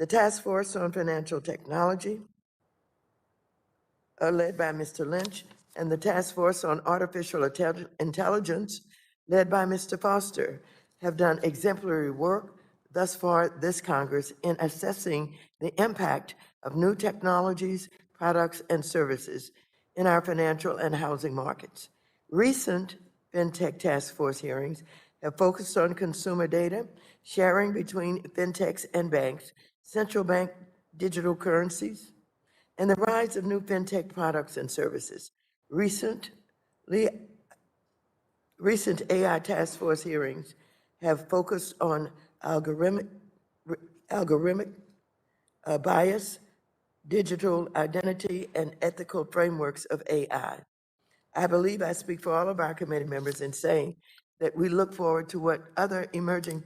The Task Force on Financial Technology, led by Mr. Lynch, and the Task Force on Artificial Intelligence, led by Mr. Foster, have done exemplary work thus far this Congress in assessing the impact of new technologies, products, and services in our financial and housing markets. Recent FinTech Task Force hearings have focused on consumer data, sharing between fintechs and banks, central bank digital currencies, and the rise of new fintech products and services. Recent AI task force hearings have focused on algorithmic bias, digital identity, and ethical frameworks of AI. I believe I speak for all of our committee members in saying that we look forward to what other emerging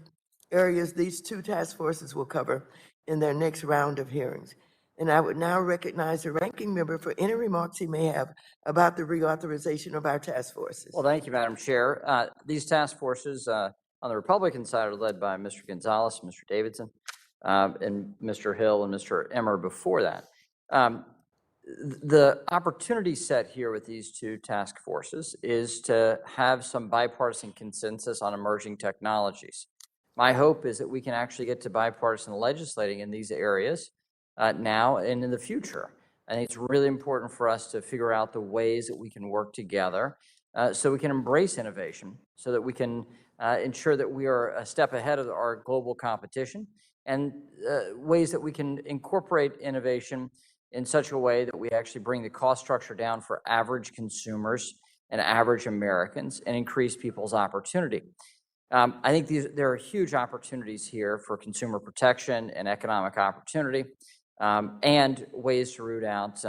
areas these two task forces will cover in their next round of hearings. And I would now recognize the ranking member for any remarks he may have about the reauthorization of our task forces. Well, thank you, Madam Chair. These task forces on the Republican side are led by Mr. Gonzalez, Mr. Davidson, and Mr. Hill and Mr. Emmer before that. The opportunity set here with these two task forces is to have some bipartisan consensus on emerging technologies. My hope is that we can actually get to bipartisan legislating in these areas now and in the future. I think it's really important for us to figure out the ways that we can work together so we can embrace innovation, so that we can ensure that we are a step ahead of our global competition, and ways that we can incorporate innovation in such a way that we actually bring the cost structure down for average consumers and average Americans and increase people's opportunity. I think there are huge opportunities here for consumer protection and economic opportunity, and ways to root out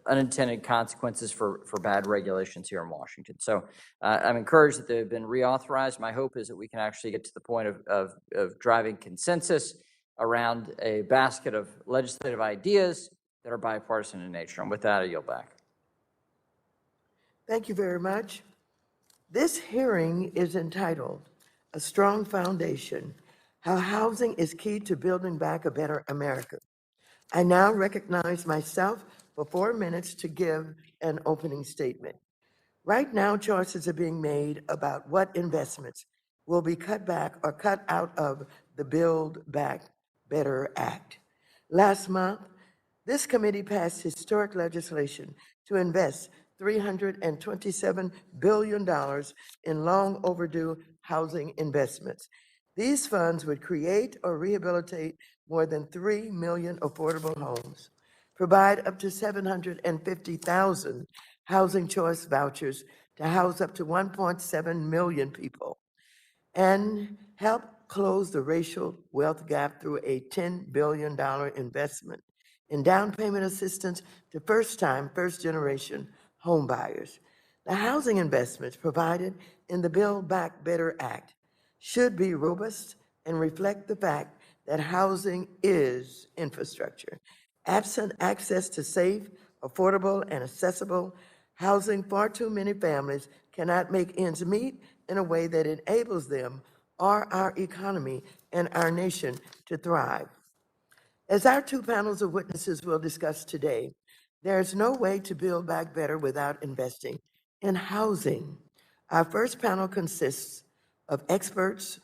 unintended consequences for bad regulations here in Washington. So I'm encouraged that they've been reauthorized. My hope is that we can actually get to the point of driving consensus around a basket of legislative ideas that are bipartisan in nature. And with that, I yield back. Thank you very much. This hearing is entitled, "A Strong Foundation, How Housing is Key to Building Back a Better America." I now recognize myself for 4 minutes to give an opening statement. Right now, choices are being made about what investments will be cut back or cut out of the Build Back Better Act. Last month, this committee passed historic legislation to invest $327 billion in long overdue housing investments. These funds would create or rehabilitate more than 3 million affordable homes, provide up to 750,000 housing choice vouchers to house up to 1.7 million people, and help close the racial wealth gap through a $10 billion investment in down payment assistance to first-time, first-generation home buyers. The housing investments provided in the Build Back Better Act should be robust and reflect the fact that housing is infrastructure. Absent access to safe, affordable, and accessible housing, far too many families cannot make ends meet in a way that enables them or our economy and our nation to thrive. As our two panels of witnesses will discuss today, there is no way to build back better without investing in housing. Our first panel consists of experts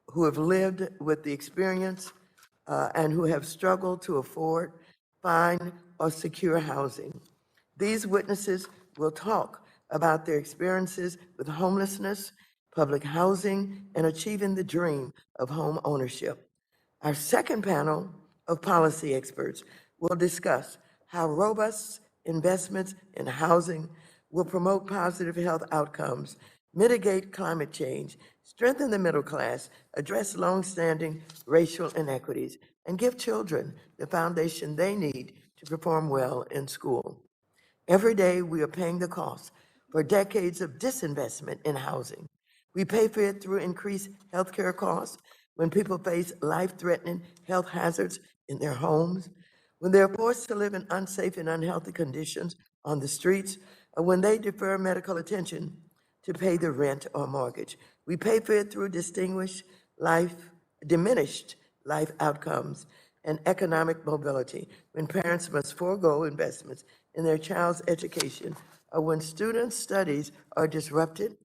who have lived with the experience and who have struggled to afford, find, or secure housing. These witnesses will talk about their experiences with homelessness, public housing, and achieving the dream of home ownership. Our second panel of policy experts will discuss how robust investments in housing will promote positive health outcomes, mitigate climate change, strengthen the middle class, address longstanding racial inequities, and give children the foundation they need to perform well in school. Every day, we are paying the cost for decades of disinvestment in housing. We pay for it through increased healthcare costs when people face life-threatening health hazards in their homes, when they're forced to live in unsafe and unhealthy conditions on the streets, or when they defer medical attention to pay the rent or mortgage. We pay for it through distinguished life diminished life outcomes and economic mobility when parents must forego investments in their child's education, or when students' studies are disrupted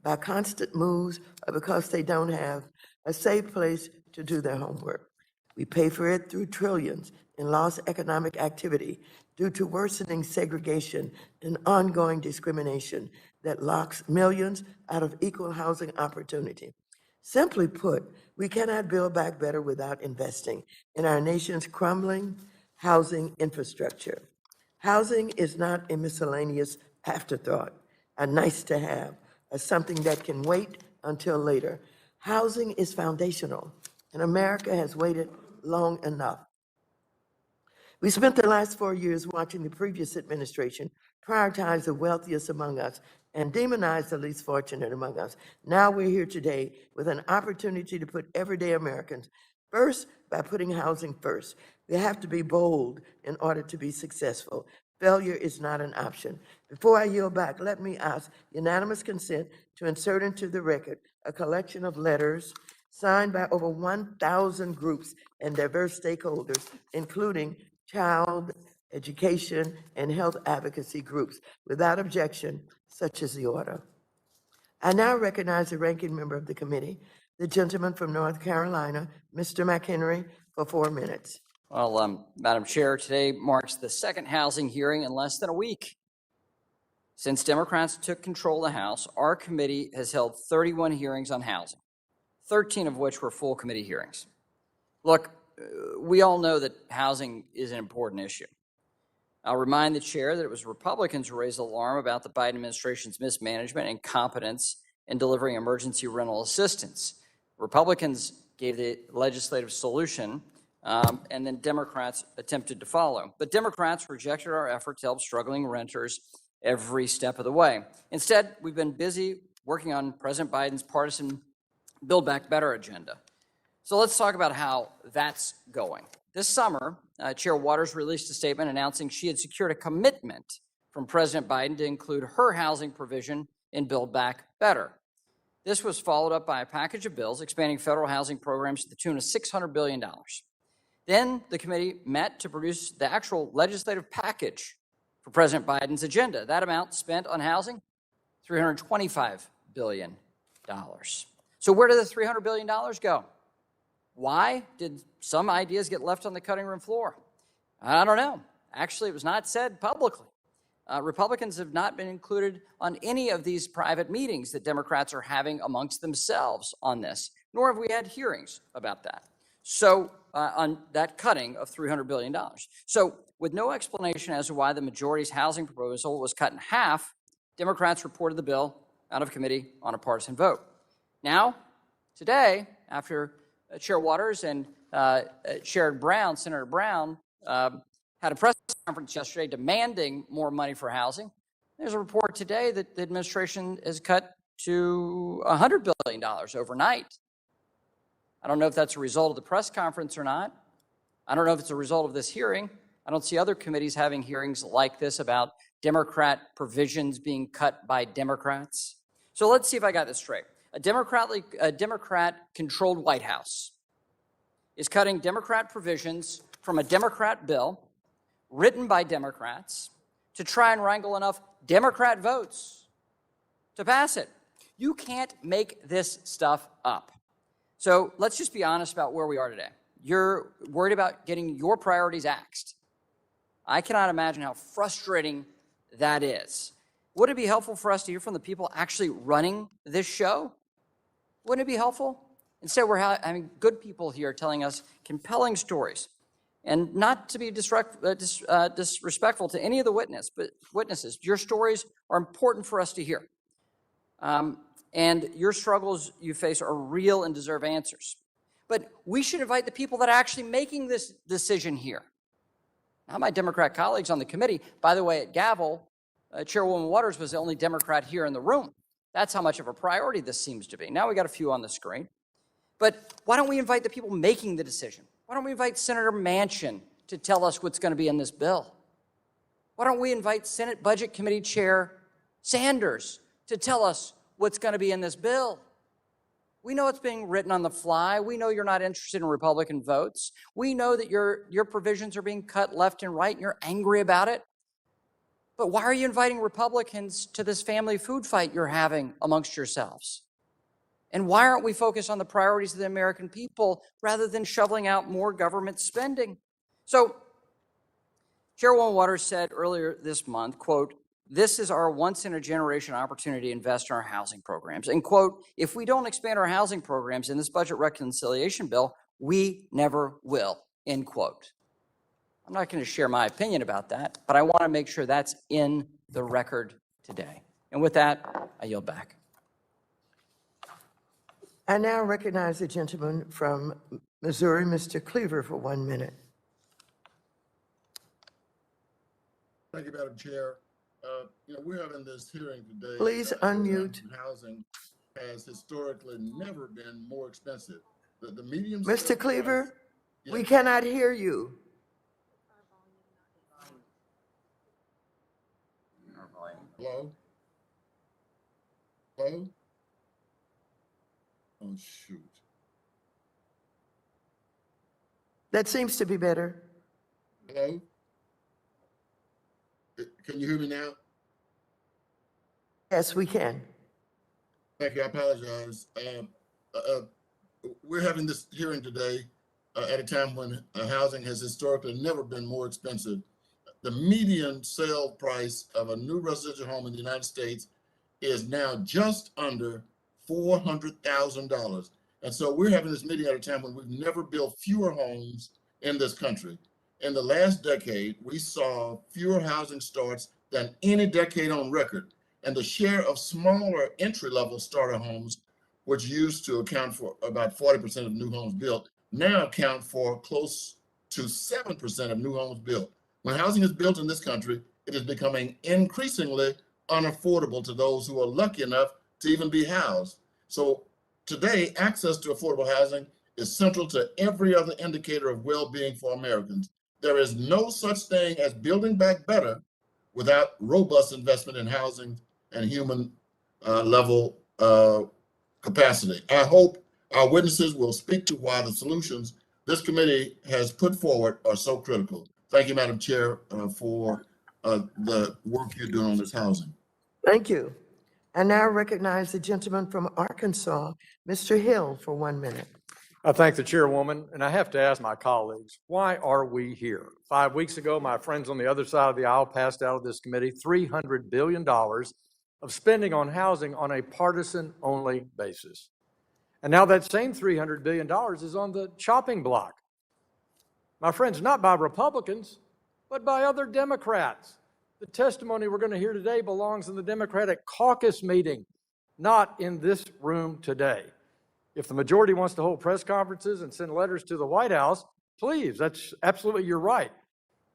by constant moves or because they don't have a safe place to do their homework. We pay for it through trillions in lost economic activity due to worsening segregation and ongoing discrimination that locks millions out of equal housing opportunity. Simply put, we cannot build back better without investing in our nation's crumbling housing infrastructure. Housing is not a miscellaneous afterthought, a nice to have, or something that can wait until later. Housing is foundational, and America has waited long enough. We spent the last 4 years watching the previous administration prioritize the wealthiest among us and demonize the least fortunate among us. Now we're here today with an opportunity to put everyday Americans first by putting housing first. We have to be bold in order to be successful. Failure is not an option. Before I yield back, let me ask unanimous consent to insert into the record a collection of letters signed by over 1,000 groups and diverse stakeholders, including child, education, and health advocacy groups, without objection, such as the order. I now recognize the ranking member of the committee, the gentleman from North Carolina, Mr. McHenry, for 4 minutes. Well, Madam Chair, today marks the second housing hearing in less than a week. Since Democrats took control of the House, our committee has held 31 hearings on housing, 13 of which were full committee hearings. Look, we all know that housing is an important issue. I'll remind the chair that it was Republicans who raised the alarm about the Biden administration's mismanagement and incompetence in delivering emergency rental assistance. Republicans gave the legislative solution, and then Democrats attempted to follow. But Democrats rejected our effort to help struggling renters every step of the way. Instead, we've been busy working on President Biden's partisan Build Back Better agenda. So let's talk about how that's going. This summer, Chair Waters released a statement announcing she had secured a commitment from President Biden to include her housing provision in Build Back Better. This was followed up by a package of bills expanding federal housing programs to the tune of $600 billion. Then the committee met to produce the actual legislative package for President Biden's agenda. That amount spent on housing, $325 billion. So where did the $300 billion go? Why did some ideas get left on the cutting room floor? I don't know. Actually, it was not said publicly. Republicans have not been included on any of these private meetings that Democrats are having amongst themselves on this, nor have we had hearings about that. So on that cutting of $300 billion. So with no explanation as to why the majority's housing proposal was cut in half, Democrats reported the bill out of committee on a partisan vote. Now, today, after Chair Waters and Senator Brown, had a press conference yesterday demanding more money for housing. There's a report today that the administration has cut to $100 billion overnight. I don't know if that's a result of the press conference or not. I don't know if it's a result of this hearing. I don't see other committees having hearings like this about Democrat provisions being cut by Democrats. So let's see if I got this straight. A Democrat-controlled White House is cutting Democrat provisions from a Democrat bill written by Democrats to try and wrangle enough Democrat votes to pass it. You can't make this stuff up. So let's just be honest about where we are today. You're worried about getting your priorities axed. I cannot imagine how frustrating that is. Would it be helpful for us to hear from the people actually running this show? Wouldn't it be helpful? Instead, we're having good people here telling us compelling stories. And not to be disrespectful to any of the witnesses, your stories are important for us to hear. And your struggles you face are real and deserve answers. But we should invite the people that are actually making this decision here. Not my Democrat colleagues on the committee. By the way, at gavel, Chairwoman Waters was the only Democrat here in the room. That's how much of a priority this seems to be. Now we got a few on the screen. But why don't we invite the people making the decision? Why don't we invite Senator Manchin to tell us what's going to be in this bill? Why don't we invite Senate Budget Committee Chair Sanders to tell us what's going to be in this bill? We know it's being written on the fly. We know you're not interested in Republican votes. We know that your provisions are being cut left and right and you're angry about it. But why are you inviting Republicans to this family food fight you're having amongst yourselves? And why aren't we focused on the priorities of the American people rather than shoveling out more government spending? So Chairwoman Waters said earlier this month, quote, "This is our once-in-a-generation opportunity to invest in our housing programs." And, quote, "If we don't expand our housing programs in this budget reconciliation bill, we never will," end quote. I'm not going to share my opinion about that, but I want to make sure that's in the record today. And with that, I yield back. I now recognize the gentleman from Missouri, Mr. Cleaver, for 1 minute. Thank you, Madam Chair. We're having this hearing today. Please unmute. Housing has historically never been more expensive. The medium. Mr. Cleaver, price, we yes. cannot hear you. Hello? Hello? Oh, shoot. That seems to be better. Hello? Can you hear me now? Yes, we can. Thank you. I apologize. We're having this hearing today at a time when housing has historically never been more expensive. The median sale price of a new residential home in the United States is now just under $400,000. And so we're having this meeting at a time when we've never built fewer homes in this country. In the last decade, we saw fewer housing starts than any decade on record. And the share of smaller entry-level starter homes, which used to account for about 40% of new homes built, now account for close to 7% of new homes built. When housing is built in this country, it is becoming increasingly unaffordable to those who are lucky enough to even be housed. So today, access to affordable housing is central to every other indicator of well-being for Americans. There is no such thing as building back better without robust investment in housing and human level capacity. I hope our witnesses will speak to why the solutions this committee has put forward are so critical. Thank you, Madam Chair, for the work you're doing on this housing. Thank you. I now recognize the gentleman from Arkansas, Mr. Hill, for 1 minute. I thank the chairwoman, and I have to ask my colleagues, why are we here? 5 weeks ago, my friends on the other side of the aisle passed out of this committee $300 billion of spending on housing on a partisan-only basis. And now that same $300 billion is on the chopping block. My friends, not by Republicans, but by other Democrats. The testimony we're going to hear today belongs in the Democratic caucus meeting, not in this room today. If the majority wants to hold press conferences and send letters to the White House, please, that's absolutely your right.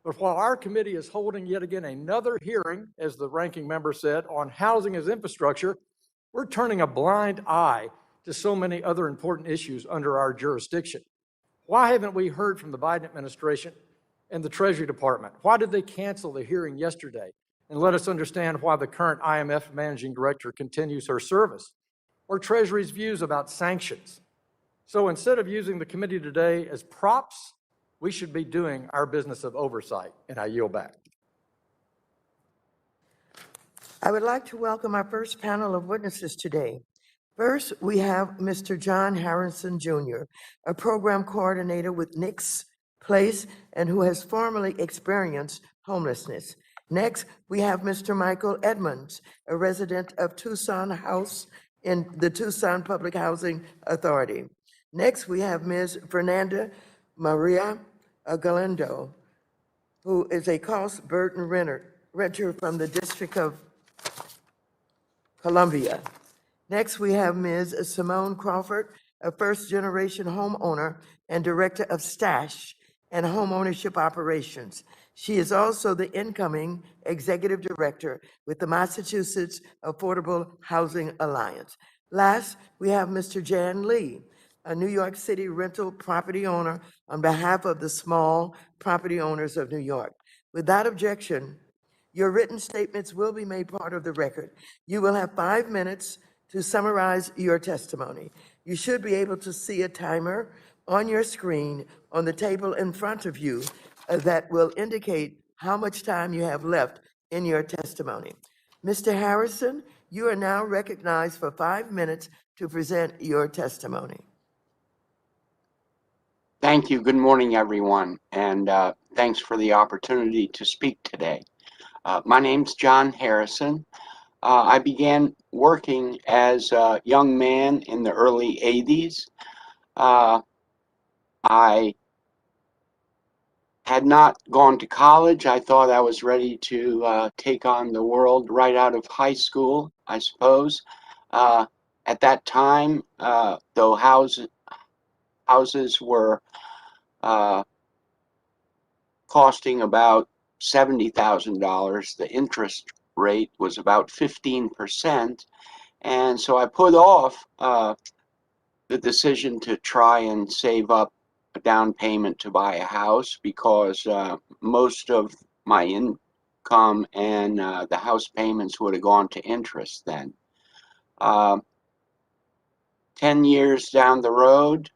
But while our committee is holding yet again another hearing, as the ranking member said, on housing as infrastructure, we're turning a blind eye to so many other important issues under our jurisdiction. Why haven't we heard from the Biden administration and the Treasury Department? Why did they cancel the hearing yesterday and let us understand why the current IMF managing director continues her service, or Treasury's views about sanctions? So instead of using the committee today as props, we should be doing our business of oversight, and I yield back. I would like to welcome our first panel of witnesses today. First, we have Mr. John Harrison Jr., a program coordinator with Nick's Place and who has formerly experienced homelessness. Next, we have Mr. Michael Edmonds, a resident of Tucson House in the Tucson Public Housing Authority. Next, we have Ms. Fernanda Maria Galindo, who is a cost burden renter from the District of Columbia. Next, we have Ms. Symone Crawford, a first-generation homeowner and director of Stash and Homeownership operations. She is also the incoming executive director with the Massachusetts Affordable Housing Alliance. Last, we have Mr. Jan Lee, a New York City rental property owner on behalf of the small property owners of New York. Without objection, your written statements will be made part of the record. You will have 5 minutes to summarize your testimony. You should be able to see a timer on your screen on the table in front of you that will indicate how much time you have left in your testimony. Mr. Harrison, you are now recognized for 5 minutes to present your testimony. Thank you. Good morning, everyone, and thanks for the opportunity to speak today. My name's John Harrison. I began working as a young man in the early 80s. I had not gone to college. I thought I was ready to take on the world right out of high school, I suppose. At that time, though houses were costing about $70,000, the interest rate was about 15%. And so I put off the decision to try and save up a down payment to buy a house because most of my income and the house payments would have gone to interest then. 10 years down the road,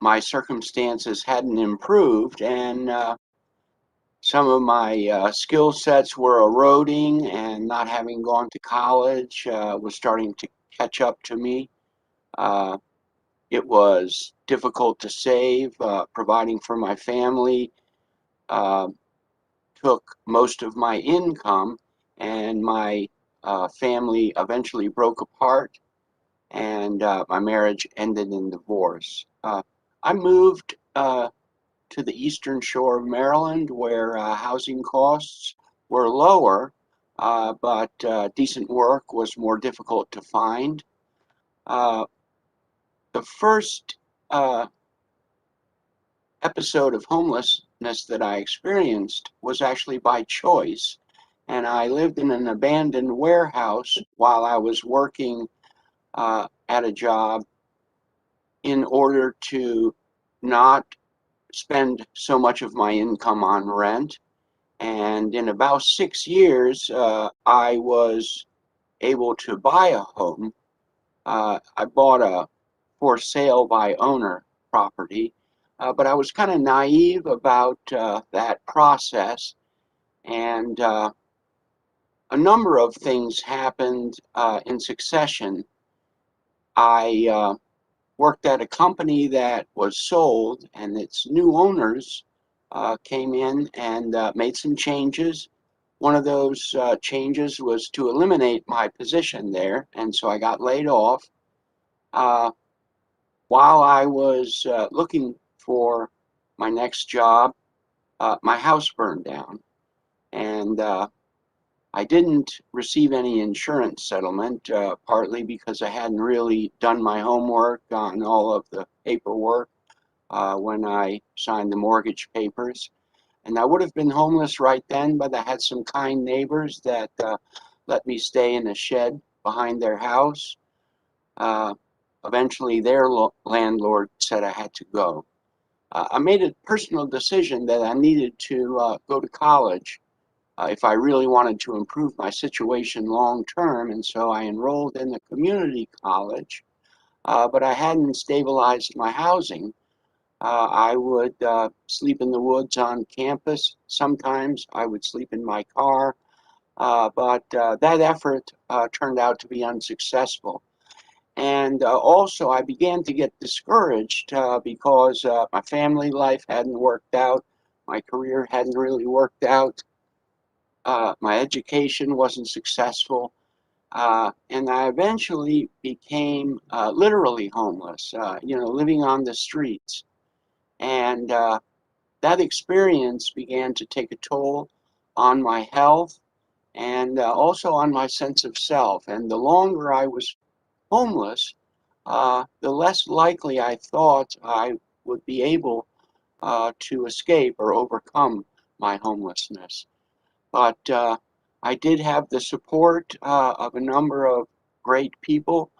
my circumstances hadn't improved, and some of my skill sets were eroding, and not having gone to college was starting to catch up to me. It was difficult to save. Providing for my family took most of my income, and my family eventually broke apart, and my marriage ended in divorce. I moved to the eastern shore of Maryland, where housing costs were lower, but decent work was more difficult to find. The first episode of homelessness that I experienced was actually by choice, and I lived in an abandoned warehouse while I was working at a job in order to not spend so much of my income on rent. And in about 6 years, I was able to buy a home. I bought a for sale by owner property, but I was kind of naive about that process. And a number of things happened in succession. I worked at a company that was sold, and its new owners came in and made some changes. One of those changes was to eliminate my position there, and so I got laid off. While I was looking for my next job, my house burned down, and I didn't receive any insurance settlement, partly because I hadn't really done my homework on all of the paperwork when I signed the mortgage papers. And I would have been homeless right then, but I had some kind neighbors that let me stay in a shed behind their house. Eventually, their landlord said I had to go. I made a personal decision that I needed to go to college if I really wanted to improve my situation long term, and so I enrolled in a community college, but I hadn't stabilized my housing. I would sleep in the woods on campus. Sometimes I would sleep in my car, but that effort turned out to be unsuccessful. And also, I began to get discouraged because my family life hadn't worked out, my career hadn't really worked out, my education wasn't successful, and I eventually became literally homeless, living on the streets. And that experience began to take a toll on my health and also on my sense of self. And the longer I was homeless, the less likely I thought I would be able to escape or overcome my homelessness. But I did have the support of a number of great people,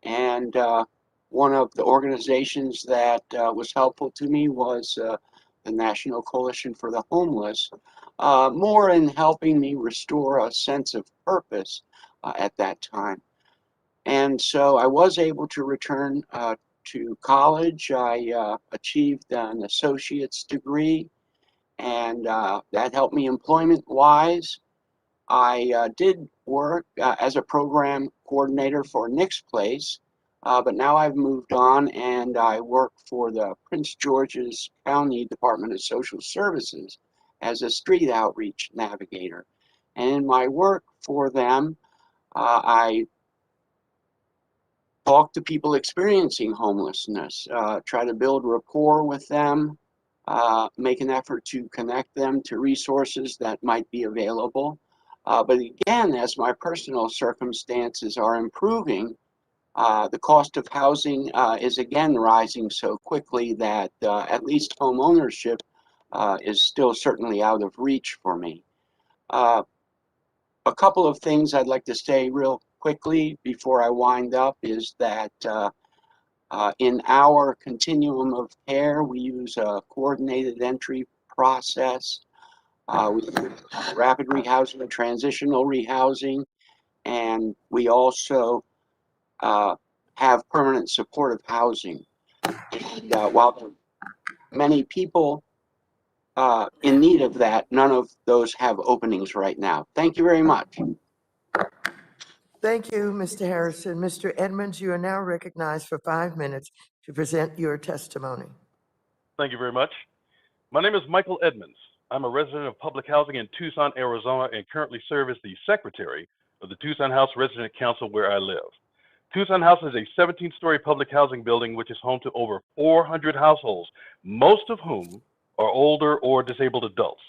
and one of the organizations that was helpful to me was the National Coalition for the Homeless, more in helping me restore a sense of purpose at that time. And so I was able to return to college. I achieved an associate's degree, and that helped me employment-wise. I did work as a program coordinator for Nick's Place, but now I've moved on and I work for the Prince George's County Department of Social Services as a street outreach navigator. And in my work for them, I talk to people experiencing homelessness, try to build rapport with them, make an effort to connect them to resources that might be available. But again, as my personal circumstances are improving, the cost of housing is again rising so quickly that at least home ownership is still certainly out of reach for me. A couple of things I'd like to say real quickly before I wind up is that in our continuum of care, we use a coordinated entry process. We use rapid rehousing and transitional rehousing, and we also have permanent supportive housing. And while there are many people in need of that, none of those have openings right now. Thank you very much. Thank you, Mr. Harrison. Mr. Edmonds, you are now recognized for 5 minutes to present your testimony. Thank you very much. My name is Michael Edmonds. I'm a resident of public housing in Tucson, Arizona, and currently serve as the secretary of the Tucson House Resident Council where I live. Tucson House is a 17-story public housing building which is home to over 400 households, most of whom are older or disabled adults.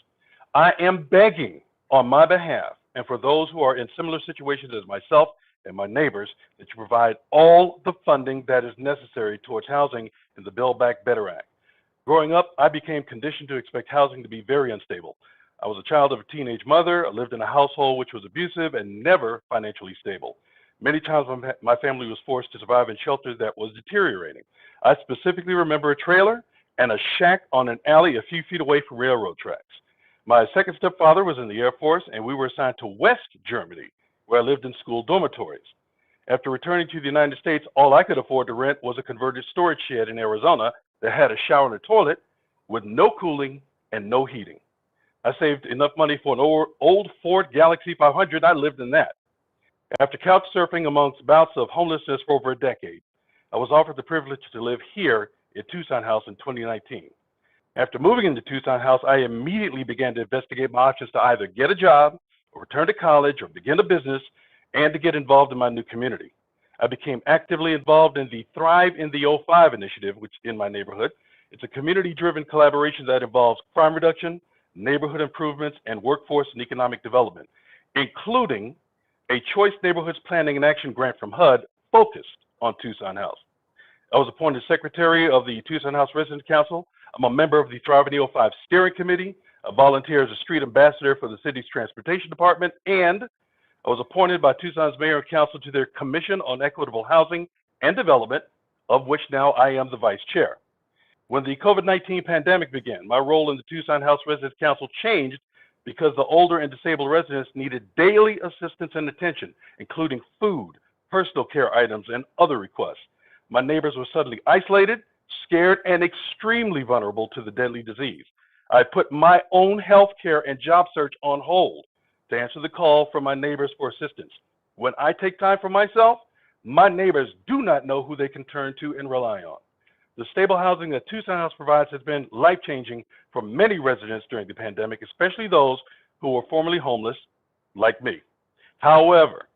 I am begging on my behalf and for those who are in similar situations as myself and my neighbors that you provide all the funding that is necessary towards housing in the Build Back Better Act. Growing up, I became conditioned to expect housing to be very unstable. I was a child of a teenage mother. I lived in a household which was abusive and never financially stable. Many times my family was forced to survive in shelters that was deteriorating. I specifically remember a trailer and a shack on an alley a few feet away from railroad tracks. My second stepfather was in the Air Force, and we were assigned to West Germany, where I lived in school dormitories. After returning to the United States, all I could afford to rent was a converted storage shed in Arizona that had a shower and a toilet with no cooling and no heating. I saved enough money for an old Ford Galaxy 500. I lived in that. After couch surfing amongst bouts of homelessness for over a decade, I was offered the privilege to live here at Tucson House in 2019. After moving into Tucson House, I immediately began to investigate my options to either get a job, or return to college, or begin a business, and to get involved in my new community. I became actively involved in the Thrive in the 05 initiative, which in my neighborhood. It's a community-driven collaboration that involves crime reduction, neighborhood improvements, and workforce and economic development, including a Choice Neighborhoods Planning and Action grant from HUD focused on Tucson House. I was appointed secretary of the Tucson House Resident Council. I'm a member of the Thrive in the 05 Steering Committee. I volunteer as a street ambassador for the city's transportation department, and I was appointed by Tucson's mayor and council to their Commission on Equitable Housing and Development, of which now I am the vice chair. When the COVID-19 pandemic began, my role in the Tucson House Residents Council changed because the older and disabled residents needed daily assistance and attention, including food, personal care items, and other requests. My neighbors were suddenly isolated, scared, and extremely vulnerable to the deadly disease. I put my own health care and job search on hold to answer the call from my neighbors for assistance. When I take time for myself, my neighbors do not know who they can turn to and rely on. The stable housing that Tucson House provides has been life-changing for many residents during the pandemic, especially those who were formerly homeless, like me. However,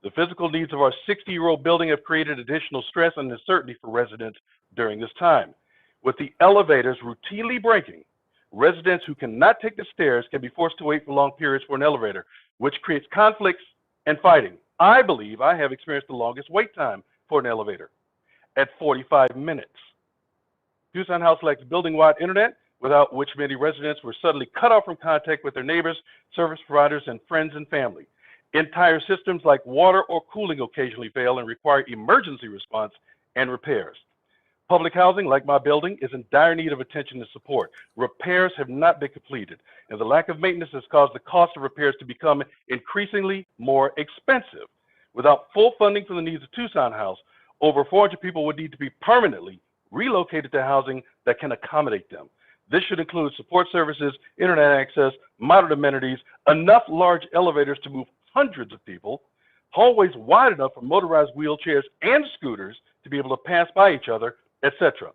the physical needs of our 60-year-old building have created additional stress and uncertainty for residents during this time. With the elevators routinely breaking, residents who cannot take the stairs can be forced to wait for long periods for an elevator, which creates conflicts and fighting. I believe I have experienced the longest wait time for an elevator at 45 minutes. Tucson House lacks building-wide internet, without which many residents were suddenly cut off from contact with their neighbors, service providers, and friends and family. Entire systems like water or cooling occasionally fail and require emergency response and repairs. Public housing, like my building, is in dire need of attention and support. Repairs have not been completed, and the lack of maintenance has caused the cost of repairs to become increasingly more expensive. Without full funding for the needs of Tucson House, over 400 people would need to be permanently relocated to housing that can accommodate them. This should include support services, internet access, modern amenities, enough large elevators to move hundreds of people, hallways wide enough for motorized wheelchairs and scooters to be able to pass by each other, etc.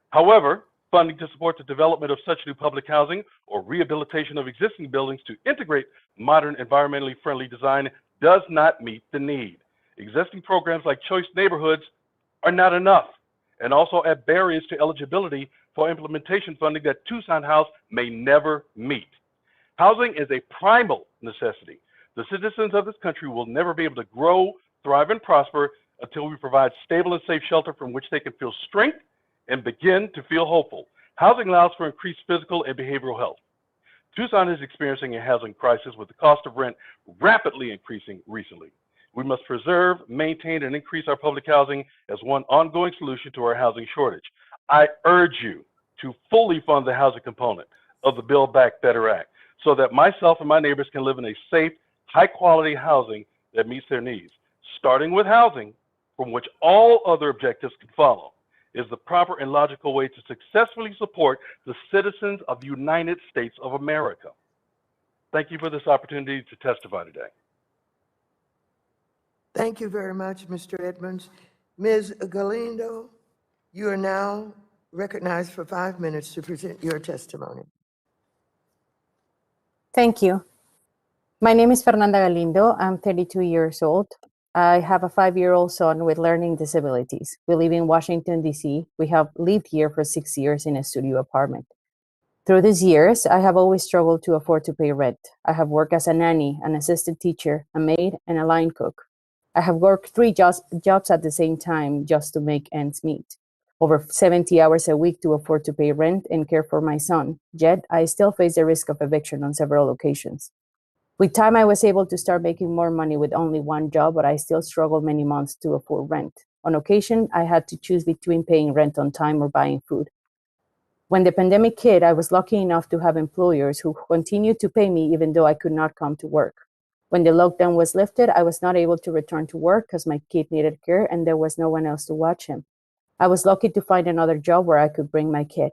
However, funding to support the development of such new public housing or rehabilitation of existing buildings to integrate modern, environmentally friendly design does not meet the need. Existing programs like Choice Neighborhoods are not enough, and also add barriers to eligibility for implementation funding that Tucson House may never meet. Housing is a primal necessity. The citizens of this country will never be able to grow, thrive, and prosper until we provide stable and safe shelter from which they can feel strength and begin to feel hopeful. Housing allows for increased physical and behavioral health. Tucson is experiencing a housing crisis with the cost of rent rapidly increasing recently. We must preserve, maintain, and increase our public housing as one ongoing solution to our housing shortage. I urge you to fully fund the housing component of the Build Back Better Act so that myself and my neighbors can live in a safe, high-quality housing that meets their needs. Starting with housing, from which all other objectives can follow, is the proper and logical way to successfully support the citizens of the United States of America. Thank you for this opportunity to testify today. Thank you very much, Mr. Edmonds. Ms. Galindo, you are now recognized for 5 minutes to present your testimony. Thank you. My name is Fernanda Galindo. I'm 32 years old. I have a 5-year-old son with learning disabilities. We live in Washington, D.C. We have lived here for 6 years in a studio apartment. Through these years, I have always struggled to afford to pay rent. I have worked as a nanny, an assistant teacher, a maid, and a line cook. I have worked 3 jobs at the same time just to make ends meet. Over 70 hours a week to afford to pay rent and care for my son. Yet, I still face the risk of eviction on several occasions. With time, I was able to start making more money with only 1 job, but I still struggled many months to afford rent. On occasion, I had to choose between paying rent on time or buying food. When the pandemic hit, I was lucky enough to have employers who continued to pay me even though I could not come to work. When the lockdown was lifted, I was not able to return to work because my kid needed care and there was no one else to watch him. I was lucky to find another job where I could bring my kid.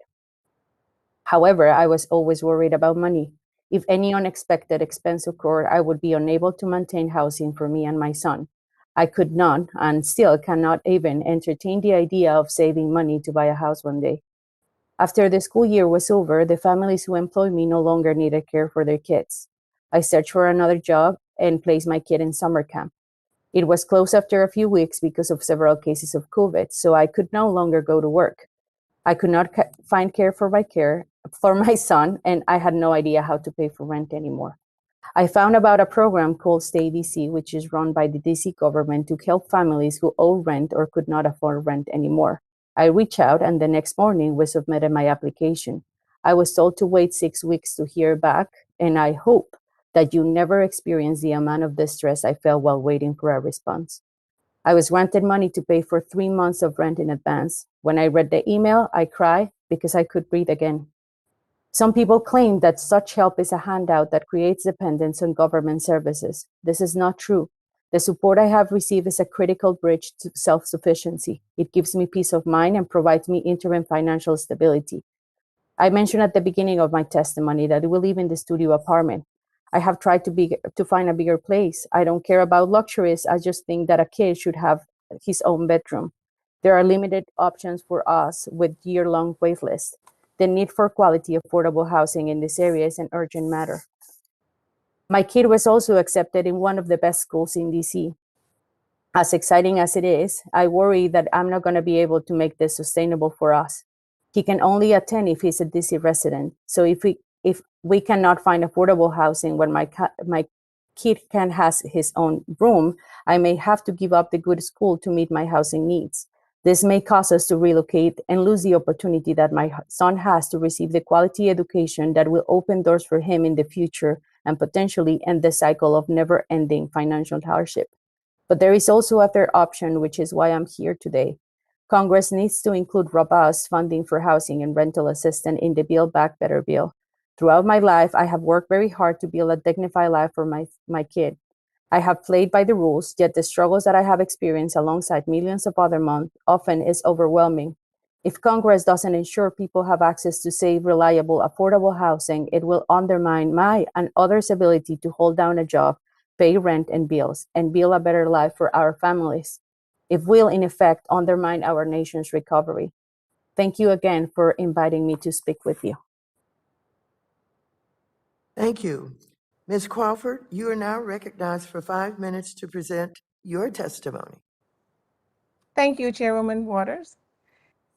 However, I was always worried about money. If any unexpected expense occurred, I would be unable to maintain housing for me and my son. I could not, and still cannot even entertain the idea of saving money to buy a house one day. After the school year was over, the families who employed me no longer needed care for their kids. I searched for another job and placed my kid in summer camp. It was closed after a few weeks because of several cases of COVID, so I could no longer go to work. I could not find care for my son, and I had no idea how to pay for rent anymore. I found about a program called Stay DC, which is run by the DC government to help families who owe rent or could not afford rent anymore. I reached out, and the next morning we submitted my application. I was told to wait 6 weeks to hear back, and I hope that you never experience the amount of distress I felt while waiting for a response. I was granted money to pay for 3 months of rent in advance. When I read the email, I cried because I could breathe again. Some people claim that such help is a handout that creates dependence on government services. This is not true. The support I have received is a critical bridge to self-sufficiency. It gives me peace of mind and provides me interim financial stability. I mentioned at the beginning of my testimony that we live in the studio apartment. I have tried to find a bigger place. I don't care about luxuries. I just think that a kid should have his own bedroom. There are limited options for us with year-long wait lists. The need for quality, affordable housing in this area is an urgent matter. My kid was also accepted in one of the best schools in DC. As exciting as it is, I worry that I'm not going to be able to make this sustainable for us. He can only attend if he's a DC resident. So if we cannot find affordable housing when my kid has his own room, I may have to give up the good school to meet my housing needs. This may cause us to relocate and lose the opportunity that my son has to receive the quality education that will open doors for him in the future and potentially end the cycle of never-ending financial hardship. But there is also a third option, which is why I'm here today. Congress needs to include robust funding for housing and rental assistance in the Build Back Better bill. Throughout my life, I have worked very hard to build a dignified life for my kid. I have played by the rules, yet the struggles that I have experienced alongside millions of other often is overwhelming. If Congress doesn't ensure people have access to safe, reliable, affordable housing, it will undermine my and others' ability to hold down a job, pay rent and bills, and build a better life for our families. It will, in effect, undermine our nation's recovery. Thank you again for inviting me to speak with you. Thank you. Ms. Crawford, you are now recognized for 5 minutes to present your testimony. Thank you, Chairwoman Waters,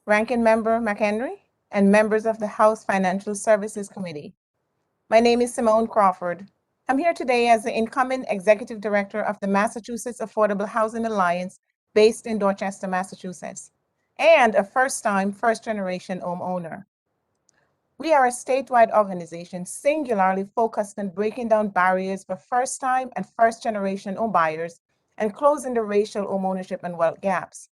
Ranking Member McHenry, and members of the House Financial Services Committee. My name is Symone Crawford. I'm here today as the incoming Executive Director of the Massachusetts Affordable Housing Alliance based in Dorchester, Massachusetts, and a first-time, first-generation homeowner. We are a statewide organization singularly focused on breaking down barriers for first-time and first-generation home buyers and closing the racial homeownership and wealth gaps.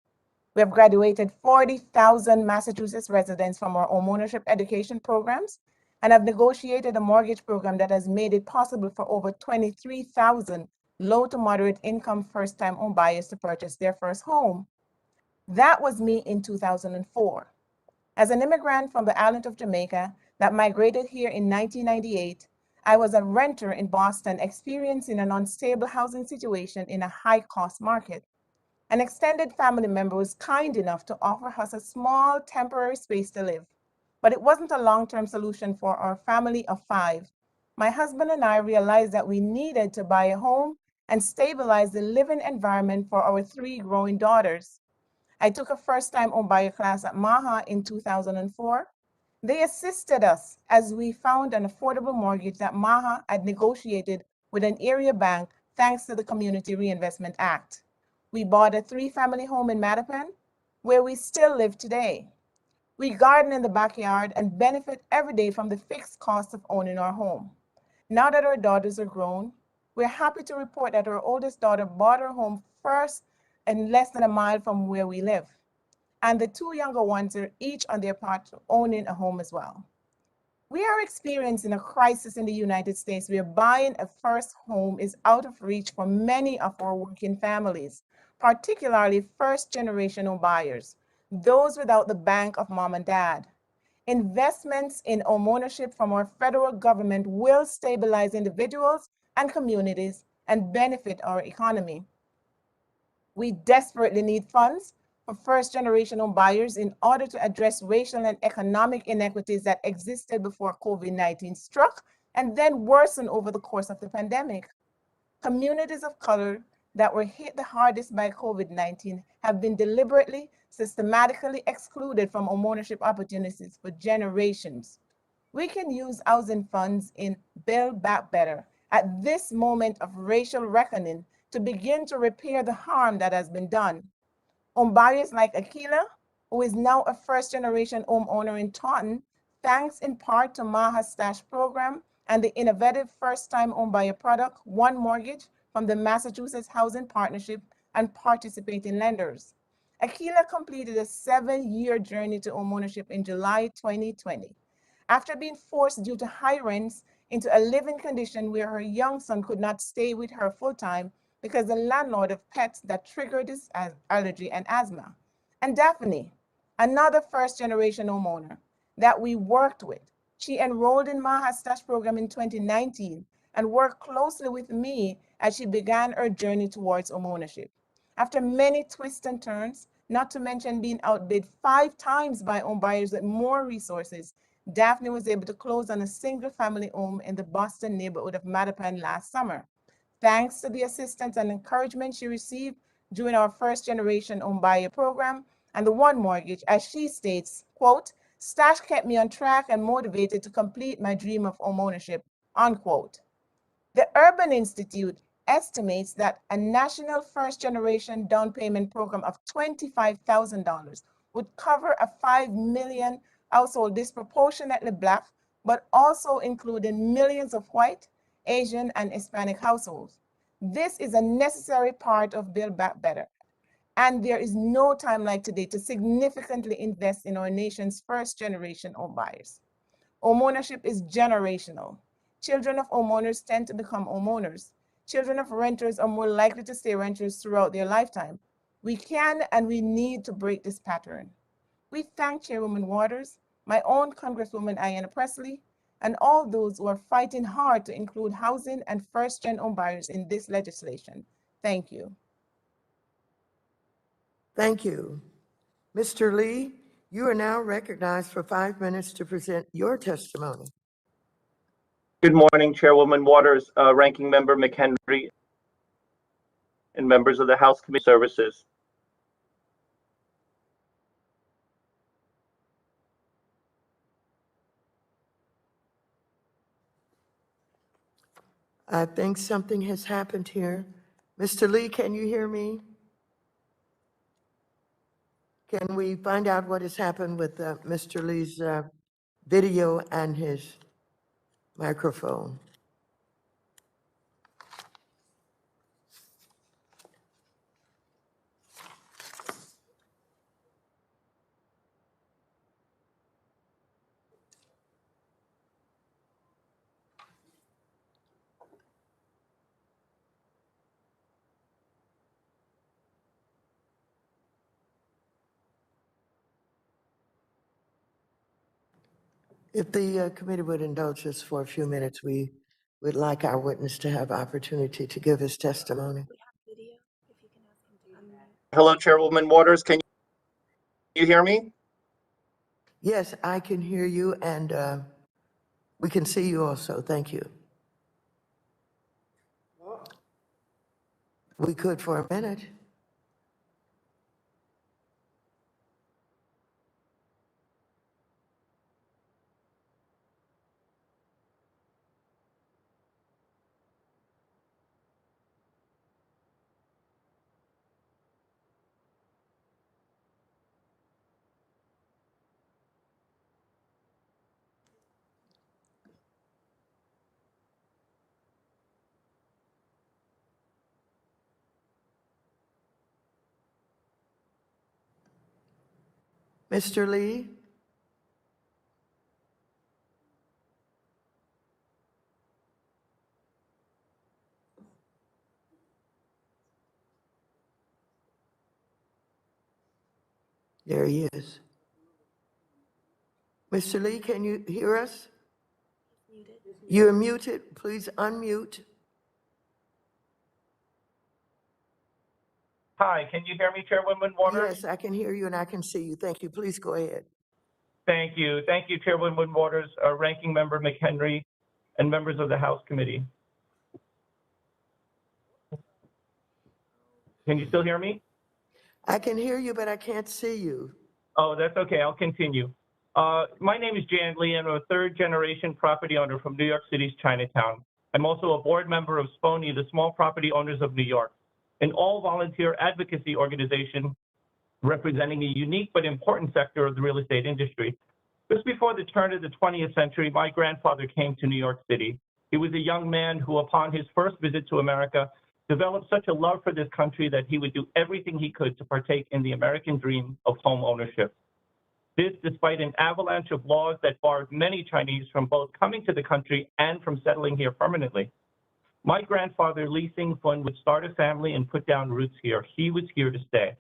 We have graduated 40,000 Massachusetts residents from our homeownership education programs and have negotiated a mortgage program that has made it possible for over 23,000 low to moderate income first-time home buyers to purchase their first home. That was me in 2004. As an immigrant from the island of Jamaica that migrated here in 1998, I was a renter in Boston experiencing an unstable housing situation in a high-cost market. An extended family member was kind enough to offer us a small temporary space to live, but it wasn't a long-term solution for our family of 5. My husband and I realized that we needed to buy a home and stabilize the living environment for our 3 growing daughters. I took a first-time homebuyer class at MAHA in 2004. They assisted us as we found an affordable mortgage that MAHA had negotiated with an area bank thanks to the Community Reinvestment Act. We bought a 3-family home in Mattapan, where we still live today. We garden in the backyard and benefit every day from the fixed cost of owning our home. Now that our daughters are grown, we're happy to report that our oldest daughter bought her home first and less than a mile from where we live. And the 2 younger ones are each on their path to owning a home as well. We are experiencing a crisis in the United States where buying a first home is out of reach for many of our working families, particularly first-generation home buyers, those without the bank of mom and dad. Investments in homeownership from our federal government will stabilize individuals and communities and benefit our economy. We desperately need funds for first-generation home buyers in order to address racial and economic inequities that existed before COVID-19 struck and then worsened over the course of the pandemic. Communities of color that were hit the hardest by COVID-19 have been deliberately, systematically excluded from homeownership opportunities for generations. We can use housing funds in Build Back Better at this moment of racial reckoning to begin to repair the harm that has been done. Homebuyers like Akila, who is now a first-generation homeowner in Taunton, thanks in part to MAHA's Stash program and the innovative first-time homebuyer product, One Mortgage, from the Massachusetts Housing Partnership and participating lenders. Akila completed a 7-year journey to homeownership in July 2020. After being forced due to high rents into a living condition where her young son could not stay with her full-time because the landlord of pets that triggered his allergy and asthma. And Daphne, another first-generation homeowner that we worked with, she enrolled in MAHA's Stash program in 2019 and worked closely with me as she began her journey towards homeownership. After many twists and turns, not to mention being outbid 5 times by home buyers with more resources, Daphne was able to close on a single-family home in the Boston neighborhood of Mattapan last summer. Thanks to the assistance and encouragement she received during our first-generation home buyer program and the One Mortgage, as she states, quote, "Stash kept me on track and motivated to complete my dream of homeownership," unquote. The Urban Institute estimates that a national first-generation down payment program of $25,000 would cover a 5 million household disproportionately Black, but also including millions of white, Asian, and Hispanic households. This is a necessary part of Build Back Better, and there is no time like today to significantly invest in our nation's first-generation home buyers. Homeownership is generational. Children of homeowners tend to become homeowners. Children of renters are more likely to stay renters throughout their lifetime. We can and we need to break this pattern. We thank Chairwoman Waters, my own Congresswoman Ayanna Pressley, and all those who are fighting hard to include housing and first-gen home buyers in this legislation. Thank you. Thank you. Mr. Lee, you are now recognized for 5 minutes to present your testimony. Good morning, Chairwoman Waters, Ranking Member McHenry, and members of the House Committee Services. I think something has happened here. Mr. Lee, can you hear me? Can we find out what has happened with Mr. Lee's video and his microphone? If the committee would indulge us for a few minutes, we would like our witness to have opportunity to give his testimony. Hello, Chairwoman Waters. Can you hear me? Yes, I can hear you, and we can see you also. Thank you. We could for a minute. Mr. Lee? There he is. Mr. Lee, can you hear us? You're muted. Please unmute. Hi, can you hear me, Chairwoman Waters? Yes, I can hear you and I can see you. Thank you. Please go ahead. Thank you. Thank you, Chairwoman Waters, Ranking Member McHenry, and members of the House Committee. Can you still hear me? I can hear you, but I can't see you. Oh, that's okay. I'll continue. My name is Jan Lee. I'm a third-generation property owner from New York City's Chinatown. I'm also a board member of Symone, the Small Property Owners of New York, an all-volunteer advocacy organization representing a unique but important sector of the real estate industry. Just before the turn of the 20th century, my grandfather came to New York City. He was a young man who, upon his first visit to America, developed such a love for this country that he would do everything he could to partake in the American dream of home ownership. This, despite an avalanche of laws that barred many Chinese from both coming to the country and from settling here permanently. My grandfather, Lee Sing-fun, would start a family and put down roots here. He was here to stay.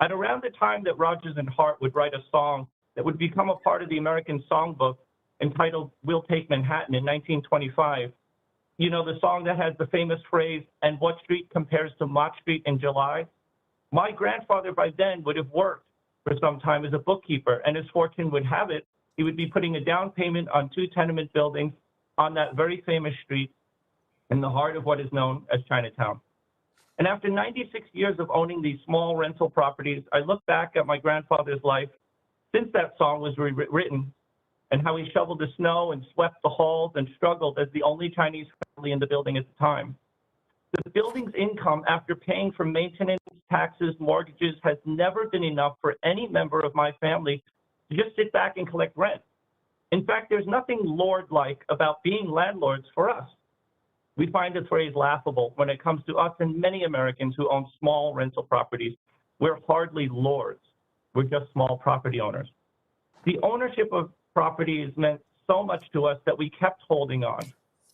At around the time that Rodgers and Hart would write a song that would become a part of the American songbook entitled We'll Take Manhattan in 1925, you know, the song that has the famous phrase, and what street compares to Mott Street in July? My grandfather by then would have worked for some time as a bookkeeper, and as fortune would have it, he would be putting a down payment on 2 tenement buildings on that very famous street in the heart of what is known as Chinatown. And after 96 years of owning these small rental properties, I look back at my grandfather's life since that song was written and how he shoveled the snow and swept the halls and struggled as the only Chinese family in the building at the time. The building's income after paying for maintenance, taxes, mortgages has never been enough for any member of my family to just sit back and collect rent. In fact, there's nothing lord-like about being landlords for us. We find the phrase laughable when it comes to us and many Americans who own small rental properties. We're hardly lords. We're just small property owners. The ownership of properties meant so much to us that we kept holding on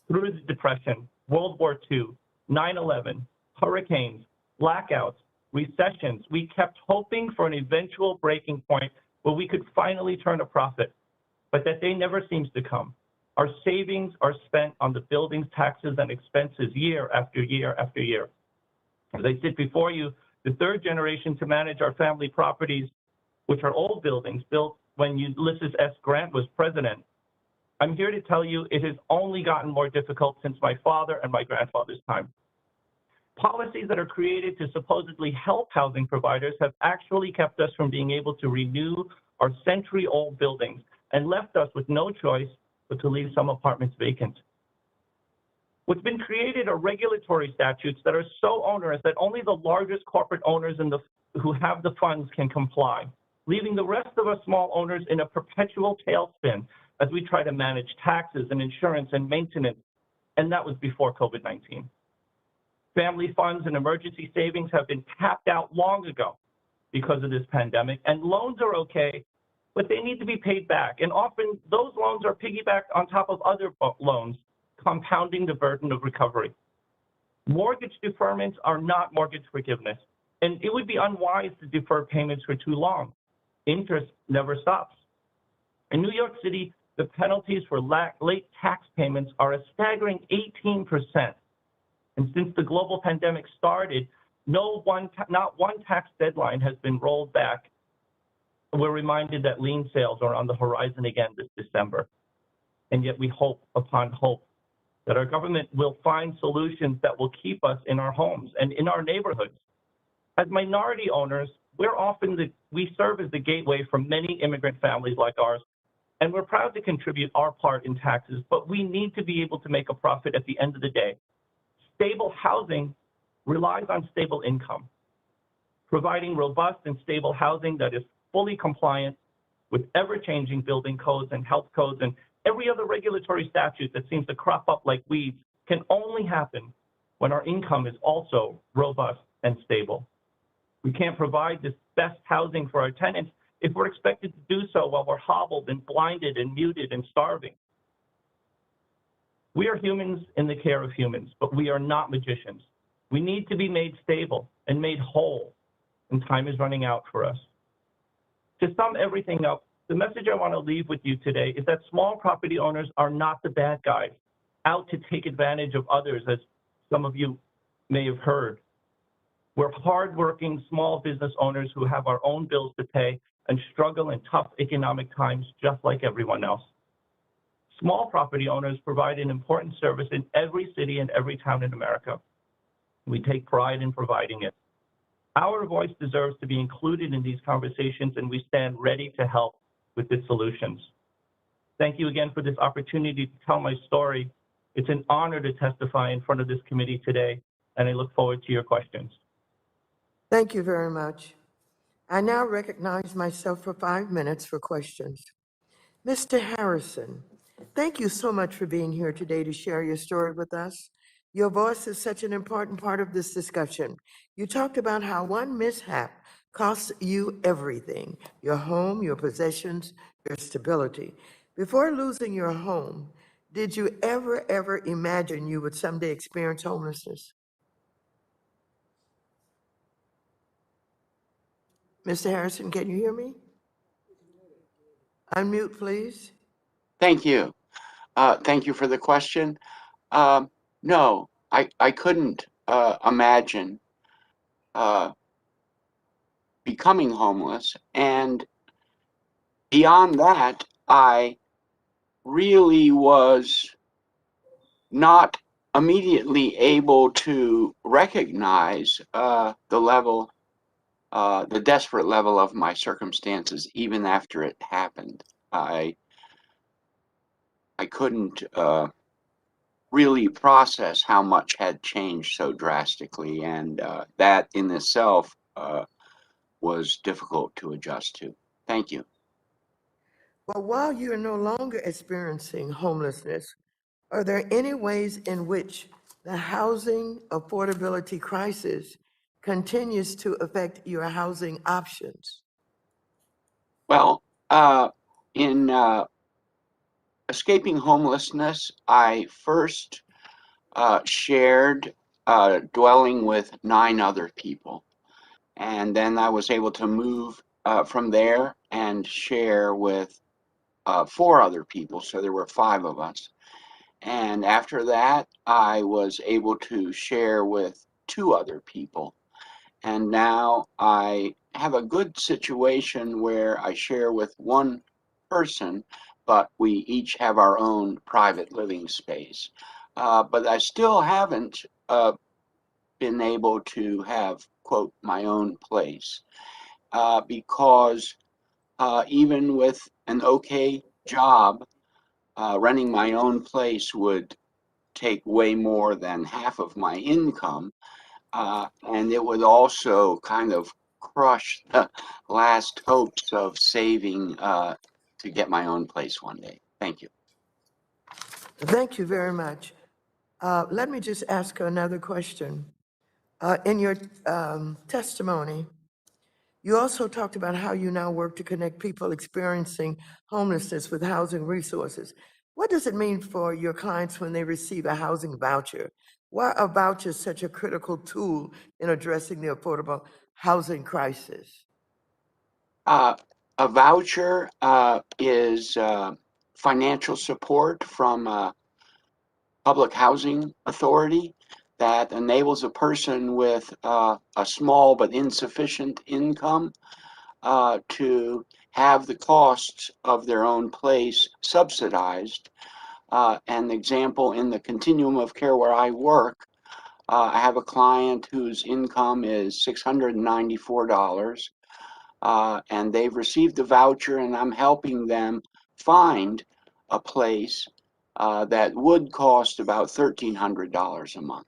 through the Depression, World War II, 9/11, hurricanes, blackouts, recessions. We kept hoping for an eventual breaking point where we could finally turn a profit, but that day never seems to come. Our savings are spent on the building's taxes and expenses year after year after year. As I sit before you, the third generation to manage our family properties, which are old buildings built when Ulysses S. Grant was president, I'm here to tell you it has only gotten more difficult since my father and my grandfather's time. Policies that are created to supposedly help housing providers have actually kept us from being able to renew our century-old buildings and left us with no choice but to leave some apartments vacant. What's been created are regulatory statutes that are so onerous that only the largest corporate owners who have the funds can comply, leaving the rest of us small owners in a perpetual tailspin as we try to manage taxes and insurance and maintenance, and that was before COVID-19. Family funds and emergency savings have been tapped out long ago because of this pandemic, and loans are okay, but they need to be paid back. And often those loans are piggybacked on top of other loans, compounding the burden of recovery. Mortgage deferments are not mortgage forgiveness, and it would be unwise to defer payments for too long. Interest never stops. In New York City, the penalties for late tax payments are a staggering 18%. And since the global pandemic started, not one tax deadline has been rolled back. We're reminded that lien sales are on the horizon again this December. And yet we hope upon hope that our government will find solutions that will keep us in our homes and in our neighborhoods. As minority owners, we serve as the gateway for many immigrant families like ours, and we're proud to contribute our part in taxes, but we need to be able to make a profit at the end of the day. Stable housing relies on stable income. Providing robust and stable housing that is fully compliant with ever-changing building codes and health codes and every other regulatory statute that seems to crop up like weeds can only happen when our income is also robust and stable. We can't provide this best housing for our tenants if we're expected to do so while we're hobbled and blinded and muted and starving. We are humans in the care of humans, but we are not magicians. We need to be made stable and made whole, and time is running out for us. To sum everything up, the message I want to leave with you today is that small property owners are not the bad guys, out to take advantage of others, as some of you may have heard. We're hardworking small business owners who have our own bills to pay and struggle in tough economic times just like everyone else. Small property owners provide an important service in every city and every town in America. We take pride in providing it. Our voice deserves to be included in these conversations, and we stand ready to help with its solutions. Thank you again for this opportunity to tell my story. It's an honor to testify in front of this committee today, and I look forward to your questions. Thank you very much. I now recognize myself for 5 minutes for questions. Mr. Harrison, thank you so much for being here today to share your story with us. Your voice is such an important part of this discussion. You talked about how one mishap costs you everything, your home, your possessions, your stability. Before losing your home, did you ever imagine you would someday experience homelessness? Mr. Harrison, can you hear me? Unmute, please. Thank you. Thank you for the question. No, I couldn't imagine becoming homeless. And beyond that, I really was not immediately able to recognize the desperate level of my circumstances, even after it happened. I couldn't really process how much had changed so drastically, and that in itself was difficult to adjust to. Thank you. Well, while you are no longer experiencing homelessness, are there any ways in which the housing affordability crisis continues to affect your housing options? Well, in escaping homelessness, I first shared dwelling with 9 other people. And then I was able to move from there and share with 4 other people. So there were 5 of us. And after that, I was able to share with 2 other people. And now I have a good situation where I share with 1 person, but we each have our own private living space. But I still haven't been able to have, quote, my own place, because even with an okay job, running my own place would take way more than half of my income, and it would also kind of crush the last hopes of saving to get my own place one day. Thank you. Thank you very much. Let me just ask another question. In your testimony, you also talked about how you now work to connect people experiencing homelessness with housing resources. What does it mean for your clients when they receive a housing voucher? Why are vouchers such a critical tool in addressing the affordable housing crisis? A voucher is financial support from a public housing authority that enables a person with a small but insufficient income to have the costs of their own place subsidized. An example, in the continuum of care where I work, I have a client whose income is $694, and they've received a voucher, and I'm helping them find a place that would cost about $1,300 a month.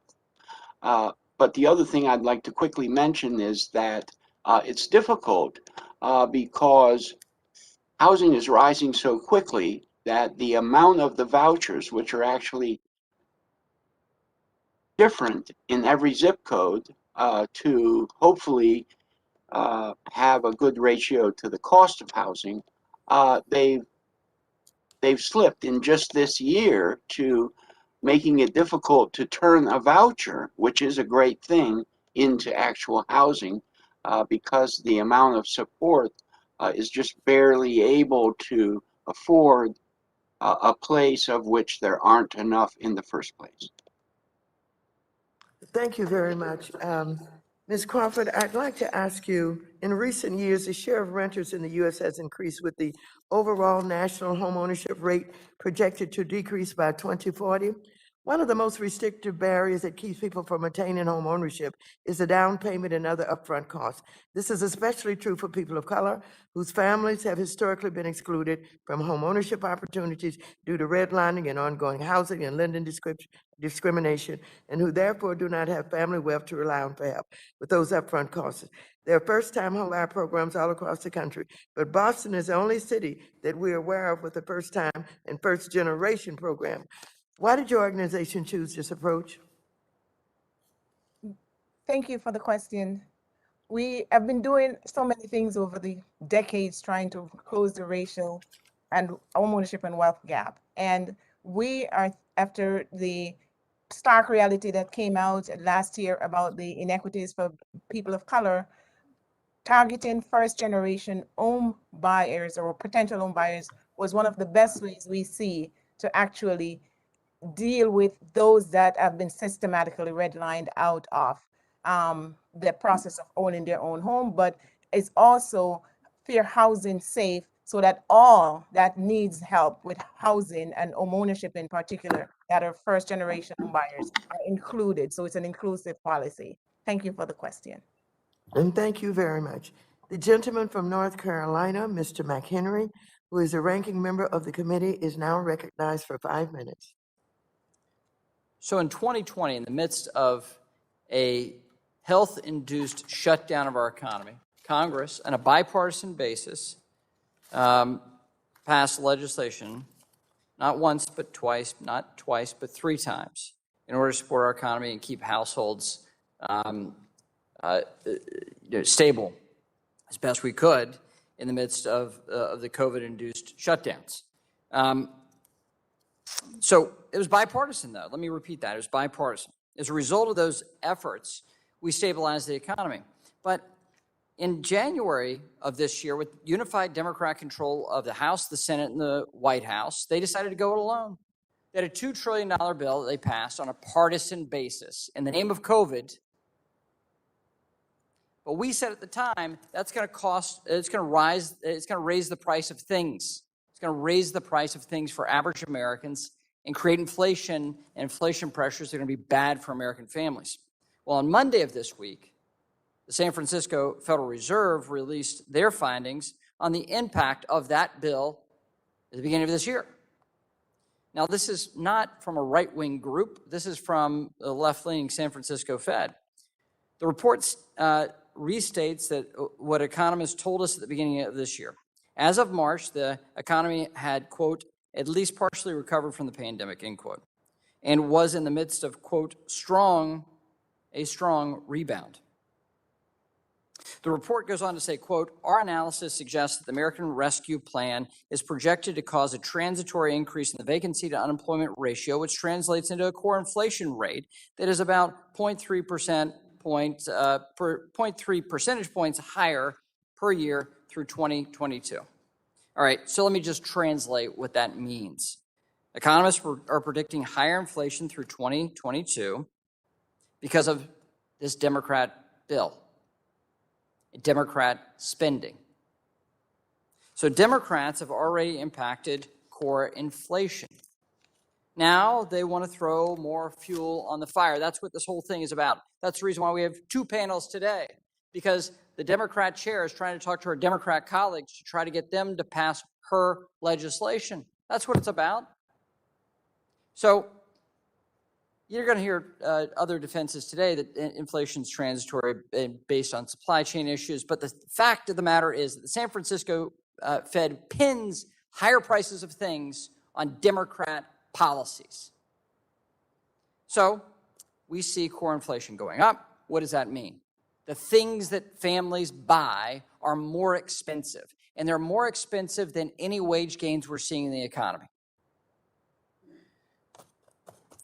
But the other thing I'd like to quickly mention is that it's difficult because housing is rising so quickly that the amount of the vouchers, which are actually different in every zip code, to hopefully have a good ratio to the cost of housing, they've slipped in just this year to making it difficult to turn a voucher, which is a great thing, into actual housing, because the amount of support is just barely able to afford a place of which there aren't enough in the first place. Thank you very much. Ms. Crawford, I'd like to ask you, in recent years, the share of renters in the U.S. has increased, with the overall national homeownership rate projected to decrease by 2040. One of the most restrictive barriers that keeps people from attaining home ownership is the down payment and other upfront costs. This is especially true for people of color whose families have historically been excluded from home ownership opportunities due to redlining and ongoing housing and lending discrimination, and who therefore do not have family wealth to rely on for help with those upfront costs. There are first-time home buyer programs all across the country, but Boston is the only city that we're aware of with a first-time and first-generation program. Why did your organization choose this approach? Thank you for the question. We have been doing so many things over the decades trying to close the racial and homeownership and wealth gap. And we are, after the stark reality that came out last year about the inequities for people of color, targeting first generation home buyers or potential home buyers was one of the best ways we see to actually deal with those that have been systematically redlined out of the process of owning their own home, but it's also fair housing safe so that all that needs help with housing and home ownership in particular, that are first generation home buyers, are included. So it's an inclusive policy. Thank you for the question. And thank you very much. The gentleman from North Carolina, Mr. McHenry, who is a ranking member of the committee, is now recognized for 5 minutes. So in 2020, in the midst of a health-induced shutdown of our economy, Congress, on a bipartisan basis, passed legislation, not once, but twice, not twice, but 3 times, in order to support our economy and keep households stable as best we could in the midst of the COVID-induced shutdowns. So it was bipartisan, though. Let me repeat that. It was bipartisan. As a result of those efforts, we stabilized the economy. But in January of this year, with unified Democrat control of the House, the Senate, and the White House, they decided to go it alone. They had a $2 trillion bill that they passed on a partisan basis in the name of COVID. But we said at the time, that's going to cost, it's going to raise the price of things. It's going to raise the price of things for average Americans and create inflation, and inflation pressures that are going to be bad for American families. Well, on Monday of this week, the San Francisco Federal Reserve released their findings on the impact of that bill at the beginning of this year. Now, this is not from a right-wing group. This is from the left-leaning San Francisco Fed. The report restates that what economists told us at the beginning of this year. As of March, the economy had, quote, at least partially recovered from the pandemic, end quote, and was in the midst of, quote, a strong rebound. The report goes on to say, quote, our analysis suggests that the American Rescue Plan is projected to cause a transitory increase in the vacancy to unemployment ratio, which translates into a core inflation rate that is about 0.3 percentage points higher per year through 2022. All right, so let me just translate what that means. Economists are predicting higher inflation through 2022 because of this Democrat bill. Democrat spending. So Democrats have already impacted core inflation. Now they want to throw more fuel on the fire. That's what this whole thing is about. That's the reason why we have two panels today, because the Democrat chair is trying to talk to her Democrat colleagues to try to get them to pass her legislation. That's what it's about. So you're going to hear other defenses today that inflation is transitory based on supply chain issues. But the fact of the matter is that the San Francisco Fed pins higher prices of things on Democrat policies. So we see core inflation going up. What does that mean? The things that families buy are more expensive, and they're more expensive than any wage gains we're seeing in the economy.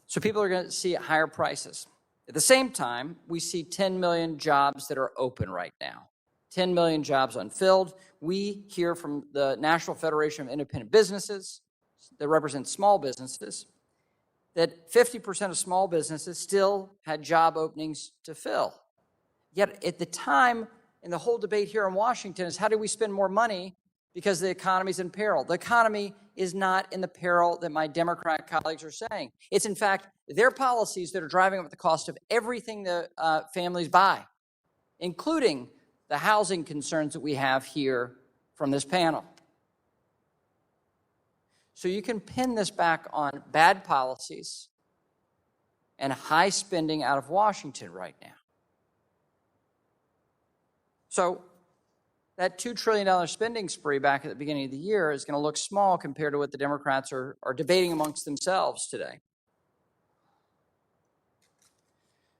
So people are going to see higher prices. At the same time, we see 10 million jobs that are open right now, 10 million jobs unfilled. We hear from the National Federation of Independent Businesses that represents small businesses that 50% of small businesses still had job openings to fill. Yet at the time, in the whole debate here in Washington, is how do we spend more money because the economy's in peril? The economy is not in the peril that my Democrat colleagues are saying. It's, in fact, their policies that are driving up the cost of everything that families buy, including the housing concerns that we have here from this panel. So you can pin this back on bad policies and high spending out of Washington right now. So that $2 trillion spending spree back at the beginning of the year is going to look small compared to what the Democrats are debating amongst themselves today.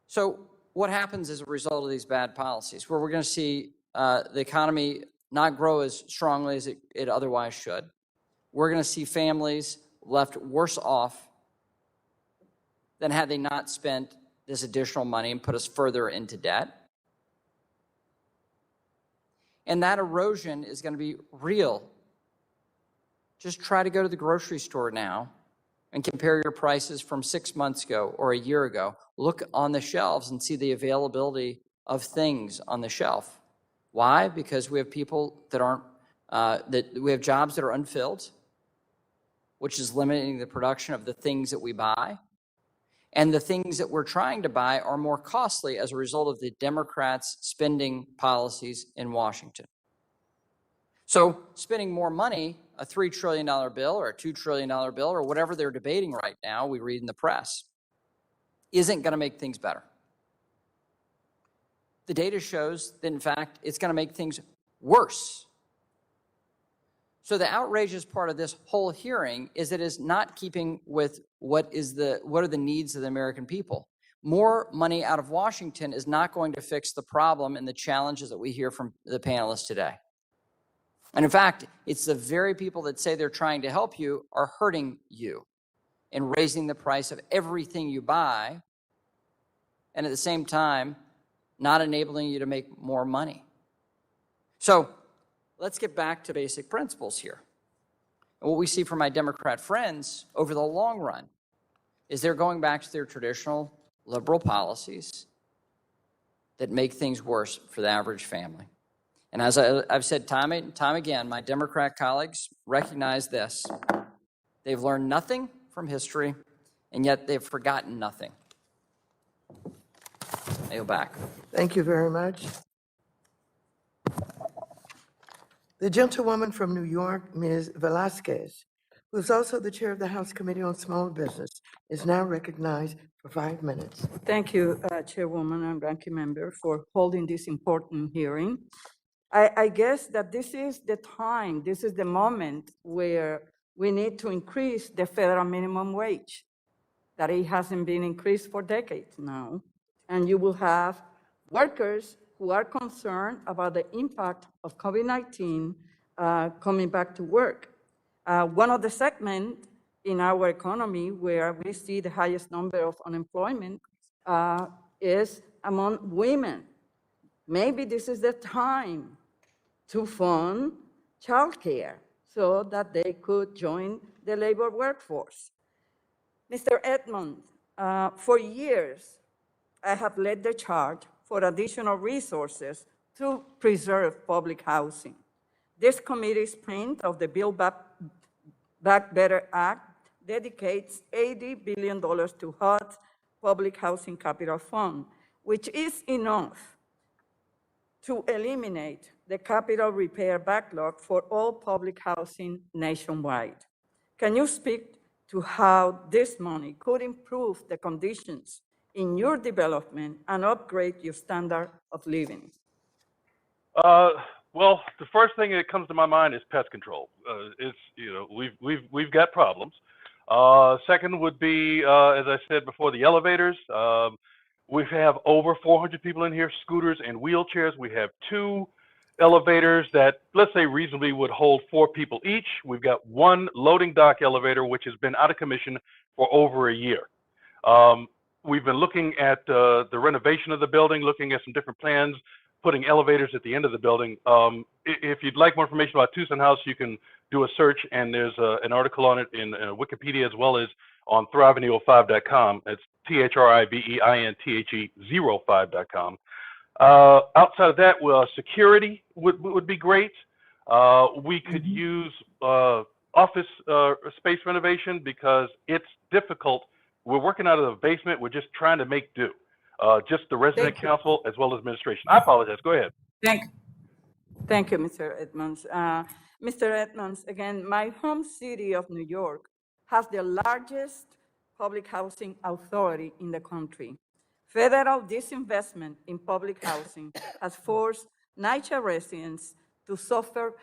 So what happens as a result of these bad policies? Well, we're going to see the economy not grow as strongly as it otherwise should. We're going to see families left worse off than had they not spent this additional money and put us further into debt. And that erosion is going to be real. Just try to go to the grocery store now and compare your prices from 6 months ago or a year ago. Look on the shelves and see the availability of things on the shelf. Why? Because we have people that aren't, we have jobs that are unfilled, which is limiting the production of the things that we buy. And the things that we're trying to buy are more costly as a result of the Democrats' spending policies in Washington. So spending more money, a $3 trillion bill or a $2 trillion bill or whatever they're debating right now, we read in the press, isn't going to make things better. The data shows that, in fact, it's going to make things worse. So the outrageous part of this whole hearing is that it's not keeping with what are the needs of the American people. More money out of Washington is not going to fix the problem and the challenges that we hear from the panelists today. And in fact, it's the very people that say they're trying to help you are hurting you and raising the price of everything you buy and at the same time, not enabling you to make more money. So let's get back to basic principles here. And what we see from my Democrat friends over the long run is they're going back to their traditional liberal policies that make things worse for the average family. And as I've said time and time again, my Democrat colleagues recognize this. They've learned nothing from history, and yet they've forgotten nothing. I yield back. Thank you very much. The gentlewoman from New York, Ms. Velasquez, who is also the chair of the House Committee on Small Business, is now recognized for 5 minutes. Thank you, Chairwoman and Ranking Member, for holding this important hearing. I guess that this is the time, this is the moment where we need to increase the federal minimum wage, that it hasn't been increased for decades now. And you will have workers who are concerned about the impact of COVID-19 coming back to work. One of the segments in our economy where we see the highest number of unemployment is among women. Maybe this is the time to fund childcare so that they could join the labor workforce. Mr. Edmonds, for years, I have led the charge for additional resources to preserve public housing. This committee's print of the Build Back Better Act dedicates $80 billion to HUD's Public Housing Capital Fund, which is enough to eliminate the capital repair backlog for all public housing nationwide. Can you speak to how this money could improve the conditions in your development and upgrade your standard of living? Well, the first thing that comes to my mind is pest control. We've got problems. Second would be, as I said before, the elevators. We have over 400 people in here, scooters and wheelchairs. We have 2 elevators that, let's say, reasonably would hold 4 people each. We've got 1 loading dock elevator, which has been out of commission for over a year. We've been looking at the renovation of the building, looking at some different plans, putting elevators at the end of the building. If you'd like more information about Tucson House, you can do a search, and there's an article on it in Wikipedia as well as on thrivein05.com. It's THRIVEINTHE05.com. Outside of that, security would be great. We could use office space renovation because it's difficult. We're working out of the basement. We're just trying to make do. Just the resident council as well as administration. I apologize. Go ahead. Thank you, Mr. Edmonds. Mr. Edmonds, again, my home city of New York has the largest public housing authority in the country. Federal disinvestment in public housing has forced NYCHA residents to suffer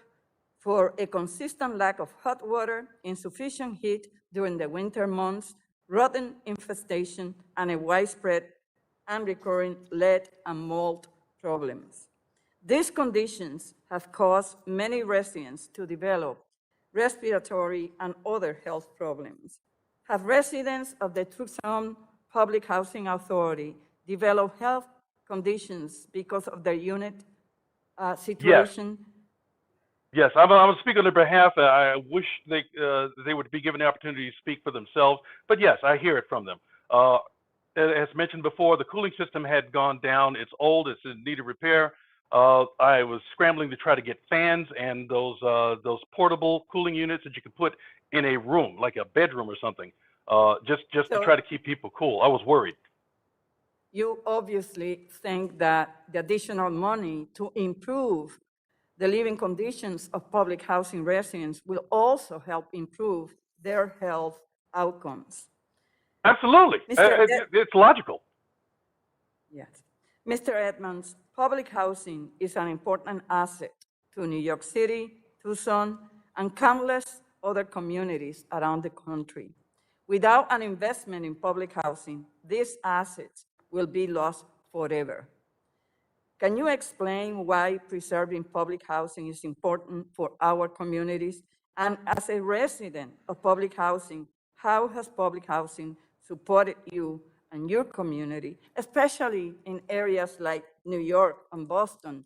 for a consistent lack of hot water, insufficient heat during the winter months, rodent infestation, and a widespread and recurring lead and mold problems. These conditions have caused many residents to develop respiratory and other health problems. Have residents of the Tucson Public Housing Authority developed health conditions because of their unit situation? Yes, I'm going to speak on their behalf. I wish they would be given the opportunity to speak for themselves. But yes, I hear it from them. As mentioned before, the cooling system had gone down. It's old. It's in need of repair. I was scrambling to try to get fans and those portable cooling units that you can put in a room, like a bedroom or something, just to try to keep people cool. I was worried. You obviously think that the additional money to improve the living conditions of public housing residents will also help improve their health outcomes. Absolutely. It's logical. Yes. Mr. Edmonds, public housing is an important asset to New York City, Tucson, and countless other communities around the country. Without an investment in public housing, these assets will be lost forever. Can you explain why preserving public housing is important for our communities? And as a resident of public housing, how has public housing supported you and your community, especially in areas like New York and Boston,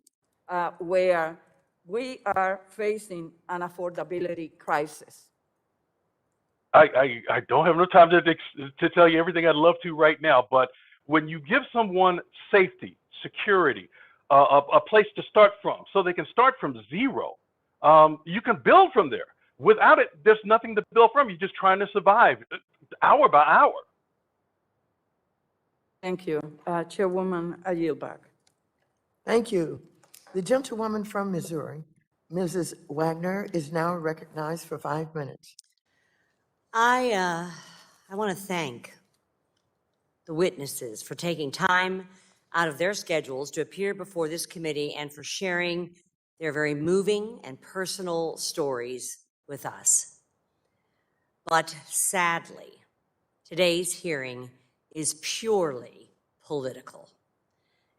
where we are facing an affordability crisis. I don't have enough time to tell you everything I'd love to right now, but when you give someone safety, security, a place to start from, so they can start from zero, you can build from there. Without it, there's nothing to build from. You're just trying to survive hour by hour. Thank you. Chairwoman, I yield back. Thank you. The gentlewoman from Missouri, Mrs. Wagner, is now recognized for 5 minutes. I want to thank the witnesses for taking time out of their schedules to appear before this committee and for sharing their very moving and personal stories with us. But sadly, today's hearing is purely political,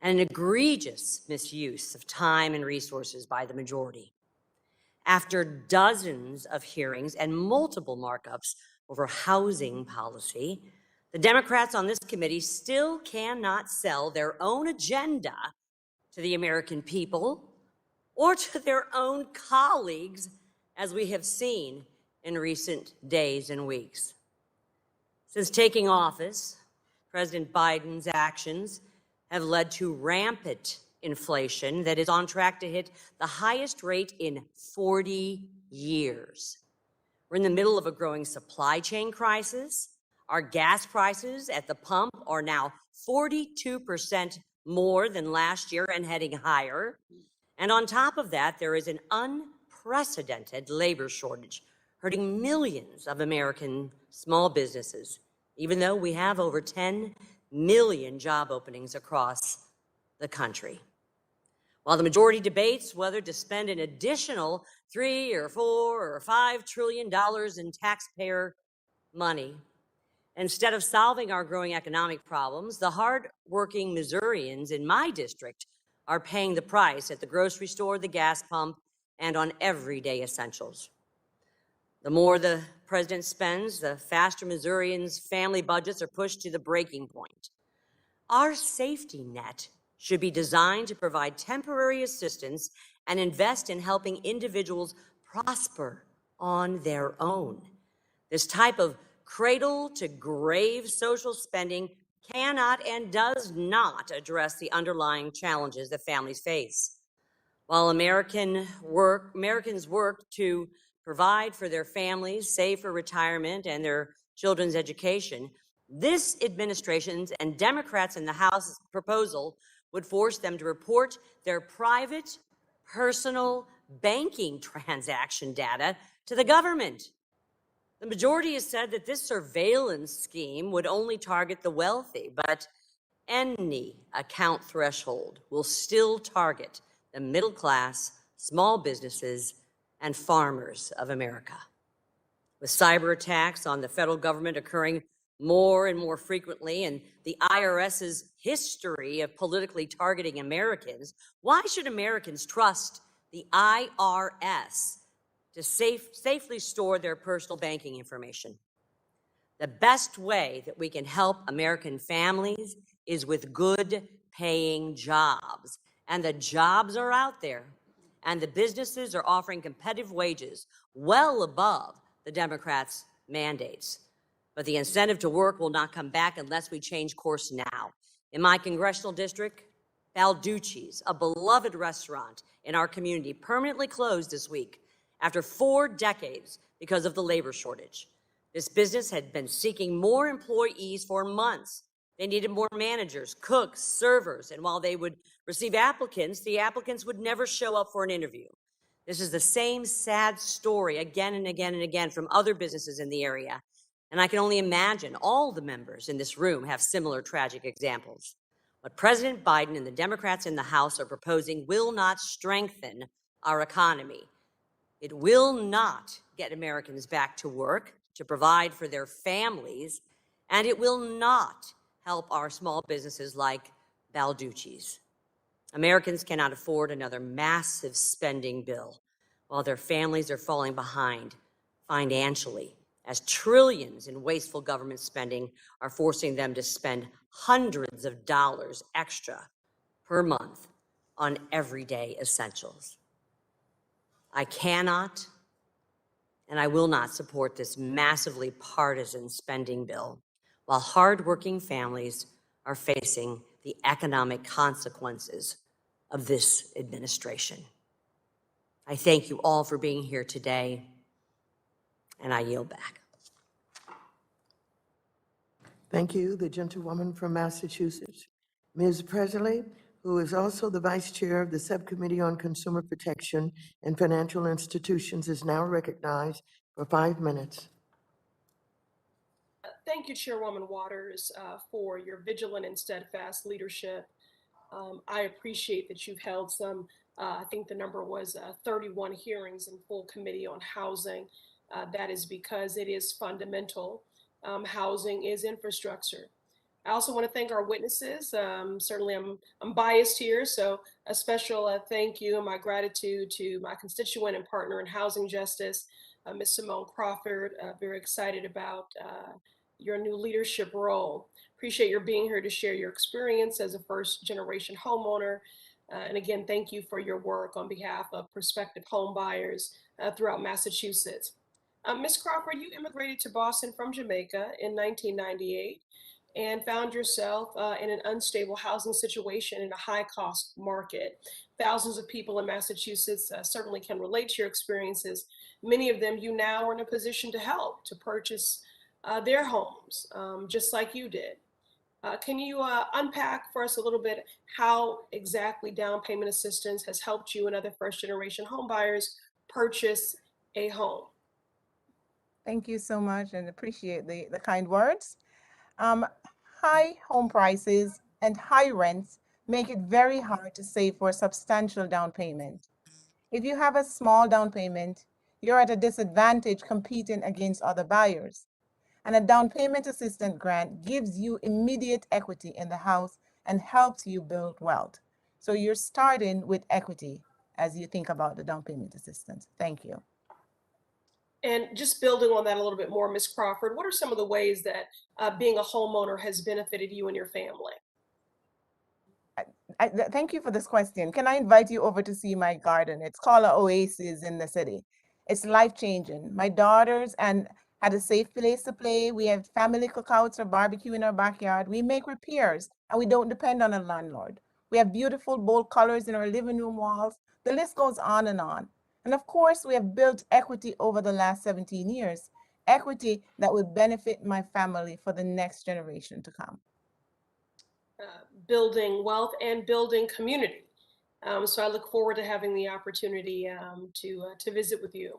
and an egregious misuse of time and resources by the majority. After dozens of hearings and multiple markups over housing policy, the Democrats on this committee still cannot sell their own agenda to the American people or to their own colleagues, as we have seen in recent days and weeks. Since taking office, President Biden's actions have led to rampant inflation that is on track to hit the highest rate in 40 years. We're in the middle of a growing supply chain crisis. Our gas prices at the pump are now 42% more than last year and heading higher. And on top of that, there is an unprecedented labor shortage, hurting millions of American small businesses, even though we have over 10 million job openings across the country. While the majority debates whether to spend an additional $3 or $4 or $5 trillion in taxpayer money, instead of solving our growing economic problems, the hard-working Missourians in my district are paying the price at the grocery store, the gas pump, and on everyday essentials. The more the president spends, the faster Missourians' family budgets are pushed to the breaking point. Our safety net should be designed to provide temporary assistance and invest in helping individuals prosper on their own. This type of cradle-to-grave social spending cannot and does not address the underlying challenges that families face. While Americans work to provide for their families, save for retirement and their children's education, this administration's and Democrats in the House proposal would force them to report their private, personal banking transaction data to the government. The majority has said that this surveillance scheme would only target the wealthy, but any account threshold will still target the middle class, small businesses, and farmers of America. With cyber attacks on the federal government occurring more and more frequently, and the IRS's history of politically targeting Americans, why should Americans trust the IRS to safely store their personal banking information? The best way that we can help American families is with good paying jobs. And the jobs are out there, and the businesses are offering competitive wages well above the Democrats' mandates. But the incentive to work will not come back unless we change course now. In my congressional district, Balducci's, a beloved restaurant in our community, permanently closed this week after 4 decades because of the labor shortage. This business had been seeking more employees for months. They needed more managers, cooks, servers, and while they would receive applicants, the applicants would never show up for an interview. This is the same sad story again and again and again from other businesses in the area. And I can only imagine all the members in this room have similar tragic examples. What President Biden and the Democrats in the House are proposing will not strengthen our economy. It will not get Americans back to work to provide for their families, and it will not help our small businesses like Balducci's. Americans cannot afford another massive spending bill while their families are falling behind financially as trillions in wasteful government spending are forcing them to spend hundreds of dollars extra per month on everyday essentials. I cannot and I will not support this massively partisan spending bill while hardworking families are facing the economic consequences of this administration. I thank you all for being here today, and I yield back. Thank you, the gentlewoman from Massachusetts. Ms. Presley, who is also the Vice Chair of the Subcommittee on Consumer Protection and Financial Institutions, is now recognized for 5 minutes. Thank you, Chairwoman Waters, for your vigilant and steadfast leadership. I appreciate that you've held some, I think the number was 31 hearings in full committee on housing. That is because it is fundamental. Housing is infrastructure. I also want to thank our witnesses. Certainly I'm biased here, so a special thank you and my gratitude to my constituent and partner in housing justice, Ms. Symone Crawford. Very excited about your new leadership role. Appreciate your being here to share your experience as a first-generation homeowner. And again, thank you for your work on behalf of prospective home buyers throughout Massachusetts. Ms. Crawford, you immigrated to Boston from Jamaica in 1998 and found yourself in an unstable housing situation in a high-cost market. Thousands of people in Massachusetts certainly can relate to your experiences. Many of them you now are in a position to help to purchase their homes, just like you did. Can you unpack for us a little bit how exactly down payment assistance has helped you and other first-generation home buyers purchase a home? Thank you so much and appreciate the kind words. High home prices and high rents make it very hard to save for a substantial down payment. If you have a small down payment, you're at a disadvantage competing against other buyers. And a down payment assistance grant gives you immediate equity in the house and helps you build wealth. So you're starting with equity as you think about the down payment assistance. Thank you. And just building on that a little bit more, Ms. Crawford, what are some of the ways that being a homeowner has benefited you and your family? Thank you for this question. Can I invite you over to see my garden? It's called an oasis in the city. It's life-changing. My daughters and had a safe place to play. We have family cookouts or barbecue in our backyard. We make repairs and we don't depend on a landlord. We have beautiful bold colors in our living room walls. The list goes on and on. And of course, we have built equity over the last 17 years, equity that will benefit my family for the next generation to come. Building wealth and building community. So I look forward to having the opportunity to visit with you.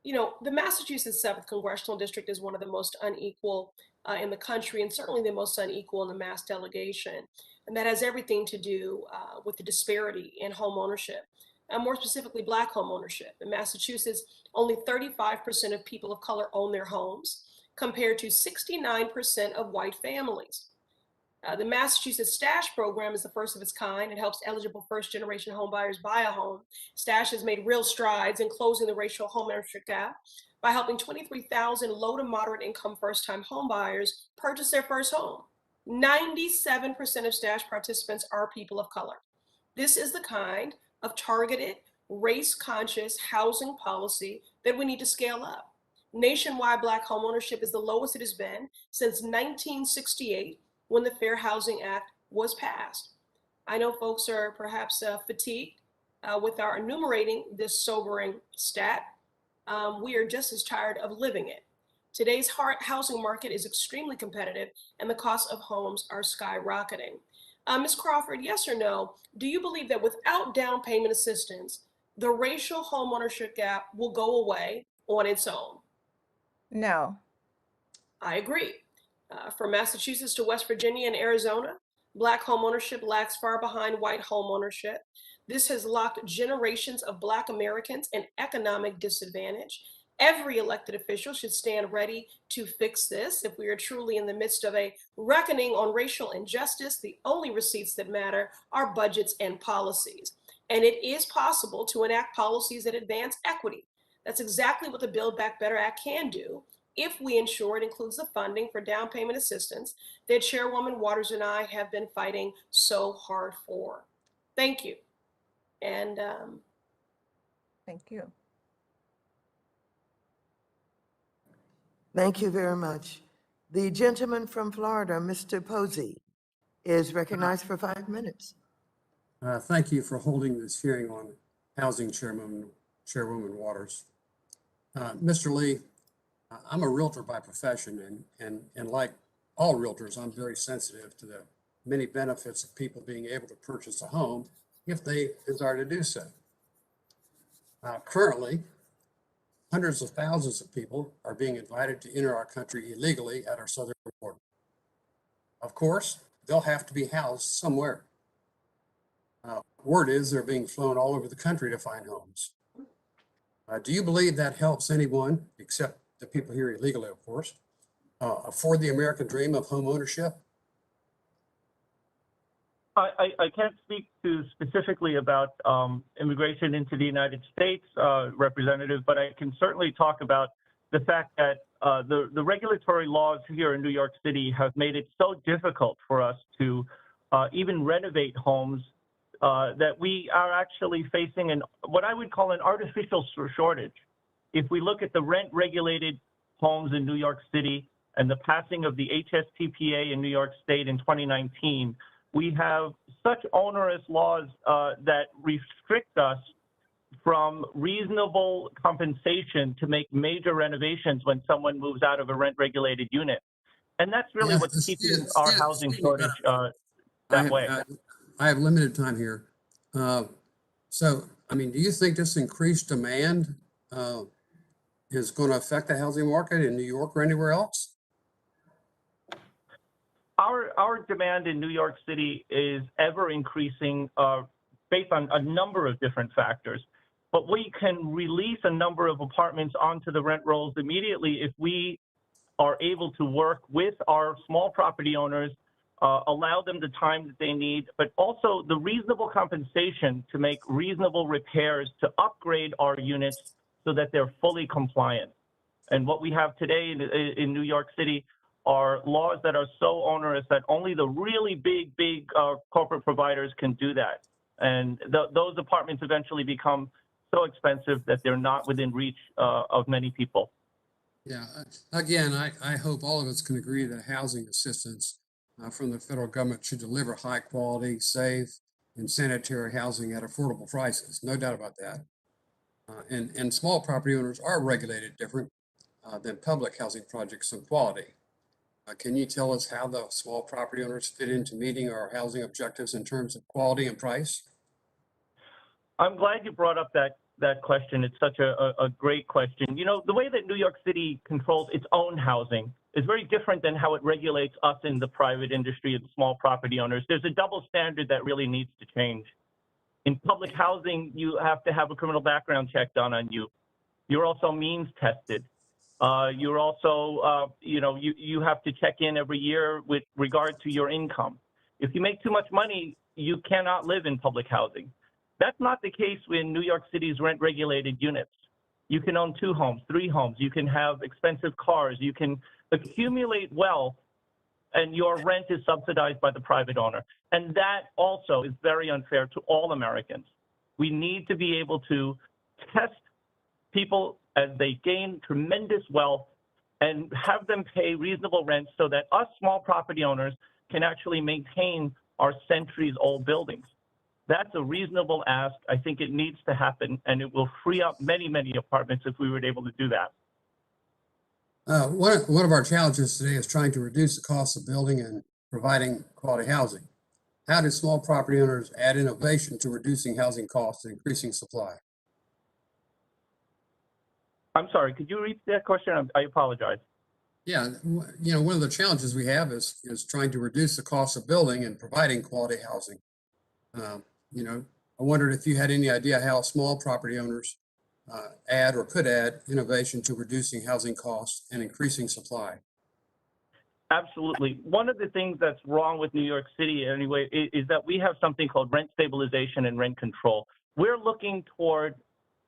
You know, the Massachusetts 7th Congressional District is one of the most unequal in the country, and certainly the most unequal in the Mass delegation. And that has everything to do with the disparity in home ownership, more specifically Black home ownership. In Massachusetts, only 35% of people of color own their homes, compared to 69% of white families. The Massachusetts Stash program is the first of its kind. It helps eligible first-generation homebuyers buy a home. Stash has made real strides in closing the racial homeownership gap by helping 23,000 low to moderate income first-time homebuyers purchase their first home. 97% of Stash participants are people of color. This is the kind of targeted, race-conscious housing policy that we need to scale up. Nationwide Black homeownership is the lowest it has been since 1968, when the Fair Housing Act was passed. I know folks are perhaps fatigued with our enumerating this sobering stat. We are just as tired of living it. Today's housing market is extremely competitive and the cost of homes are skyrocketing. Ms. Crawford, yes or no, do you believe that without down payment assistance, the racial homeownership gap will go away on its own? No. I agree. From Massachusetts to West Virginia and Arizona, Black homeownership lags far behind white homeownership. This has locked generations of Black Americans in economic disadvantage. Every elected official should stand ready to fix this. If we are truly in the midst of a reckoning on racial injustice, the only receipts that matter are budgets and policies. And it is possible to enact policies that advance equity. That's exactly what the Build Back Better Act can do if we ensure it includes the funding for down payment assistance that Chairwoman Waters and I have been fighting so hard for. Thank you. And Thank you. Thank you very much. The gentleman from Florida, Mr. Posey, is recognized for 5 minutes. Thank you for holding this hearing on housing, Chairwoman Waters. Mr. Lee, I'm a realtor by profession, and like all realtors, I'm very sensitive to the many benefits of people being able to purchase a home if they desire to do so. Currently, hundreds of thousands of people are being invited to enter our country illegally at our southern border. Of course, they'll have to be housed somewhere. Word is they're being flown all over the country to find homes. Do you believe that helps anyone, except the people here illegally, of course, afford the American dream of home ownership? I can't speak to specifically about immigration into the United States, Representative, but I can certainly talk about the fact that the regulatory laws here in New York City have made it so difficult for us to even renovate homes that we are actually facing what I would call an artificial shortage. If we look at the rent-regulated homes in New York City and the passing of the HSTPA in New York State in 2019, we have such onerous laws that restrict us from reasonable compensation to make major renovations when someone moves out of a rent-regulated unit. And that's really what's keeping our housing shortage that way. I have limited time here. So, I mean, do you think this increased demand is going to affect the housing market in New York or anywhere else? Our demand in New York City is ever increasing based on a number of different factors. But we can release a number of apartments onto the rent rolls immediately if we are able to work with our small property owners, allow them the time that they need, but also the reasonable compensation to make reasonable repairs to upgrade our units so that they're fully compliant. And what we have today in New York City are laws that are so onerous that only the really big corporate providers can do that. And those apartments eventually become so expensive that they're not within reach of many people. Yeah, again, I hope all of us can agree that housing assistance from the federal government should deliver high quality, safe, and sanitary housing at affordable prices. No doubt about that. And small property owners are regulated different than public housing projects in quality. Can you tell us how the small property owners fit into meeting our housing objectives in terms of quality and price? I'm glad you brought up that question. It's such a great question. You know, the way that New York City controls its own housing is very different than how it regulates us in the private industry and small property owners. There's a double standard that really needs to change. In public housing, you have to have a criminal background check done on you. You're also means tested. You're also, you have to check in every year with regard to your income. If you make too much money, you cannot live in public housing. That's not the case in New York City's rent-regulated units. You can own 2 homes, 3 homes. You can have expensive cars. You can accumulate wealth, and your rent is subsidized by the private owner. And that also is very unfair to all Americans. We need to be able to test people as they gain tremendous wealth and have them pay reasonable rent so that us small property owners can actually maintain our centuries-old buildings. That's a reasonable ask. I think it needs to happen, and it will free up many, many apartments if we were able to do that. One of our challenges today is trying to reduce the cost of building and providing quality housing. How do small property owners add innovation to reducing housing costs and increasing supply? I'm sorry, could you repeat that question? I apologize. Yeah, one of the challenges we have is trying to reduce the cost of building and providing quality housing. I wondered if you had any idea how small property owners add or could add innovation to reducing housing costs and increasing supply. Absolutely. One of the things that's wrong with New York City anyway is that we have something called rent stabilization and rent control. We're looking toward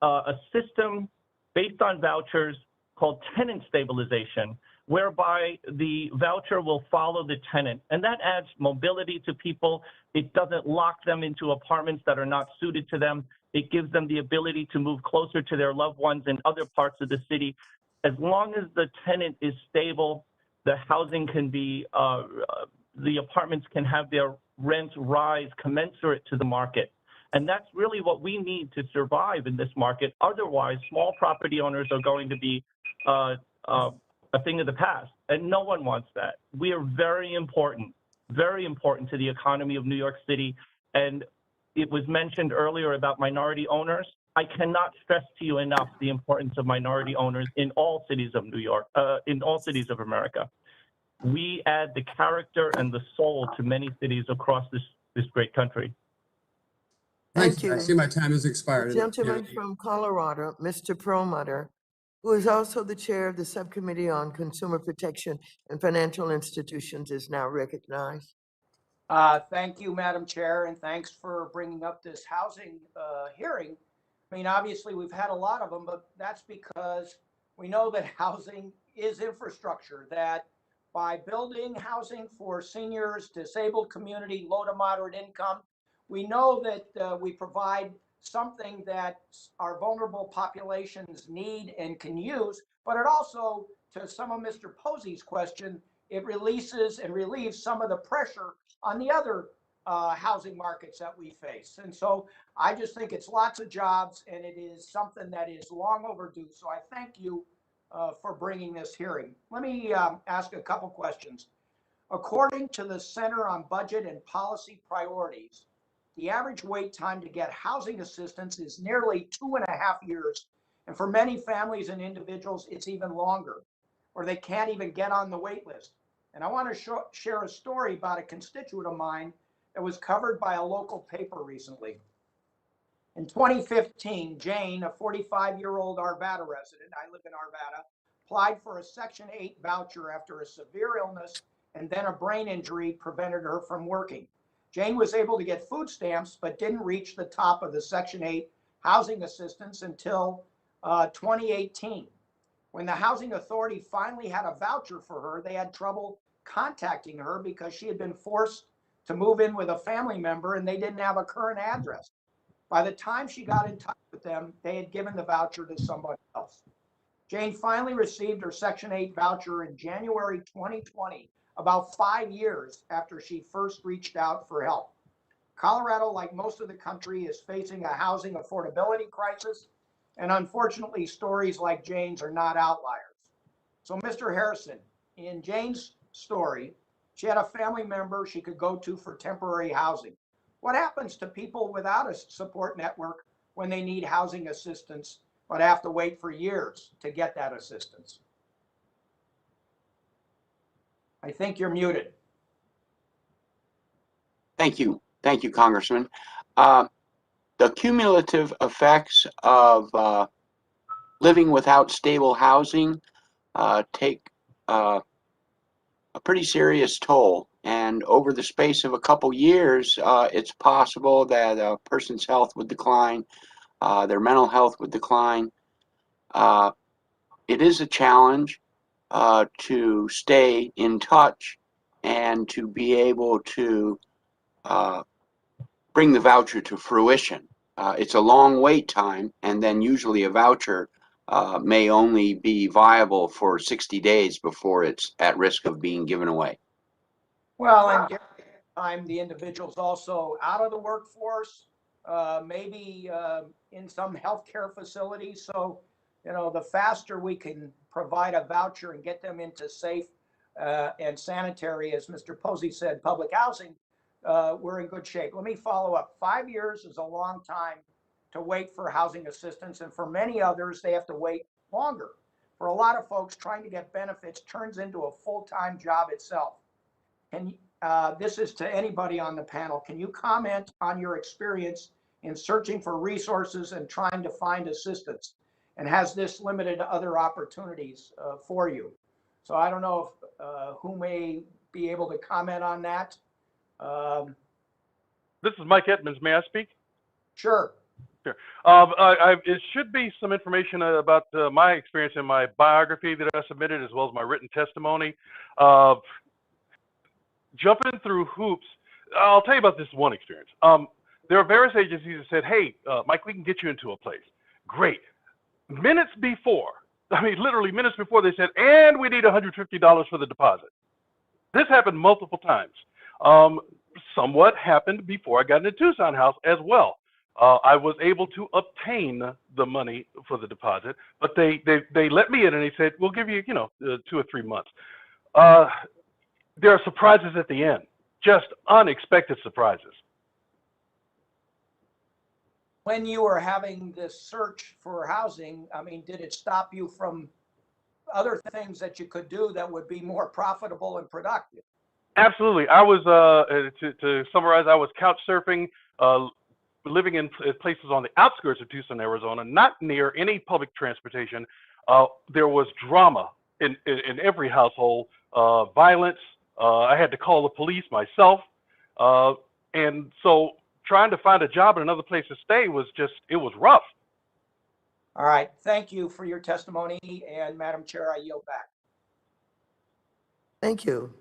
a system based on vouchers called tenant stabilization, whereby the voucher will follow the tenant. And that adds mobility to people. It doesn't lock them into apartments that are not suited to them. It gives them the ability to move closer to their loved ones in other parts of the city. As long as the tenant is stable, the housing can be, the apartments can have their rents rise commensurate to the market. And that's really what we need to survive in this market. Otherwise, small property owners are going to be a thing of the past, and no one wants that. We are very important to the economy of New York City. And it was mentioned earlier about minority owners. I cannot stress to you enough the importance of minority owners in all cities of New York, in all cities of America. We add the character and the soul to many cities across this great country. Thank Thank you. you. I see my time has The expired. gentleman from Colorado, Mr. Perlmutter, who is also the chair of the Subcommittee on Consumer Protection and Financial Institutions, is now recognized. Thank you, Madam Chair, and thanks for bringing up this housing hearing. I mean, obviously, we've had a lot of them, but that's because we know that housing is infrastructure, that by building housing for seniors, disabled community, low to moderate income, we know that we provide something that our vulnerable populations need and can use, but it also, to some of Mr. Posey's question, it releases and relieves some of the pressure on the other housing markets that we face. And so I just think it's lots of jobs, and it is something that is long overdue. So I thank you for bringing this hearing. Let me ask a couple questions. According to the Center on Budget and Policy Priorities, the average wait time to get housing assistance is nearly 2.5 years. And for many families and individuals, it's even longer, or they can't even get on the wait list. And I want to share a story about a constituent of mine that was covered by a local paper recently. In 2015, Jane, a 45-year-old Arvada resident, I live in Arvada, applied for a Section 8 voucher after a severe illness and then a brain injury prevented her from working. Jane was able to get food stamps, but didn't reach the top of the Section 8 housing assistance until 2018. When the Housing Authority finally had a voucher for her, they had trouble contacting her because she had been forced to move in with a family member and they didn't have a current address. By the time she got in touch with them, they had given the voucher to somebody else. Jane finally received her Section 8 voucher in January 2020, about 5 years after she first reached out for help. Colorado, like most of the country, is facing a housing affordability crisis, and unfortunately, stories like Jane's are not outliers. So, Mr. Harrison, in Jane's story, she had a family member she could go to for temporary housing. What happens to people without a support network when they need housing assistance but have to wait for years to get that assistance? I think you're muted. Thank you. Thank you, Congressman. The cumulative effects of living without stable housing take a pretty serious toll. And over the space of a couple years, it's possible that a person's health would decline, their mental health would decline. It is a challenge to stay in touch and to be able to bring the voucher to fruition. It's a long wait time, and then usually a voucher may only be viable for 60 days before it's at risk of being given away. Well, and during that time, the individual's also out of the workforce, maybe in some healthcare facility. So, you know, the faster we can provide a voucher and get them into safe and sanitary, as Mr. Posey said, public housing, we're in good shape. Let me follow up. 5 years is a long time to wait for housing assistance, and for many others, they have to wait longer. For a lot of folks, trying to get benefits turns into a full-time job itself. And this is to anybody on the panel. Can you comment on your experience in searching for resources and trying to find assistance? And has this limited other opportunities for you? So I don't know if who may be able to comment on that. This is Mike Edmonds. May I speak? Sure. Sure. It should be some information about my experience in my biography that I submitted, as well as my written testimony. Jumping through hoops, I'll tell you about this one experience. There are various agencies that said, hey, Mike, we can get you into a place. Great. Minutes before, I mean, literally minutes before, they said, and we need $150 for the deposit. This happened multiple times. Somewhat happened before I got into Tucson House as well. I was able to obtain the money for the deposit, but they let me in and they said, we'll give you, 2 or 3 months. There are surprises at the end, just unexpected surprises. When you were having this search for housing, I mean, did it stop you from other things that you could do that would be more profitable and productive? Absolutely. I was, to summarize, I was couch surfing, living in places on the outskirts of Tucson, Arizona, not near any public transportation. There was drama in every household, violence. I had to call the police myself. And so trying to find a job in another place to stay was it was rough. All right. Thank you for your testimony. And Madam Chair, I yield back. Thank you.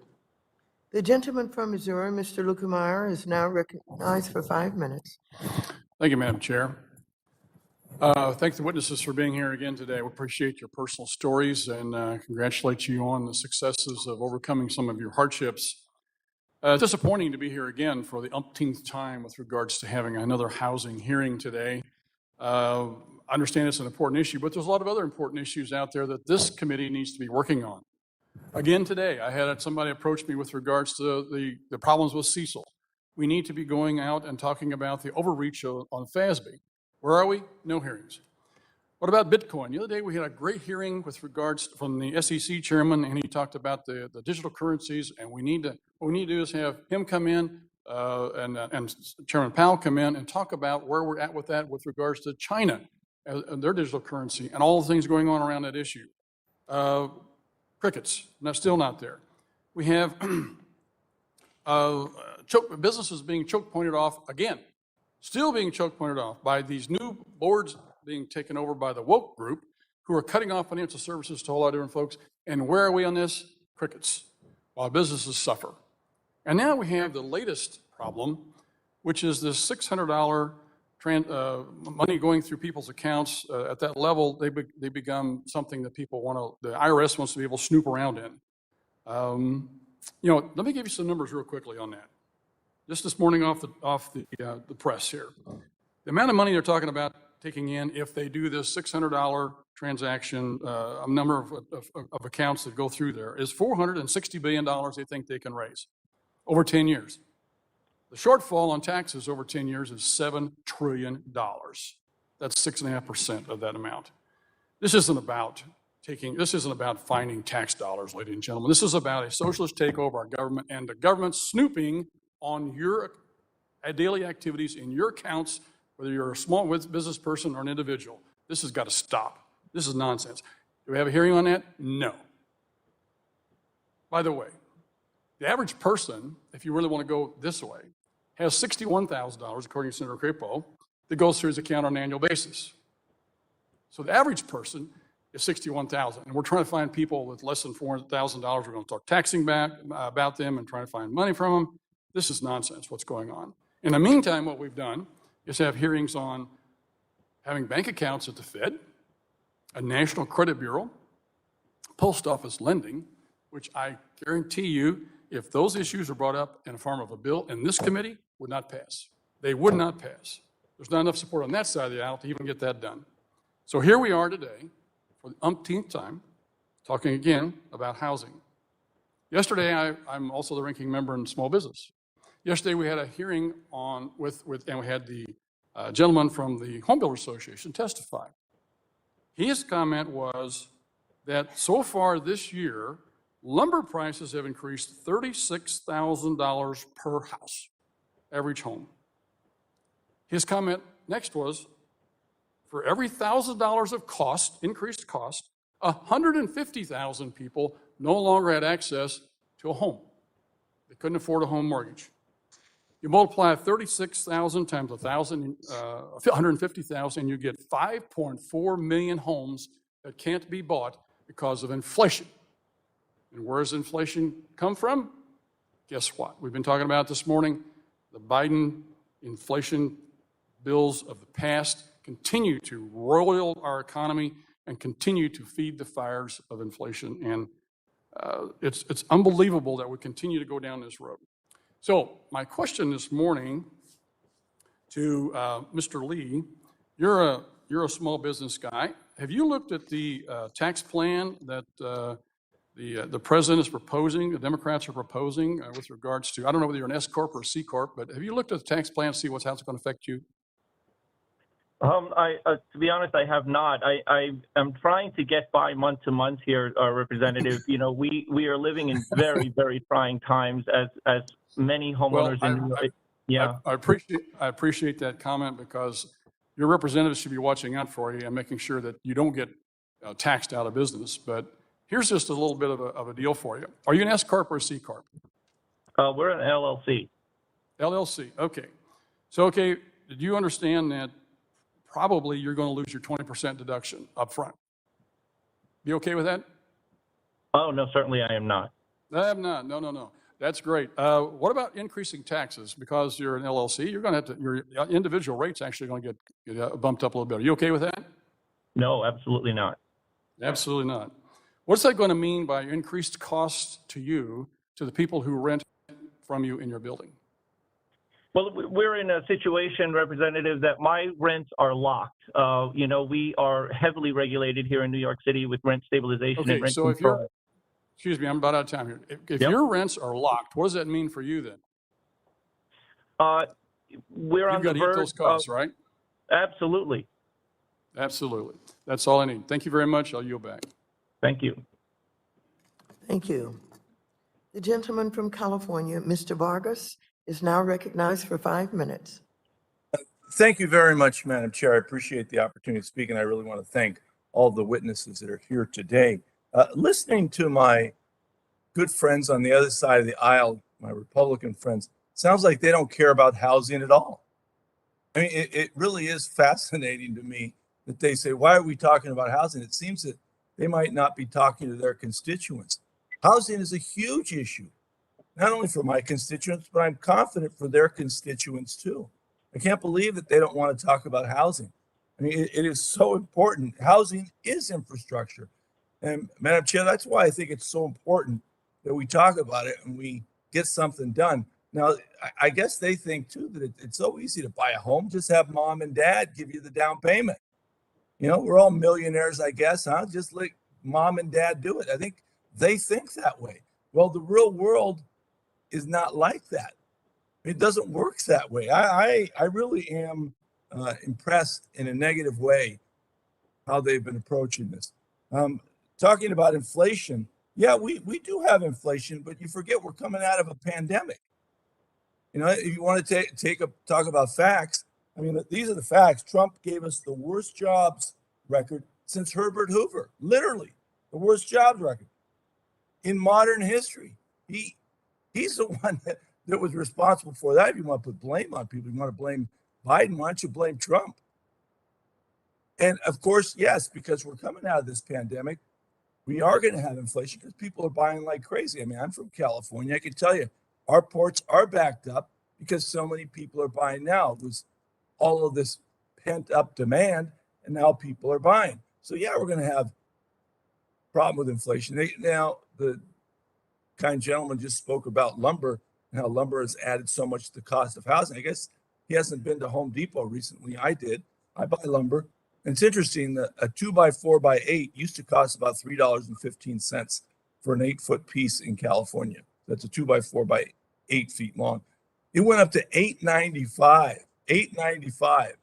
The gentleman from Missouri, Mr. Lukemeyer, is now recognized for 5 minutes. Thank you, Madam Chair. Thank the witnesses for being here again today. We appreciate your personal stories and congratulate you on the successes of overcoming some of your hardships. It's disappointing to be here again for the umpteenth time with regards to having another housing hearing today. I understand it's an important issue, but there's a lot of other important issues out there that this committee needs to be working on. Again today, I had somebody approach me with regards to the problems with Cecil. We need to be going out and talking about the overreach on FASB. Where are we? No hearings. What about Bitcoin? The other day we had a great hearing with regards from the SEC chairman, and he talked about the digital currencies, and what we need to do is have him come in and Chairman Powell come in and talk about where we're at with that with regards to China and their digital currency and all the things going on around that issue. Crickets, still not there. We have businesses being choke pointed off again, still being choke pointed off by these new boards being taken over by the woke group who are cutting off financial services to a whole lot of different folks. And where are we on this? Crickets, while businesses suffer. And now we have the latest problem, which is this $600 money going through people's accounts. At that level, they become something that the IRS wants to be able to snoop around in. Let me give you some numbers real quickly on that. Just this morning off the press here. The amount of money they're talking about taking in if they do this $600 transaction, a number of accounts that go through there, is $460 billion they think they can raise over 10 years. The shortfall on taxes over 10 years is $7 trillion. That's 6.5% of that amount. This isn't about finding tax dollars, ladies and gentlemen. This is about a socialist takeover of our government and the government snooping on your daily activities in your accounts, whether you're a small business person or an individual. This has got to stop. This is nonsense. Do we have a hearing on that? No. By the way, the average person, if you really want to go this way, has $61,000, according to Senator Crapo, that goes through his account on an annual basis. So the average person is $61,000, and we're trying to find people with less than $400,000. We're going to talk taxing about them and trying to find money from them. This is nonsense, what's going on. In the meantime, what we've done is have hearings on having bank accounts at the Fed, a national credit bureau, post office lending, which I guarantee you, if those issues are brought up in the form of a bill in this committee, would not pass. They would not pass. There's not enough support on that side of the aisle to even get that done. So here we are today, for the umpteenth time, talking again about housing. Yesterday, I'm also the ranking member in small business. Yesterday, we had a hearing and we had the gentleman from the Home Builders Association testify. His comment was that so far this year, lumber prices have increased $36,000 per house, average home. His comment next was, for every $1,000 of increased cost, 150,000 people no longer had access to a home. They couldn't afford a home mortgage. You multiply 36,000 times 150,000, you get 5.4 million homes that can't be bought because of inflation. And where does inflation come from? Guess what? We've been talking about this morning. The Biden inflation bills of the past continue to roil our economy and continue to feed the fires of inflation. And it's unbelievable that we continue to go down this road. So my question this morning to Mr. Lee, you're a small business guy. Have you looked at the tax plan that the president is proposing, the Democrats are proposing with regards to, I don't know whether you're an S Corp or a C Corp, but have you looked at the tax plan to see how it's going to affect you? To be honest, I have not. I am trying to get by month to month here, Representative. You know, we are living in very, very trying times as many homeowners in New York. Yeah. I appreciate that comment, because your representatives should be watching out for you and making sure that you don't get taxed out of business. But here's just a little bit of a deal for you. Are you an S Corp or a C Corp? We're an LLC. LLC, okay. So, okay, did you understand that probably you're going to lose your 20% deduction up front? Be okay with that? Oh, no, certainly I am not. I am not. No. That's great. What about increasing taxes? Because you're an LLC, you're going to have to, your individual rate's actually going to get bumped up a little bit. Are you okay with that? No, absolutely not. Absolutely not. What's that going to mean by increased costs to you, to the people who rent from you in your building? Well, we're in a situation, Representative, that my rents are locked. You know, we are heavily regulated here in New York City with rent stabilization and rent so control. Excuse me, I'm about out of time here. If Yep. your rents are locked, what does that mean for you then? We're on You've the got to eat verge those costs, right? Absolutely. Absolutely. That's all I need. Thank you very much. I'll yield back. Thank you. Thank you. The gentleman from California, Mr. Vargas, is now recognized for 5 minutes. Thank you very much, Madam Chair. I appreciate the opportunity to speak, and I really want to thank all the witnesses that are here today. Listening to my good friends on the other side of the aisle, my Republican friends, sounds like they don't care about housing at all. I mean, it really is fascinating to me that they say, why are we talking about housing? It seems that they might not be talking to their constituents. Housing is a huge issue, not only for my constituents, but I'm confident for their constituents too. I can't believe that they don't want to talk about housing. I mean, it is so important. Housing is infrastructure. And Madam Chair, that's why I think it's so important that we talk about it and we get something done. Now, I guess they think too that it's so easy to buy a home. Just have mom and dad give you the down payment. You know, we're all millionaires, I guess, huh? Just let mom and dad do it. I think they think that way. Well, the real world is not like that. It doesn't work that way. I really am impressed in a negative way how they've been approaching this. Talking about inflation, yeah, we do have inflation, but you forget we're coming out of a pandemic. You know, if you want to talk about facts, I mean, these are the facts. Trump gave us the worst jobs record since Herbert Hoover, literally the worst jobs record in modern history. He's the one that was responsible for that. If you want to put blame on people, you want to blame Biden, why don't you blame Trump? And of course, yes, because we're coming out of this pandemic, we are going to have inflation because people are buying like crazy. I mean, I'm from California. I can tell you, our ports are backed up because so many people are buying now. It was all of this pent up demand, and now people are buying. So yeah, we're going to have a problem with inflation. Now, the kind gentleman just spoke about lumber and how lumber has added so much to the cost of housing. I guess he hasn't been to Home Depot recently. I did. I buy lumber. And it's interesting that a 2x4x8 used to cost about $3.15 for an 8-foot piece in California. That's a 2x4x8 feet long. It went up to $8.95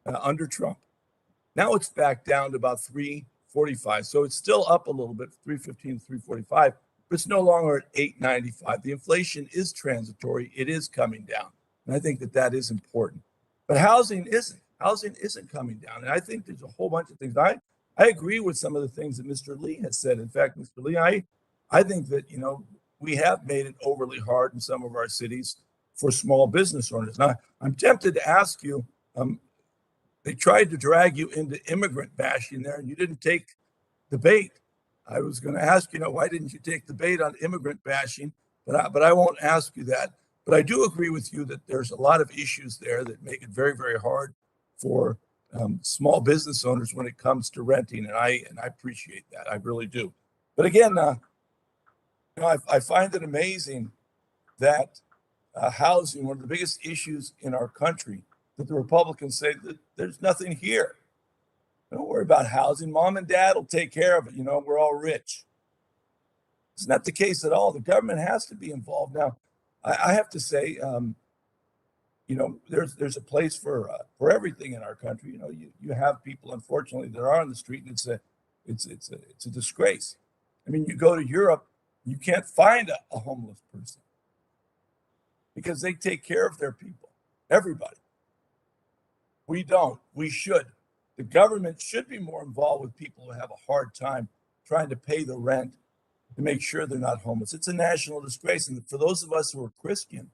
under Trump. Now it's back down to about $3.45. So it's still up a little bit, $3.15, $3.45, but it's no longer at $8.95. The inflation is transitory. It is coming down. And I think that is important. But housing isn't. Housing isn't coming down. And I think there's a whole bunch of things. I agree with some of the things that Mr. Lee has said. In fact, Mr. Lee, I think that, you know, we have made it overly hard in some of our cities for small business owners. Now, I'm tempted to ask you, they tried to drag you into immigrant bashing there, and you didn't take the bait. I was going to ask, why didn't you take the bait on immigrant bashing? But I won't ask you that. But I do agree with you that there's a lot of issues there that make it very, very hard for small business owners when it comes to renting, and I appreciate that. I really do. But again, I find it amazing that housing, one of the biggest issues in our country, that the Republicans say that there's nothing here. Don't worry about housing. Mom and dad will take care of it. We're all rich. It's not the case at all. The government has to be involved. Now, I have to say, there's a place for everything in our country. You have people, unfortunately, that are on the street, and it's a disgrace. I mean, you go to Europe, you can't find a homeless person because they take care of their people, everybody. We don't. We should. The government should be more involved with people who have a hard time trying to pay the rent to make sure they're not homeless. It's a national disgrace. And for those of us who are Christian,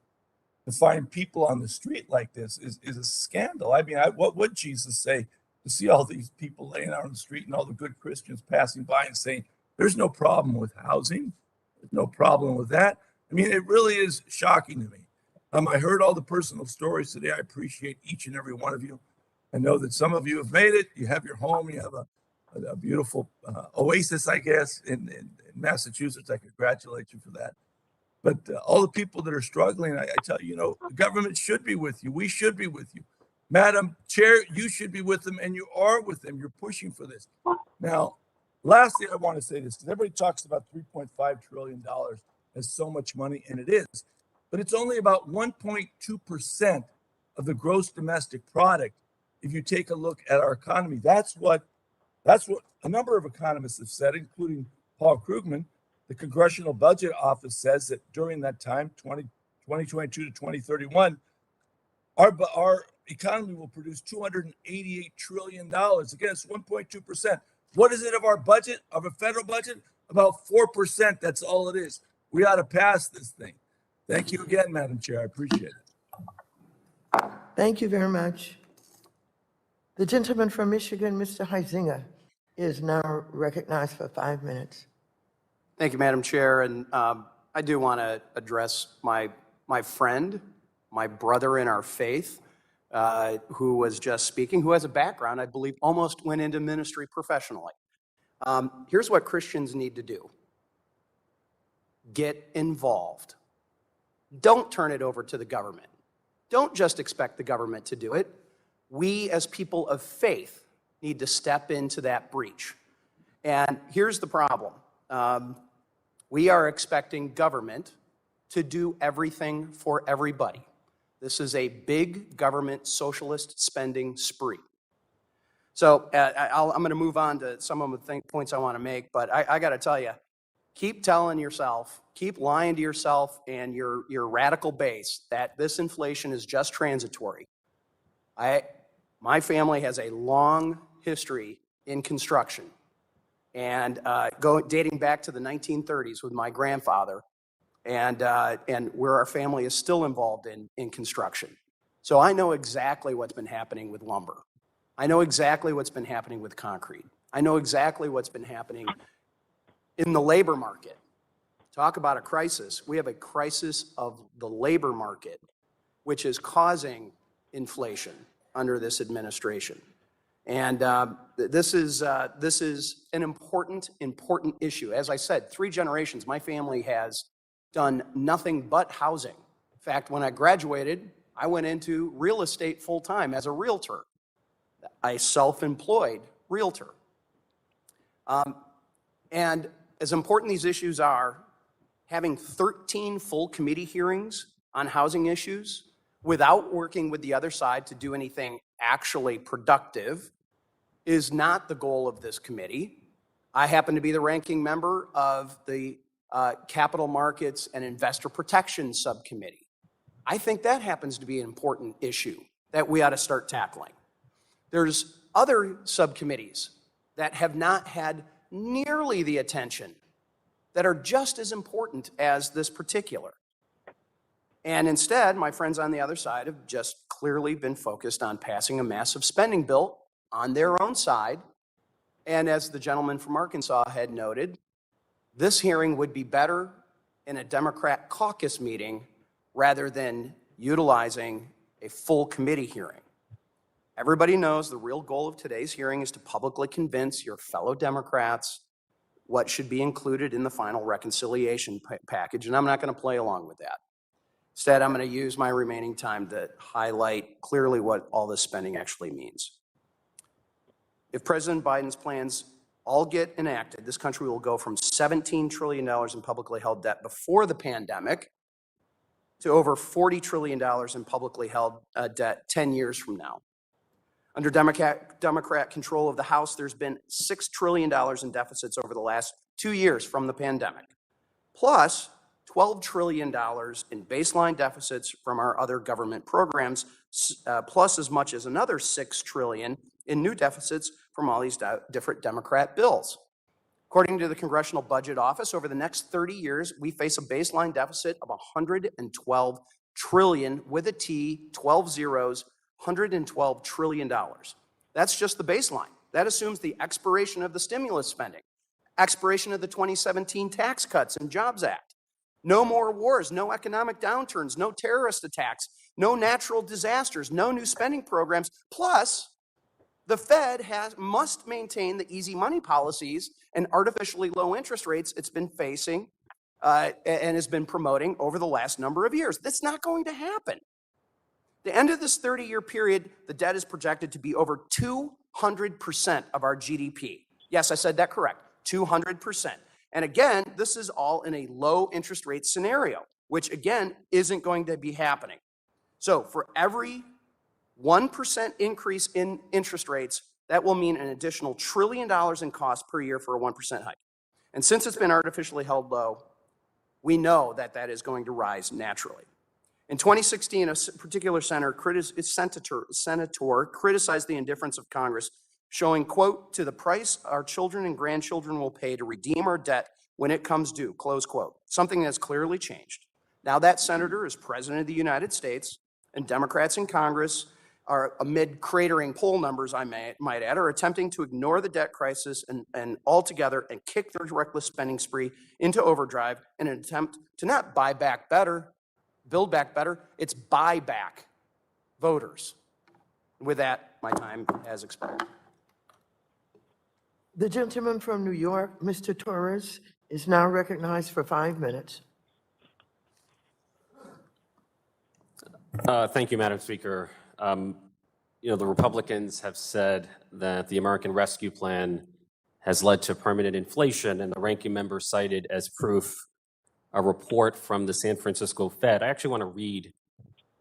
to find people on the street like this is a scandal. I mean, what would Jesus say to see all these people laying out on the street and all the good Christians passing by and saying, there's no problem with housing. There's no problem with that. I mean, it really is shocking to me. I heard all the personal stories today. I appreciate each and every one of you. I know that some of you have made it. You have your home. You have a beautiful oasis, I guess, in Massachusetts. I congratulate you for that. But all the people that are struggling, I tell you, the government should be with you. We should be with you. Madam Chair, you should be with them, and you are with them. You're pushing for this. Now, lastly, I want to say this, because everybody talks about $3.5 trillion as so much money, and it is. But it's only about 1.2% of the gross domestic product. If you take a look at our economy, that's what a number of economists have said, including Paul Krugman. The Congressional Budget Office says that during that time, 2022 to 2031, our economy will produce $288 trillion. Again, it's 1.2%. What is it of our budget, of a federal budget? About 4%. That's all it is. We ought to pass this thing. Thank you again, Madam Chair. I appreciate it. Thank you very much. The gentleman from Michigan, Mr. Huizinga, is now recognized for 5 minutes. Thank you, Madam Chair. And I do want to address my friend, my brother in our faith, who was just speaking, who has a background, I believe, almost went into ministry professionally. Here's what Christians need to do. Get involved. Don't turn it over to the government. Don't just expect the government to do it. We, as people of faith, need to step into that breach. And here's the problem. We are expecting government to do everything for everybody. This is a big government socialist spending spree. So I'm going to move on to some of the points I want to make, but I got to tell you, keep telling yourself, keep lying to yourself and your radical base that this inflation is just transitory. My family has a long history in construction, and dating back to the 1930s with my grandfather, and where our family is still involved in construction. So I know exactly what's been happening with lumber. I know exactly what's been happening with concrete. I know exactly what's been happening in the labor market. Talk about a crisis. We have a crisis of the labor market, which is causing inflation under this administration. And this is an important issue. As I said, 3 generations, my family has done nothing but housing. In fact, when I graduated, I went into real estate full-time as a realtor, a self-employed realtor. And as important these issues are, having 13 full committee hearings on housing issues without working with the other side to do anything actually productive is not the goal of this committee. I happen to be the ranking member of the Capital Markets and Investor Protection Subcommittee. I think that happens to be an important issue that we ought to start tackling. There's other subcommittees that have not had nearly the attention that are just as important as this particular. And instead, my friends on the other side have just clearly been focused on passing a massive spending bill on their own side. And as the gentleman from Arkansas had noted, this hearing would be better in a Democrat caucus meeting rather than utilizing a full committee hearing. Everybody knows the real goal of today's hearing is to publicly convince your fellow Democrats what should be included in the final reconciliation package, and I'm not going to play along with that. Instead, I'm going to use my remaining time to highlight clearly what all this spending actually means. If President Biden's plans all get enacted, this country will go from $17 trillion in publicly held debt before the pandemic to over $40 trillion in publicly held debt 10 years from now. Under Democrat control of the House, there's been $6 trillion in deficits over the last 2 years from the pandemic, plus $12 trillion in baseline deficits from our other government programs, plus as much as another $6 trillion in new deficits from all these different Democrat bills. According to the Congressional Budget Office, over the next 30 years, we face a baseline deficit of $112 trillion with a T, 12 zeros, $112 trillion. That's just the baseline. That assumes the expiration of the stimulus spending, expiration of the 2017 Tax Cuts and Jobs Act, no more wars, no economic downturns, no terrorist attacks, no natural disasters, no new spending programs. Plus, the Fed must maintain the easy money policies and artificially low interest rates it's been facing and has been promoting over the last number of years. That's not going to happen. The end of this 30-year period, the debt is projected to be over 200% of our GDP. Yes, I said that correct, 200%. And again, this is all in a low interest rate scenario, which again, isn't going to be happening. So for every 1% increase in interest rates, that will mean an additional $1 trillion in cost per year for a 1% hike. And since it's been artificially held low, we know that that is going to rise naturally. In 2016, a particular senator criticized the indifference of Congress, showing, quote, to the price our children and grandchildren will pay to redeem our debt when it comes due, close quote, something that's clearly changed. Now that senator is president of the United States, and Democrats in Congress are, amid cratering poll numbers, I might add, are attempting to ignore the debt crisis and altogether and kick their reckless spending spree into overdrive in an attempt to not buy back better, build back better, it's buy back voters. With that, my time has expired. The gentleman from New York, Mr. Torres, is now recognized for 5 minutes. Thank you, Madam Speaker. The Republicans have said that the American Rescue Plan has led to permanent inflation, and the ranking member cited as proof a report from the San Francisco Fed. I actually want to read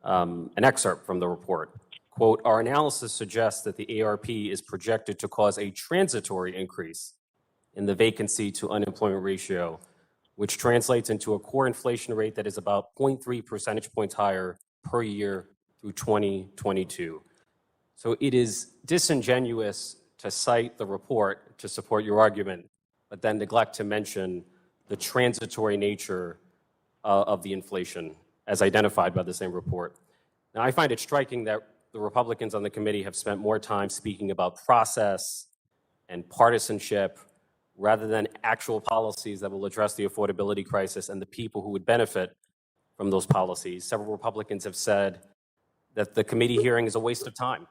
an excerpt from the report. Quote, our analysis suggests that the ARP is projected to cause a transitory increase in the vacancy to unemployment ratio, which translates into a core inflation rate that is about 0.3 percentage points higher per year through 2022. So it is disingenuous to cite the report to support your argument, but then neglect to mention the transitory nature of the inflation as identified by the same report. Now, I find it striking that the Republicans on the committee have spent more time speaking about process and partisanship rather than actual policies that will address the affordability crisis and the people who would benefit from those policies. Several Republicans have said that the committee hearing is a waste of time.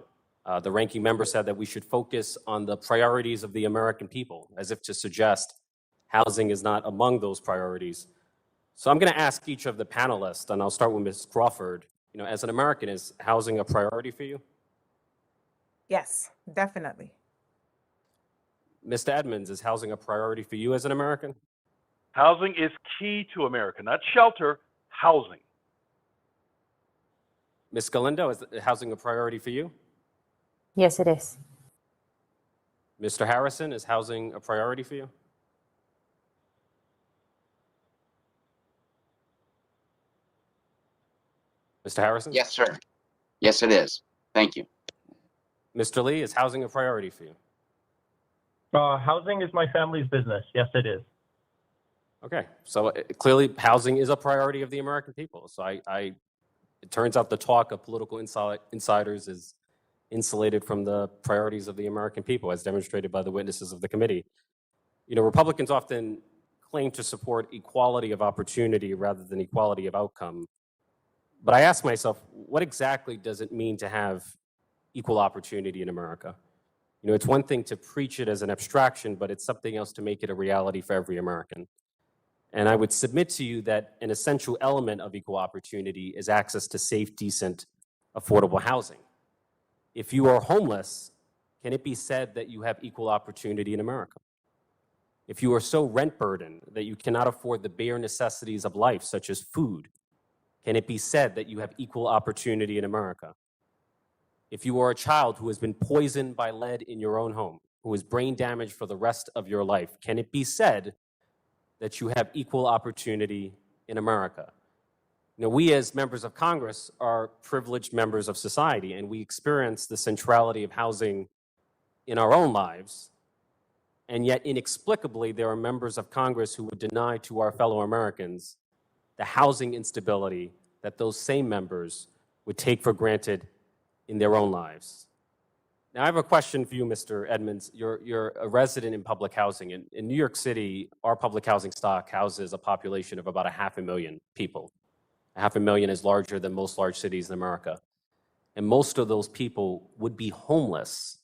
The ranking member said that we should focus on the priorities of the American people, as if to suggest housing is not among those priorities. So I'm going to ask each of the panelists, and I'll start with Ms. Crawford. As an American, is housing a priority for you? Yes, definitely. Mr. Edmonds, is housing a priority for you as an American? Housing is key to America, not shelter, housing. Ms. Galindo, is housing a priority for you? Yes, it is. Mr. Harrison, is housing a priority for you? Mr. Harrison? Yes, sir. Yes, it is. Thank you. Mr. Lee, is housing a priority for you? Housing is my family's business. Yes, it is. Okay, so clearly housing is a priority of the American people. So it turns out the talk of political insiders is insulated from the priorities of the American people, as demonstrated by the witnesses of the committee. You know, Republicans often claim to support equality of opportunity rather than equality of outcome. But I ask myself, what exactly does it mean to have equal opportunity in America? You know, it's one thing to preach it as an abstraction, but it's something else to make it a reality for every American. And I would submit to you that an essential element of equal opportunity is access to safe, decent, affordable housing. If you are homeless, can it be said that you have equal opportunity in America? If you are so rent burdened that you cannot afford the bare necessities of life, such as food, can it be said that you have equal opportunity in America? If you are a child who has been poisoned by lead in your own home, who is brain damaged for the rest of your life, can it be said that you have equal opportunity in America? You know, we as members of Congress are privileged members of society, and we experience the centrality of housing in our own lives. And yet, inexplicably, there are members of Congress who would deny to our fellow Americans the housing instability that those same members would take for granted in their own lives. Now, I have a question for you, Mr. Edmonds. You're a resident in public housing. In New York City, our public housing stock houses a population of about 500,000 people. 500,000 is larger than most large cities in America. And most of those people would be homeless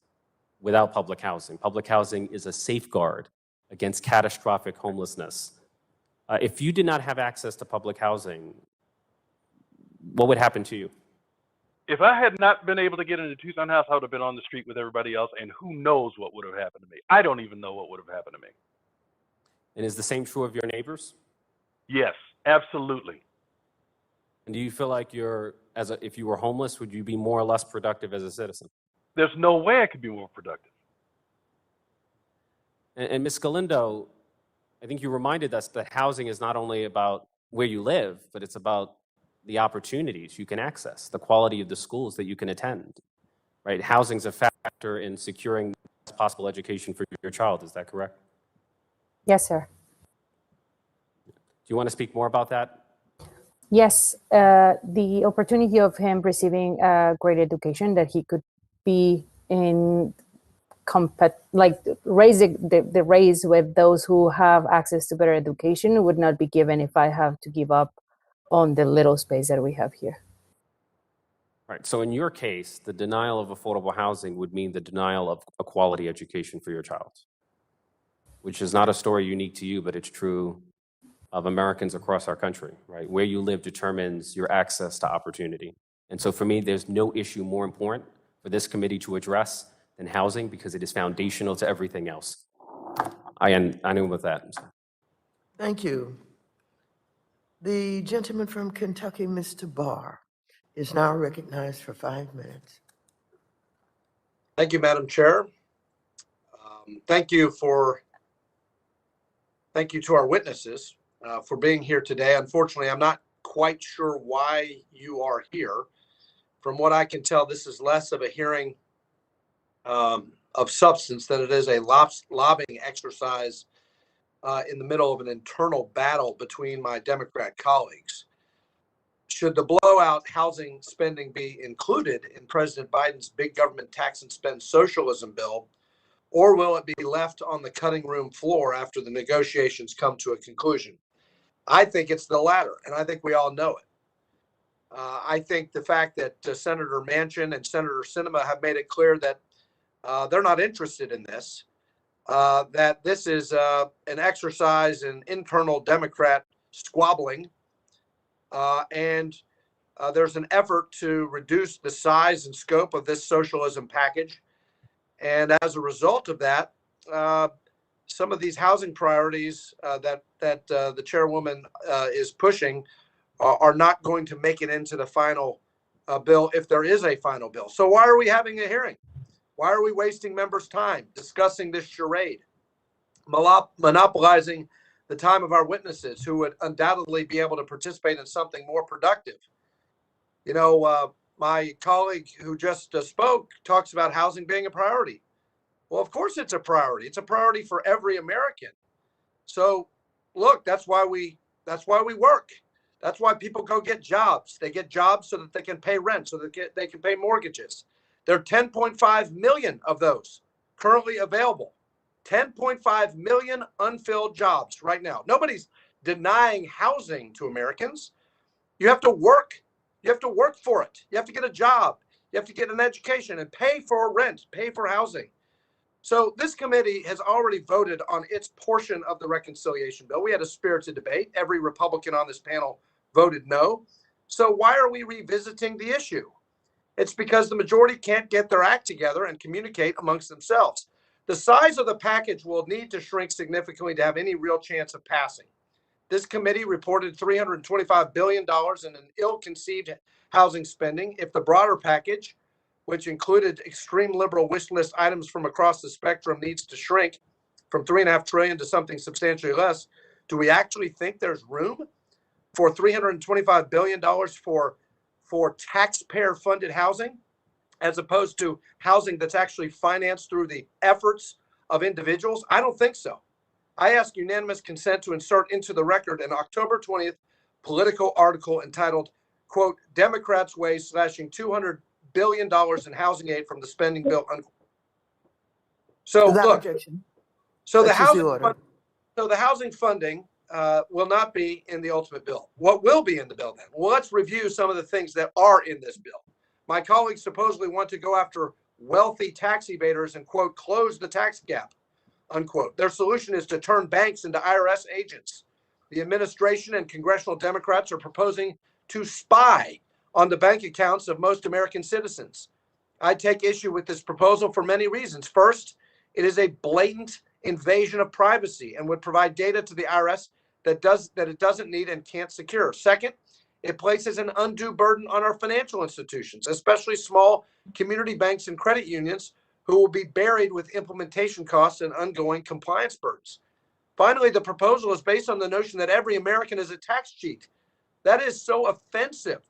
without public housing. Public housing is a safeguard against catastrophic homelessness. If you did not have access to public housing, what would happen to you? If I had not been able to get into Tucson House, I would have been on the street with everybody else, and who knows what would have happened to me. I don't even know what would have happened to me. And is the same true of your neighbors? Yes, absolutely. And do you feel like if you were homeless, would you be more or less productive as a citizen? There's no way I could be more productive. And Ms. Galindo, I think you reminded us that housing is not only about where you live, but it's about the opportunities you can access, the quality of the schools that you can attend, right? Housing's a factor in securing the best possible education for your child. Is that correct? Yes, sir. Do you want to speak more about that? Yes, the opportunity of him receiving a great education, that he could be in raising the race with those who have access to better education would not be given if I have to give up on the little space that we have here. Right. So in your case, the denial of affordable housing would mean the denial of a quality education for your child, which is not a story unique to you, but it's true of Americans across our country, right? Where you live determines your access to opportunity. And so for me, there's no issue more important for this committee to address than housing, because it is foundational to everything else. I end with that. Thank you. The gentleman from Kentucky, Mr. Barr, is now recognized for 5 minutes. Thank you, Madam Chair. Thank you to our witnesses for being here today. Unfortunately, I'm not quite sure why you are here. From what I can tell, this is less of a hearing of substance than it is a lobbying exercise in the middle of an internal battle between my Democrat colleagues. Should the blowout housing spending be included in President Biden's big government tax and spend socialism bill, or will it be left on the cutting room floor after the negotiations come to a conclusion? I think it's the latter, and I think we all know it. I think the fact that Senator Manchin and Senator Sinema have made it clear that they're not interested in this, that this is an exercise in internal Democrat squabbling, and there's an effort to reduce the size and scope of this socialism package. And as a result of that, some of these housing priorities that the chairwoman is pushing are not going to make it into the final bill, if there is a final bill. So why are we having a hearing? Why are we wasting members' time discussing this charade, monopolizing the time of our witnesses who would undoubtedly be able to participate in something more productive? You know, my colleague who just spoke talks about housing being a priority. Well, of course it's a priority. It's a priority for every American. So look, that's why we work. That's why people go get jobs. They get jobs so that they can pay rent, so that they can pay mortgages. There are 10.5 million of those currently available. 10.5 million unfilled jobs right now. Nobody's denying housing to Americans. You have to work. You have to work for it. You have to get a job. You have to get an education and pay for rent, pay for housing. So this committee has already voted on its portion of the reconciliation bill. We had a spirited debate. Every Republican on this panel voted no. So why are we revisiting the issue? It's because the majority can't get their act together and communicate amongst themselves. The size of the package will need to shrink significantly to have any real chance of passing. This committee reported $325 billion in an ill-conceived housing spending. If the broader package, which included extreme liberal wish list items from across the spectrum, needs to shrink from $3.5 trillion to something substantially less, do we actually think there's room for $325 billion for taxpayer-funded housing, as opposed to housing that's actually financed through the efforts of individuals? I don't think so. I ask unanimous consent to insert into the record an October 20th Politico article entitled, quote, Democrats weigh slashing $200 billion in housing aid from the spending bill, unquote. So Without look, objection. so the Such is housing order. so the housing funding will not be in the ultimate bill. What will be in the bill then? Well, let's review some of the things that are in this bill. My colleagues supposedly want to go after wealthy tax evaders and, quote, close the tax gap, unquote. Their solution is to turn banks into IRS agents. The administration and congressional Democrats are proposing to spy on the bank accounts of most American citizens. I take issue with this proposal for many reasons. First, it is a blatant invasion of privacy and would provide data to the IRS that it doesn't need and can't secure. Second, it places an undue burden on our financial institutions, especially small community banks and credit unions, who will be buried with implementation costs and ongoing compliance burdens. Finally, the proposal is based on the notion that every American is a tax cheat. That is so offensive.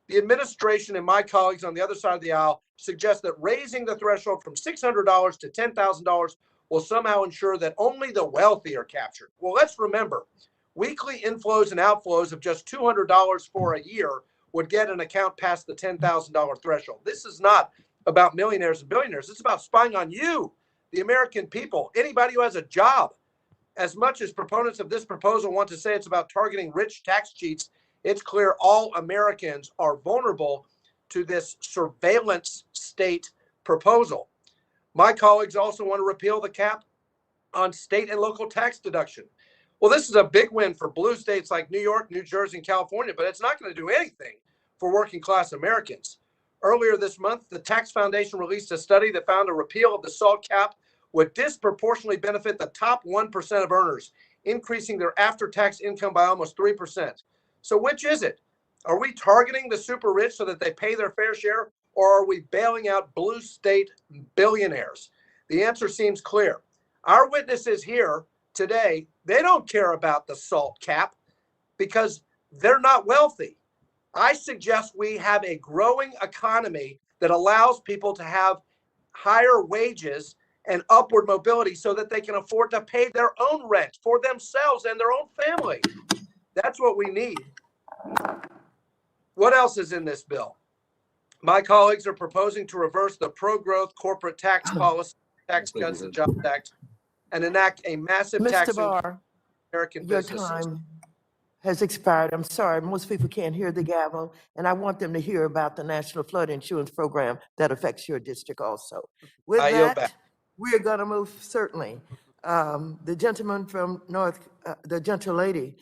The administration and my colleagues on the other side of the aisle suggest that raising the threshold from $600 to $10,000 will somehow ensure that only the wealthy are captured. Well, let's remember, weekly inflows and outflows of just $200 for a year would get an account past the $10,000 threshold. This is not about millionaires and billionaires. It's about spying on you, the American people, anybody who has a job. As much as proponents of this proposal want to say it's about targeting rich tax cheats, it's clear all Americans are vulnerable to this surveillance state proposal. My colleagues also want to repeal the cap on state and local tax deduction. Well, this is a big win for blue states like New York, New Jersey, and California, but it's not going to do anything for working class Americans. Earlier this month, the Tax Foundation released a study that found a repeal of the SALT cap would disproportionately benefit the top 1% of earners, increasing their after-tax income by almost 3%. So which is it? Are we targeting the super rich so that they pay their fair share, or are we bailing out blue state billionaires? The answer seems clear. Our witnesses here today, they don't care about the SALT cap because they're not wealthy. I suggest we have a growing economy that allows people to have higher wages and upward mobility so that they can afford to pay their own rent for themselves and their own family. That's what we need. What else is in this bill? My colleagues are proposing to reverse the pro-growth corporate tax policy, Tax Cuts and Jobs Act, and enact a massive tax Mr. Barr, American your businesses. time has expired. I'm sorry, most people can't hear the gavel, and I want them to hear about the National Flood Insurance Program that affects your district also. With I yield that, back. we're going to move, certainly. The gentleman from the gentle lady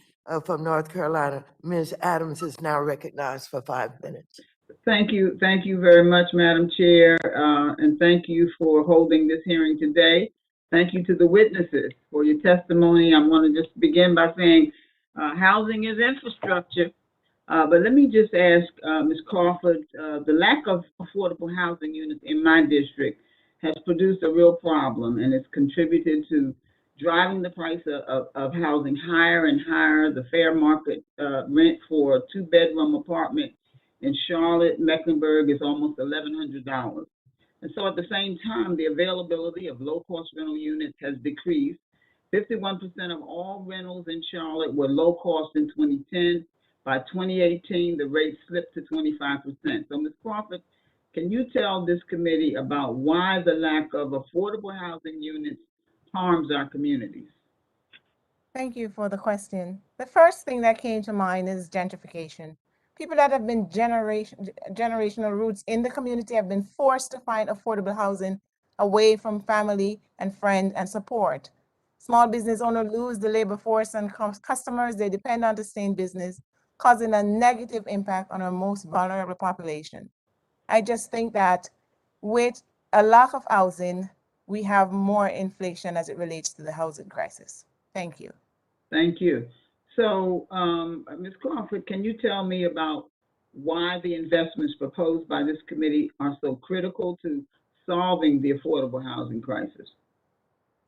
from North Carolina, Ms. Adams, is now recognized for 5 minutes. Thank you very much, Madam Chair, and thank you for holding this hearing today. Thank you to the witnesses for your testimony. I want to just begin by saying housing is infrastructure, but let me just ask Ms. Crawford, the lack of affordable housing units in my district has produced a real problem, and it's contributed to driving the price of housing higher and higher. The fair market rent for a 2-bedroom apartment in Charlotte, Mecklenburg is almost $1,100. And so at the same time, the availability of low-cost rental units has decreased, 51% of all rentals in Charlotte were low cost in 2010. By 2018, the rate slipped to 25%. So, Ms. Crawford, can you tell this committee about why the lack of affordable housing units harms our communities? Thank you for the question. The first thing that came to mind is gentrification. People that have been generational roots in the community have been forced to find affordable housing away from family and friends and support. Small business owners lose the labor force and customers they depend on to stay in business, causing a negative impact on our most vulnerable population. I just think that with a lack of housing, we have more inflation as it relates to the housing crisis. Thank you. Thank you. So, Ms. Crawford, can you tell me about why the investments proposed by this committee are so critical to solving the affordable housing crisis?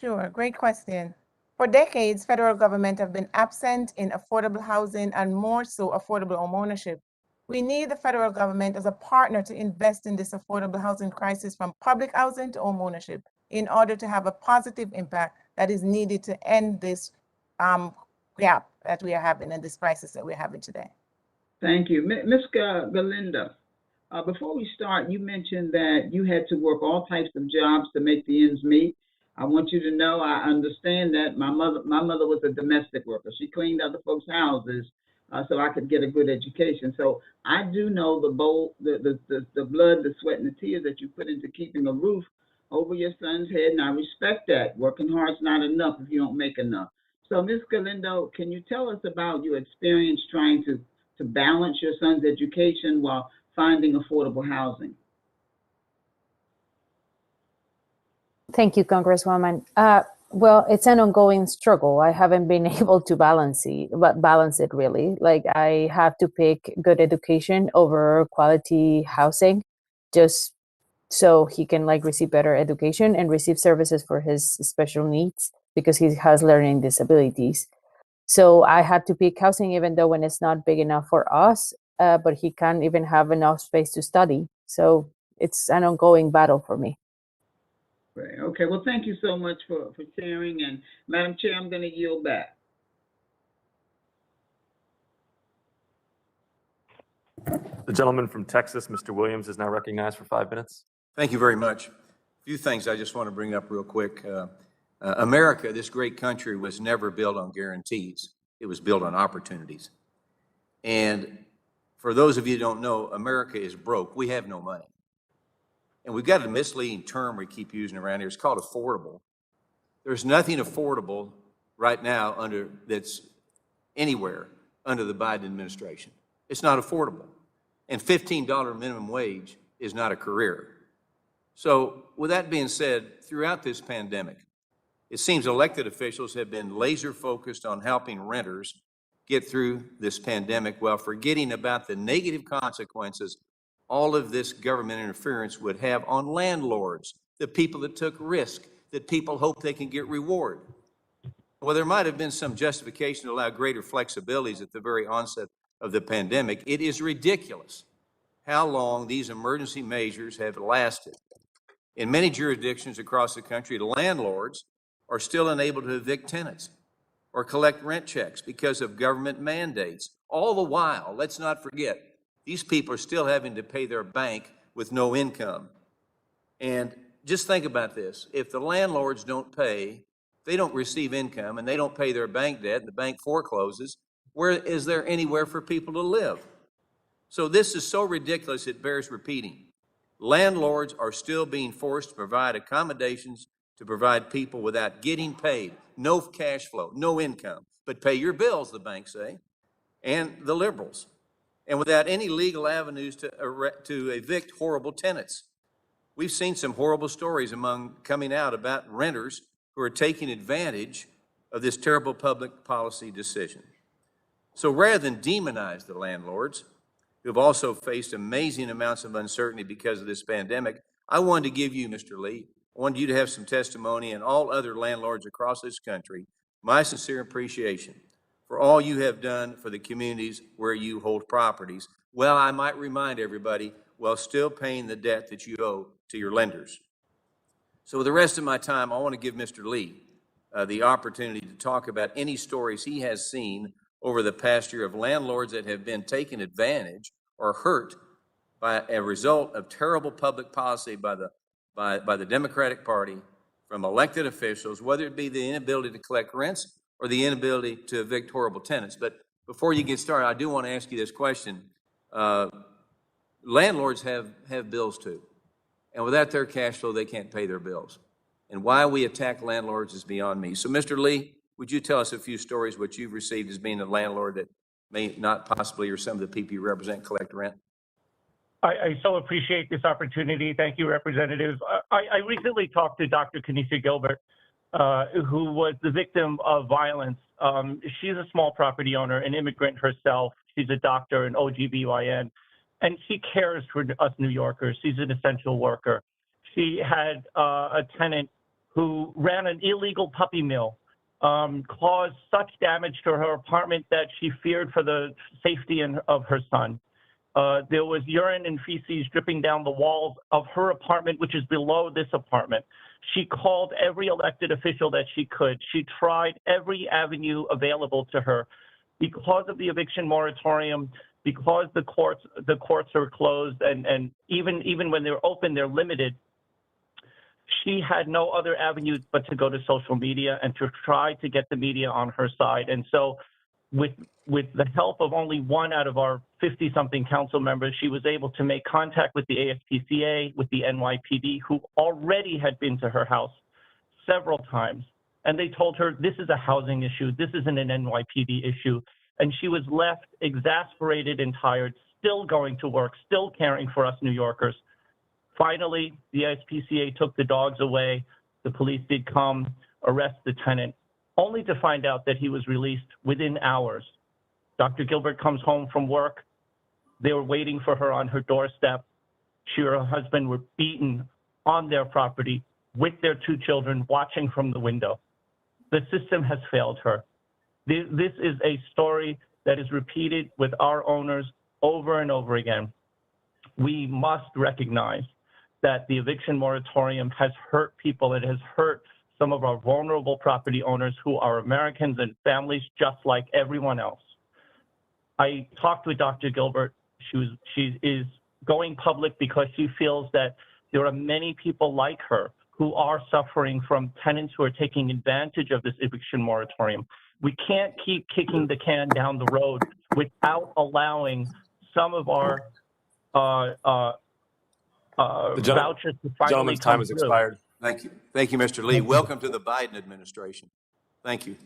Sure, great question. For decades, federal government have been absent in affordable housing and more so affordable homeownership. We need the federal government as a partner to invest in this affordable housing crisis from public housing to homeownership in order to have a positive impact that is needed to end this gap that we are having and this crisis that we're having today. Thank you. Ms. Galinda, before we start, you mentioned that you had to work all types of jobs to make the ends meet. I want you to know I understand that. My mother was a domestic worker. She cleaned other folks' houses so I could get a good education. So I do know the blood, the sweat, and the tears that you put into keeping a roof over your son's head, and I respect that. Working hard's not enough if you don't make enough. So, Ms. Galindo, can you tell us about your experience trying to balance your son's education while finding affordable housing? Thank you, Congresswoman. Well, it's an ongoing struggle. I haven't been able to balance it really. Like, I have to pick good education over quality housing, just so he can receive better education and receive services for his special needs because he has learning disabilities. So I had to pick housing even though when it's not big enough for us, but he can't even have enough space to study. So it's an ongoing battle for me. Right. Okay. Well, thank you so much for sharing. And Madam Chair, I'm going to yield back. The gentleman from Texas, Mr. Williams, is now recognized for 5 minutes. Thank you very much. A few things I just want to bring up real quick. America, this great country, was never built on guarantees. It was built on opportunities. And for those of you who don't know, America is broke. We have no money. And we've got a misleading term we keep using around here. It's called affordable. There's nothing affordable right now that's anywhere under the Biden administration. It's not affordable. And $15 minimum wage is not a career. So with that being said, throughout this pandemic, it seems elected officials have been laser focused on helping renters get through this pandemic while forgetting about the negative consequences all of this government interference would have on landlords, the people that took risk, that people hope they can get reward. Well, there might have been some justification to allow greater flexibilities at the very onset of the pandemic. It is ridiculous how long these emergency measures have lasted. In many jurisdictions across the country, landlords are still unable to evict tenants or collect rent checks because of government mandates. All the while, let's not forget, these people are still having to pay their bank with no income. And just think about this. If the landlords don't pay, they don't receive income, and they don't pay their bank debt, and the bank forecloses, where is there anywhere for people to live? So this is so ridiculous it bears repeating. Landlords are still being forced to provide accommodations to provide people without getting paid. No cash flow, no income, but pay your bills, the banks say, and the liberals. And without any legal avenues to evict horrible tenants. We've seen some horrible stories coming out about renters who are taking advantage of this terrible public policy decision. So rather than demonize the landlords, who have also faced amazing amounts of uncertainty because of this pandemic, I wanted to give you, Mr. Lee, I wanted you to have some testimony, and all other landlords across this country, my sincere appreciation for all you have done for the communities where you hold properties. Well, I might remind everybody, while still paying the debt that you owe to your lenders. So with the rest of my time, I want to give Mr. Lee the opportunity to talk about any stories he has seen over the past year of landlords that have been taken advantage or hurt by a result of terrible public policy by the Democratic Party, from elected officials, whether it be the inability to collect rents or the inability to evict horrible tenants. But before you get started, I do want to ask you this question. Landlords have bills too, and without their cash flow, they can't pay their bills. And why we attack landlords is beyond me. So, Mr. Lee, would you tell us a few stories what you've received as being a landlord that may not possibly, or some of the people you represent, collect rent? I so appreciate this opportunity. Thank you, Representative. I recently talked to Dr. Kanisha Gilbert, who was the victim of violence. She's a small property owner, an immigrant herself. She's a doctor, an OGBYN, and she cares for us New Yorkers. She's an essential worker. She had a tenant who ran an illegal puppy mill, caused such damage to her apartment that she feared for the safety of her son. There was urine and feces dripping down the walls of her apartment, which is below this apartment. She called every elected official that she could. She tried every avenue available to her. Because of the eviction moratorium, because the courts are closed, and even when they're open, they're limited, she had no other avenue but to go to social media and to try to get the media on her side. And so with the help of only one out of our 50-something council members, she was able to make contact with the ASPCA, with the NYPD, who already had been to her house several times. And they told her, this is a housing issue. This isn't an NYPD issue. And she was left exasperated and tired, still going to work, still caring for us New Yorkers. Finally, the ASPCA took the dogs away. The police did come, arrest the tenant, only to find out that he was released within hours. Dr. Gilbert comes home from work. They were waiting for her on her doorstep. She and her husband were beaten on their property with their 2 children watching from the window. The system has failed her. This is a story that is repeated with our owners over and over again. We must recognize that the eviction moratorium has hurt people. It has hurt some of our vulnerable property owners who are Americans and families just like everyone else. I talked with Dr. Gilbert. She is going public because she feels that there are many people like her who are suffering from tenants who are taking advantage of this eviction moratorium. We can't keep kicking the can down the road without allowing some of our vouchers to finally gentleman's time has expired. Thank you. Thank you, Mr. Lee. Welcome to the Biden administration. Thank you.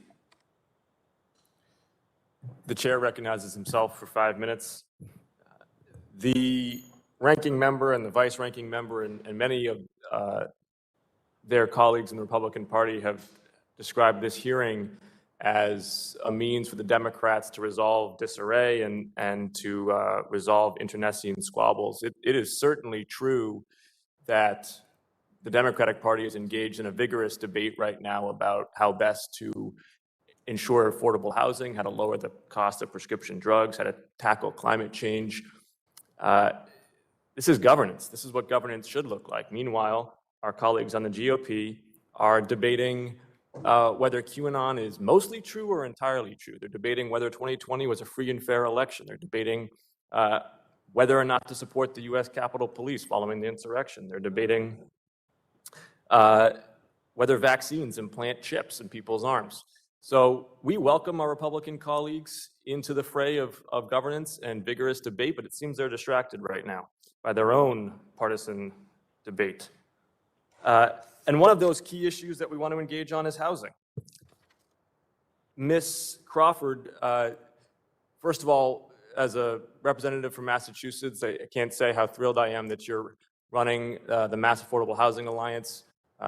The chair recognizes himself for 5 minutes. The ranking member and the vice ranking member and many of their colleagues in the Republican Party have described this hearing as a means for the Democrats to resolve disarray and to resolve internecine squabbles. It is certainly true that the Democratic Party is engaged in a vigorous debate right now about how best to ensure affordable housing, how to lower the cost of prescription drugs, how to tackle climate change. This is governance. This is what governance should look like. Meanwhile, our colleagues on the GOP are debating whether QAnon is mostly true or entirely true. They're debating whether 2020 was a free and fair election. They're debating whether or not to support the U.S. Capitol Police following the insurrection. They're debating whether vaccines implant chips in people's arms. So we welcome our Republican colleagues into the fray of governance and vigorous debate, but it seems they're distracted right now by their own partisan debate. And one of those key issues that we want to engage on is housing. Ms. Crawford, first of all, as a representative from Massachusetts, I can't say how thrilled I am that you're running the Mass Affordable Housing Alliance.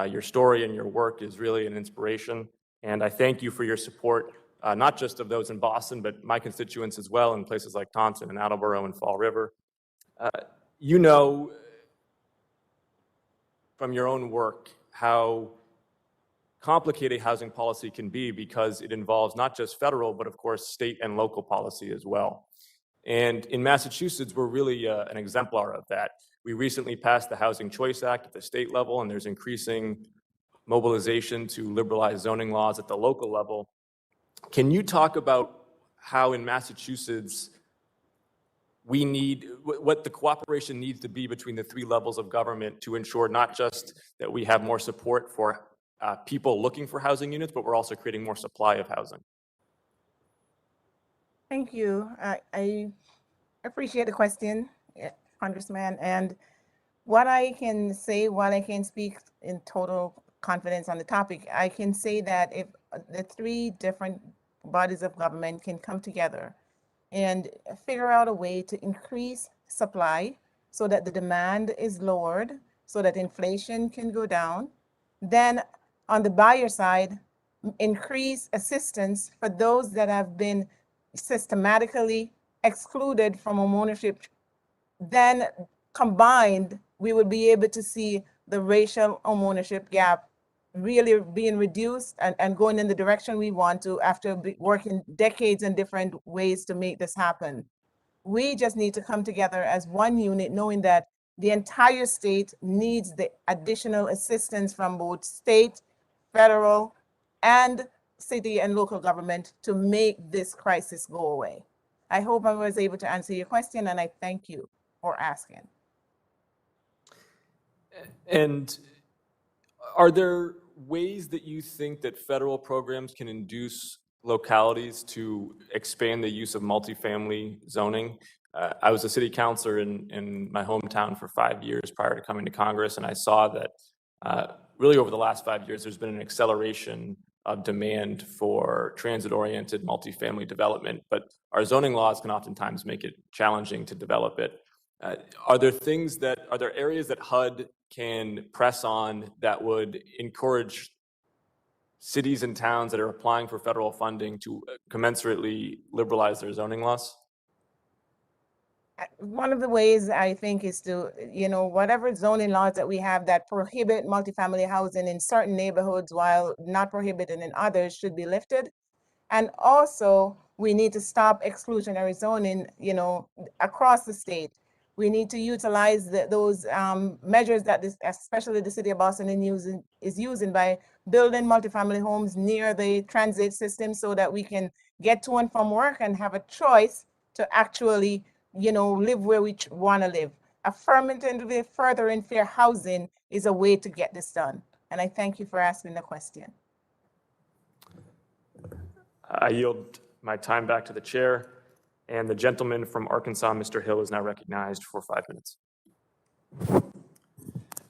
Your story and your work is really an inspiration. And I thank you for your support, not just of those in Boston, but my constituents as well in places like Taunton and Attleboro and Fall River. You know from your own work how complicated housing policy can be because it involves not just federal, but of course, state and local policy as well. And in Massachusetts, we're really an exemplar of that. We recently passed the Housing Choice Act at the state level, and there's increasing mobilization to liberalize zoning laws at the local level. Can you talk about how in Massachusetts we need, what the cooperation needs to be between the three levels of government to ensure not just that we have more support for people looking for housing units, but we're also creating more supply of housing? Thank you. I appreciate the question, Congressman. And what I can say, while I can speak in total confidence on the topic, I can say that if the three different bodies of government can come together and figure out a way to increase supply so that the demand is lowered, so that inflation can go down, then on the buyer side, increase assistance for those that have been systematically excluded from homeownership, then combined, we would be able to see the racial homeownership gap really being reduced and going in the direction we want to after working decades in different ways to make this happen. We just need to come together as one unit, knowing that the entire state needs the additional assistance from both state, federal, and city and local government to make this crisis go away. I hope I was able to answer your question, and I thank you for asking. And are there ways that you think that federal programs can induce localities to expand the use of multifamily zoning? I was a city councilor in my hometown for 5 years prior to coming to Congress, and I saw that really over the last 5 years, there's been an acceleration of demand for transit-oriented multifamily development, but our zoning laws can oftentimes make it challenging to develop it. Are there areas that HUD can press on that would encourage cities and towns that are applying for federal funding to commensurately liberalize their zoning laws? One of the ways I think is to, whatever zoning laws that we have that prohibit multifamily housing in certain neighborhoods while not prohibited in others should be lifted. And also, we need to stop exclusionary zoning, across the state. We need to utilize those measures that especially the city of Boston is using by building multifamily homes near the transit system so that we can get to and from work and have a choice to actually, live where we want to live. Affirmatively furthering fair housing is a way to get this done. And I thank you for asking the question. I yield my time back to the chair. And the gentleman from Arkansas, Mr. Hill, is now recognized for 5 minutes.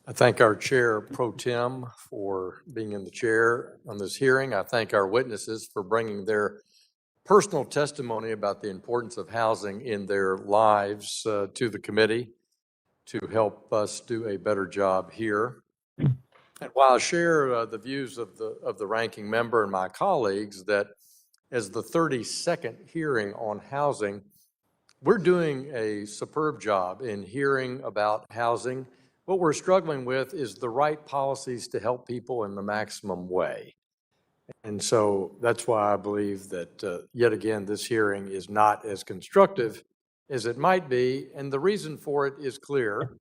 I thank our chair pro tem for being in the chair on this hearing. I thank our witnesses for bringing their personal testimony about the importance of housing in their lives to the committee to help us do a better job here. And while I share the views of the ranking member and my colleagues that as the 32nd hearing on housing, we're doing a superb job in hearing about housing. What we're struggling with is the right policies to help people in the maximum way. And so that's why I believe that yet again, this hearing is not as constructive as it might be. And the reason for it is clear,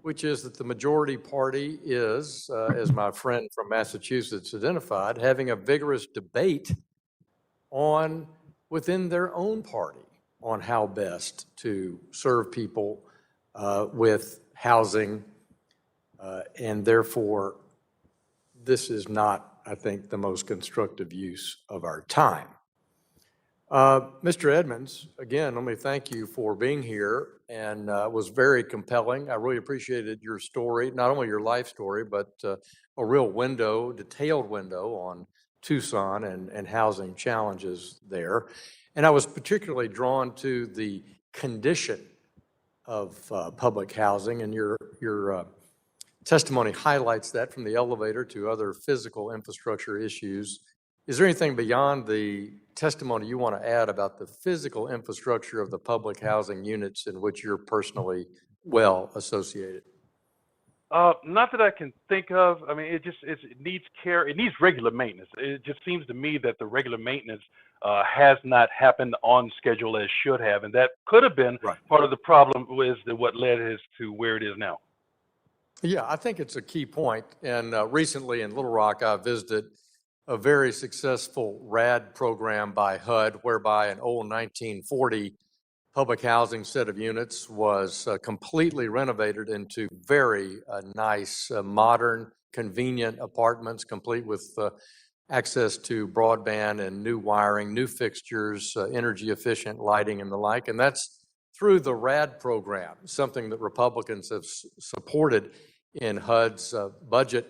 which is that the majority party is, as my friend from Massachusetts identified, having a vigorous debate within their own party on how best to serve people with housing. And therefore, this is not, I think, the most constructive use of our time. Mr. Edmonds, again, let me thank you for being here, and it was very compelling. I really appreciated your story, not only your life story, but a real detailed window on Tucson and housing challenges there. And I was particularly drawn to the condition of public housing, and your testimony highlights that from the elevator to other physical infrastructure issues. Is there anything beyond the testimony you want to add about the physical infrastructure of the public housing units in which you're personally well associated? Not that I can think of. I mean, it needs care. It needs regular maintenance. It just seems to me that the regular maintenance has not happened on schedule as should have, and that could have been part of the problem with what led us to where it is now. Yeah, I think it's a key point. And recently in Little Rock, I visited a very successful RAD program by HUD, whereby an old 1940 public housing set of units was completely renovated into very nice, modern, convenient apartments, complete with access to broadband and new wiring, new fixtures, energy efficient lighting and the like. And that's through the RAD program, something that Republicans have supported in HUD's budget.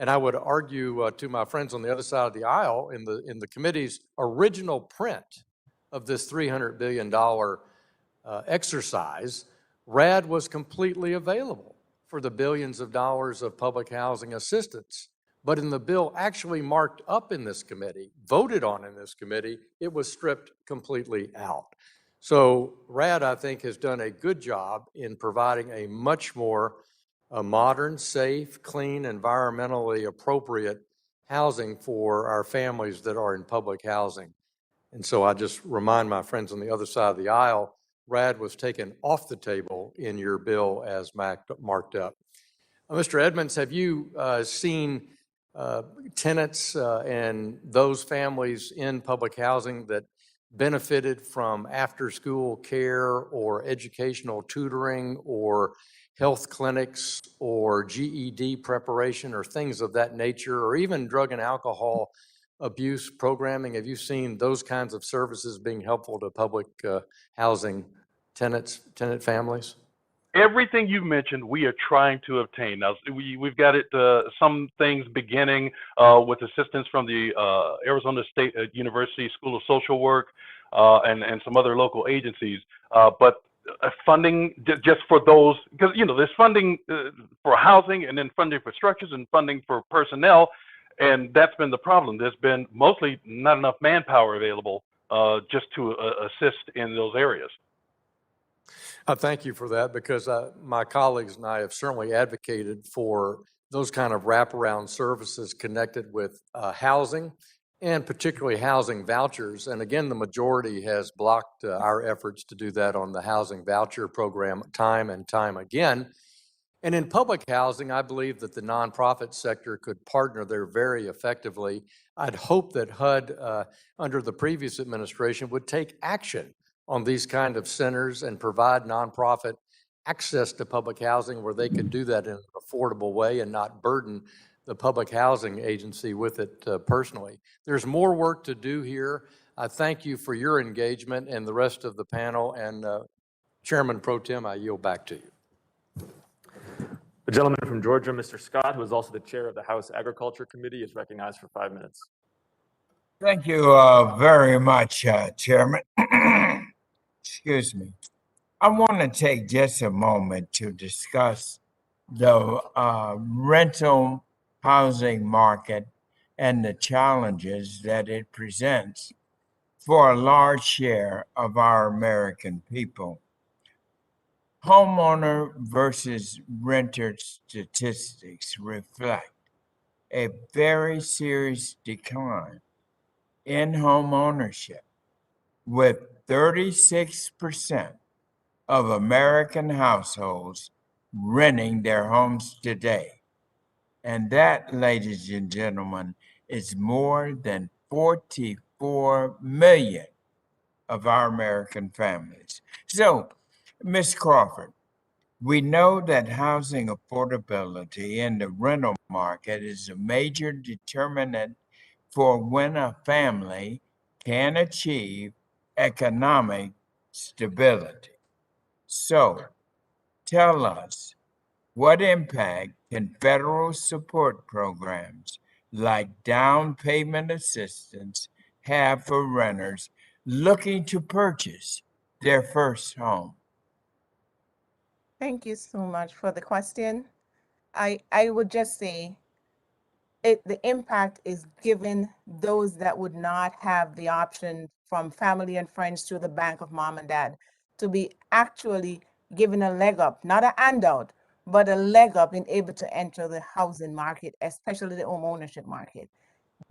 And I would argue to my friends on the other side of the aisle, in the committee's original print of this $300 billion exercise, RAD was completely available for the billions of dollars of public housing assistance. But in the bill actually marked up in this committee, voted on in this committee, it was stripped completely out. So RAD, I think, has done a good job in providing a much more modern, safe, clean, environmentally appropriate housing for our families that are in public housing. And so I just remind my friends on the other side of the aisle, RAD was taken off the table in your bill as marked up. Mr. Edmonds, have you seen tenants and those families in public housing that benefited from after-school care or educational tutoring or health clinics or GED preparation or things of that nature, or even drug and alcohol abuse programming? Have you seen those kinds of services being helpful to public housing tenant families? Everything you've mentioned, we are trying to obtain. Now, we've got it, some things beginning with assistance from the Arizona State University School of Social Work and some other local agencies. But funding just for those, because, you know, there's funding for housing and then funding for structures and funding for personnel. And that's been the problem. There's been mostly not enough manpower available just to assist in those areas. I thank you for that, because my colleagues and I have certainly advocated for those kind of wraparound services connected with housing, and particularly housing vouchers. And again, the majority has blocked our efforts to do that on the housing voucher program time and time again. And in public housing, I believe that the nonprofit sector could partner there very effectively. I'd hope that HUD, under the previous administration, would take action on these kind of centers and provide nonprofit access to public housing where they could do that in an affordable way and not burden the public housing agency with it personally. There's more work to do here. I thank you for your engagement and the rest of the panel. And Chairman Pro Tem, I yield back to you. The gentleman from Georgia, Mr. Scott, who is also the chair of the House Agriculture Committee, is recognized for 5 minutes. Thank you very much, Chairman. Excuse me. I want to take just a moment to discuss the rental housing market and the challenges that it presents for a large share of our American people. Homeowner versus renter statistics reflect a very serious decline in home ownership, with 36% of American households renting their homes today. And that, ladies and gentlemen, is more than 44 million of our American families. So, Ms. Crawford, we know that housing affordability in the rental market is a major determinant for when a family can achieve economic stability. So, tell us, what impact can federal support programs like down payment assistance have for renters looking to purchase their first home? Thank you so much for the question. I would just say the impact is given those that would not have the option from family and friends to the bank of mom and dad to be actually given a leg up, not a handout, but a leg up in able to enter the housing market, especially the home ownership market.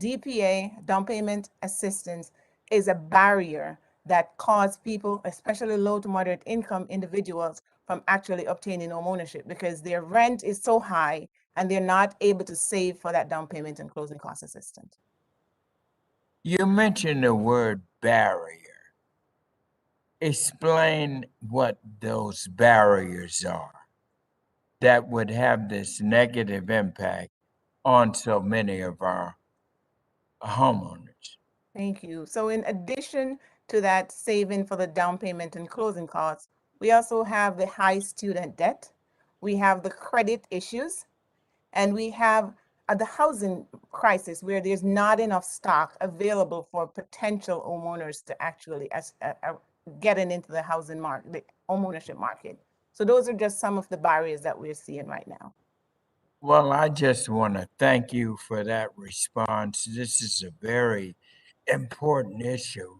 DPA, down payment assistance, is a barrier that cause people, especially low to moderate income individuals, from actually obtaining home ownership because their rent is so high and they're not able to save for that down payment and closing cost assistance. You mentioned the word barrier. Explain what those barriers are that would have this negative impact on so many of our homeowners. Thank you. So in addition to that saving for the down payment and closing costs, we also have the high student debt, we have the credit issues, and we have the housing crisis where there's not enough stock available for potential homeowners to actually getting into the housing market, the homeownership market. So those are just some of the barriers that we're seeing right now. Well, I just want to thank you for that response. This is a very important issue.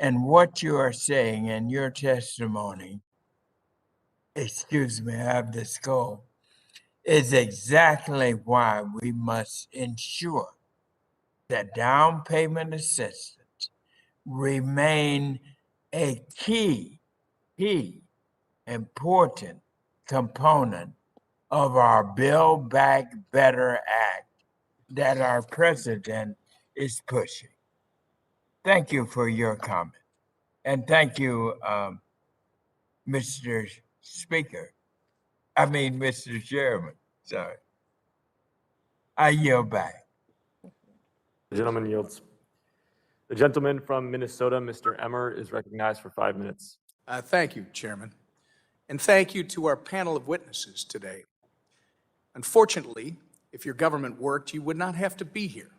And what you are saying in your testimony, excuse me, I have this cold, is exactly why we must ensure that down payment assistance remain a key important component of our Build Back Better Act that our president is pushing. Thank you for your comment. And thank you, Mr. Chairman. Sorry. I yield back. The gentleman yields. The gentleman from Minnesota, Mr. Emmer, is recognized for 5 minutes. Thank you, Chairman. And thank you to our panel of witnesses today. Unfortunately, if your government worked, you would not have to be here.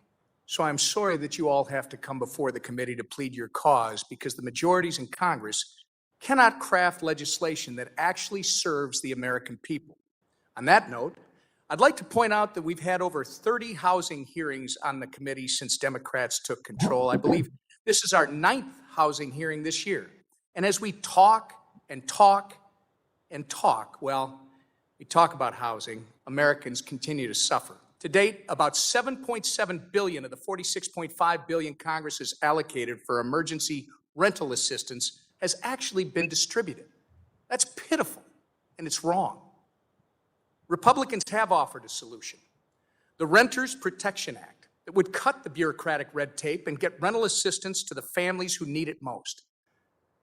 So I'm sorry that you all have to come before the committee to plead your cause because the majorities in Congress cannot craft legislation that actually serves the American people. On that note, I'd like to point out that we've had over 30 housing hearings on the committee since Democrats took control. I believe this is our 9th housing hearing this year. And as we talk and talk and talk, well, we talk about housing, Americans continue to suffer. To date, about $7.7 billion of the $46.5 billion Congress has allocated for emergency rental assistance has actually been distributed. That's pitiful, and it's wrong. Republicans have offered a solution, the Renters Protection Act, that would cut the bureaucratic red tape and get rental assistance to the families who need it most.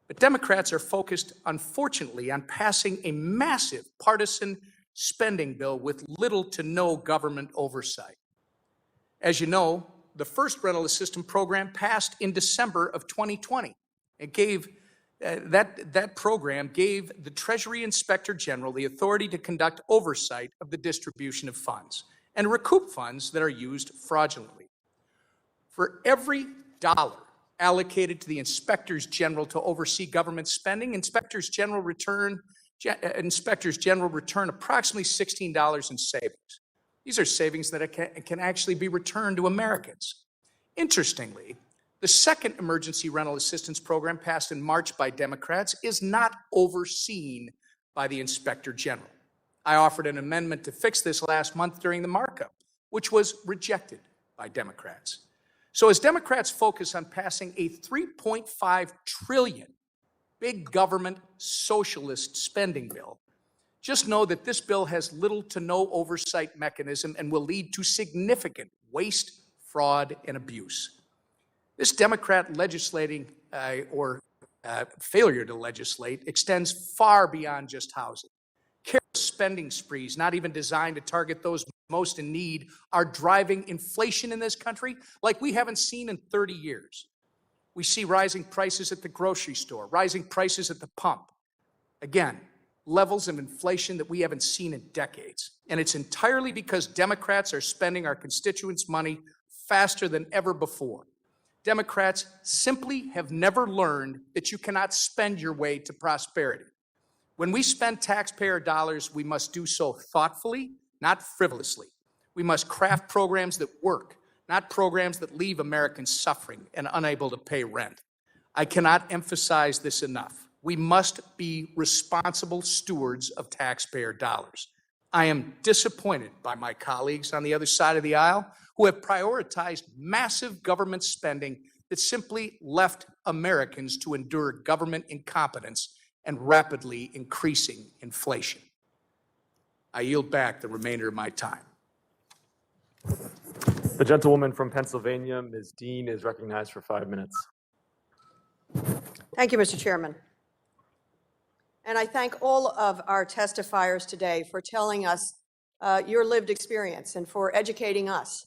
But Democrats are focused, unfortunately, on passing a massive partisan spending bill with little to no government oversight. As you know, the first rental assistance program passed in December of 2020. It gave that program gave the Treasury Inspector General the authority to conduct oversight of the distribution of funds and recoup funds that are used fraudulently. For every dollar allocated to the Inspectors General to oversee government spending, Inspectors General return approximately $16 in savings. These are savings that can actually be returned to Americans. Interestingly, the second emergency rental assistance program passed in March by Democrats is not overseen by the Inspector General. I offered an amendment to fix this last month during the markup, which was rejected by Democrats. So as Democrats focus on passing a $3.5 trillion big government socialist spending bill, just know that this bill has little to no oversight mechanism and will lead to significant waste, fraud, and abuse. This Democrat legislating failure to legislate extends far beyond just housing. Careless spending sprees, not even designed to target those most in need, are driving inflation in this country like we haven't seen in 30 years. We see rising prices at the grocery store, rising prices at the pump. Again, levels of inflation that we haven't seen in decades. And it's entirely because Democrats are spending our constituents' money faster than ever before. Democrats simply have never learned that you cannot spend your way to prosperity. When we spend taxpayer dollars, we must do so thoughtfully, not frivolously. We must craft programs that work, not programs that leave Americans suffering and unable to pay rent. I cannot emphasize this enough. We must be responsible stewards of taxpayer dollars. I am disappointed by my colleagues on the other side of the aisle who have prioritized massive government spending that simply left Americans to endure government incompetence and rapidly increasing inflation. I yield back the remainder of my time. The gentlewoman from Pennsylvania, Ms. Dean, is recognized for 5 minutes. Thank you, Mr. Chairman. And I thank all of our testifiers today for telling us your lived experience and for educating us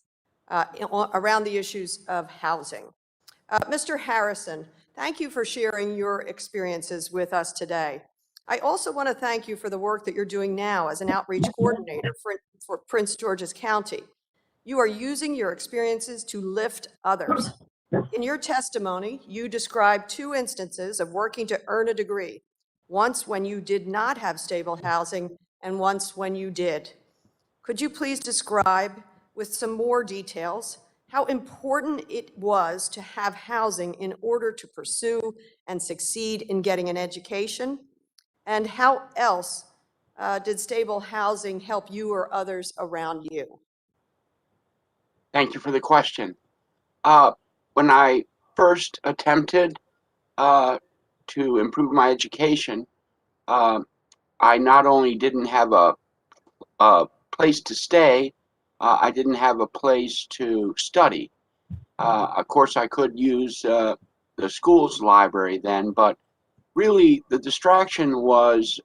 around the issues of housing. Mr. Harrison, thank you for sharing your experiences with us today. I also want to thank you for the work that you're doing now as an outreach coordinator for Prince George's County. You are using your experiences to lift others. In your testimony, you described 2 instances of working to earn a degree, once when you did not have stable housing and once when you did. Could you please describe with some more details how important it was to have housing in order to pursue and succeed in getting an education? And how else did stable housing help you or others around you? Thank you for the question. When I first attempted to improve my education, I not only didn't have a place to stay, I didn't have a place to study. Of course, I could use the school's library then, but really the distraction was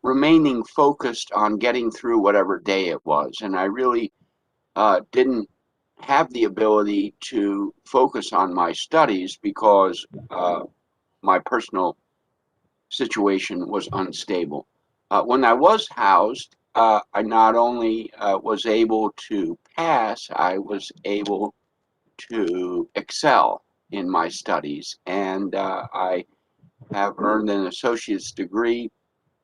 remaining focused on getting through whatever day it was. And I really didn't have the ability to focus on my studies because my personal situation was unstable. When I was housed, I not only was able to pass, I was able to excel in my studies. And I have earned an associate's degree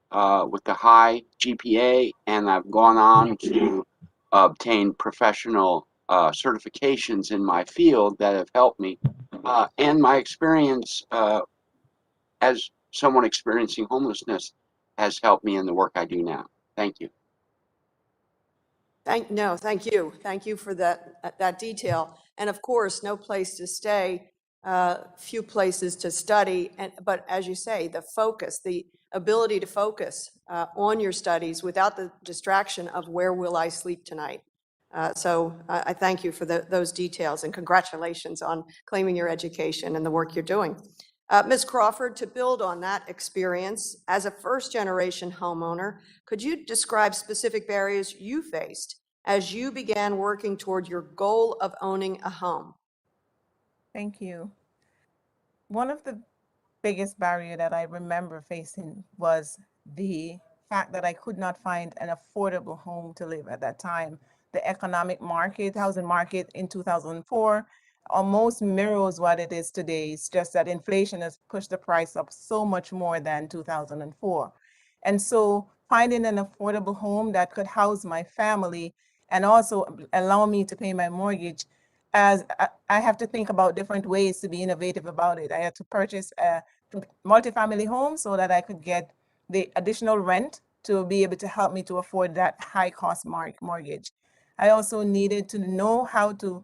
with a high GPA, and I've gone on to obtain professional certifications in my field that have helped me. And my experience as someone experiencing homelessness has helped me in the work I do now. Thank you. Thank you. Thank you for that detail. And of course, no place to stay, few places to study. But as you say, the focus, the ability to focus on your studies without the distraction of where will I sleep tonight. So I thank you for those details, and congratulations on claiming your education and the work you're doing. Ms. Crawford, to build on that experience, as a first-generation homeowner, could you describe specific barriers you faced as you began working toward your goal of owning a home? Thank you. One of the biggest barrier that I remember facing was the fact that I could not find an affordable home to live at that time. The economic market, housing market in 2004, almost mirrors what it is today. It's just that inflation has pushed the price up so much more than 2004. And so finding an affordable home that could house my family and also allow me to pay my mortgage, as I have to think about different ways to be innovative about it. I had to purchase a multifamily home so that I could get the additional rent to be able to help me to afford that high cost mortgage. I also needed to know how to,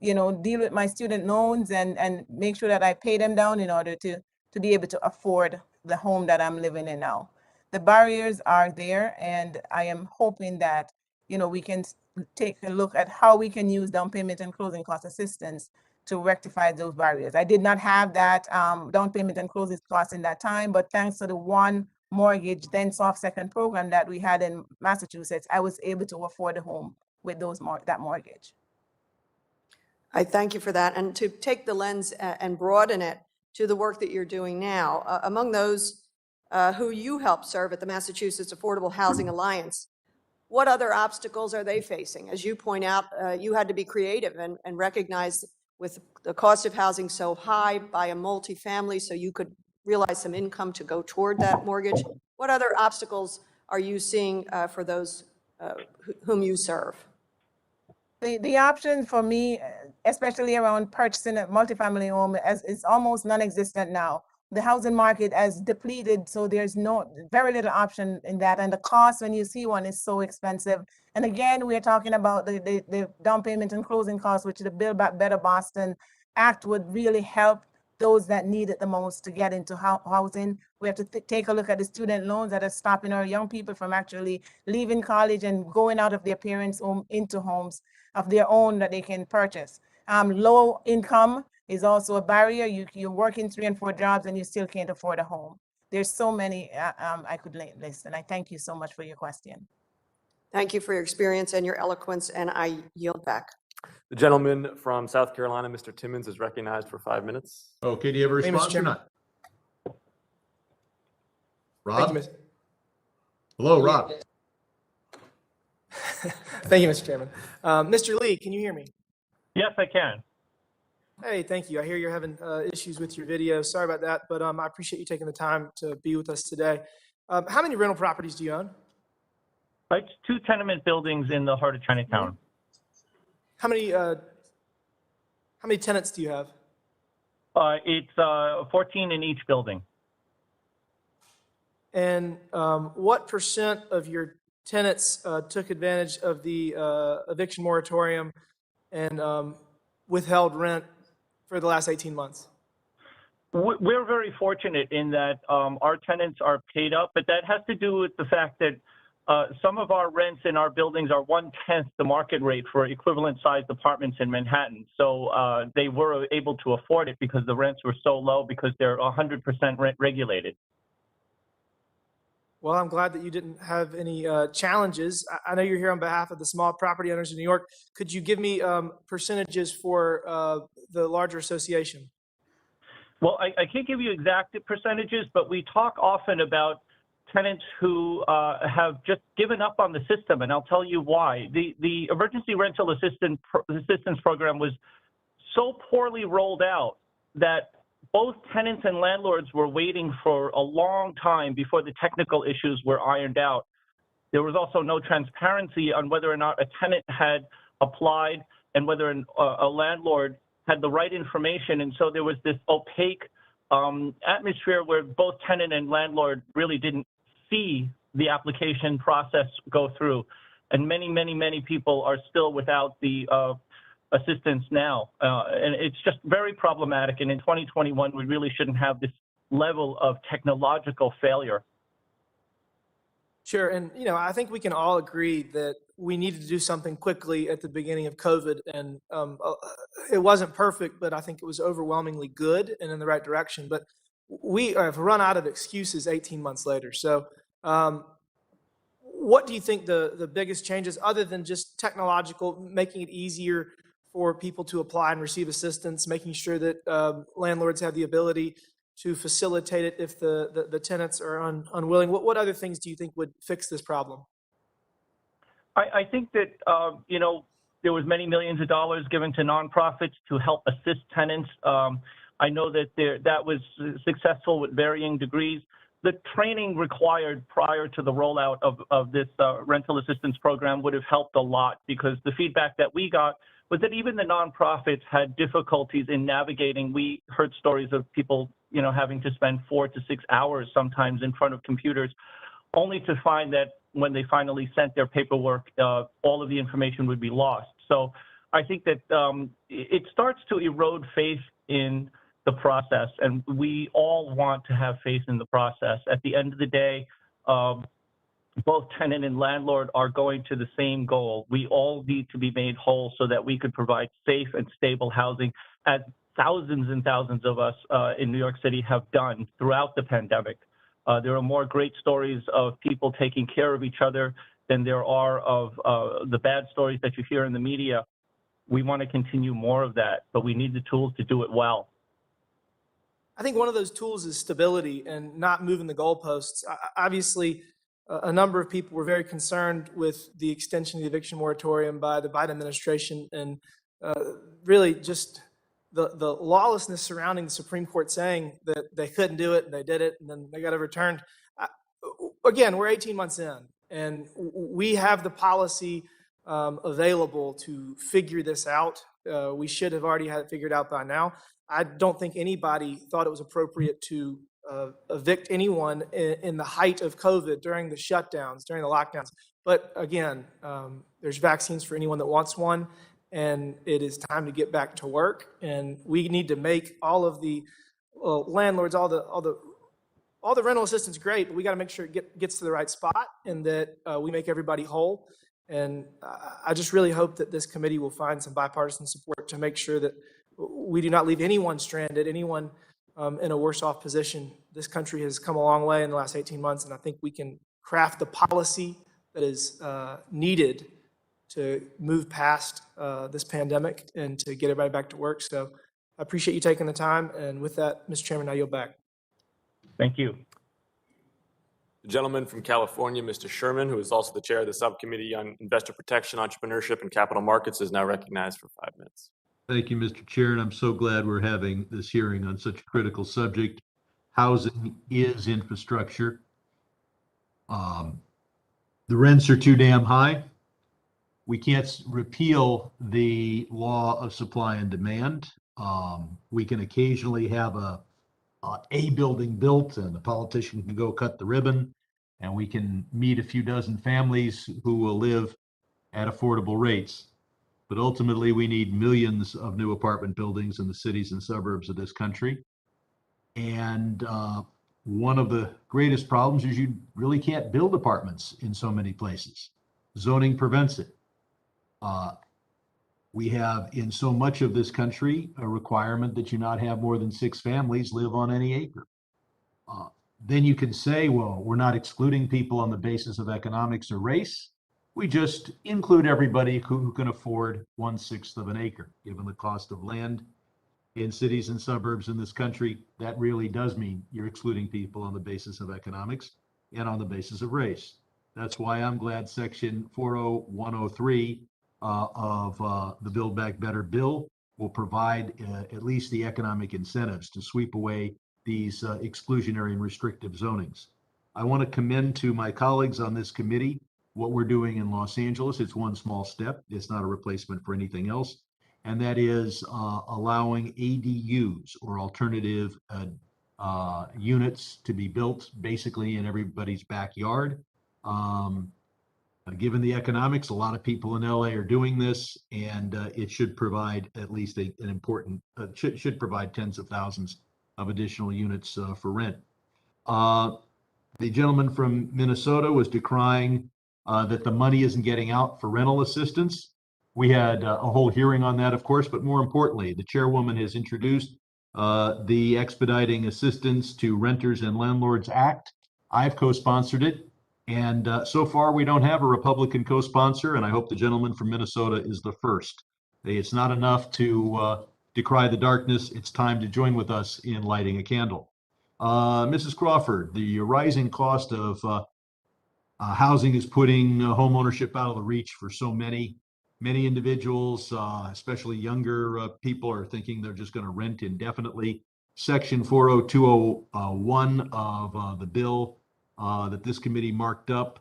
deal with my student loans and make sure that I pay them down in order to be able to afford the home that I'm living in now. The barriers are there, and I am hoping that, we can take a look at how we can use down payment and closing cost assistance to rectify those barriers. I did not have that down payment and closing costs in that time, but thanks to the one mortgage, then soft second program that we had in Massachusetts, I was able to afford a home with that mortgage. I thank you for that. And to take the lens and broaden it to the work that you're doing now, among those who you help serve at the Massachusetts Affordable Housing Alliance, what other obstacles are they facing? As you point out, you had to be creative and recognize with the cost of housing so high, buy a multifamily so you could realize some income to go toward that mortgage. What other obstacles are you seeing for those whom you serve? The option for me, especially around purchasing a multifamily home, is almost non-existent now. The housing market has depleted, so there's very little option in that. And the cost when you see one is so expensive. And again, we're talking about the down payment and closing costs, which is the Build Back Better Boston act would really help those that need it the most to get into housing. We have to take a look at the student loans that are stopping our young people from actually leaving college and going out of their parents' home into homes of their own that they can purchase. Low income is also a barrier. You're working 3 and 4 jobs and you still can't afford a home. There's so many I could list, and I thank you so much for your question. Thank you for your experience and your eloquence, and I yield back. The gentleman from South Carolina, Mr. Timmons, is recognized for 5 minutes. Okay, do you have a response or not? Rob? Hello, Rob. Thank you, Mr. Chairman. Mr. Lee, can you hear me? Yes, I can. Hey, thank you. I hear you're having issues with your video. Sorry about that, but I appreciate you taking the time to be with us today. How many rental properties do you own? It's 2 tenement buildings in the heart of Chinatown. How many tenants do you have? It's 14 in each building. And what percent of your tenants took advantage of the eviction moratorium and withheld rent for the last 18 months? We're very fortunate in that our tenants are paid up, but that has to do with the fact that some of our rents in our buildings are 1/10 the market rate for equivalent sized apartments in Manhattan. So they were able to afford it because the rents were so low because they're 100% rent regulated. Well, I'm glad that you didn't have any challenges. I know you're here on behalf of the small property owners in New York. Could you give me percentages for the larger association? Well, I can't give you exact percentages, but we talk often about tenants who have just given up on the system, and I'll tell you why. The emergency rental assistance program was so poorly rolled out that both tenants and landlords were waiting for a long time before the technical issues were ironed out. There was also no transparency on whether or not a tenant had applied and whether a landlord had the right information. And so there was this opaque atmosphere where both tenant and landlord really didn't see the application process go through. And many people are still without the assistance now. And it's just very problematic. And in 2021, we really shouldn't have this level of technological failure. Sure. And, I think we can all agree that we needed to do something quickly at the beginning of COVID. And it wasn't perfect, but I think it was overwhelmingly good and in the right direction. But we have run out of excuses 18 months later. So what do you think the biggest changes, other than just technological, making it easier for people to apply and receive assistance, making sure that landlords have the ability to facilitate it if the tenants are unwilling? What other things do you think would fix this problem? I think that, there was many millions of dollars given to nonprofits to help assist tenants. I know that that was successful with varying degrees. The training required prior to the rollout of this rental assistance program would have helped a lot, because the feedback that we got was that even the nonprofits had difficulties in navigating. We heard stories of people, having to spend 4 to 6 hours sometimes in front of computers, only to find that when they finally sent their paperwork, all of the information would be lost. So I think that it starts to erode faith in the process, and we all want to have faith in the process. At the end of the day, both tenant and landlord are going to the same goal. We all need to be made whole so that we could provide safe and stable housing, as thousands and thousands of us in New York City have done throughout the pandemic. There are more great stories of people taking care of each other than there are of the bad stories that you hear in the media. We want to continue more of that, but we need the tools to do it well. I think one of those tools is stability and not moving the goalposts. Obviously, a number of people were very concerned with the extension of the eviction moratorium by the Biden administration, and really just the lawlessness surrounding the Supreme Court saying that they couldn't do it, and they did it, and then they got overturned. Again, we're 18 months in, and we have the policy available to figure this out. We should have already had it figured out by now. I don't think anybody thought it was appropriate to evict anyone in the height of COVID, during the shutdowns, during the lockdowns. But again, there's vaccines for anyone that wants one. and it is time to get back to work. And we need to make all of the landlords, all the rental assistance great, but we got to make sure it gets to the right spot and that we make everybody whole. And I just really hope that this committee will find some bipartisan support to make sure that we do not leave anyone stranded, anyone in a worse off position. This country has come a long way in the last 18 months, and I think we can craft the policy that is needed to move past this pandemic and to get everybody back to work. So I appreciate you taking the time. And with that, Mr. Chairman, I yield back. Thank you. The gentleman from California, Mr. Sherman, who is also the chair of the Subcommittee on Investor Protection, Entrepreneurship, and Capital Markets, is now recognized for 5 minutes. Thank you, Mr. Chair, and I'm so glad we're having this hearing on such a critical subject. Housing is infrastructure. The rents are too damn high. We can't repeal the law of supply and demand. We can occasionally have a building built and the politician can go cut the ribbon, and we can meet a few dozen families who will live at affordable rates. But ultimately, we need millions of new apartment buildings in the cities and suburbs of this country. And one of the greatest problems is you really can't build apartments in so many places. Zoning prevents it. We have in so much of this country a requirement that you not have more than 6 families live on any acre. Then you can say, well, we're not excluding people on the basis of economics or race. We just include everybody who can afford 1/6 of an acre. Given the cost of land in cities and suburbs in this country, that really does mean you're excluding people on the basis of economics and on the basis of race. That's why I'm glad Section 40103 of the Build Back Better bill will provide at least the economic incentives to sweep away these exclusionary and restrictive zonings. I want to commend to my colleagues on this committee what we're doing in Los Angeles. It's one small step. It's not a replacement for anything else. And that is allowing ADUs, or alternative units, to be built basically in everybody's backyard. Given the economics, a lot of people in LA are doing this, and it should provide at least an important, should provide tens of thousands of additional units for rent. The gentleman from Minnesota was decrying that the money isn't getting out for rental assistance. We had a whole hearing on that, of course, but more importantly, the chairwoman has introduced the Expediting Assistance to Renters and Landlords Act. I've co-sponsored it. And so far, we don't have a Republican co-sponsor, and I hope the gentleman from Minnesota is the first. It's not enough to decry the darkness. It's time to join with us in lighting a candle. Mrs. Crawford, the rising cost of housing is putting homeownership out of the reach for so many individuals, especially younger people, are thinking they're just going to rent indefinitely. Section 40201 of the bill that this committee marked up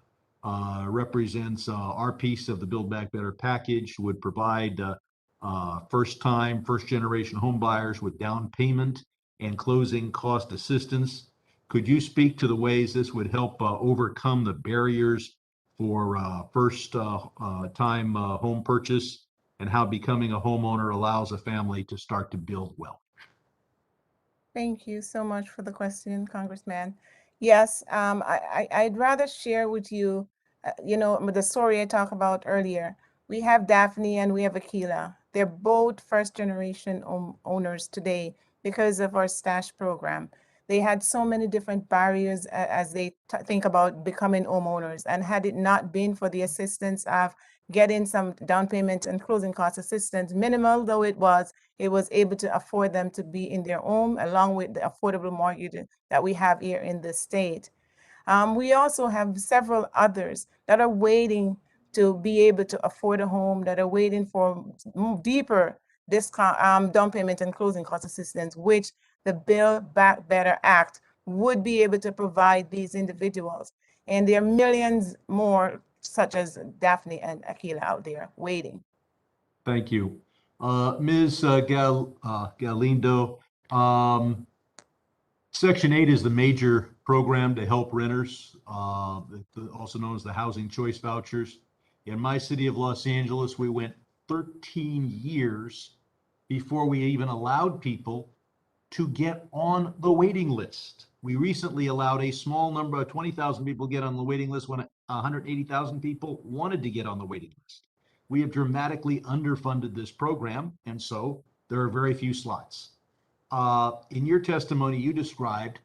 represents our piece of the Build Back Better package, would provide first generation home buyers with down payment and closing cost assistance. Could you speak to the ways this would help overcome the barriers for first time home purchase, and how becoming a homeowner allows a family to start to build wealth? Thank you so much for the question, Congressman. Yes, I'd rather share with you, the story I talked about earlier. We have Daphne and we have Akila. They're both first generation owners today because of our stash program. They had so many different barriers as they think about becoming homeowners. And had it not been for the assistance of getting some down payment and closing cost assistance, minimal though it was able to afford them to be in their home, along with the affordable mortgage that we have here in the state. We also have several others that are waiting to be able to afford a home, that are waiting for deeper discount, down payment and closing cost assistance, which the Build Back Better Act would be able to provide these individuals. And there are millions more, such as Daphne and Akila, out there waiting. Thank you. Ms. Galindo, Section 8 is the major program to help renters, also known as the Housing Choice Vouchers. In my city of Los Angeles, we went 13 years before we even allowed people to get on the waiting list. We recently allowed a small number of 20,000 people get on the waiting list when 180,000 people wanted to get on the waiting list. We have dramatically underfunded this program, and so there are very few slots. In your testimony, you described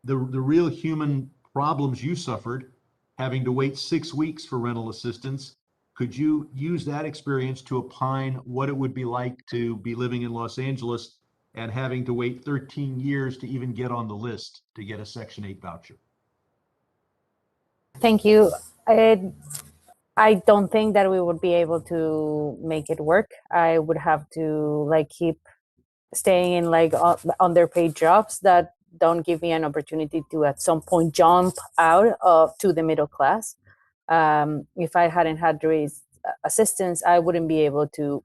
the real human problems you suffered, having to wait 6 weeks for rental assistance. Could you use that experience to opine what it would be like to be living in Los Angeles and having to wait 13 years to even get on the list to get a Section 8 voucher? Thank you. I don't think that we would be able to make it work. I would have to like keep staying in like underpaid jobs that don't give me an opportunity to at some point jump out to the middle class. If I hadn't had raised assistance, I wouldn't be able to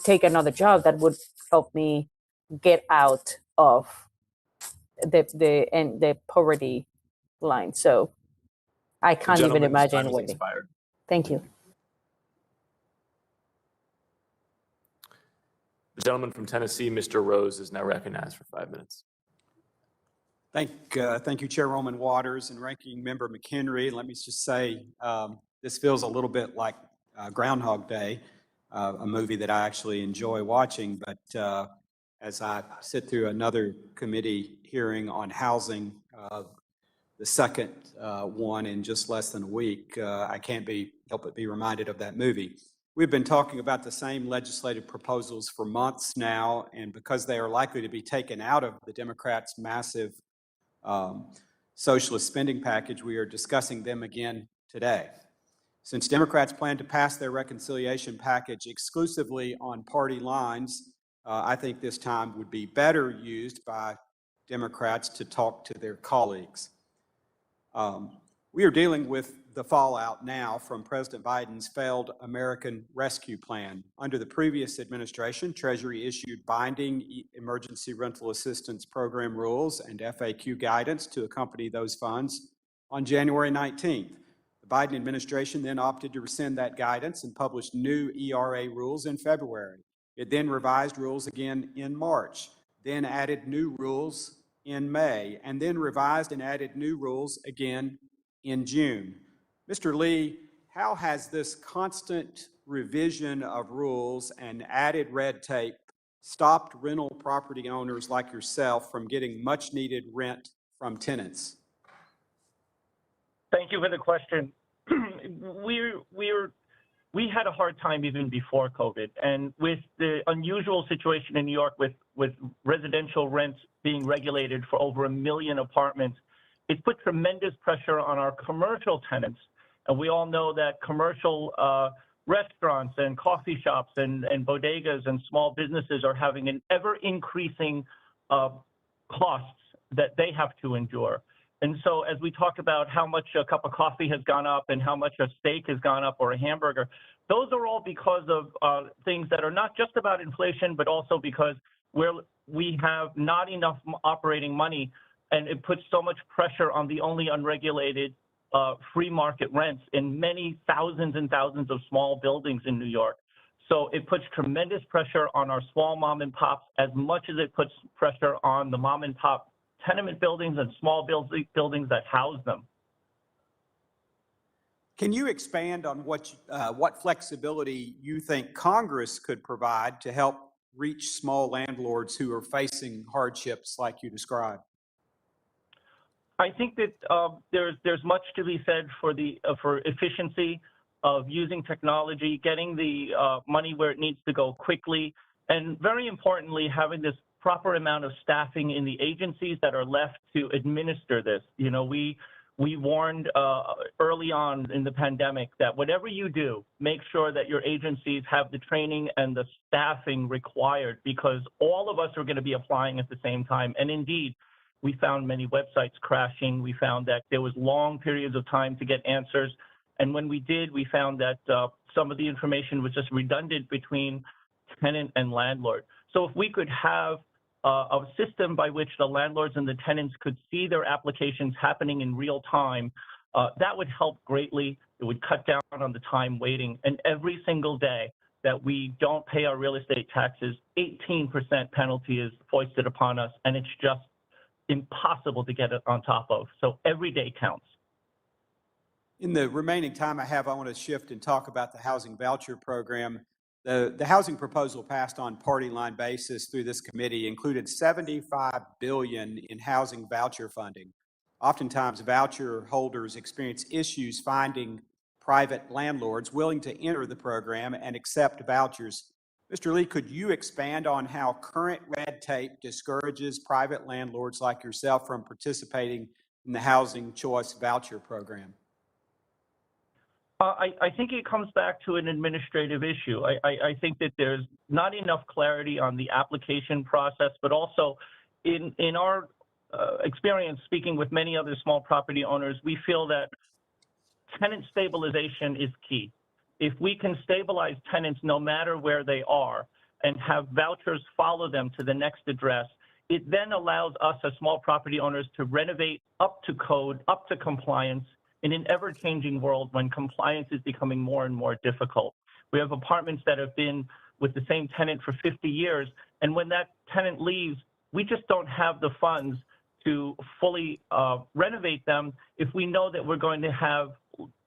take another job that would help me get out of the poverty line. So I can't even imagine waiting. Thank you. The gentleman from Tennessee, Mr. Rose, is now recognized for 5 minutes. Thank you, Chairwoman Waters and Ranking Member McHenry. Let me just say, this feels a little bit like Groundhog Day, a movie that I actually enjoy watching. But as I sit through another committee hearing on housing, the second one in just less than a week, I can't help but be reminded of that movie. We've been talking about the same legislative proposals for months now, and because they are likely to be taken out of the Democrats' massive socialist spending package, we are discussing them again today. Since Democrats plan to pass their reconciliation package exclusively on party lines, I think this time would be better used by Democrats to talk to their colleagues. We are dealing with the fallout now from President Biden's failed American Rescue Plan. Under the previous administration, Treasury issued binding emergency rental assistance program rules and FAQ guidance to accompany those funds on January 19th. The Biden administration then opted to rescind that guidance and published new ERA rules in February. It then revised rules again in March, then added new rules in May, and then revised and added new rules again in June. Mr. Lee, how has this constant revision of rules and added red tape stopped rental property owners like yourself from getting much needed rent from tenants? Thank you for the question. We had a hard time even before COVID, and with the unusual situation in New York with residential rents being regulated for over 1 million apartments, it put tremendous pressure on our commercial tenants. And we all know that commercial restaurants and coffee shops and bodegas and small businesses are having an ever-increasing costs that they have to endure. And so as we talk about how much a cup of coffee has gone up and how much a steak has gone up or a hamburger, those are all because of things that are not just about inflation, but also because we have not enough operating money, and it puts so much pressure on the only unregulated free market rents in many thousands and thousands of small buildings in New York. So it puts tremendous pressure on our small mom and pops as much as it puts pressure on the mom and pop tenement buildings and small buildings that house them. Can you expand on what flexibility you think Congress could provide to help reach small landlords who are facing hardships like you described? I think that there's much to be said for efficiency of using technology, getting the money where it needs to go quickly, and very importantly, having this proper amount of staffing in the agencies that are left to administer this. You know, we warned early on in the pandemic that whatever you do, make sure that your agencies have the training and the staffing required, because all of us are going to be applying at the same time. And indeed, we found many websites crashing. We found that there was long periods of time to get answers. And when we did, we found that some of the information was just redundant between tenant and landlord. So if we could have a system by which the landlords and the tenants could see their applications happening in real time, That would help greatly. It would cut down on the time waiting. And every single day that we don't pay our real estate taxes, 18% penalty is foisted upon us, and it's just impossible to get it on top of. So every day counts. In the remaining time I have, I want to shift and talk about the housing voucher program. The housing proposal passed on party line basis through this committee included $75 billion in housing voucher funding. Oftentimes, voucher holders experience issues finding private landlords willing to enter the program and accept vouchers. Mr. Lee, could you expand on how current red tape discourages private landlords like yourself from participating in the housing choice voucher program? I think it comes back to an administrative issue. I think that there's not enough clarity on the application process, but also in our experience speaking with many other small property owners, we feel that tenant stabilization is key. If we can stabilize tenants no matter where they are and have vouchers follow them to the next address, it then allows us as small property owners to renovate up to code, up to compliance, in an ever-changing world when compliance is becoming more and more difficult. We have apartments that have been with the same tenant for 50 years, and when that tenant leaves, we just don't have the funds to fully renovate them if we know that we're going to have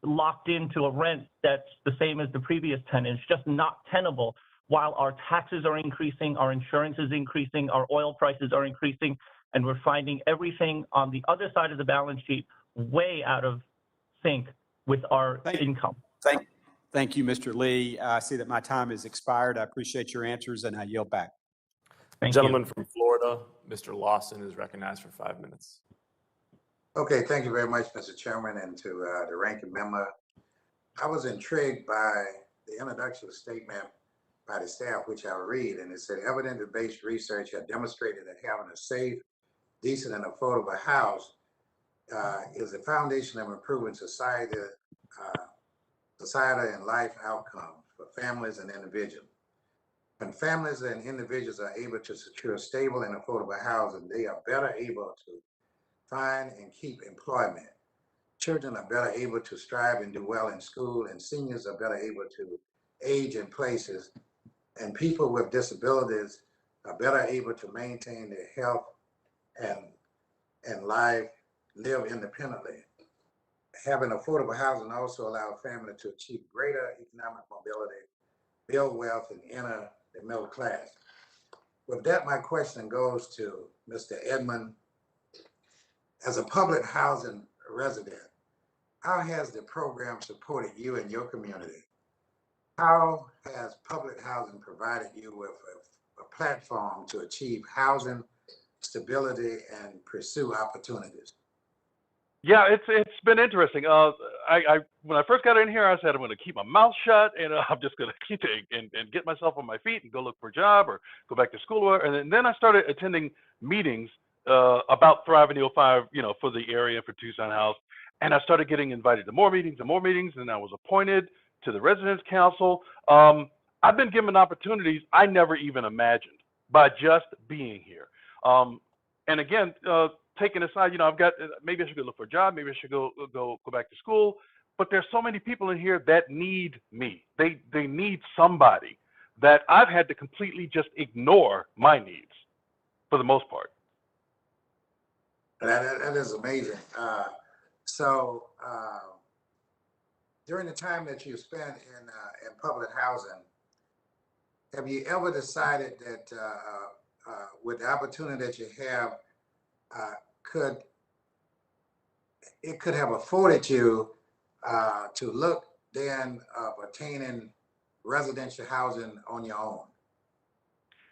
locked into a rent that's the same as the previous tenant. It's just not tenable while our taxes are increasing, our insurance is increasing, our oil prices are increasing, and we're finding everything on the other side of the balance sheet way out of sync with our income. Thank you, Mr. Lee. I see that my time has expired. I appreciate your answers, and I yield back. Gentleman from Florida, Mr. Lawson, is recognized for 5 minutes. Okay, thank you very much, Mr. Chairman, and to the ranking member. I was intrigued by the introduction statement by the staff, which I'll read, and it said, evidence-based research has demonstrated that having a safe, decent, and affordable house is the foundation of improving society and life outcomes for families and individuals. When families and individuals are able to secure stable and affordable housing, they are better able to find and keep employment. Children are better able to strive and do well in school, and seniors are better able to age in places, and people with disabilities are better able to maintain their health and live independently. Having affordable housing also allows families to achieve greater economic mobility, build wealth, and enter the middle class. With that, my question goes to Mr. Edmonds. As a public housing resident, how has the program supported you and your community? How has public housing provided you with a platform to achieve housing stability and pursue opportunities? Yeah, it's been interesting. When I first got in here, I said I'm going to keep my mouth shut and I'm just going to keep it and get myself on my feet and go look for a job or go back to school. And then I started attending meetings about Thrive in 05, for the area, for Tucson House. And I started getting invited to more meetings and more meetings, and I was appointed to the Residents Council. I've been given opportunities I never even imagined by just being here. And again, taking aside, I've got, maybe I should go look for a job, maybe I should go back to school, but there's so many people in here that need me. They need somebody that I've had to completely just ignore my needs for the most part. That is amazing. So during the time that you spent in public housing, have you ever decided that with the opportunity that you have, could have afforded you to look then of attaining residential housing on your own?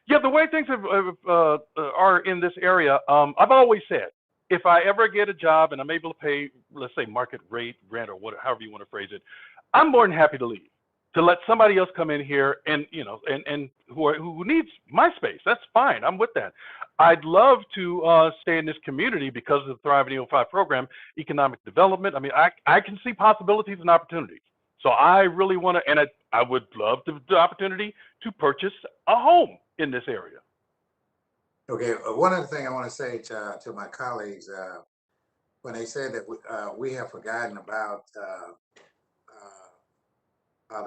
Yeah, the way things are in this area, I've always said, if I ever get a job and I'm able to pay, let's say, market rate rent or however you want to phrase it, I'm more than happy to leave, to let somebody else come in here and who needs my space. That's fine. I'm with that. I'd love to stay in this community because of the Thrive in 05 program, economic development. I mean, I can see possibilities and opportunities. So I really want to, and I would love the opportunity to purchase a home in this area. Okay, one other thing I want to say to my colleagues, when they said that we have forgotten about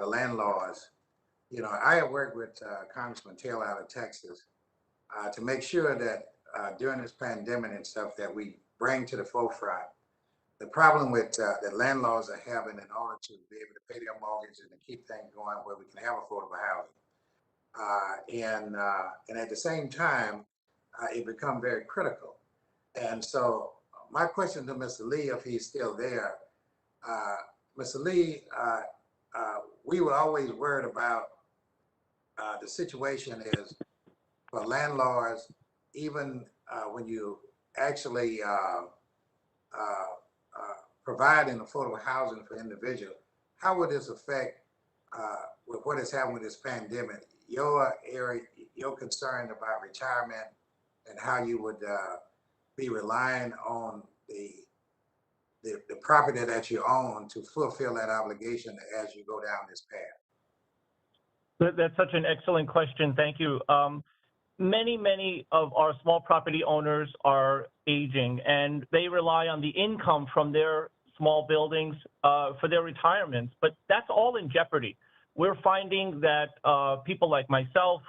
the landlords. You know, I have worked with Congressman Taylor out of Texas to make sure that during this pandemic and stuff that we bring to the forefront the problem with that landlords are having in order to be able to pay their mortgage and to keep things going where we can have affordable housing. And at the same time, it becomes very critical. And so my question to Mr. Lee, if he's still there, Mr. Lee, we were always worried about the situation is for landlords, even when you actually providing affordable housing for individuals, how would this affect with what is happening with this pandemic, your area, your concern about retirement and how you would be relying on the property that you own to fulfill that obligation as you go down this path? That's such an excellent question. Thank you. Many of our small property owners are aging, and they rely on the income from their small buildings for their retirements, but that's all in jeopardy. We're finding that people like myself,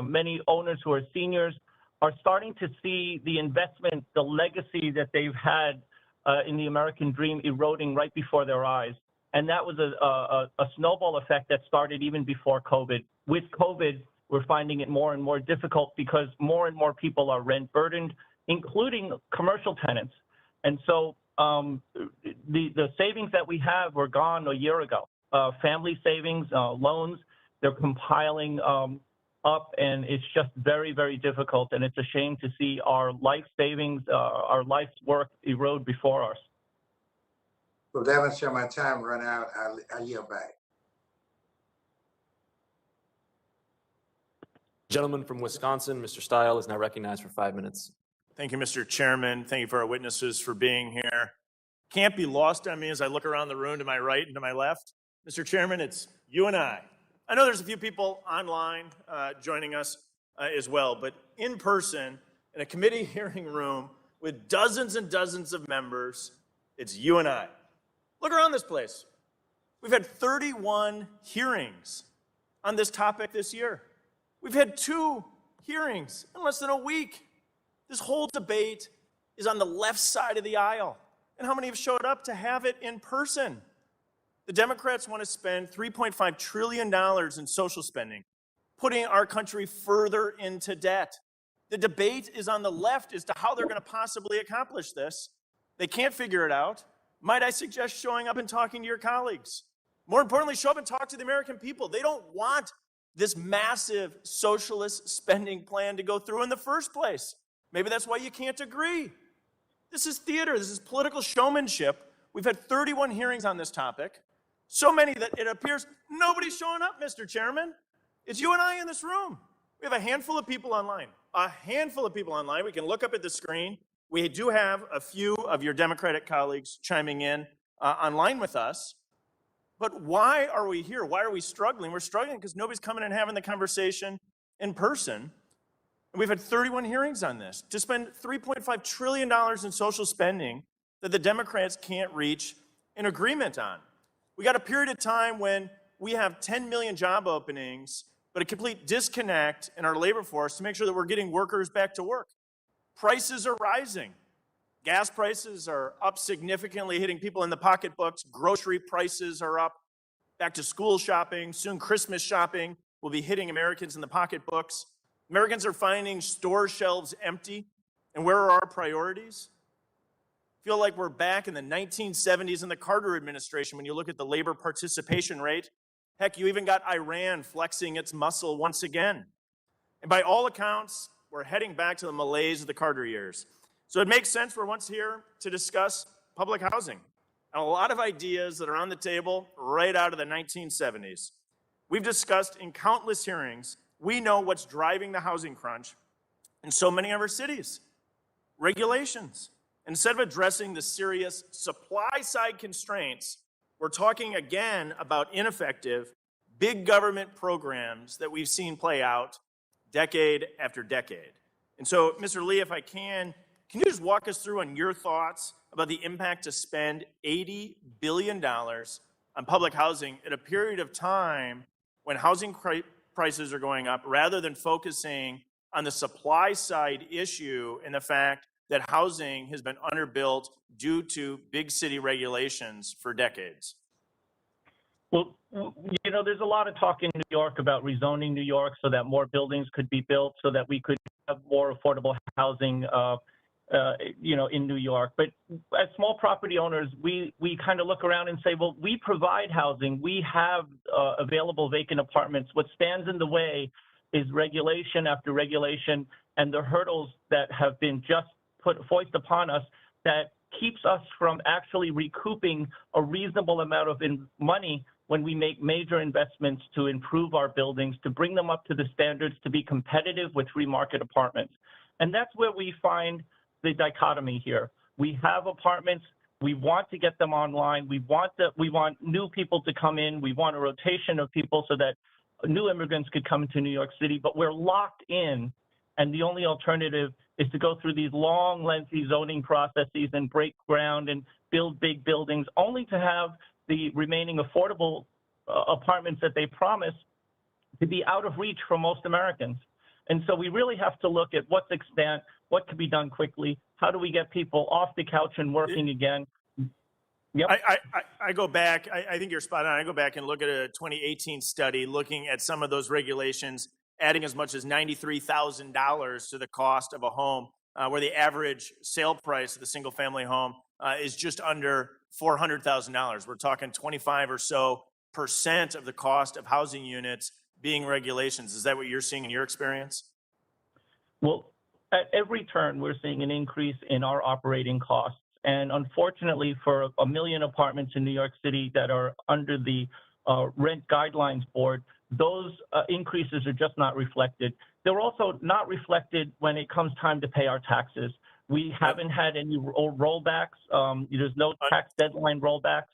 many owners who are seniors, are starting to see the investment, the legacy that they've had in the American dream eroding right before their eyes. And that was a snowball effect that started even before COVID. With COVID, we're finding it more and more difficult because more and more people are rent burdened, including commercial tenants. And so the savings that we have were gone a year ago. Family savings, loans, they're compiling up, and it's just very, very difficult. And it's a shame to see our life savings, our life's work erode before us. Well, demonstrate my time run out. I yield back. Gentleman from Wisconsin, Mr. Stile, is now recognized for 5 minutes. Thank you, Mr. Chairman. Thank you for our witnesses for being here. Can't be lost on me as I look around the room to my right and to my left. Mr. Chairman, it's you and I. I know there's a few people online joining us as well, but in person, in a committee hearing room with dozens and dozens of members, it's you and I. Look around this place. We've had 31 hearings on this topic this year. We've had 2 hearings in less than a week. This whole debate is on the left side of the aisle. And how many have showed up to have it in person? The Democrats want to spend $3.5 trillion in social spending, putting our country further into debt. The debate is on the left as to how they're going to possibly accomplish this. They can't figure it out. Might I suggest showing up and talking to your colleagues? More importantly, show up and talk to the American people. They don't want this massive socialist spending plan to go through in the first place. Maybe that's why you can't agree. This is theater. This is political showmanship. We've had 31 hearings on this topic. So many that it appears nobody's showing up, Mr. Chairman. It's you and I in this room. We have a handful of people online. A handful of people online. We can look up at the screen. We do have a few of your Democratic colleagues chiming in online with us. But why are we here? Why are we struggling? We're struggling because nobody's coming and having the conversation in person. And we've had 31 hearings on this to spend $3.5 trillion in social spending that the Democrats can't reach an agreement on. We got a period of time when we have 10 million job openings, but a complete disconnect in our labor force to make sure that we're getting workers back to work. Prices are rising. Gas prices are up significantly, hitting people in the pocketbooks. Grocery prices are up. Back to school shopping, soon Christmas shopping will be hitting Americans in the pocketbooks. Americans are finding store shelves empty. And where are our priorities? I feel like we're back in the 1970s in the Carter administration when you look at the labor participation rate. Heck, you even got Iran flexing its muscle once again. And by all accounts, we're heading back to the malaise of the Carter years. So it makes sense we're once here to discuss public housing. And a lot of ideas that are on the table right out of the 1970s. We've discussed in countless hearings, we know what's driving the housing crunch in so many of our cities. Regulations. Instead of addressing the serious supply-side constraints, we're talking again about ineffective, big government programs that we've seen play out decade after decade. And so, Mr. Lee, if I can, Can you just walk us through on your thoughts about the impact to spend $80 billion on public housing at a period of time when housing prices are going up, rather than focusing on the supply side issue and the fact that housing has been underbuilt due to big city regulations for decades? Well, you know, there's a lot of talk in New York about rezoning New York so that more buildings could be built, so that we could have more affordable housing, you know, in New York. But as small property owners, we kind of look around and say, well, we provide housing. We have available vacant apartments. What stands in the way is regulation after regulation and the hurdles that have been just foisted upon us that keeps us from actually recouping a reasonable amount of money when we make major investments to improve our buildings, to bring them up to the standards to be competitive with free market apartments. And that's where we find the dichotomy here. We have apartments, we want to get them online, we want new people to come in, we want a rotation of people so that new immigrants could come into New York City, but we're locked in, and the only alternative is to go through these long, lengthy zoning processes and break ground and build big buildings, only to have the remaining affordable apartments that they promise to be out of reach for most Americans. And so we really have to look at what's extant, what can be done quickly, how do we get people off the couch and working again. Yep. I go back, I think you're spot on. I go back and look at a 2018 study looking at some of those regulations, adding as much as $93,000 to the cost of a home, where the average sale price of the single family home is just under $400,000. We're talking 25% or so of the cost of housing units being regulations. Is that what you're seeing in your experience? Well, at every turn, we're seeing an increase in our operating costs. And unfortunately, for 1 million apartments in New York City that are under the Rent Guidelines Board, those increases are just not reflected. They're also not reflected when it comes time to pay our taxes. We haven't had any rollbacks. There's no tax deadline rollbacks.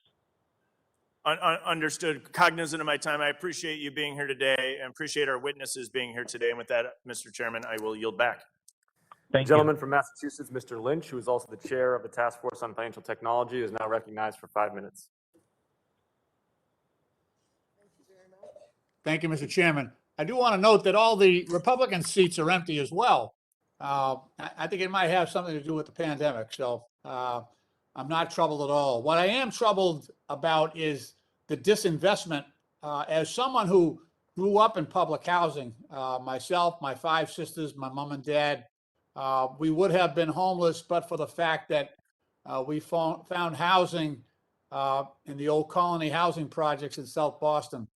Understood. Cognizant of my time, I appreciate you being here today and appreciate our witnesses being here today. And with that, Mr. Chairman, I will yield back. The gentleman from Massachusetts, Mr. Lynch, who is also the chair of the Task Force on Financial Technology, is now recognized for 5 minutes. Thank you, Mr. Chairman. I do want to note that all the Republican seats are empty as well. I think it might have something to do with the pandemic, so I'm not troubled at all. What I am troubled about is the disinvestment. As someone who grew up in public housing, myself, my 5 sisters, my mom and dad, we would have been homeless, but for the fact that we found housing in the old colony housing projects in South Boston,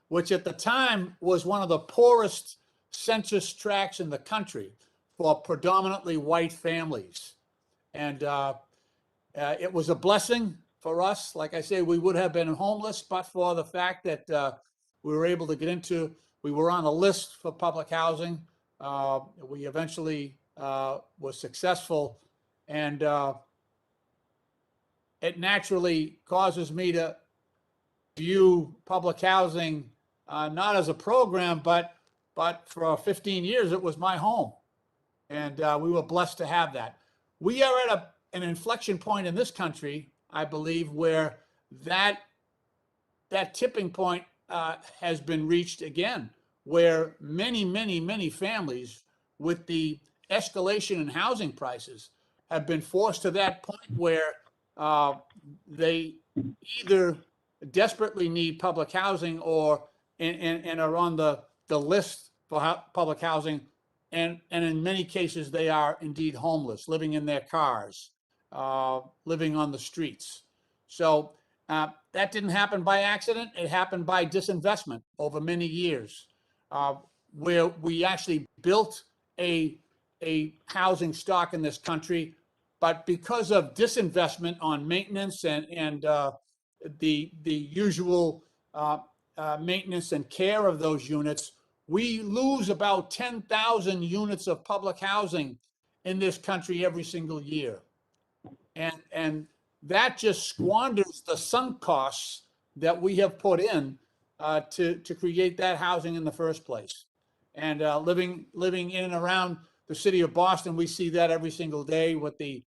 which at the time was one of the poorest census tracts in the country for predominantly white families. And it was a blessing for us. Like I say, we would have been homeless, but for the fact that we were able to get into, we were on a list for public housing. We eventually was successful, and it naturally causes me to view public housing not as a program, but for 15 years it was my home, and we were blessed to have that. We are at an inflection point in this country, I believe, where that tipping point has been reached again, where many families, with the escalation in housing prices, have been forced to that point where they either desperately need public housing or and are on the list for public housing, and in many cases they are indeed homeless, living in their cars, living on the streets. So that didn't happen by accident. It happened by disinvestment over many years, where we actually built a housing stock in this country, but because of disinvestment on maintenance and the usual maintenance and care of those units, we lose about 10,000 units of public housing in this country every single year. And that just squanders the sunk costs that we have put in to create that housing in the first place. And living in and around the city of Boston, we see that every single day with the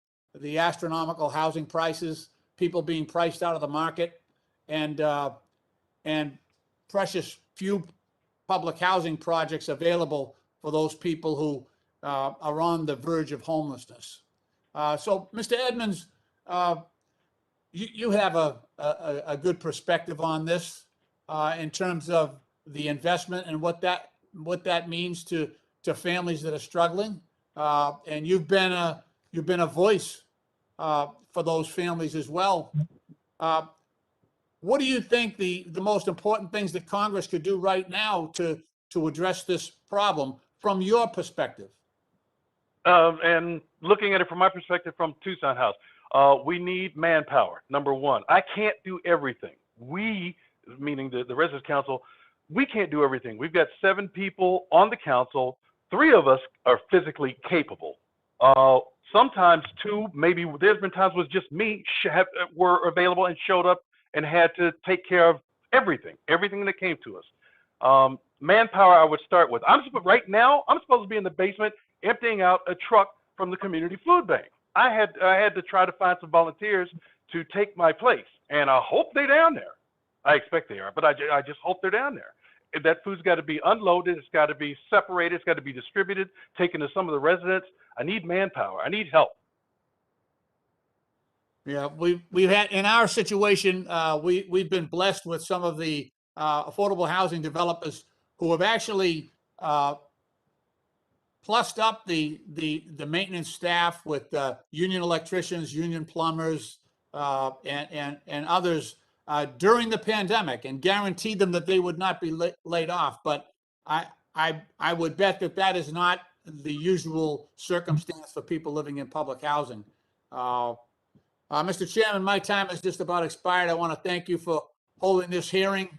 astronomical housing prices, people being priced out of the market, and precious few public housing projects available for those people who are on the verge of homelessness. So, Mr. Edmonds, you have a good perspective on this in terms of the investment and what that means to families that are struggling. And you've been a voice for those families as well. What do you think the most important things that Congress could do right now to address this problem from your perspective? And looking at it from my perspective from Tucson House, we need manpower, number one. I can't do everything. We, meaning the Residents Council, we can't do everything. We've got 7 people on the council. 3 of us are physically capable. Sometimes 2, maybe there's been times with just me were available and showed up and had to take care of everything that came to us. Manpower, I would start with. Right now, I'm supposed to be in the basement emptying out a truck from the community food bank. I had to try to find some volunteers to take my place, and I hope they're down there. I expect they are, but I just hope they're down there. That food's got to be unloaded. It's got to be separated. It's got to be distributed, taken to some of the residents. I need manpower. I need help. Yeah, we've had in our situation, we've been blessed with some of the affordable housing developers who have actually plussed up the maintenance staff with union electricians, union plumbers, and others during the pandemic, and guaranteed them that they would not be laid off. But I would bet that is not the usual circumstance for people living in public housing. Mr. Chairman, my time has just about expired. I want to thank you for holding this hearing,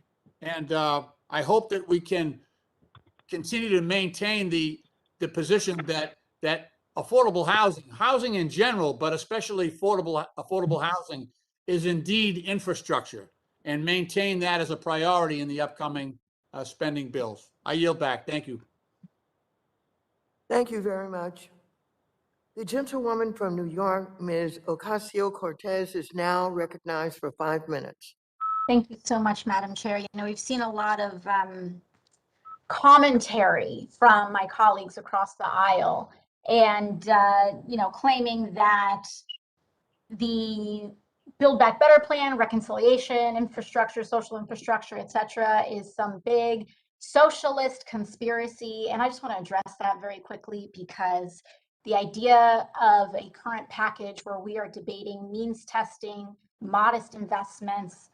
and I hope that we can continue to maintain the position that affordable housing in general, but especially affordable housing, is indeed infrastructure, and maintain that as a priority in the upcoming spending bills. I yield back. Thank you. Thank you very much. The gentlewoman from New York, Ms. Ocasio-Cortez, is now recognized for 5 minutes. Thank you so much, Madam Chair. We've seen a lot of commentary from my colleagues across the aisle, and claiming that the Build Back Better plan, reconciliation, infrastructure, social infrastructure, et cetera, is some big socialist conspiracy. And I just want to address that very quickly, because the idea of a current package where we are debating means testing, modest investments,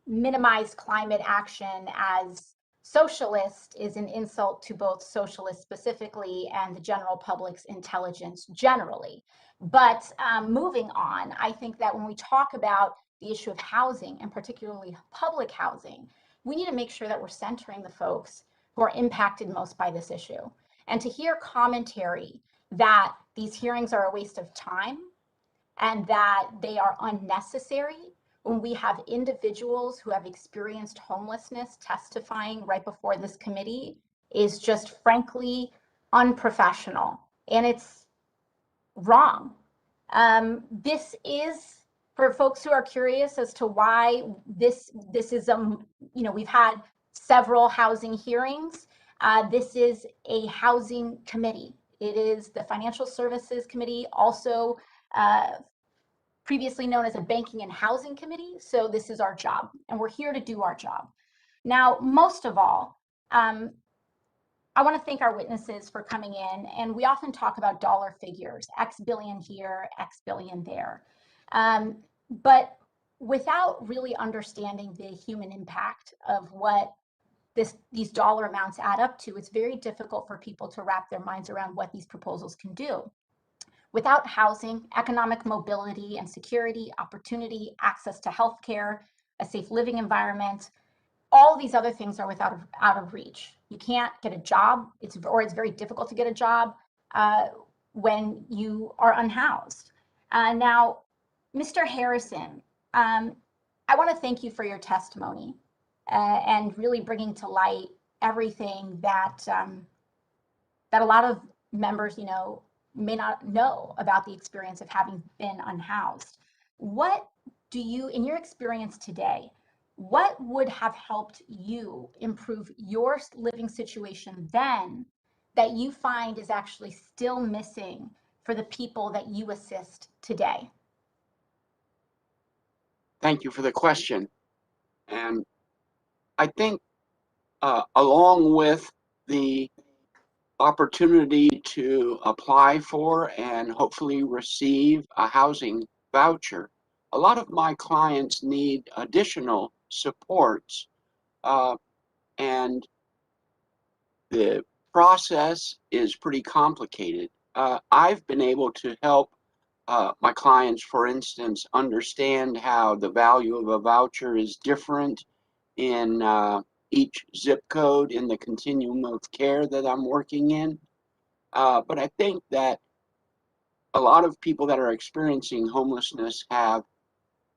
minimized climate action as socialist is an insult to both socialists specifically and the general public's intelligence generally. But moving on, I think that when we talk about the issue of housing, and particularly public housing, we need to make sure that we're centering the folks who are impacted most by this issue. And to hear commentary that these hearings are a waste of time and that they are unnecessary when we have individuals who have experienced homelessness testifying right before this committee is just frankly unprofessional, and it's wrong. This is, for folks who are curious as to why this is, we've had several housing hearings. This is a housing committee. It is the Financial Services Committee, also previously known as a Banking and Housing Committee. So this is our job, and we're here to do our job. Now, most of all, I want to thank our witnesses for coming in, and we often talk about dollar figures, X billion here, X billion there. But without really understanding the human impact of what these dollar amounts add up to, it's very difficult for people to wrap their minds around what these proposals can do. Without housing, economic mobility and security, opportunity, access to healthcare, a safe living environment, all these other things are out of reach. You can't get a job, it's very difficult to get a job when you are unhoused. Now, Mr. Harrison, I want to thank you for your testimony and really bringing to light everything that a lot of members, may not know about the experience of having been unhoused. What do you, in your experience today, what would have helped you improve your living situation then that you find is actually still missing for the people that you assist today? Thank you for the question. And I think along with the opportunity to apply for and hopefully receive a housing voucher, a lot of my clients need additional supports, and the process is pretty complicated. I've been able to help my clients, for instance, understand how the value of a voucher is different in each zip code in the continuum of care that I'm working in. But I think that a lot of people that are experiencing homelessness have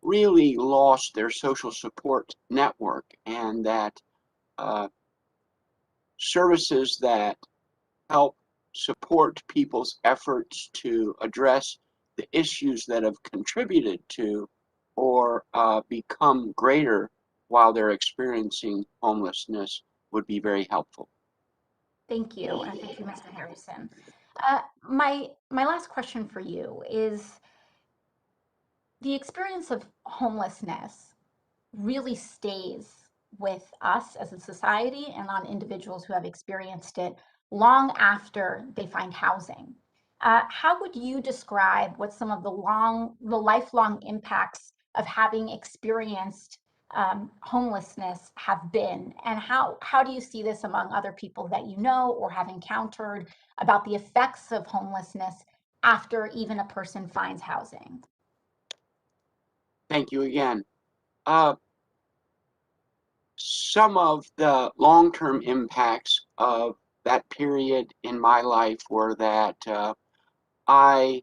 really lost their social support network, and that services that help support people's efforts to address the issues that have contributed to or become greater while they're experiencing homelessness would be very helpful. Thank you, and thank you, Mr. Harrison. My last question for you is, the experience of homelessness really stays with us as a society and on individuals who have experienced it long after they find housing. How would you describe what some of the lifelong impacts of having experienced homelessness have been, and how do you see this among other people that you know or have encountered about the effects of homelessness after even a person finds housing? Thank you again. Some of the long-term impacts of that period in my life were that I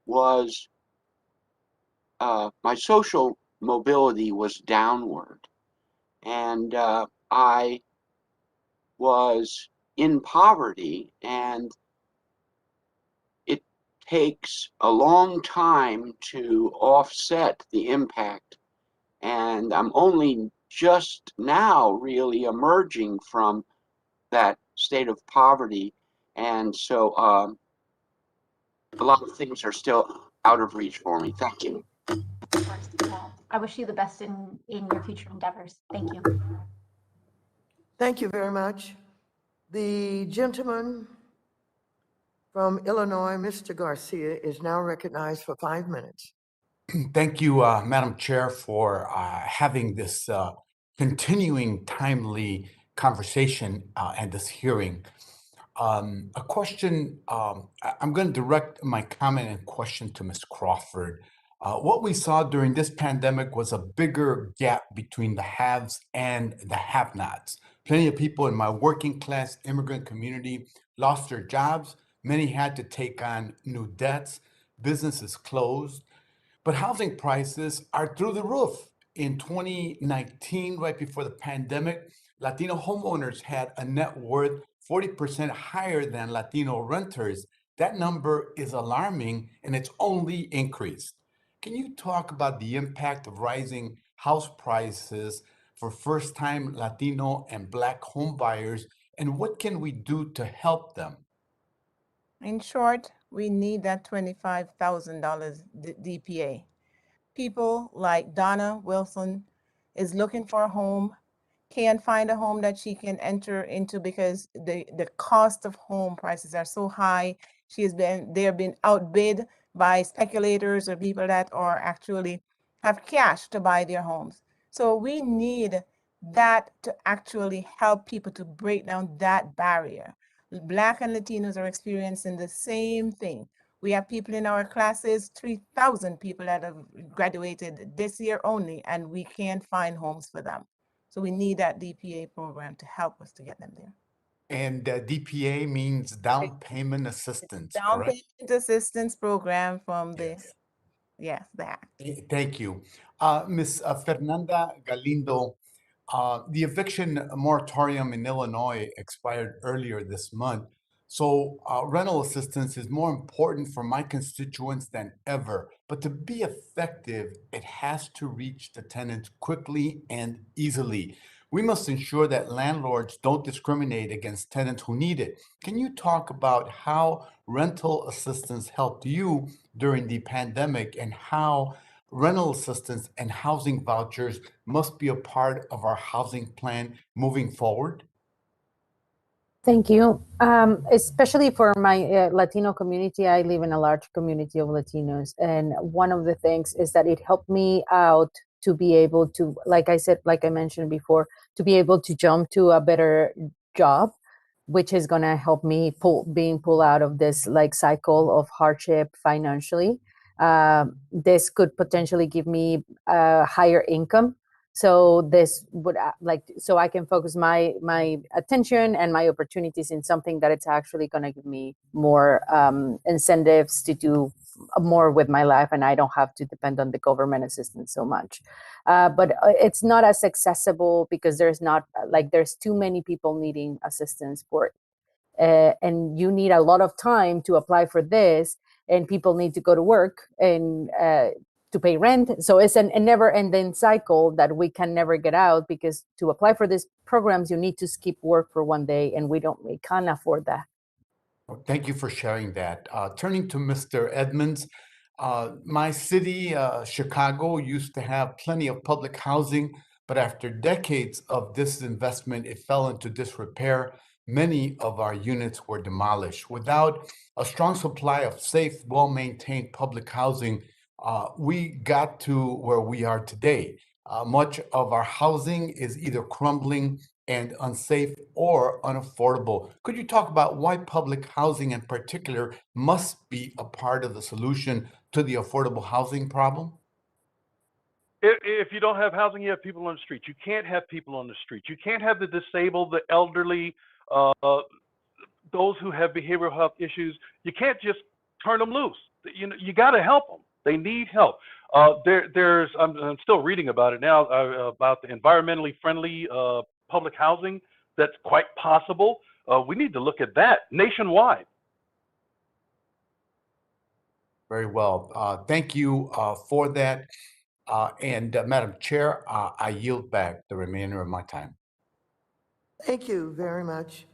was, my social mobility was downward, and I was in poverty, and it takes a long time to offset the impact. And I'm only just now really emerging from that state of poverty. And so a lot of things are still out of reach for me. Thank you. Well, I wish you the best in your future endeavors. Thank you. Thank you very much. The gentleman from Illinois, Mr. Garcia, is now recognized for 5 minutes. Thank you, Madam Chair, for having this continuing timely conversation and this hearing. A question, I'm going to direct my comment and question to Ms. Crawford. What we saw during this pandemic was a bigger gap between the haves and the have-nots. Plenty of people in my working class immigrant community lost their jobs. Many had to take on new debts. Businesses closed. But housing prices are through the roof. In 2019, right before the pandemic, Latino homeowners had a net worth 40% higher than Latino renters. That number is alarming, and it's only increased. Can you talk about the impact of rising house prices for first-time Latino and Black home buyers, and what can we do to help them? In short, we need that $25,000 DPA. People like Donna Wilson is looking for a home, can't find a home that she can enter into because the cost of home prices are so high. They've been outbid by speculators or people that are actually have cash to buy their homes. So we need that to actually help people to break down that barrier. Black and Latinos are experiencing the same thing. We have people in our classes, 3,000 people that have graduated this year only, and we can't find homes for them. So we need that DPA program to help us to get them there. And DPA means down payment assistance, Down correct? payment assistance program from that. Thank you. Ms. Fernanda Galindo, the eviction moratorium in Illinois expired earlier this month, So rental assistance is more important for my constituents than ever. But to be effective, it has to reach the tenants quickly and easily. We must ensure that landlords don't discriminate against tenants who need it. Can you talk about how rental assistance helped you during the pandemic and how rental assistance and housing vouchers must be a part of our housing plan moving forward? Thank you. Especially for my Latino community, I live in a large community of Latinos. And one of the things is that it helped me out to be able to, like I said, like I mentioned before, to be able to jump to a better job, which is going to help me being pulled out of this like cycle of hardship financially. This could potentially give me a higher income. So this would so I can focus my attention and my opportunities in something that it's actually going to give me more incentives to do more with my life, and I don't have to depend on the government assistance so much. But it's not as accessible because there's too many people needing assistance for it. And you need a lot of time to apply for this, and people need to go to work and to pay rent. So it's a never-ending cycle that we can never get out, because to apply for these programs, you need to skip work for one day, and we can't afford that. Well, thank you for sharing that. Turning to Mr. Edmonds, my city, Chicago, used to have plenty of public housing, but after decades of disinvestment, it fell into disrepair. Many of our units were demolished. Without a strong supply of safe, well-maintained public housing, we got to where we are today. Much of our housing is either crumbling and unsafe or unaffordable. Could you talk about why public housing in particular must be a part of the solution to the affordable housing problem? If you don't have housing, you have people on the street. You can't have people on the street. You can't have the disabled, the elderly, those who have behavioral health issues. You can't just turn them loose. You got to help them. They need help. I'm still reading about it now, about the environmentally friendly public housing that's quite possible. We need to look at that nationwide. Very well. Thank you for that. Madam Chair, I yield back the remainder of my time. Thank you very much.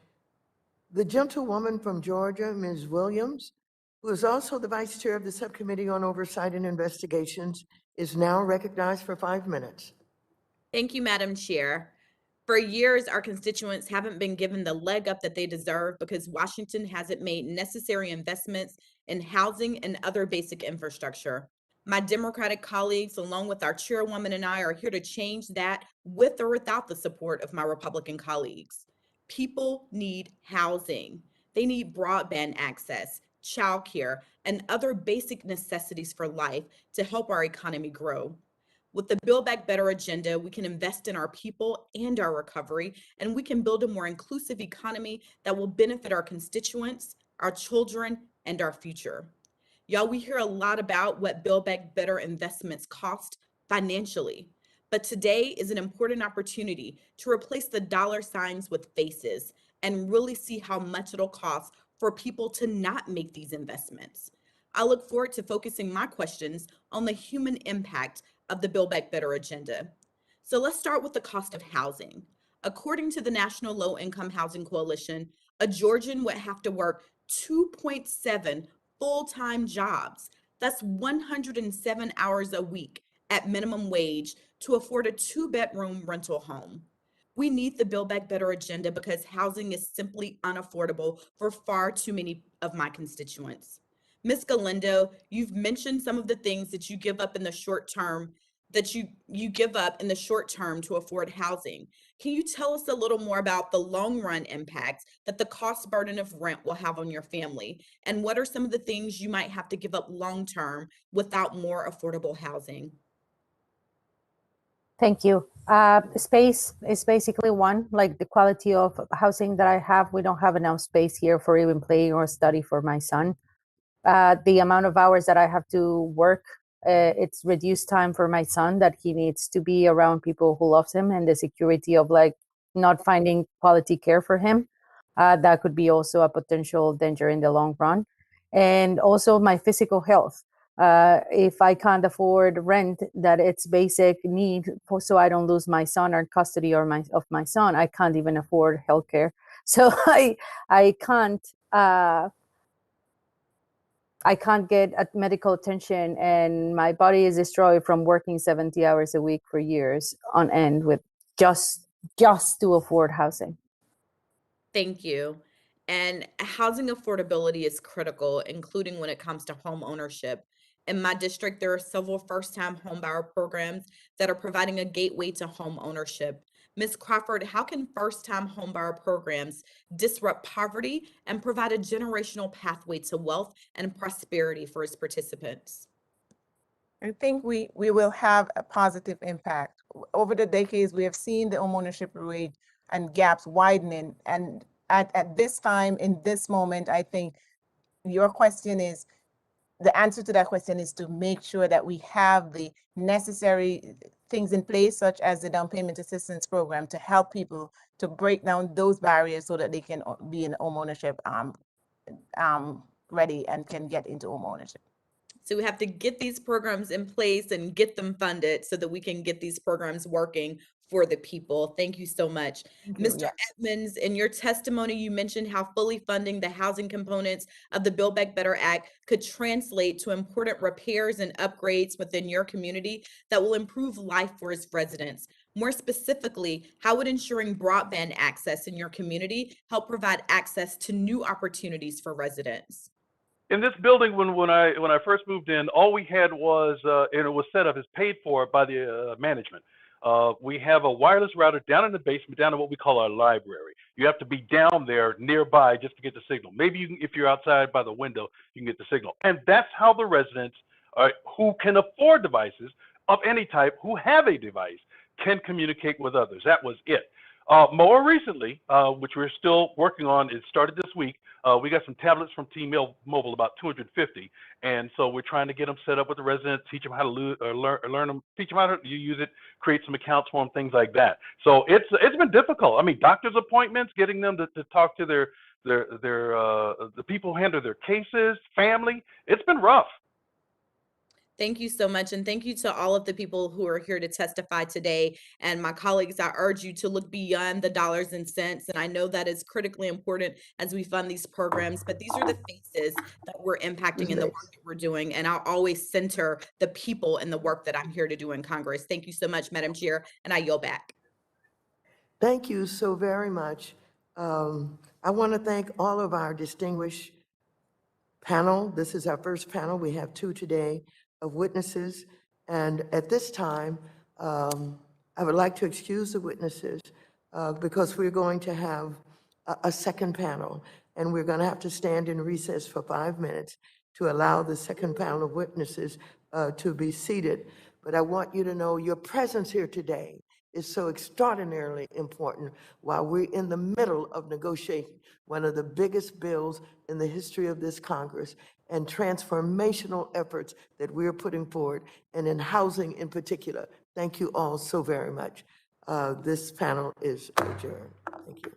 The gentlewoman from Georgia, Ms. Williams, who is also the Vice Chair of the Subcommittee on Oversight and Investigations, is now recognized for 5 minutes. Thank you, Madam Chair. For years, our constituents haven't been given the leg up that they deserve because Washington hasn't made necessary investments in housing and other basic infrastructure. My Democratic colleagues, along with our Chairwoman and I, are here to change that with or without the support of my Republican colleagues. People need housing. They need broadband access, childcare, and other basic necessities for life to help our economy grow. With the Build Back Better agenda, we can invest in our people and our recovery, and we can build a more inclusive economy that will benefit our constituents, our children, and our future. Y'all, we hear a lot about what Build Back Better investments cost financially, but today is an important opportunity to replace the dollar signs with faces and really see how much it'll cost for people to not make these investments. I look forward to focusing my questions on the human impact of the Build Back Better agenda. So let's start with the cost of housing. According to the National Low Income Housing Coalition, a Georgian would have to work 2.7 full-time jobs. That's 107 hours a week at minimum wage to afford a 2-bedroom rental home. We need the Build Back Better agenda because housing is simply unaffordable for far too many of my constituents. Ms. Galindo, you've mentioned some of the things that you give up in the short term, that you give up in the short term to afford housing. Can you tell us a little more about the long run impacts that the cost burden of rent will have on your family? And what are some of the things you might have to give up long term without more affordable housing? Thank you. Space is basically one, like the quality of housing that I have. We don't have enough space here for even playing or study for my son. The amount of hours that I have to work, it's reduced time for my son that he needs to be around people who loves him, and the security of like not finding quality care for him. That could be also a potential danger in the long run. And also my physical health. If I can't afford rent, that it's basic need so I don't lose my son or custody of my son, I can't even afford healthcare. So I can't get medical attention, and my body is destroyed from working 70 hours a week for years on end with just to afford housing. Thank you. And housing affordability is critical, including when it comes to home ownership. In my district, there are several first-time homebuyer programs that are providing a gateway to home ownership. Ms. Crawford, how can first-time homebuyer programs disrupt poverty and provide a generational pathway to wealth and prosperity for its participants? I think we will have a positive impact. Over the decades, we have seen the homeownership rate and gaps widening. And at this time, in this moment, I think your question is, the answer to that question is to make sure that we have the necessary things in place, such as the down payment assistance program, to help people to break down those barriers so that they can be in homeownership ready and can get into homeownership. So we have to get these programs in place and get them funded so that we can get these programs working for the people. Thank you so much. Mr. Yes. Edmonds, in your testimony, you mentioned how fully funding the housing components of the Build Back Better Act could translate to important repairs and upgrades within your community that will improve life for its residents. More specifically, how would ensuring broadband access in your community help provide access to new opportunities for residents? In this building, when I first moved in, all we had was, and it was set up, is paid for by the management. We have a wireless router down in the basement, down in what we call our library. You have to be down there nearby just to get the signal. Maybe you can, if you're outside by the window, you can get the signal. And that's how the residents who can afford devices of any type, who have a device, can communicate with others. That was it. More recently, which we're still working on, it started this week. We got some tablets from T-Mobile, about 250, and so we're trying to get them set up with the residents, teach them how to learn them, teach them how to use it, create some accounts for them, things like that. So it's been difficult. I mean, doctor's appointments, getting them to talk to the people who handle their cases, family. It's been rough. Thank you so much. And thank you to all of the people who are here to testify today. And my colleagues, I urge you to look beyond the dollars and cents. And I know that is critically important as we fund these programs, but these are the faces that we're impacting in the work that we're doing. And I'll always center the people in the work that I'm here to do in Congress. Thank you so much, Madam Chair, and I yield back. Thank you so very much. I want to thank all of our distinguished panel. This is our first panel. We have two today of witnesses. And at this time, I would like to excuse the witnesses because we're going to have a second panel. And we're going to have to stand in recess for 5 minutes to allow the second panel of witnesses to be seated. But I want you to know your presence here today is so extraordinarily important while we're in the middle of negotiating one of the biggest bills in the history of this Congress and transformational efforts that we're putting forward, and in housing in particular. Thank you all so very much. This panel is adjourned. Thank you.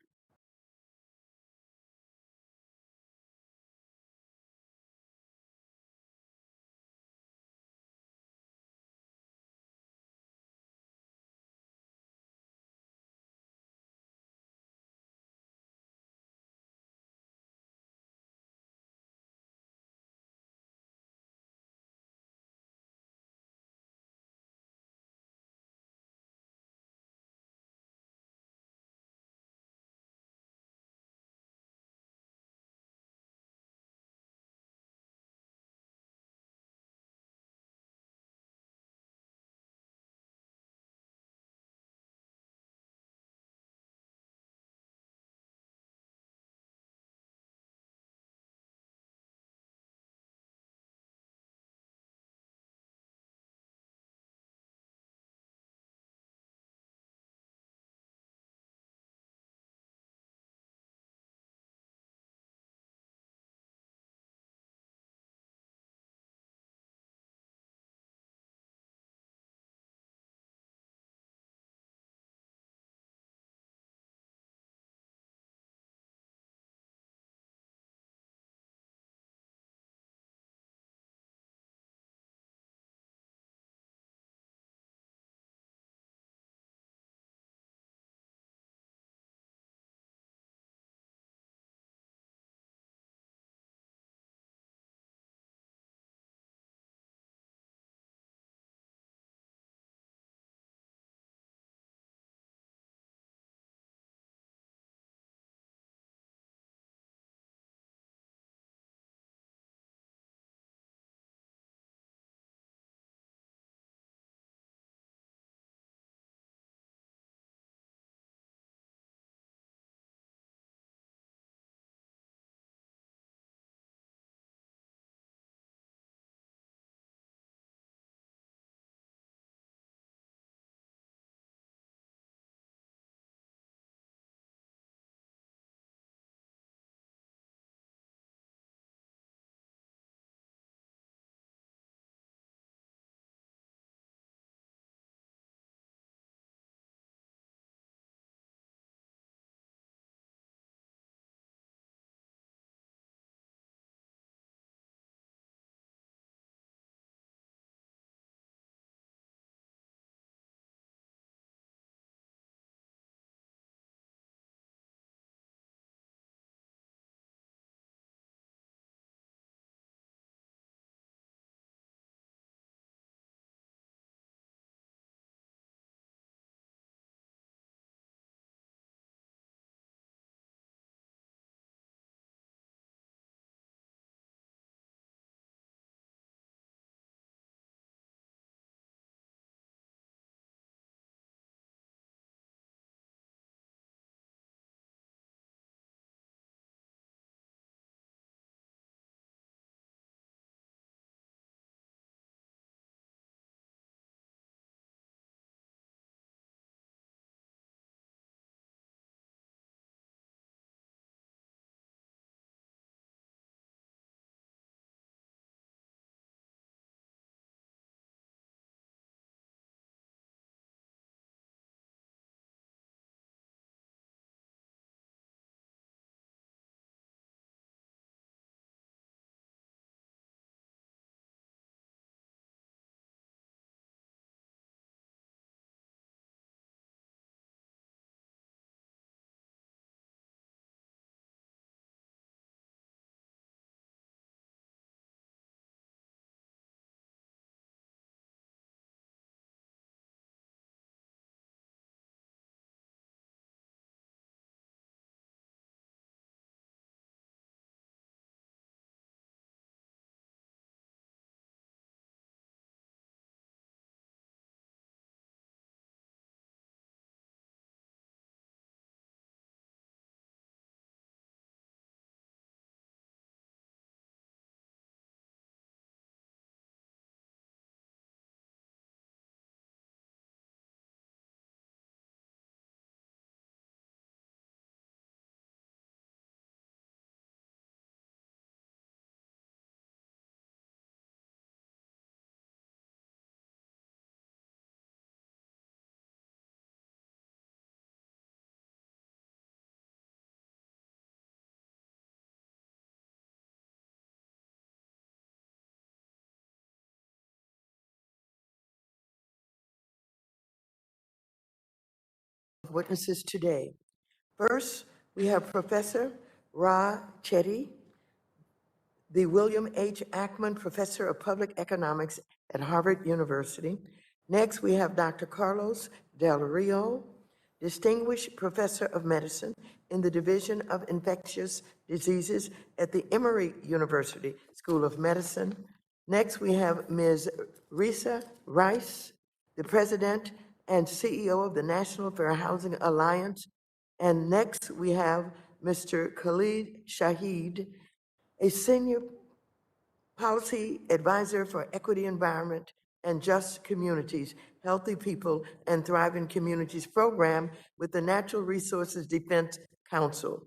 witnesses today. First, we have Professor Chetty, the William H. Ackman Professor of Public Economics at Harvard University. Next, we have Dr. Carlos Del Rio, Distinguished Professor of Medicine in the Division of Infectious Diseases at the Emory University School of Medicine. Next, we have Ms. Risa Rice, the President and CEO of the National Fair Housing Alliance. And next, we have Mr. Khalid Shahid, a Senior Policy Advisor for Equity Environment and Just Communities, Healthy People and Thriving Communities program with the Natural Resources Defense Council.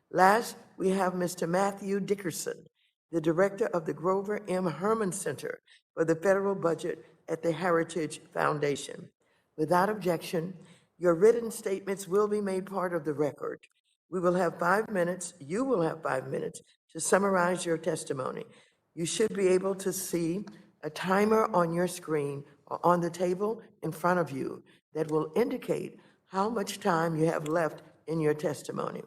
Last, we have Mr. Matthew Dickerson, the Director of the Grover M. Herman Center for the Federal Budget at the Heritage Foundation. Without objection, your written statements will be made part of the record. We will have 5 minutes, you will have 5 minutes to summarize your testimony. You should be able to see a timer on your screen or on the table in front of you that will indicate how much time you have left in your testimony.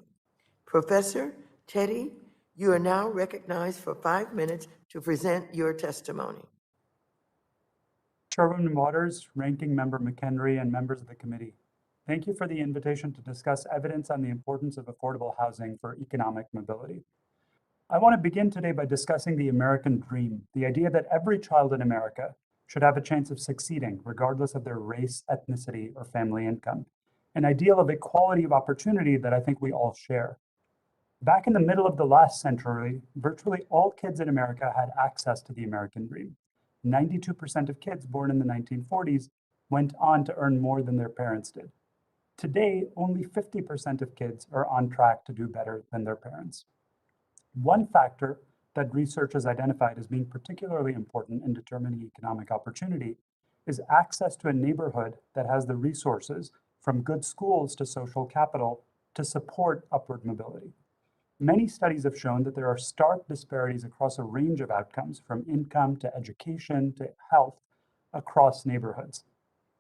Professor Chetty, you are now recognized for 5 minutes to present your testimony. Chairwoman Waters, Ranking Member McHenry, and members of the committee, thank you for the invitation to discuss evidence on the importance of affordable housing for economic mobility. I want to begin today by discussing the American dream, the idea that every child in America should have a chance of succeeding regardless of their race, ethnicity, or family income, an ideal of equality of opportunity that I think we all share. Back in the middle of the last century, virtually all kids in America had access to the American dream. 92% of kids born in the 1940s went on to earn more than their parents did. Today, only 50% of kids are on track to do better than their parents. One factor that research has identified as being particularly important in determining economic opportunity is access to a neighborhood that has the resources, from good schools to social capital, to support upward mobility. Many studies have shown that there are stark disparities across a range of outcomes, from income to education to health, across neighborhoods.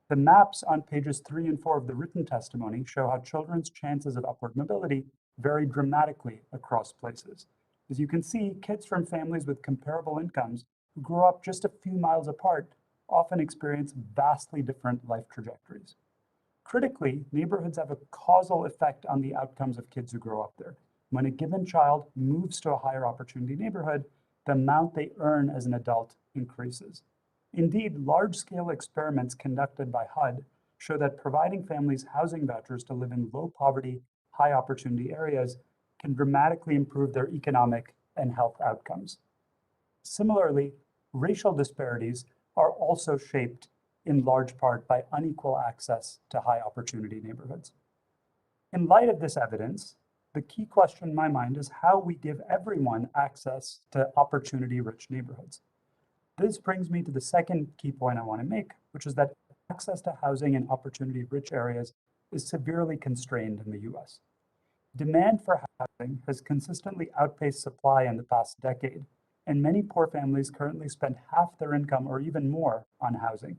The maps on pages 3 and 4 of the written testimony show how children's chances of upward mobility vary dramatically across places. As you can see, kids from families with comparable incomes who grow up just a few miles apart often experience vastly different life trajectories. Critically, neighborhoods have a causal effect on the outcomes of kids who grow up there. When a given child moves to a higher opportunity neighborhood, the amount they earn as an adult increases. Indeed, large-scale experiments conducted by HUD show that providing families housing vouchers to live in low-poverty, high-opportunity areas can dramatically improve their economic and health outcomes. Similarly, racial disparities are also shaped in large part by unequal access to high-opportunity neighborhoods. In light of this evidence, the key question in my mind is how we give everyone access to opportunity-rich neighborhoods. This brings me to the second key point I want to make, which is that access to housing in opportunity-rich areas is severely constrained in the US. Demand for housing has consistently outpaced supply in the past decade, and many poor families currently spend half their income or even more on housing.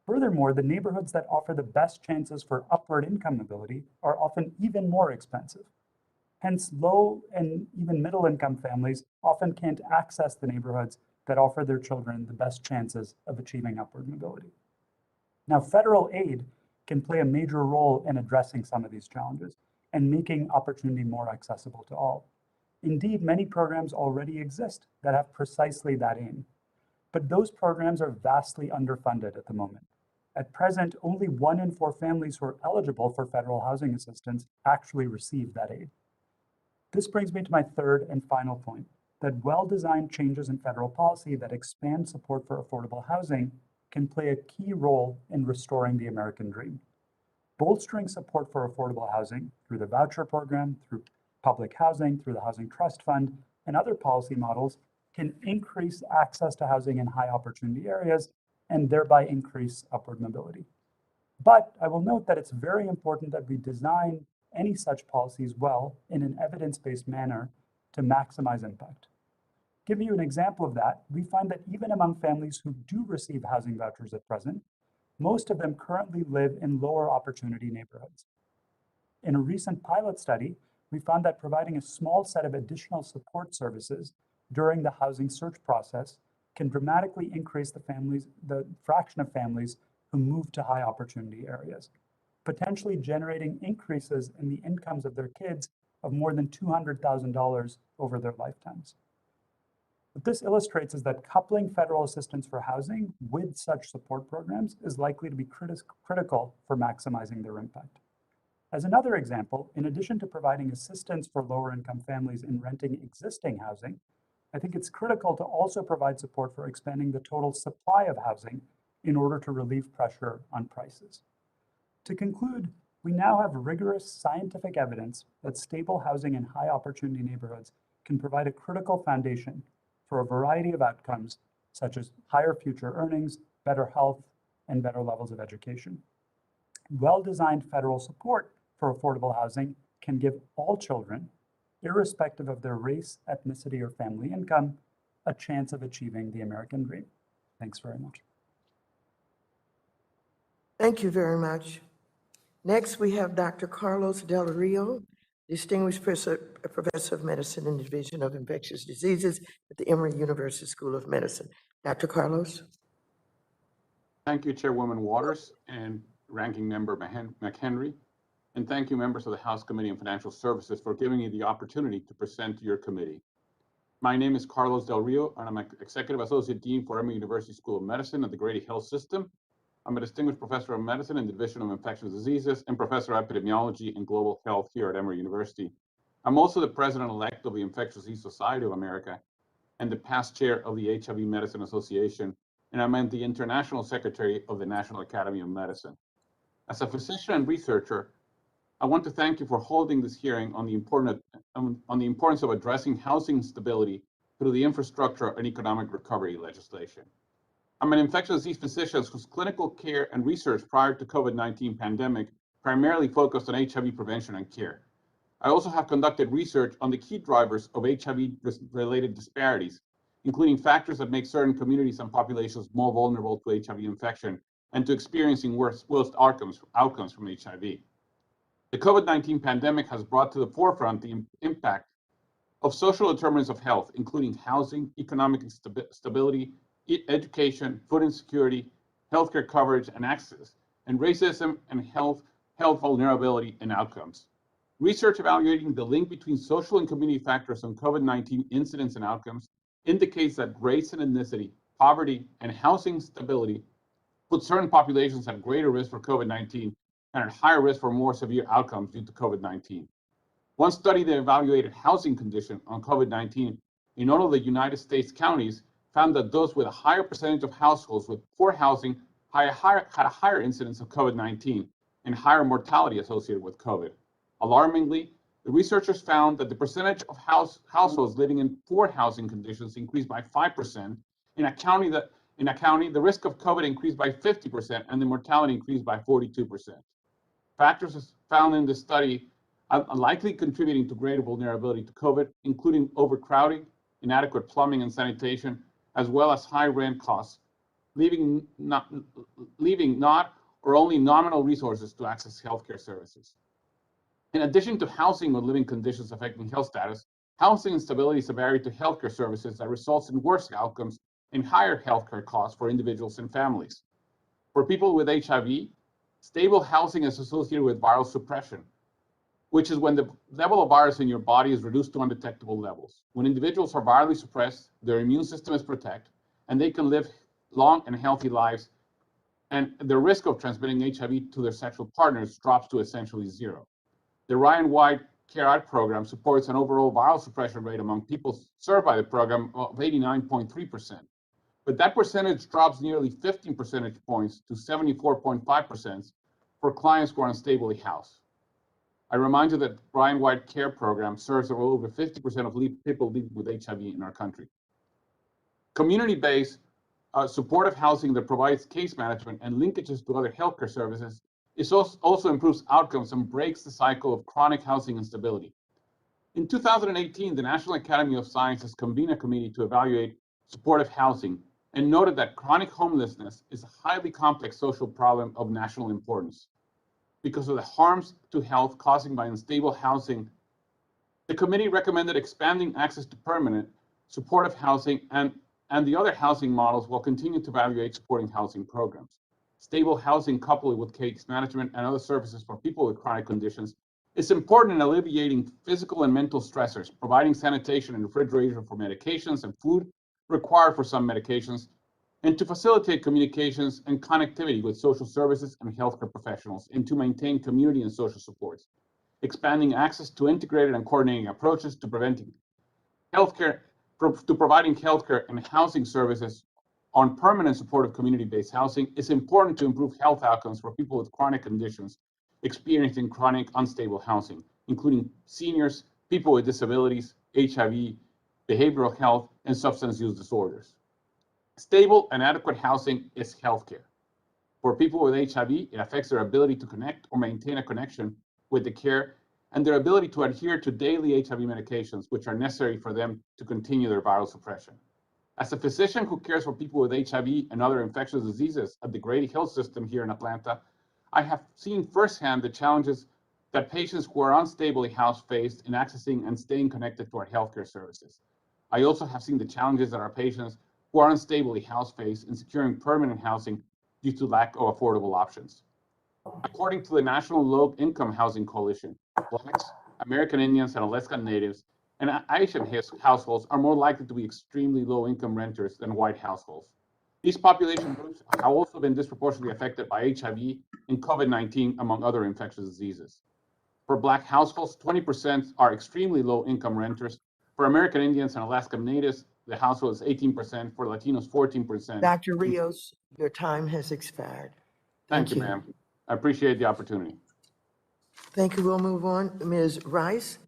Furthermore, the neighborhoods that offer the best chances for upward income mobility are often even more expensive. Hence, low and even middle income families often can't access the neighborhoods that offer their children the best chances of achieving upward mobility. Now, federal aid can play a major role in addressing some of these challenges and making opportunity more accessible to all. Indeed, many programs already exist that have precisely that aim. But those programs are vastly underfunded at the moment. At present, only 1 in 4 families who are eligible for federal housing assistance actually receive that aid. This brings me to my third and final point, that well-designed changes in federal policy that expand support for affordable housing can play a key role in restoring the American dream. Bolstering support for affordable housing through the voucher program, through public housing, through the Housing Trust Fund, and other policy models can increase access to housing in high opportunity areas and thereby increase upward mobility. But I will note that it's very important that we design any such policies well in an evidence-based manner to maximize impact. Give you an example of that, we find that even among families who do receive housing vouchers at present, most of them currently live in lower opportunity neighborhoods. In a recent pilot study, we found that providing a small set of additional support services during the housing search process can dramatically increase the fraction of families who move to high opportunity areas, potentially generating increases in the incomes of their kids of more than $200,000 over their lifetimes. What this illustrates is that coupling federal assistance for housing with such support programs is likely to be critical for maximizing their impact. As another example, in addition to providing assistance for lower income families in renting existing housing, I think it's critical to also provide support for expanding the total supply of housing in order to relieve pressure on prices. To conclude, we now have rigorous scientific evidence that stable housing in high opportunity neighborhoods can provide a critical foundation for a variety of outcomes, such as higher future earnings, better health, and better levels of education. Well-designed federal support for affordable housing can give all children, irrespective of their race, ethnicity, or family income, a chance of achieving the American dream. Thanks very much. Thank you very much. Next, we have Dr. Carlos Del Rio, Distinguished Professor of Medicine in the Division of Infectious Diseases at the Emory University School of Medicine. Dr. Carlos? Thank you, Chairwoman Waters and Ranking Member McHenry. And thank you, members of the House Committee on Financial Services, for giving me the opportunity to present to your committee. My name is Carlos Del Rio, and I'm an Executive Associate Dean for Emory University School of Medicine at the Grady Health System. I'm a Distinguished Professor of Medicine in the Division of Infectious Diseases and Professor of Epidemiology and Global Health here at Emory University. I'm also the President-elect of the Infectious Disease Society of America and the past chair of the HIV Medicine Association, and I'm the International Secretary of the National Academy of Medicine. As a physician and researcher, I want to thank you for holding this hearing on the importance of addressing housing stability through the infrastructure and economic recovery legislation. I'm an infectious disease physician whose clinical care and research prior to COVID-19 pandemic primarily focused on HIV prevention and care. I also have conducted research on the key drivers of HIV-related disparities, including factors that make certain communities and populations more vulnerable to HIV infection and to experiencing worst outcomes from HIV. The COVID-19 pandemic has brought to the forefront the impact of social determinants of health, including housing, economic stability, education, food insecurity, healthcare coverage and access, and racism and health vulnerability and outcomes. Research evaluating the link between social and community factors on COVID-19 incidence and outcomes indicates that race and ethnicity, poverty, and housing stability put certain populations at greater risk for COVID-19 and at higher risk for more severe outcomes due to COVID-19. One study that evaluated housing conditions on COVID-19 in all of the United States counties found that those with a higher percentage of households with poor housing had a higher incidence of COVID-19 and higher mortality associated with COVID. Alarmingly, the researchers found that the percentage of households living in poor housing conditions increased by 5%. In a county, the risk of COVID increased by 50% and the mortality increased by 42%. Factors found in this study are likely contributing to greater vulnerability to COVID, including overcrowding, inadequate plumbing and sanitation, as well as high rent costs, leaving not or only nominal resources to access healthcare services. In addition to housing or living conditions affecting health status, housing instability is a barrier to healthcare services that results in worse outcomes and higher healthcare costs for individuals and families. For people with HIV, stable housing is associated with viral suppression, which is when the level of virus in your body is reduced to undetectable levels. When individuals are virally suppressed, their immune system is protected, and they can live long and healthy lives, and the risk of transmitting HIV to their sexual partners drops to essentially zero. The Ryan-wide Care Out program supports an overall viral suppression rate among people served by the program of 89.3%. But that percentage drops nearly 15 percentage points to 74.5% for clients who are unstably housed. I remind you that Ryan-wide Care program serves over 50% of people living with HIV in our country. Community-based supportive housing that provides case management and linkages to other healthcare services also improves outcomes and breaks the cycle of chronic housing instability. In 2018, the National Academy of Sciences convened a committee to evaluate supportive housing and noted that chronic homelessness is a highly complex social problem of national importance. because of the harms to health caused by unstable housing, the committee recommended expanding access to permanent, supportive housing and the other housing models will continue to evaluate supporting housing programs. Stable housing coupled with case management and other services for people with chronic conditions is important in alleviating physical and mental stressors, providing sanitation and refrigeration for medications and food required for some medications, and to facilitate communications and connectivity with social services and healthcare professionals, and to maintain community and social supports. Expanding access to integrated and coordinating approaches to preventing healthcare, to providing healthcare and housing services on permanent supportive community-based housing is important to improve health outcomes for people with chronic conditions experiencing chronic unstable housing, including seniors, people with disabilities, HIV, behavioral health, and substance use disorders. Stable and adequate housing is healthcare. For people with HIV, it affects their ability to connect or maintain a connection with the care and their ability to adhere to daily HIV medications, which are necessary for them to continue their viral suppression. As a physician who cares for people with HIV and other infectious diseases at the Grady Health System here in Atlanta, I have seen firsthand the challenges that patients who are unstably housed face in accessing and staying connected to our healthcare services. I also have seen the challenges that our patients who are unstably housed face in securing permanent housing due to lack of affordable options. According to the National Low Income Housing Coalition, Blacks, American Indians, and Alaskan Natives, and Asian households are more likely to be extremely low income renters than white households. These population groups have also been disproportionately affected by HIV and COVID-19, among other infectious diseases. For Black households, 20% are extremely low income renters. For American Indians and Alaskan Natives, the household is 18%, for Latinos, 14%. Dr. Rios, your time has expired. Thank you, ma'am. I appreciate the opportunity. Thank you. We'll move on. Ms. Rice,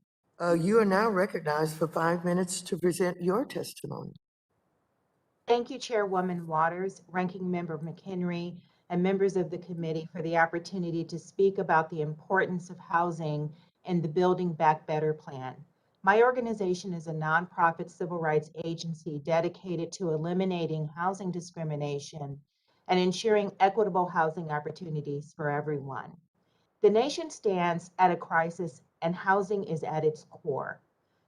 you are now recognized for 5 minutes to present your testimony. Thank you, Chairwoman Waters, Ranking Member McHenry, and members of the committee for the opportunity to speak about the importance of housing in the Building Back Better plan. My organization is a nonprofit civil rights agency dedicated to eliminating housing discrimination and ensuring equitable housing opportunities for everyone. The nation stands at a crisis and housing is at its core.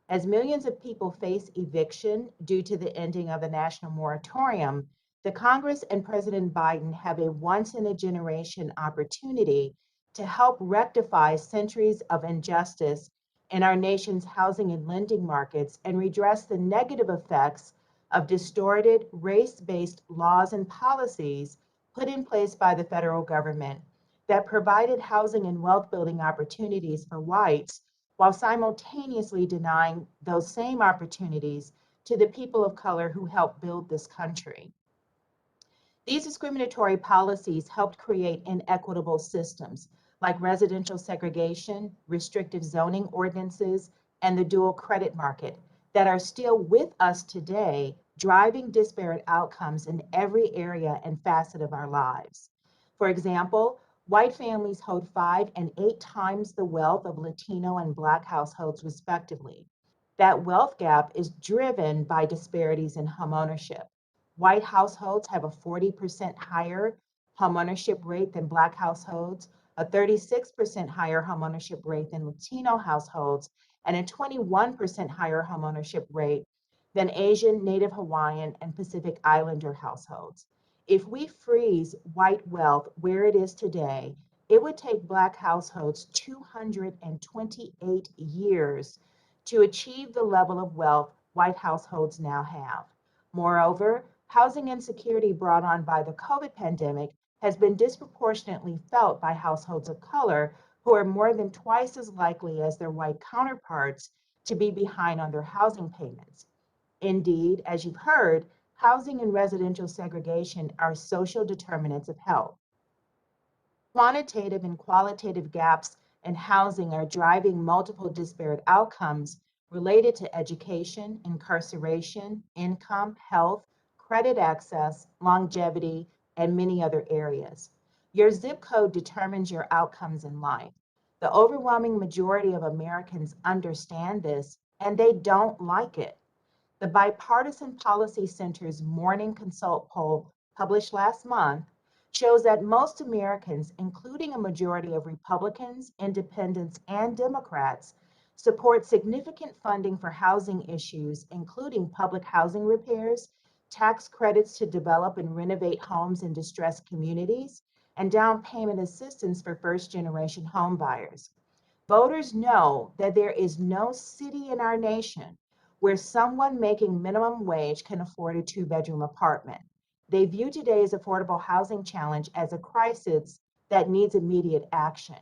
As millions of people face eviction due to the ending of the national moratorium, the Congress and President Biden have a once-in-a-generation opportunity to help rectify centuries of injustice in our nation's housing and lending markets and redress the negative effects of distorted, race-based laws and policies put in place by the federal government that provided housing and wealth-building opportunities for whites while simultaneously denying those same opportunities to the people of color who helped build this country. These discriminatory policies helped create inequitable systems like residential segregation, restrictive zoning ordinances, and the dual credit market that are still with us today, driving disparate outcomes in every area and facet of our lives. For example, white families hold 5 and 8 times the wealth of Latino and Black households, respectively. That wealth gap is driven by disparities in homeownership. White households have a 40% higher homeownership rate than Black households, a 36% higher homeownership rate than Latino households, and a 21% higher homeownership rate than Asian, Native Hawaiian, and Pacific Islander households. If we freeze white wealth where it is today, it would take Black households 228 years to achieve the level of wealth white households now have. Moreover, housing insecurity brought on by the COVID pandemic has been disproportionately felt by households of color who are more than twice as likely as their white counterparts to be behind on their housing payments. Indeed, as you've heard, housing and residential segregation are social determinants of health. Quantitative and qualitative gaps in housing are driving multiple disparate outcomes related to education, incarceration, income, health, credit access, longevity, and many other areas. Your zip code determines your outcomes in life. The overwhelming majority of Americans understand this, and they don't like it. The Bipartisan Policy Center's Morning Consult poll, published last month, shows that most Americans, including a majority of Republicans, Independents, and Democrats, support significant funding for housing issues, including public housing repairs, tax credits to develop and renovate homes in distressed communities, and down payment assistance for first-generation home buyers. Voters know that there is no city in our nation where someone making minimum wage can afford a two-bedroom apartment. They view today's affordable housing challenge as a crisis that needs immediate action.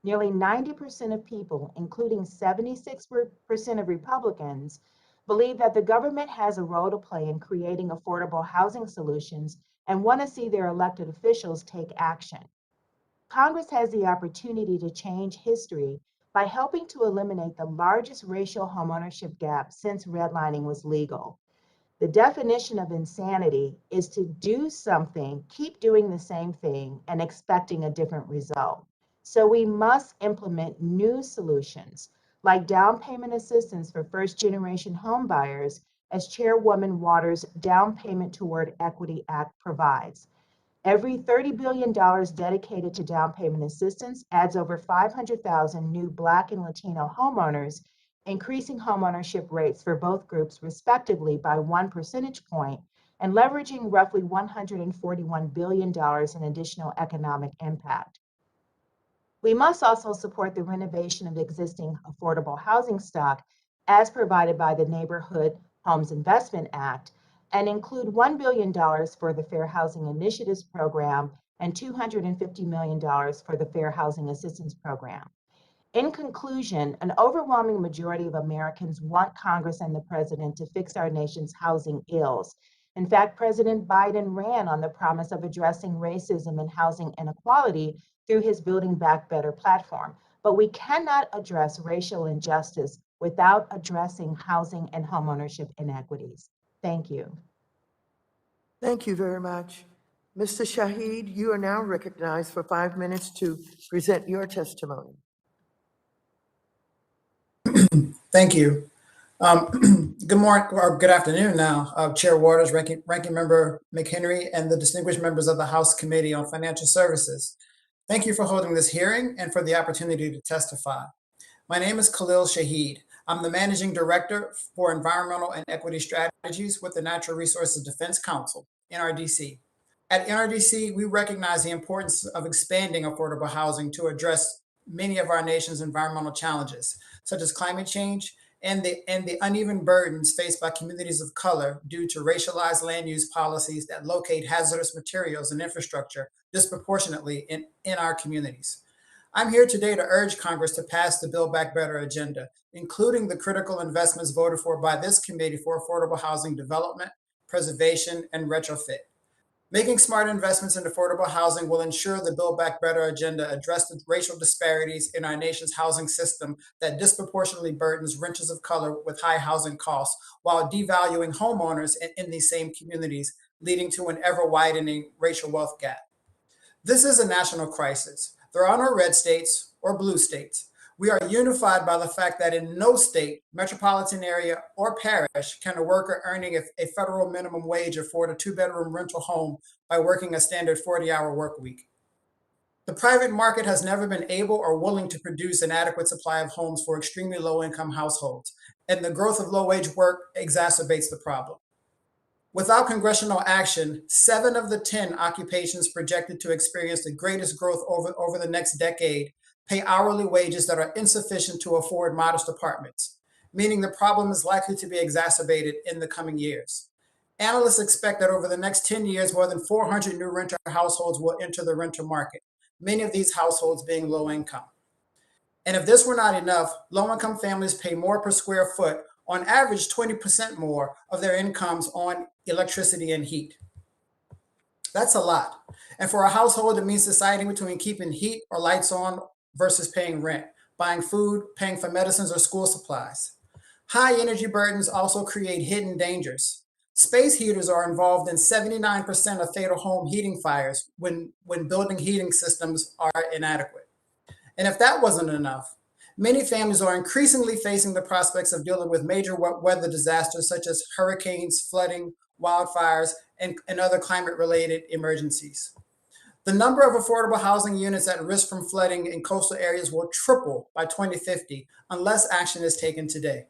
Nearly 90% of people, including 76% of Republicans, believe that the government has a role to play in creating affordable housing solutions and want to see their elected officials take action. Congress has the opportunity to change history by helping to eliminate the largest racial homeownership gap since redlining was legal. The definition of insanity is to do something, keep doing the same thing, and expecting a different result. So we must implement new solutions like down payment assistance for first-generation home buyers, as Chairwoman Waters' Down Payment Toward Equity Act provides. Every $30 billion dedicated to down payment assistance adds over 500,000 new Black and Latino homeowners, increasing homeownership rates for both groups respectively by 1 percentage point and leveraging roughly $141 billion in additional economic impact. We must also support the renovation of existing affordable housing stock as provided by the Neighborhood Homes Investment Act, and include $1 billion for the Fair Housing Initiatives Program and $250 million for the Fair Housing Assistance Program. In conclusion, an overwhelming majority of Americans want Congress and the President to fix our nation's housing ills. In fact, President Biden ran on the promise of addressing racism and housing inequality through his Building Back Better platform. But we cannot address racial injustice without addressing housing and homeownership inequities. Thank you. Thank you very much. Mr. Shahid, you are now recognized for 5 minutes to present your testimony. Thank you. Good morning or good afternoon now, Chair Waters, Ranking Member McHenry, and the distinguished members of the House Committee on Financial Services. Thank you for holding this hearing and for the opportunity to testify. My name is Khalil Shahid. I'm the Managing Director for Environmental and Equity Strategies with the Natural Resources Defense Council, NRDC. At NRDC, we recognize the importance of expanding affordable housing to address many of our nation's environmental challenges, such as climate change and the uneven burdens faced by communities of color due to racialized land use policies that locate hazardous materials and infrastructure disproportionately in our communities. I'm here today to urge Congress to pass the Build Back Better agenda, including the critical investments voted for by this committee for affordable housing development, preservation, and retrofit. Making smart investments in affordable housing will ensure the Build Back Better agenda address the racial disparities in our nation's housing system that disproportionately burdens renters of color with high housing costs, while devaluing homeowners in these same communities, leading to an ever-widening racial wealth gap. This is a national crisis. There are no red states or blue states. We are unified by the fact that in no state, metropolitan area, or parish can a worker earning a federal minimum wage afford a two-bedroom rental home by working a standard 40-hour work week. The private market has never been able or willing to produce an adequate supply of homes for extremely low-income households, and the growth of low-wage work exacerbates the problem. Without congressional action, 7 of the 10 occupations projected to experience the greatest growth over the next decade pay hourly wages that are insufficient to afford modest apartments, meaning the problem is likely to be exacerbated in the coming years. Analysts expect that over the next 10 years, more than 400 new renter households will enter the renter market, many of these households being low income. And if this were not enough, low-income families pay more per square foot, on average 20% more of their incomes on electricity and heat. That's a lot. And for a household, it means deciding between keeping heat or lights on versus paying rent, buying food, paying for medicines or school supplies. High energy burdens also create hidden dangers. Space heaters are involved in 79% of fatal home heating fires when building heating systems are inadequate. And if that wasn't enough, many families are increasingly facing the prospects of dealing with major weather disasters such as hurricanes, flooding, wildfires, and other climate-related emergencies. The number of affordable housing units at risk from flooding in coastal areas will triple by 2050 unless action is taken today.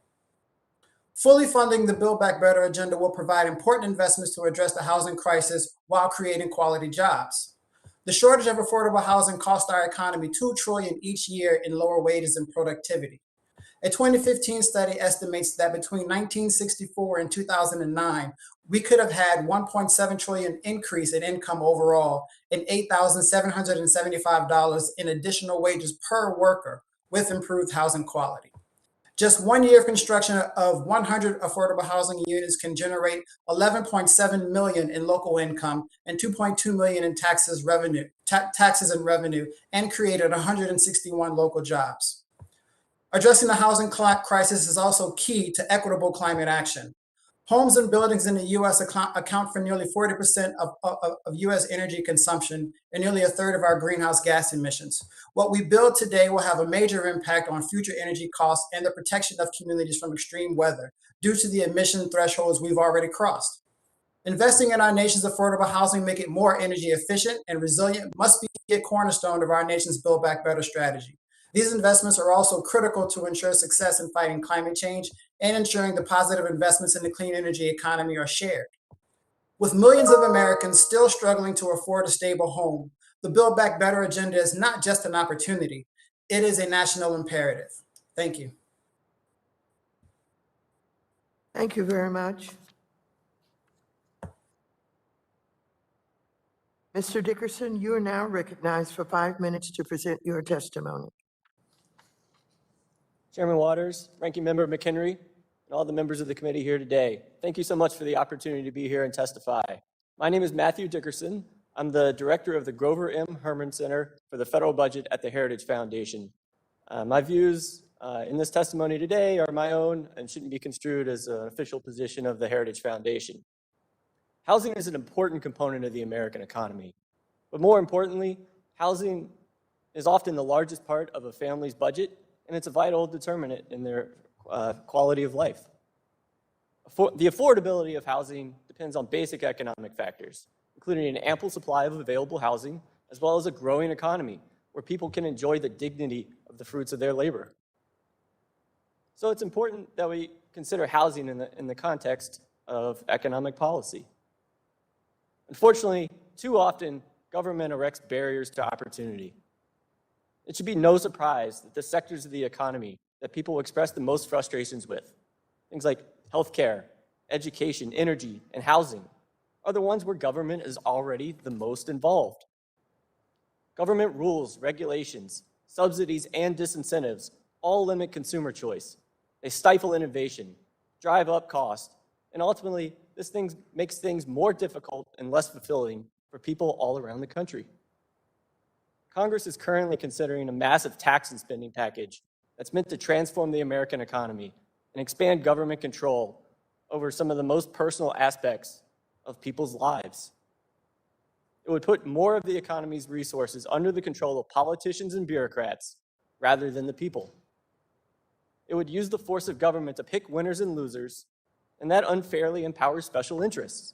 Fully funding the Build Back Better agenda will provide important investments to address the housing crisis while creating quality jobs. The shortage of affordable housing costs our economy $2 trillion each year in lower wages and productivity. A 2015 study estimates that between 1964 and 2009, we could have had $1.7 trillion increase in income overall and $8,775 in additional wages per worker with improved housing quality. Just 1 year of construction of 100 affordable housing units can generate $11.7 million in local income and $2.2 million in taxes and revenue, and created 161 local jobs. Addressing the housing crisis is also key to equitable climate action. Homes and buildings in the U.S. account for nearly 40% of U.S. energy consumption and nearly a third of our greenhouse gas emissions. What we build today will have a major impact on future energy costs and the protection of communities from extreme weather due to the emission thresholds we've already crossed. Investing in our nation's affordable housing, make it more energy efficient and resilient, must be a cornerstone of our nation's Build Back Better strategy. These investments are also critical to ensure success in fighting climate change and ensuring the positive investments in the clean energy economy are shared. With millions of Americans still struggling to afford a stable home, the Build Back Better agenda is not just an opportunity, it is a national imperative. Thank you. Thank you very much. Mr. Dickerson, you are now recognized for 5 minutes to present your testimony. Chairman Waters, Ranking Member McHenry, and all the members of the committee here today. Thank you so much for the opportunity to be here and testify. My name is Matthew Dickerson. I'm the director of the Grover M. Herman Center for the Federal Budget at the Heritage Foundation. My views in this testimony today are my own and shouldn't be construed as an official position of the Heritage Foundation. Housing is an important component of the American economy, but more importantly, housing is often the largest part of a family's budget, and it's a vital determinant in their quality of life. The affordability of housing depends on basic economic factors, including an ample supply of available housing, as well as a growing economy where people can enjoy the dignity of the fruits of their labor. So it's important that we consider housing in the context of economic policy. Unfortunately, too often, government erects barriers to opportunity. It should be no surprise that the sectors of the economy that people express the most frustrations with, things like healthcare, education, energy, and housing, are the ones where government is already the most involved. Government rules, regulations, subsidies, and disincentives all limit consumer choice. They stifle innovation, drive up cost, and ultimately, this makes things more difficult and less fulfilling for people all around the country. Congress is currently considering a massive tax and spending package that's meant to transform the American economy and expand government control over some of the most personal aspects of people's lives. It would put more of the economy's resources under the control of politicians and bureaucrats rather than the people. It would use the force of government to pick winners and losers, and that unfairly empowers special interests.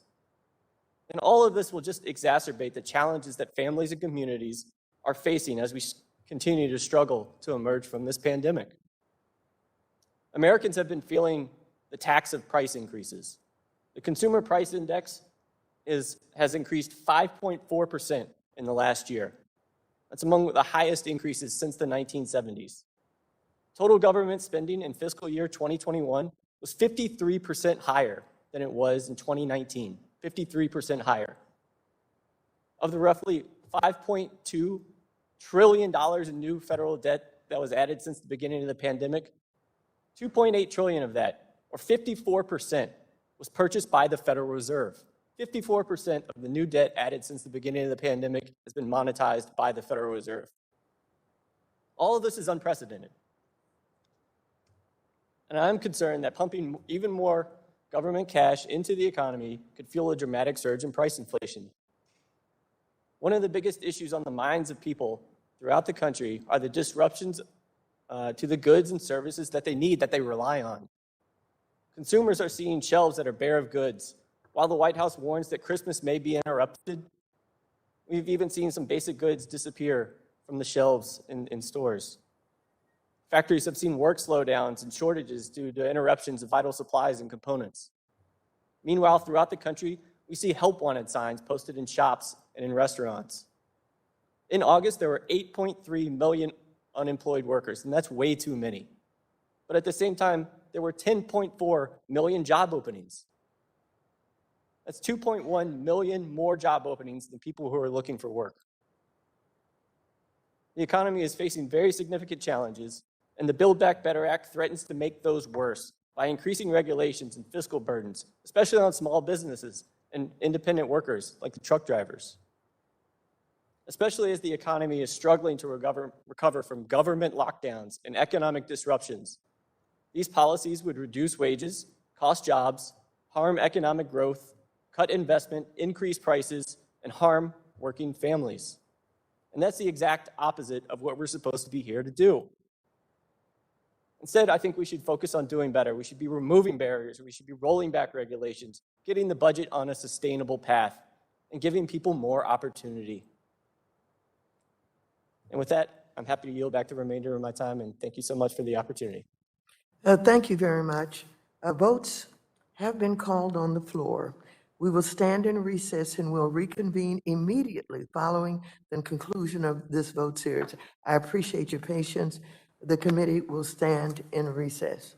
And all of this will just exacerbate the challenges that families and communities are facing as we continue to struggle to emerge from this pandemic. Americans have been feeling the tax of price increases. The Consumer Price Index has increased 5.4% in the last year. That's among the highest increases since the 1970s. Total government spending in fiscal year 2021 was 53% higher than it was in 2019, 53% higher. Of the roughly $5.2 trillion in new federal debt that was added since the beginning of the pandemic, 2.8 trillion of that, or 54%, was purchased by the Federal Reserve. 54% of the new debt added since the beginning of the pandemic has been monetized by the Federal Reserve. All of this is unprecedented. And I'm concerned that pumping even more government cash into the economy could fuel a dramatic surge in price inflation. One of the biggest issues on the minds of people throughout the country are the disruptions to the goods and services that they need, that they rely on. Consumers are seeing shelves that are bare of goods. While the White House warns that Christmas may be interrupted, We've even seen some basic goods disappear from the shelves in stores. Factories have seen work slowdowns and shortages due to interruptions of vital supplies and components. Meanwhile, throughout the country, we see help wanted signs posted in shops and in restaurants. In August, there were 8.3 million unemployed workers, and that's way too many. But at the same time, there were 10.4 million job openings. That's 2.1 million more job openings than people who are looking for work. The economy is facing very significant challenges, and the Build Back Better Act threatens to make those worse by increasing regulations and fiscal burdens, especially on small businesses and independent workers like the truck drivers. Especially as the economy is struggling to recover from government lockdowns and economic disruptions. These policies would reduce wages, cost jobs, harm economic growth, cut investment, increase prices, and harm working families. And that's the exact opposite of what we're supposed to be here to do. Instead, I think we should focus on doing better. We should be removing barriers. We should be rolling back regulations, getting the budget on a sustainable path, and giving people more opportunity. And with that, I'm happy to yield back the remainder of my time, and thank you so much for the opportunity. Thank you very much. Votes have been called on the floor. We will stand in recess and we'll reconvene immediately following the conclusion of this vote series. I appreciate your patience. The committee will stand in recess.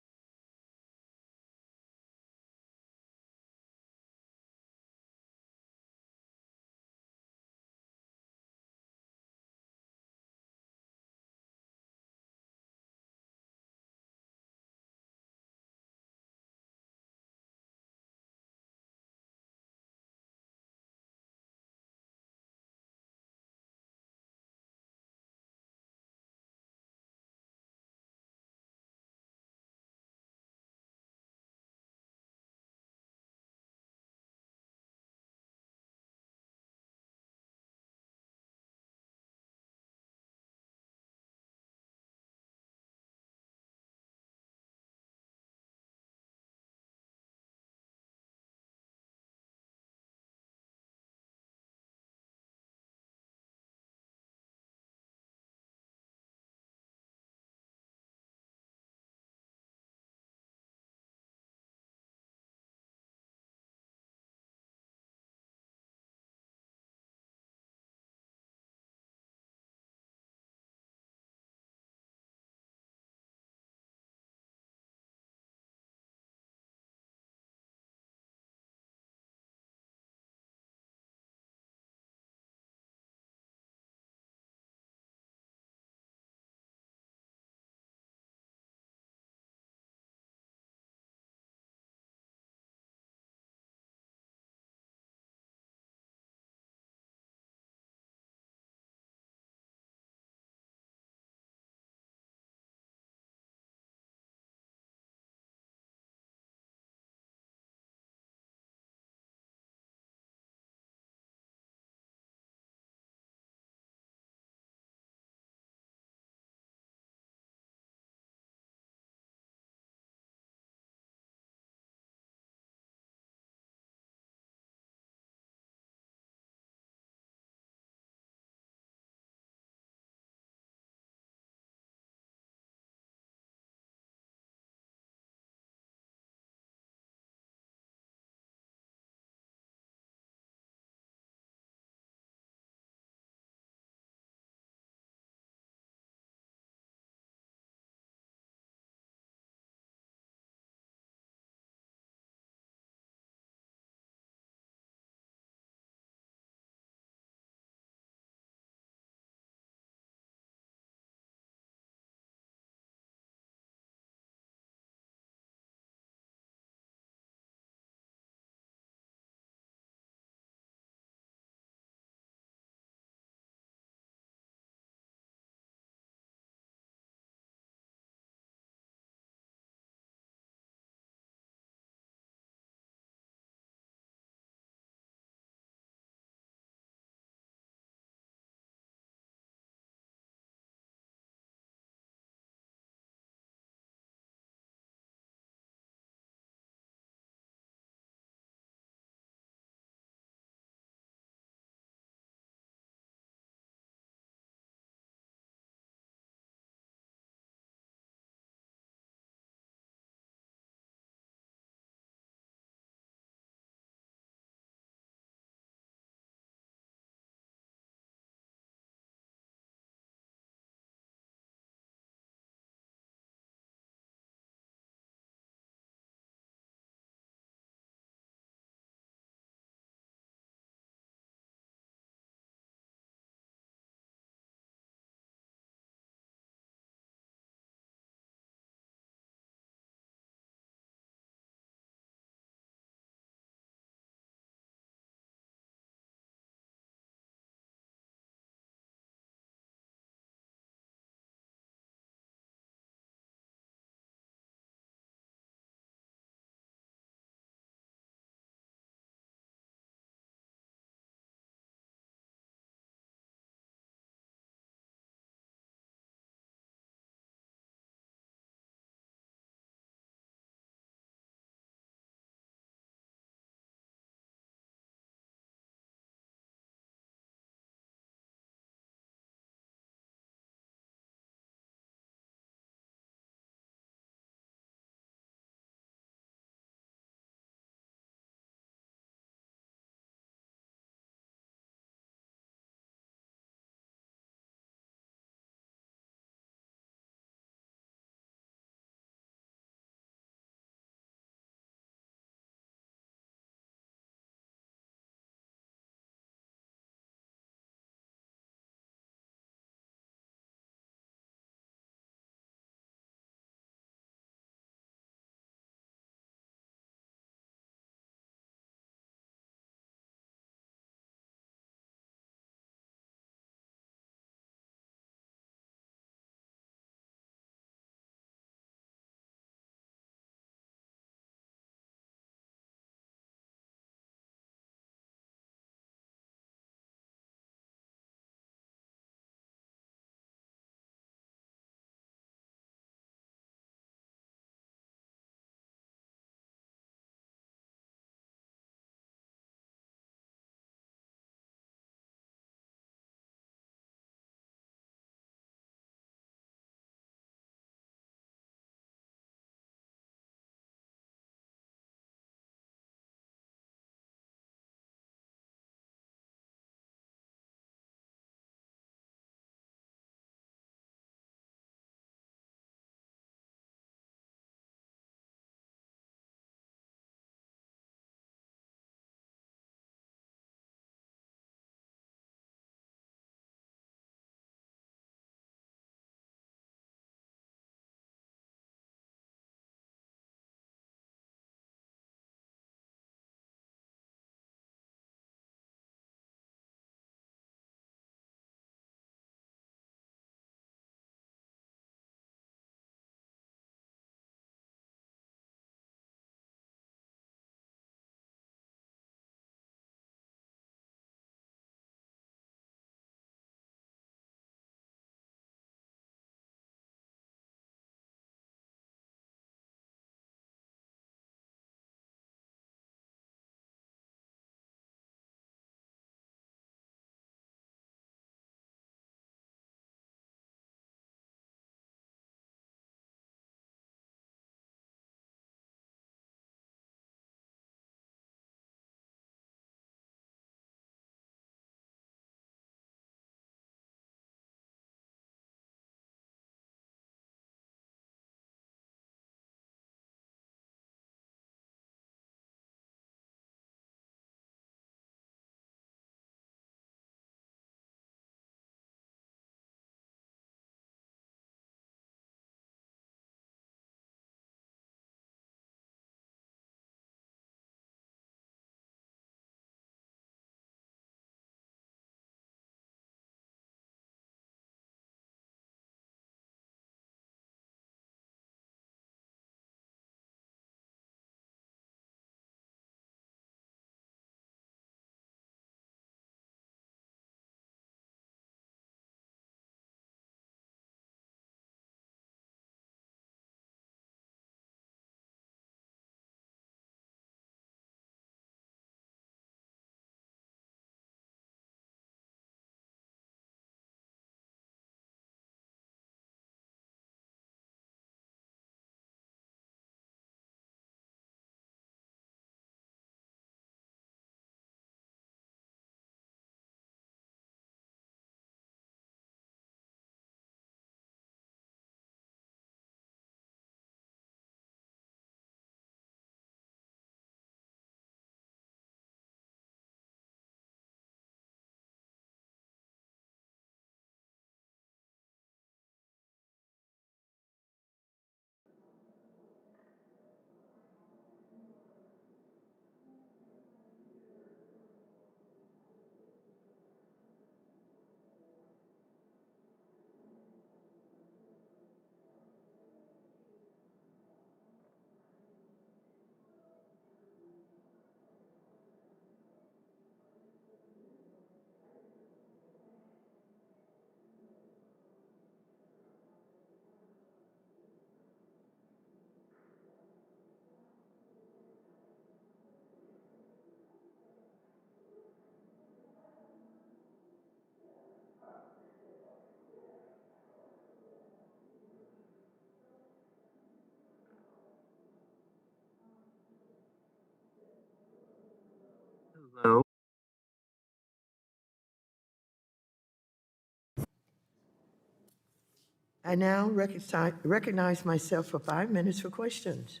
I now recognize myself for 5 minutes for questions.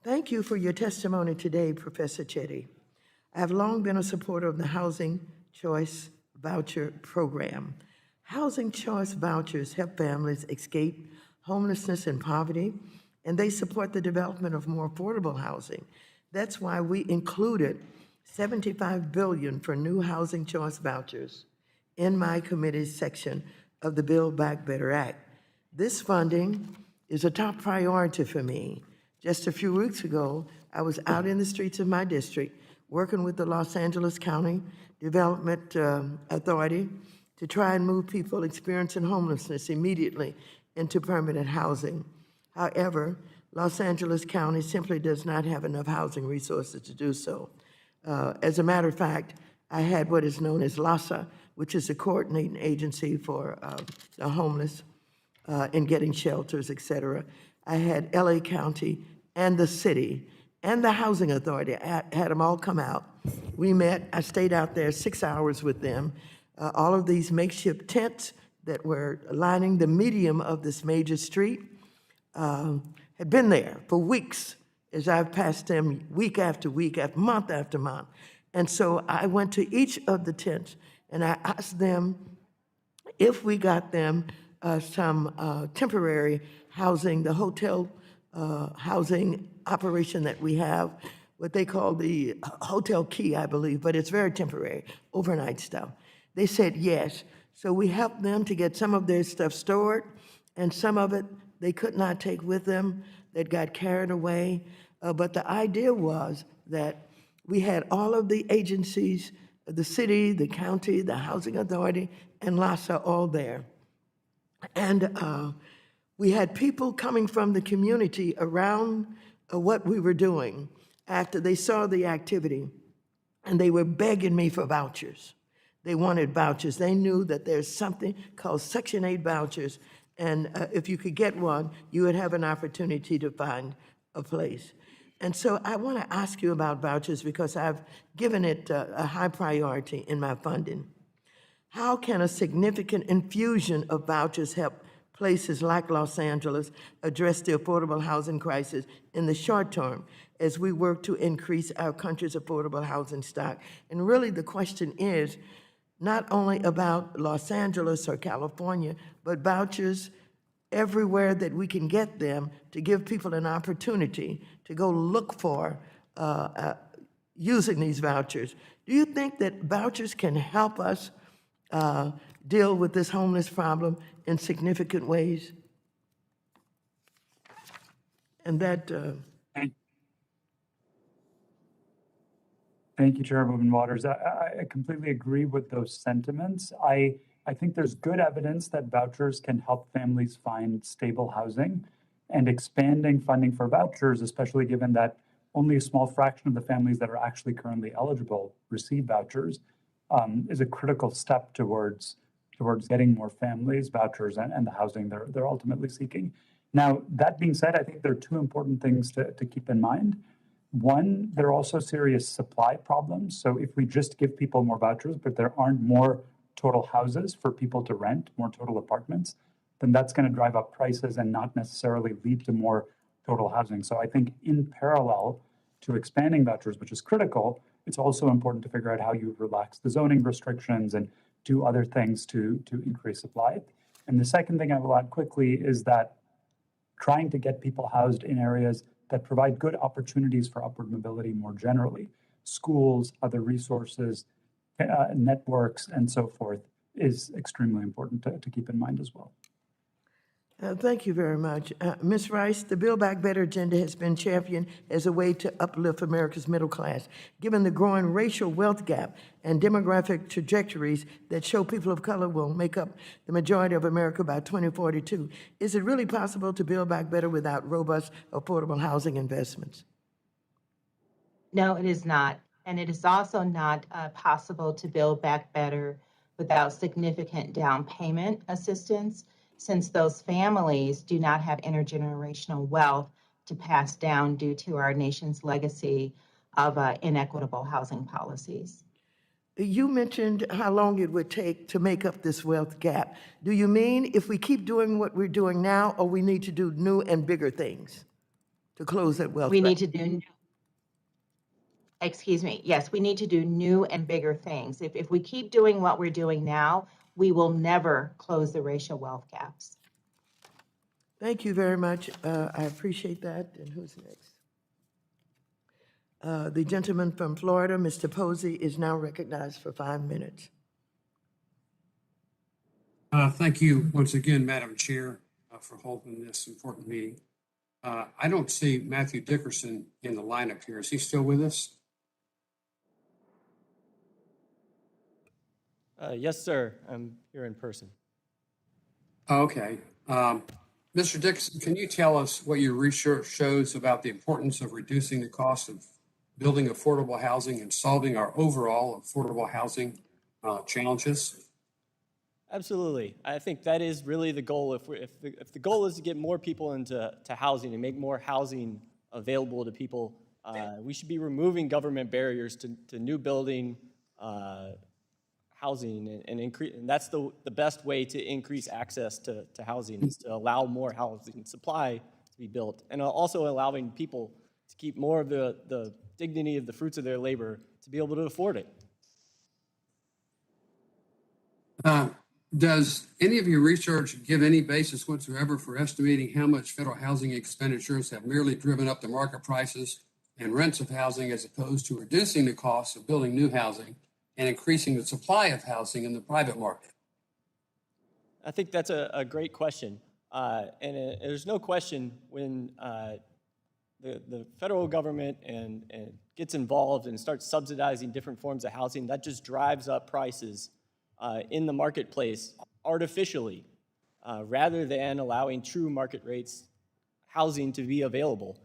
Thank you for your testimony today, Professor Chetty. I have long been a supporter of the Housing Choice Voucher Program. Housing Choice Vouchers help families escape homelessness and poverty, and they support the development of more affordable housing. That's why we included $75 billion for new Housing Choice Vouchers in my committee's section of the Build Back Better Act. This funding is a top priority for me. Just a few weeks ago, I was out in the streets of my district working with the Los Angeles County Development Authority to try and move people experiencing homelessness immediately into permanent housing. However, Los Angeles County simply does not have enough housing resources to do so. As a matter of fact, I had what is known as LAHSA, which is a coordinating agency for the homeless in getting shelters, et cetera. I had LA County and the city and the housing authority. I had them all come out. We met, I stayed out there 6 hours with them. All of these makeshift tents that were lining the medium of this major street had been there for weeks as I've passed them week after week, after month. And so I went to each of the tents and I asked them if we got them some temporary housing, the hotel housing operation that we have, what they call the hotel key, I believe, but it's very temporary, overnight stuff. They said yes. So we helped them to get some of their stuff stored, and some of it they could not take with them, that got carried away. But the idea was that we had all of the agencies, the city, the county, the housing authority, and LAHSA all there. And we had people coming from the community around what we were doing after they saw the activity, and they were begging me for vouchers. They wanted vouchers. They knew that there's something called Section 8 vouchers, and if you could get one, you would have an opportunity to find a place. And so I want to ask you about vouchers because I've given it a high priority in my funding. How can a significant infusion of vouchers help places like Los Angeles address the affordable housing crisis in the short term as we work to increase our country's affordable housing stock? And really the question is not only about Los Angeles or California, but vouchers everywhere that we can get them to give people an opportunity to go look for using these vouchers. Do you think that vouchers can help us deal with this homeless problem in significant ways? And that. Thank you, Chairwoman Waters. I completely agree with those sentiments. I think there's good evidence that vouchers can help families find stable housing, and expanding funding for vouchers, especially given that only a small fraction of the families that are actually currently eligible receive vouchers, is a critical step towards getting more families vouchers and the housing they're ultimately seeking. Now, that being said, I think there are two important things to keep in mind. One, there are also serious supply problems. So if we just give people more vouchers, but there aren't more total houses for people to rent, more total apartments, then that's going to drive up prices and not necessarily lead to more total housing. So I think in parallel to expanding vouchers, which is critical, it's also important to figure out how you relax the zoning restrictions and do other things to increase supply. And the second thing I will add quickly is that trying to get people housed in areas that provide good opportunities for upward mobility more generally, schools, other resources, networks, and so forth, is extremely important to keep in mind as well. Thank you very much. Ms. Rice, the Build Back Better agenda has been championed as a way to uplift America's middle class. Given the growing racial wealth gap and demographic trajectories that show people of color will make up the majority of America by 2042, is it really possible to build back better without robust, affordable housing investments? No, it is not. And it is also not possible to build back better without significant down payment assistance, since those families do not have intergenerational wealth to pass down due to our nation's legacy of inequitable housing policies. You mentioned how long it would take to make up this wealth gap. Do you mean if we keep doing what we're doing now, or we need to do new and bigger things to close that wealth We gap? need to do, excuse me, yes, we need to do new and bigger things. If we keep doing what we're doing now, we will never close the racial wealth gaps. Thank you very much. I appreciate that. And who's next? The gentleman from Florida, Mr. Posey, is now recognized for 5 minutes. Thank you once again, Madam Chair, for holding this important meeting. I don't see Matthew Dickerson in the lineup here. Is he still with us? Yes, sir. I'm here in person. Okay. Mr. Dickerson, can you tell us what your research shows about the importance of reducing the cost of building affordable housing and solving our overall affordable housing challenges? Absolutely. I think that is really the goal. If the goal is to get more people into housing and make more housing available to people, we should be removing government barriers to new building housing and increase. And that's the best way to increase access to housing, is to allow more housing supply to be built, and also allowing people to keep more of the dignity of the fruits of their labor to be able to afford it. Does any of your research give any basis whatsoever for estimating how much federal housing expenditures have merely driven up the market prices and rents of housing, as opposed to reducing the cost of building new housing and increasing the supply of housing in the private market? I think that's a great question. There's no question when the federal government and gets involved and starts subsidizing different forms of housing, that just drives up prices in the marketplace artificially, rather than allowing true market rates housing to be available.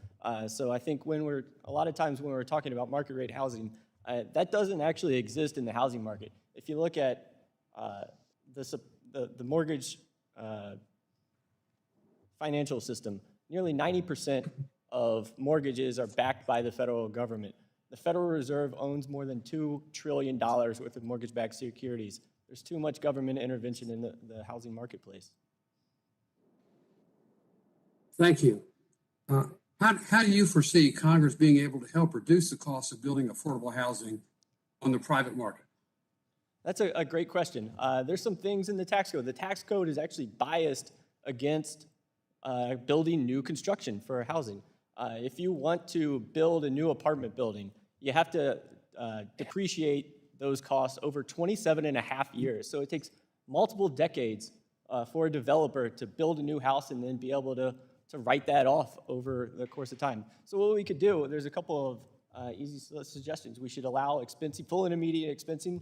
So I think a lot of times when we're talking about market rate housing, that doesn't actually exist in the housing market. If you look at the mortgage financial system, nearly 90% of mortgages are backed by the federal government. The Federal Reserve owns more than $2 trillion worth of mortgage-backed securities. There's too much government intervention in the housing marketplace. Thank you. How do you foresee Congress being able to help reduce the cost of building affordable housing on the private market? That's a great question. There's some things in the tax code. The tax code is actually biased against building new construction for housing. If you want to build a new apartment building, you have to depreciate those costs over 27 and a half years. So it takes multiple decades for a developer to build a new house and then be able to write that off over the course of time. So what we could do, there's a couple of easy suggestions. We should allow full and immediate expensing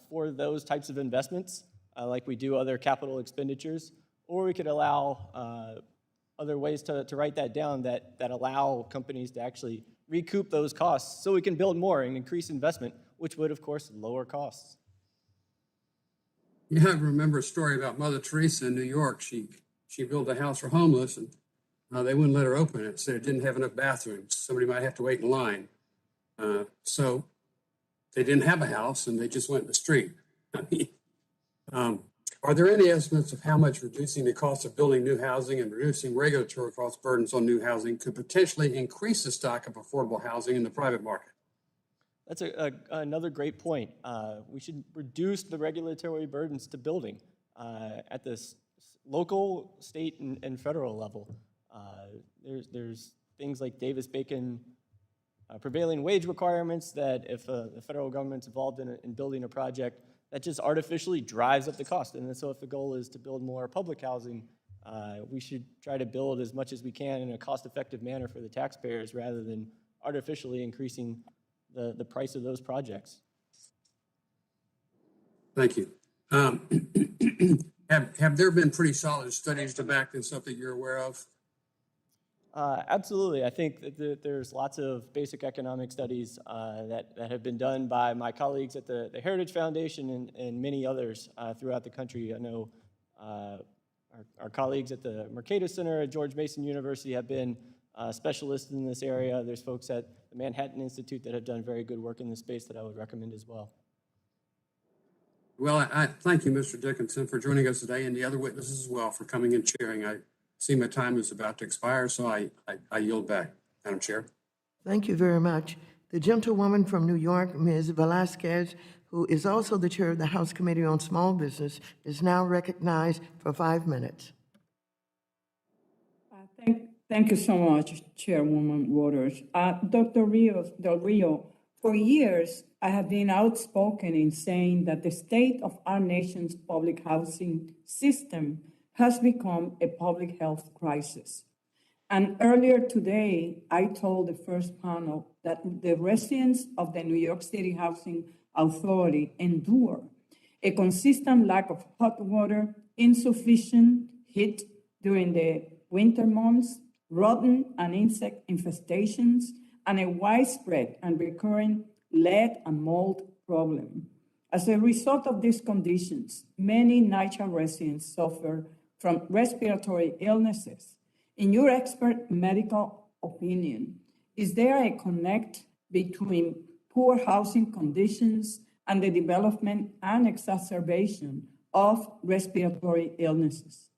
for those types of investments, like we do other capital expenditures, or we could allow other ways to write that down that allow companies to actually recoup those costs so we can build more and increase investment, which would, of course, lower costs. Yeah, I remember a story about Mother Teresa in New York. She built a house for homeless, and they wouldn't let her open it. Said it didn't have enough bathrooms. Somebody might have to wait in line. So they didn't have a house, and they just went in the street. Are there any estimates of how much reducing the cost of building new housing and reducing regulatory cost burdens on new housing could potentially increase the stock of affordable housing in the private market? That's another great point. We should reduce the regulatory burdens to building at this local, state, and federal level. There's things like Davis-Bacon prevailing wage requirements that if the federal government's involved in building a project, that just artificially drives up the cost. And so if the goal is to build more public housing, we should try to build as much as we can in a cost-effective manner for the taxpayers rather than artificially increasing the price of those projects. Thank you. Have there been pretty solid studies to back this up that you're aware of? Absolutely. I think that there's lots of basic economic studies that have been done by my colleagues at the Heritage Foundation and many others throughout the country. I know our colleagues at the Mercatus Center at George Mason University have been specialists in this area. There's folks at the Manhattan Institute that have done very good work in this space that I would recommend as well. Well, I thank you, Mr. Dickinson, for joining us today, and the other witnesses as well for coming and sharing. I see my time is about to expire, so I yield back, Madam Chair. Thank you very much. The gentlewoman from New York, Ms. Velasquez, who is also the chair of the House Committee on Small Business, is now recognized for 5 minutes. Thank you so much, Chairwoman Waters. Dr. Del Rio, for years, I have been outspoken in saying that the state of our nation's public housing system has become a public health crisis. And earlier today, I told the first panel that the residents of the New York City Housing Authority endure a consistent lack of hot water, insufficient heat during the winter months, rodent and insect infestations, and a widespread and recurring lead and mold problem. As a result of these conditions, many NYCHA residents suffer from respiratory illnesses. In your expert medical opinion, is there a connect between poor housing conditions and the development and exacerbation of respiratory illnesses?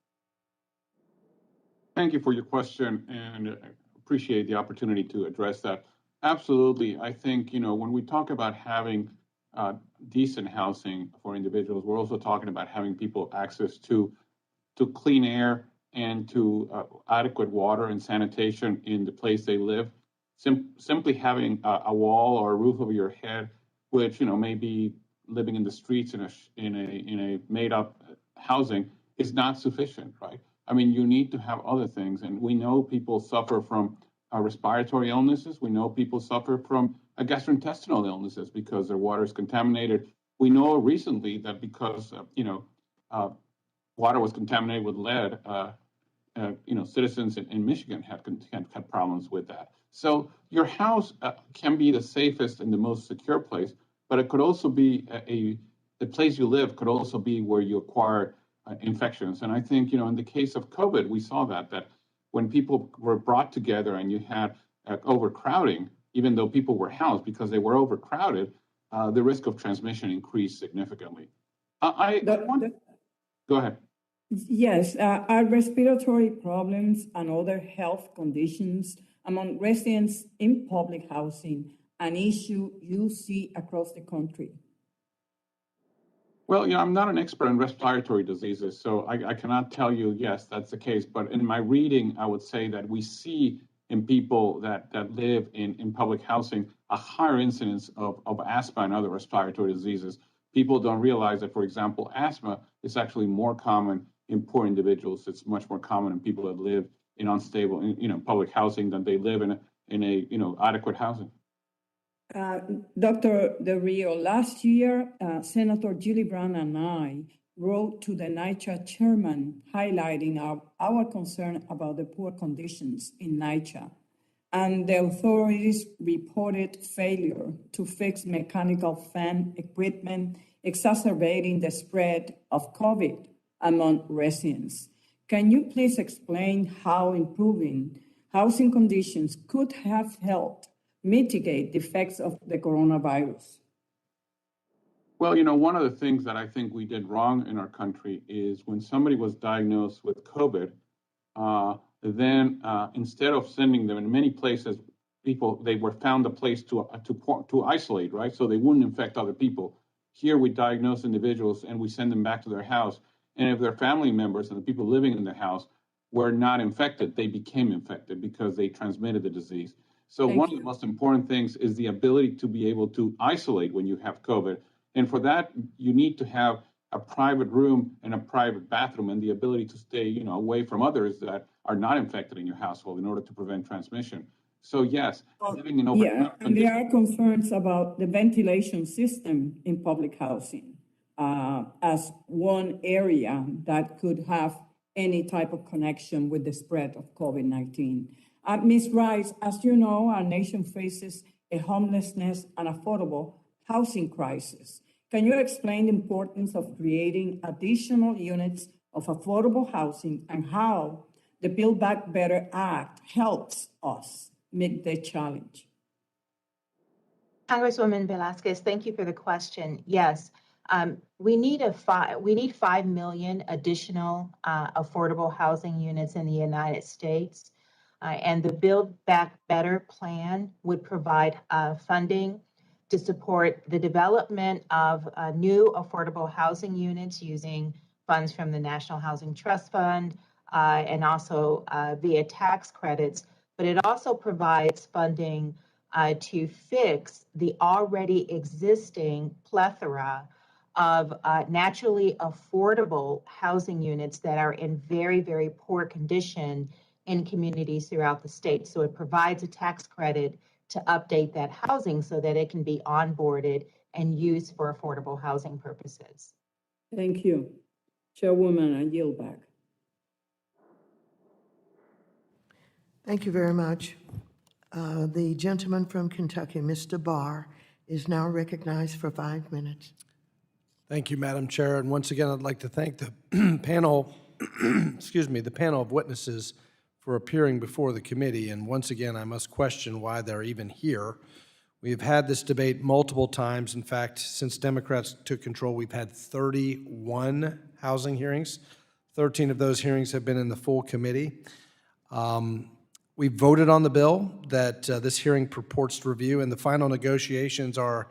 Thank you for your question, and appreciate the opportunity to address that. Absolutely. I think, when we talk about having decent housing for individuals, we're also talking about having people access to clean air and to adequate water and sanitation in the place they live. Simply having a wall or a roof over your head, which may be living in the streets in a made up housing, is not sufficient, right? I mean, you need to have other things, and we know people suffer from respiratory illnesses. We know people suffer from gastrointestinal illnesses because their water is contaminated. We know recently that because water was contaminated with lead, citizens in Michigan had problems with that. So your house can be the safest and the most secure place, but it could also be the place you live could also be where you acquire infections. And I think, in the case of COVID, we saw that when people were brought together and you had overcrowding, even though people were housed because they were overcrowded, the risk of transmission increased significantly. Go ahead. Yes, are respiratory problems and other health conditions among residents in public housing an issue you see across the country? Well, I'm not an expert in respiratory diseases, so I cannot tell you, yes, that's the case. But in my reading, I would say that we see in people that live in public housing a higher incidence of asthma and other respiratory diseases. People don't realize that, for example, asthma is actually more common in poor individuals. It's much more common in people that live in unstable, public housing than they live in a adequate housing. Dr. Del Rio, last year, Senator Gillibrand and I wrote to the NYCHA chairman highlighting our concern about the poor conditions in NYCHA. And the authorities reported failure to fix mechanical fan equipment, exacerbating the spread of COVID among residents. Can you please explain how improving housing conditions could have helped mitigate the effects of the coronavirus? Well, one of the things that I think we did wrong in our country is when somebody was diagnosed with COVID, then instead of sending them in many places, they were found a place to isolate, right? So they wouldn't infect other people. Here we diagnose individuals and we send them back to their house. And if their family members and the people living in the house were not infected, they became infected because they transmitted the disease. So one of the most important things is the ability to be able to isolate when you have COVID. And for that, you need to have a private room and a private bathroom and the ability to stay, away from others that are not infected in your household in order to prevent transmission. So yes, living in overcrowded and there are concerns about the ventilation system in public housing as one area that could have any type of connection with the spread of COVID-19. Ms. Rice, as you know, our nation faces a homelessness and affordable housing crisis. Can you explain the importance of creating additional units of affordable housing and how The Build Back Better Act helps us meet the challenge. Congresswoman Velasquez, thank you for the question. Yes, we need 5 million additional affordable housing units in the United States. And the Build Back Better plan would provide funding to support the development of new affordable housing units using funds from the National Housing Trust Fund and also via tax credits. But it also provides funding to fix the already existing plethora of naturally affordable housing units that are in very, very poor condition in communities throughout the state. So it provides a tax credit to update that housing so that it can be onboarded and used for affordable housing purposes. Thank you. Chairwoman, I yield back. Thank you very much. The gentleman from Kentucky, Mr. Barr, is now recognized for 5 minutes. Thank you, Madam Chair. And once again, I'd like to thank the panel, the panel of witnesses for appearing before the committee. And once again, I must question why they're even here. We've had this debate multiple times. In fact, since Democrats took control, we've had 31 housing hearings. 13 of those hearings have been in the full committee. We voted on the bill that this hearing purports to review, and the final negotiations are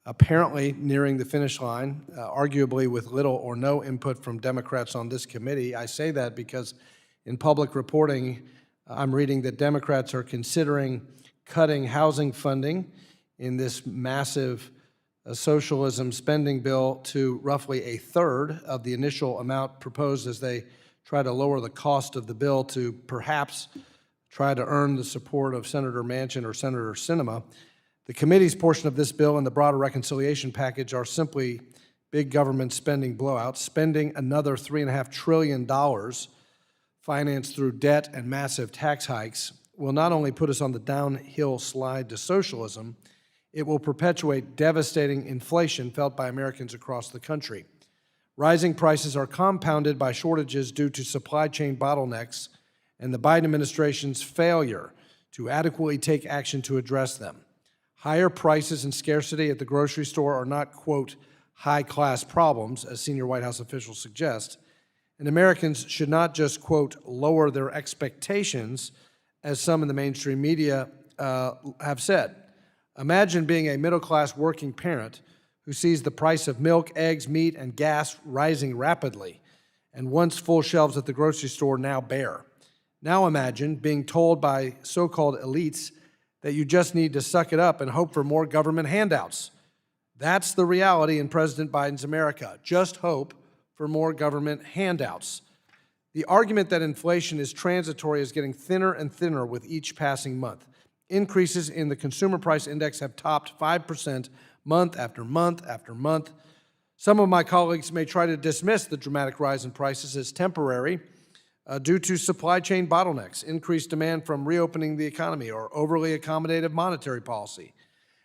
apparently nearing the finish line, arguably with little or no input from Democrats on this committee. I say that because in public reporting, I'm reading that Democrats are considering cutting housing funding in this massive socialism spending bill to roughly a third of the initial amount proposed as they try to lower the cost of the bill to perhaps try to earn the support of Senator Manchin or Senator Sinema. The committee's portion of this bill and the broader reconciliation package are simply big government spending blowouts. Spending another $3.5 trillion financed through debt and massive tax hikes will not only put us on the downhill slide to socialism, it will perpetuate devastating inflation felt by Americans across the country. Rising prices are compounded by shortages due to supply chain bottlenecks and the Biden administration's failure to adequately take action to address them. Higher prices and scarcity at the grocery store are not, quote, high-class problems, as senior White House officials suggest, and Americans should not just, quote, lower their expectations, as some in the mainstream media have said. Imagine being a middle-class working parent who sees the price of milk, eggs, meat, and gas rising rapidly, and once full shelves at the grocery store now bare. Now imagine being told by so-called elites that you just need to suck it up and hope for more government handouts. That's the reality in President Biden's America. Just hope for more government handouts. The argument that inflation is transitory is getting thinner and thinner with each passing month. Increases in the Consumer Price Index have topped 5% month after month after month. Some of my colleagues may try to dismiss the dramatic rise in prices as temporary due to supply chain bottlenecks, increased demand from reopening the economy, or overly accommodative monetary policy.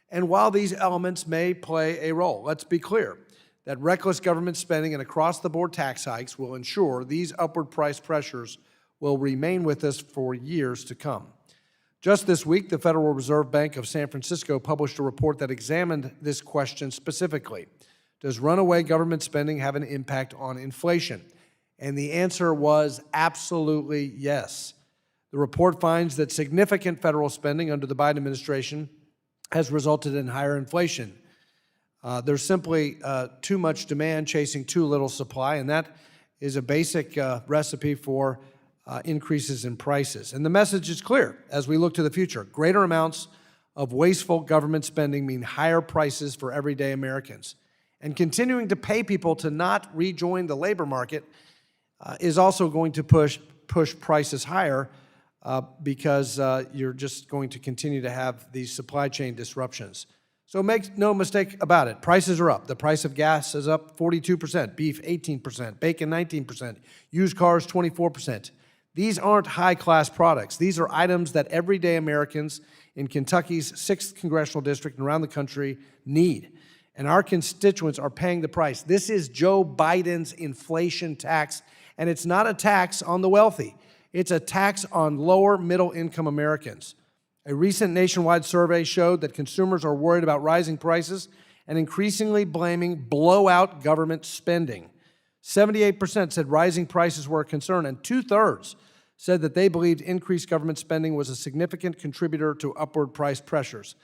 And while these elements may play a role, let's be clear that reckless government spending and across-the-board tax hikes will ensure these upward price pressures will remain with us for years to come. Just this week, the Federal Reserve Bank of San Francisco published a report that examined this question specifically. Does runaway government spending have an impact on inflation? And the answer was absolutely yes. The report finds that significant federal spending under the Biden administration has resulted in higher inflation. There's simply too much demand chasing too little supply, and that is a basic recipe for increases in prices. And the message is clear as we look to the future. Greater amounts of wasteful government spending mean higher prices for everyday Americans. And continuing to pay people to not rejoin the labor market is also going to push prices higher because you're just going to continue to have these supply chain disruptions. So make no mistake about it. Prices are up. The price of gas is up 42%, beef 18%, bacon 19%, used cars 24%. These aren't high-class products. These are items that everyday Americans in Kentucky's 6th Congressional District and around the country need. And our constituents are paying the price. This is Joe Biden's inflation tax, and it's not a tax on the wealthy. It's a tax on lower middle income Americans. A recent nationwide survey showed that consumers are worried about rising prices and increasingly blaming blowout government spending. 78% said rising prices were a concern, and 2/3 said that they believed increased government spending was a significant contributor to upward price pressures.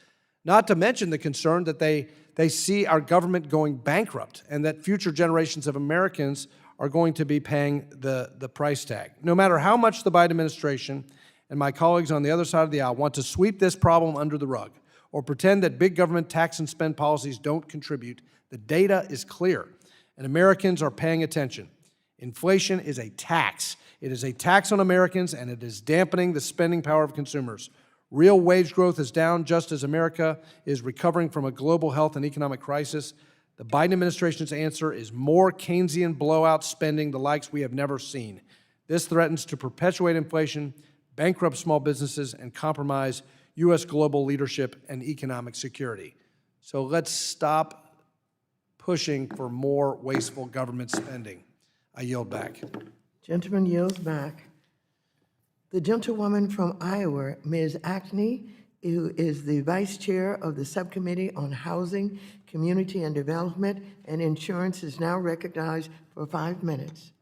Not to mention the concern that they see our government going bankrupt and that future generations of Americans are going to be paying the price tag. No matter how much the Biden administration and my colleagues on the other side of the aisle want to sweep this problem under the rug or pretend that big government tax and spend policies don't contribute, the data is clear, and Americans are paying attention. Inflation is a tax. It is a tax on Americans, and it is dampening the spending power of consumers. Real wage growth is down just as America is recovering from a global health and economic crisis. The Biden administration's answer is more Keynesian blowout spending, the likes we have never seen. This threatens to perpetuate inflation, bankrupt small businesses, and compromise U.S. global leadership and economic security. So let's stop pushing for more wasteful government spending. I yield back. Gentleman yields back. The gentlewoman from Iowa, Ms. Ackman, who is the Vice Chair of the Subcommittee on Housing, Community and Development, and Insurance, is now recognized for 5 minutes.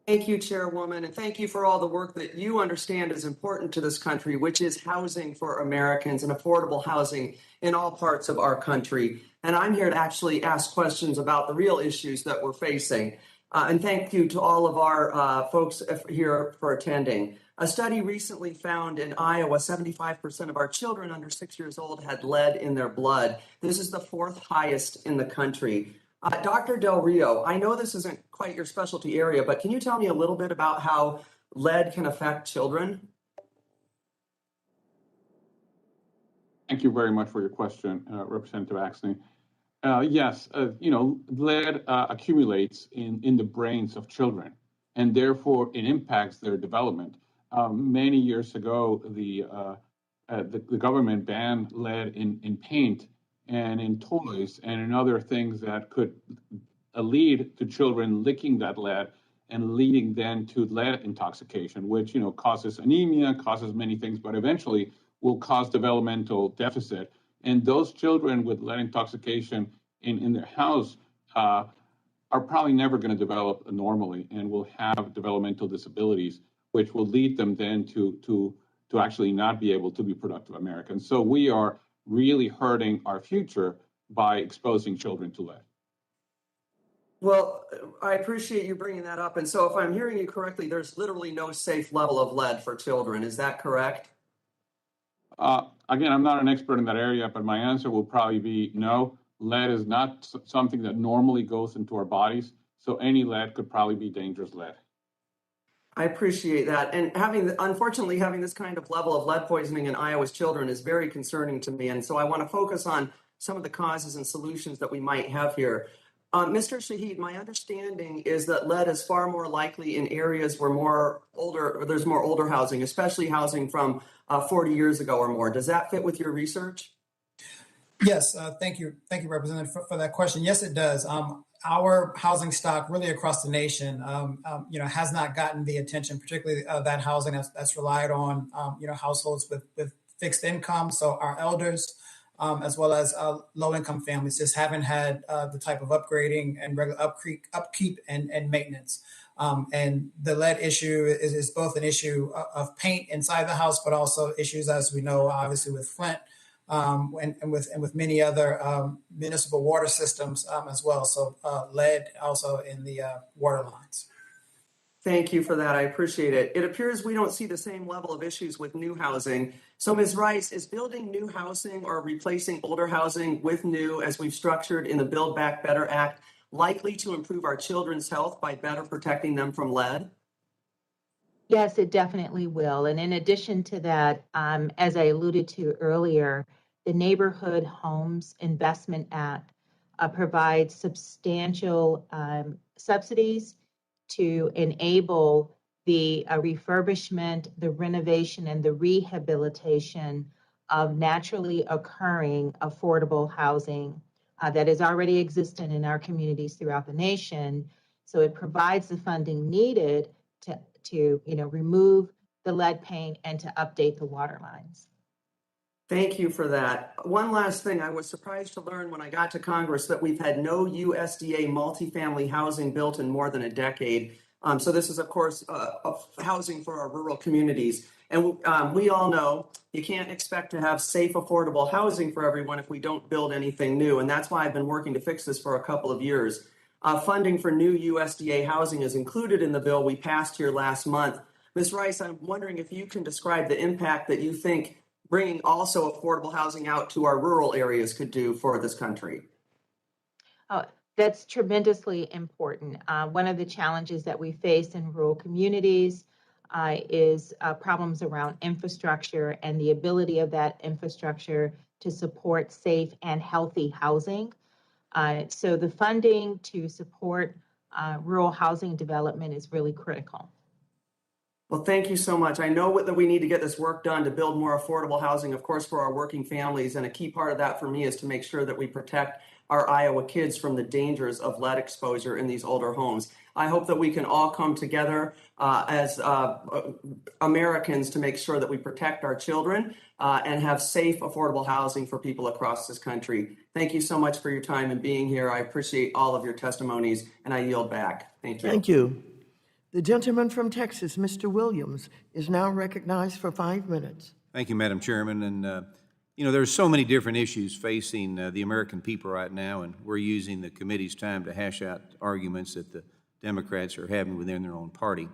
Thank you, Chairwoman, and thank you for all the work that you understand is important to this country, which is housing for Americans and affordable housing in all parts of our country. And I'm here to actually ask questions about the real issues that we're facing. And thank you to all of our folks here for attending. A study recently found in Iowa, 75% of our children under 6 years old had lead in their blood. This is the 4th highest in the country. Dr. Del Rio, I know this isn't quite your specialty area, but can you tell me a little bit about how lead can affect children? Thank you very much for your question, Representative Axne. Yes, lead accumulates in the brains of children, and therefore it impacts their development. Many years ago, the government banned lead in paint and in toys and in other things that could lead to children licking that lead and leading then to lead intoxication, which causes anemia, causes many things, but eventually will cause developmental deficit. And those children with lead intoxication in their house are probably never going to develop normally and will have developmental disabilities, which will lead them then to actually not be able to be productive Americans. So we are really hurting our future by exposing children to lead. Well, I appreciate you bringing that up. And so if I'm hearing you correctly, there's literally no safe level of lead for children. Is that correct? Again, I'm not an expert in that area, but my answer will probably be no. Lead is not something that normally goes into our bodies. So any lead could probably be dangerous lead. I appreciate that. And unfortunately, having this kind of level of lead poisoning in Iowa's children is very concerning to me. And so I want to focus on some of the causes and solutions that we might have here. Mr. Shahid, my understanding is that lead is far more likely in areas where there's more older housing, especially housing from 40 years ago or more. Does that fit with your research? Yes, thank you, Representative, for that question. Yes, it does. Our housing stock, really across the nation, has not gotten the attention, particularly that housing that's relied on, households with fixed income. So our elders, as well as low-income families, just haven't had the type of upgrading and regular upkeep and maintenance. And the lead issue is both an issue of paint inside the house, but also issues, as we know, obviously with Flint. And with many other municipal water systems as well. So lead also in the water lines. Thank you for that. I appreciate it. It appears we don't see the same level of issues with new housing. So Ms. Rice, is building new housing or replacing older housing with new, as we've structured in the Build Back Better Act, likely to improve our children's health by better protecting them from lead? Yes, it definitely will. And in addition to that, as I alluded to earlier, the Neighborhood Homes Investment Act provides substantial subsidies to enable the refurbishment, the renovation, and the rehabilitation of naturally occurring affordable housing that is already existent in our communities throughout the nation. So it provides the funding needed to, remove the lead paint and to update the water lines. Thank you for that. One last thing, I was surprised to learn when I got to Congress that we've had no USDA multifamily housing built in more than a decade. So this is, of course, housing for our rural communities. And we all know you can't expect to have safe, affordable housing for everyone if we don't build anything new. And that's why I've been working to fix this for a couple of years. Funding for new USDA housing is included in the bill we passed here last month. Ms. Rice, I'm wondering if you can describe the impact that you think bringing also affordable housing out to our rural areas could do for this country. That's tremendously important. One of the challenges that we face in rural communities is problems around infrastructure and the ability of that infrastructure to support safe and healthy housing. So the funding to support rural housing development is really critical. Well, thank you so much. I know that we need to get this work done to build more affordable housing, of course, for our working families. And a key part of that for me is to make sure that we protect our Iowa kids from the dangers of lead exposure in these older homes. I hope that we can all come together as Americans to make sure that we protect our children and have safe, affordable housing for people across this country. Thank you so much for your time and being here. I appreciate all of your testimonies, and I yield back. Thank you. Thank you. The gentleman from Texas, Mr. Williams, is now recognized for 5 minutes. Thank you, Madam Chairman. And, there's so many different issues facing the American people right now, and we're using the committee's time to hash out arguments that the Democrats are having within their own party.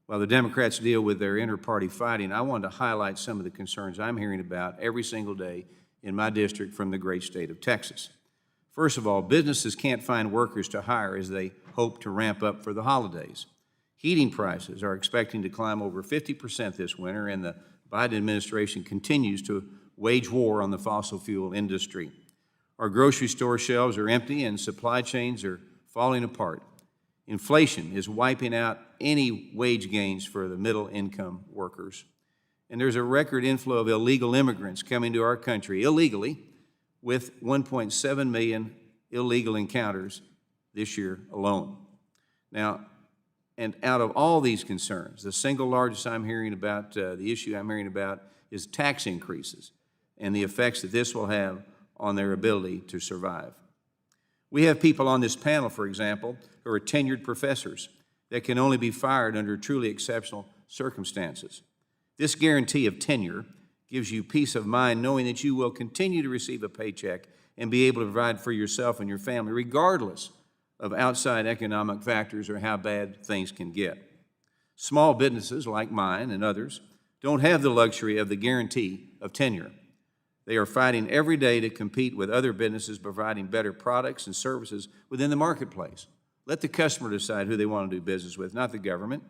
While the Democrats deal with their inter-party fighting, I wanted to highlight some of the concerns I'm hearing about every single day in my district from the great state of Texas. First of all, businesses can't find workers to hire as they hope to ramp up for the holidays. Heating prices are expecting to climb over 50% this winter, and the Biden administration continues to wage war on the fossil fuel industry. Our grocery store shelves are empty and supply chains are falling apart. Inflation is wiping out any wage gains for the middle-income workers. And there's a record inflow of illegal immigrants coming to our country illegally, with 1.7 million illegal encounters this year alone. Now, and out of all these concerns, the single largest I'm hearing about, the issue I'm hearing about is tax increases and the effects that this will have on their ability to survive. We have people on this panel, for example, who are tenured professors that can only be fired under truly exceptional circumstances. This guarantee of tenure gives you peace of mind knowing that you will continue to receive a paycheck and be able to provide for yourself and your family, regardless of outside economic factors or how bad things can get. Small businesses like mine and others don't have the luxury of the guarantee of tenure. They are fighting every day to compete with other businesses providing better products and services within the marketplace. Let the customer decide who they want to do business with, not the government.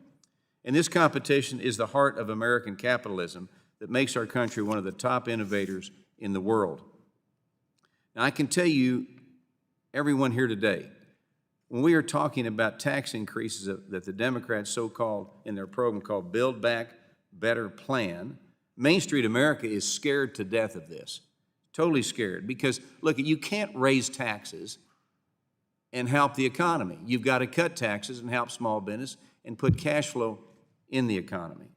And this competition is the heart of American capitalism that makes our country one of the top innovators in the world. Now, I can tell you, everyone here today, when we are talking about tax increases that the Democrats so-called in their program called Build Back Better plan, Main Street America is scared to death of this, totally scared. Because, look, you can't raise taxes and help the economy. You've got to cut taxes and help small business and put cash flow in the economy.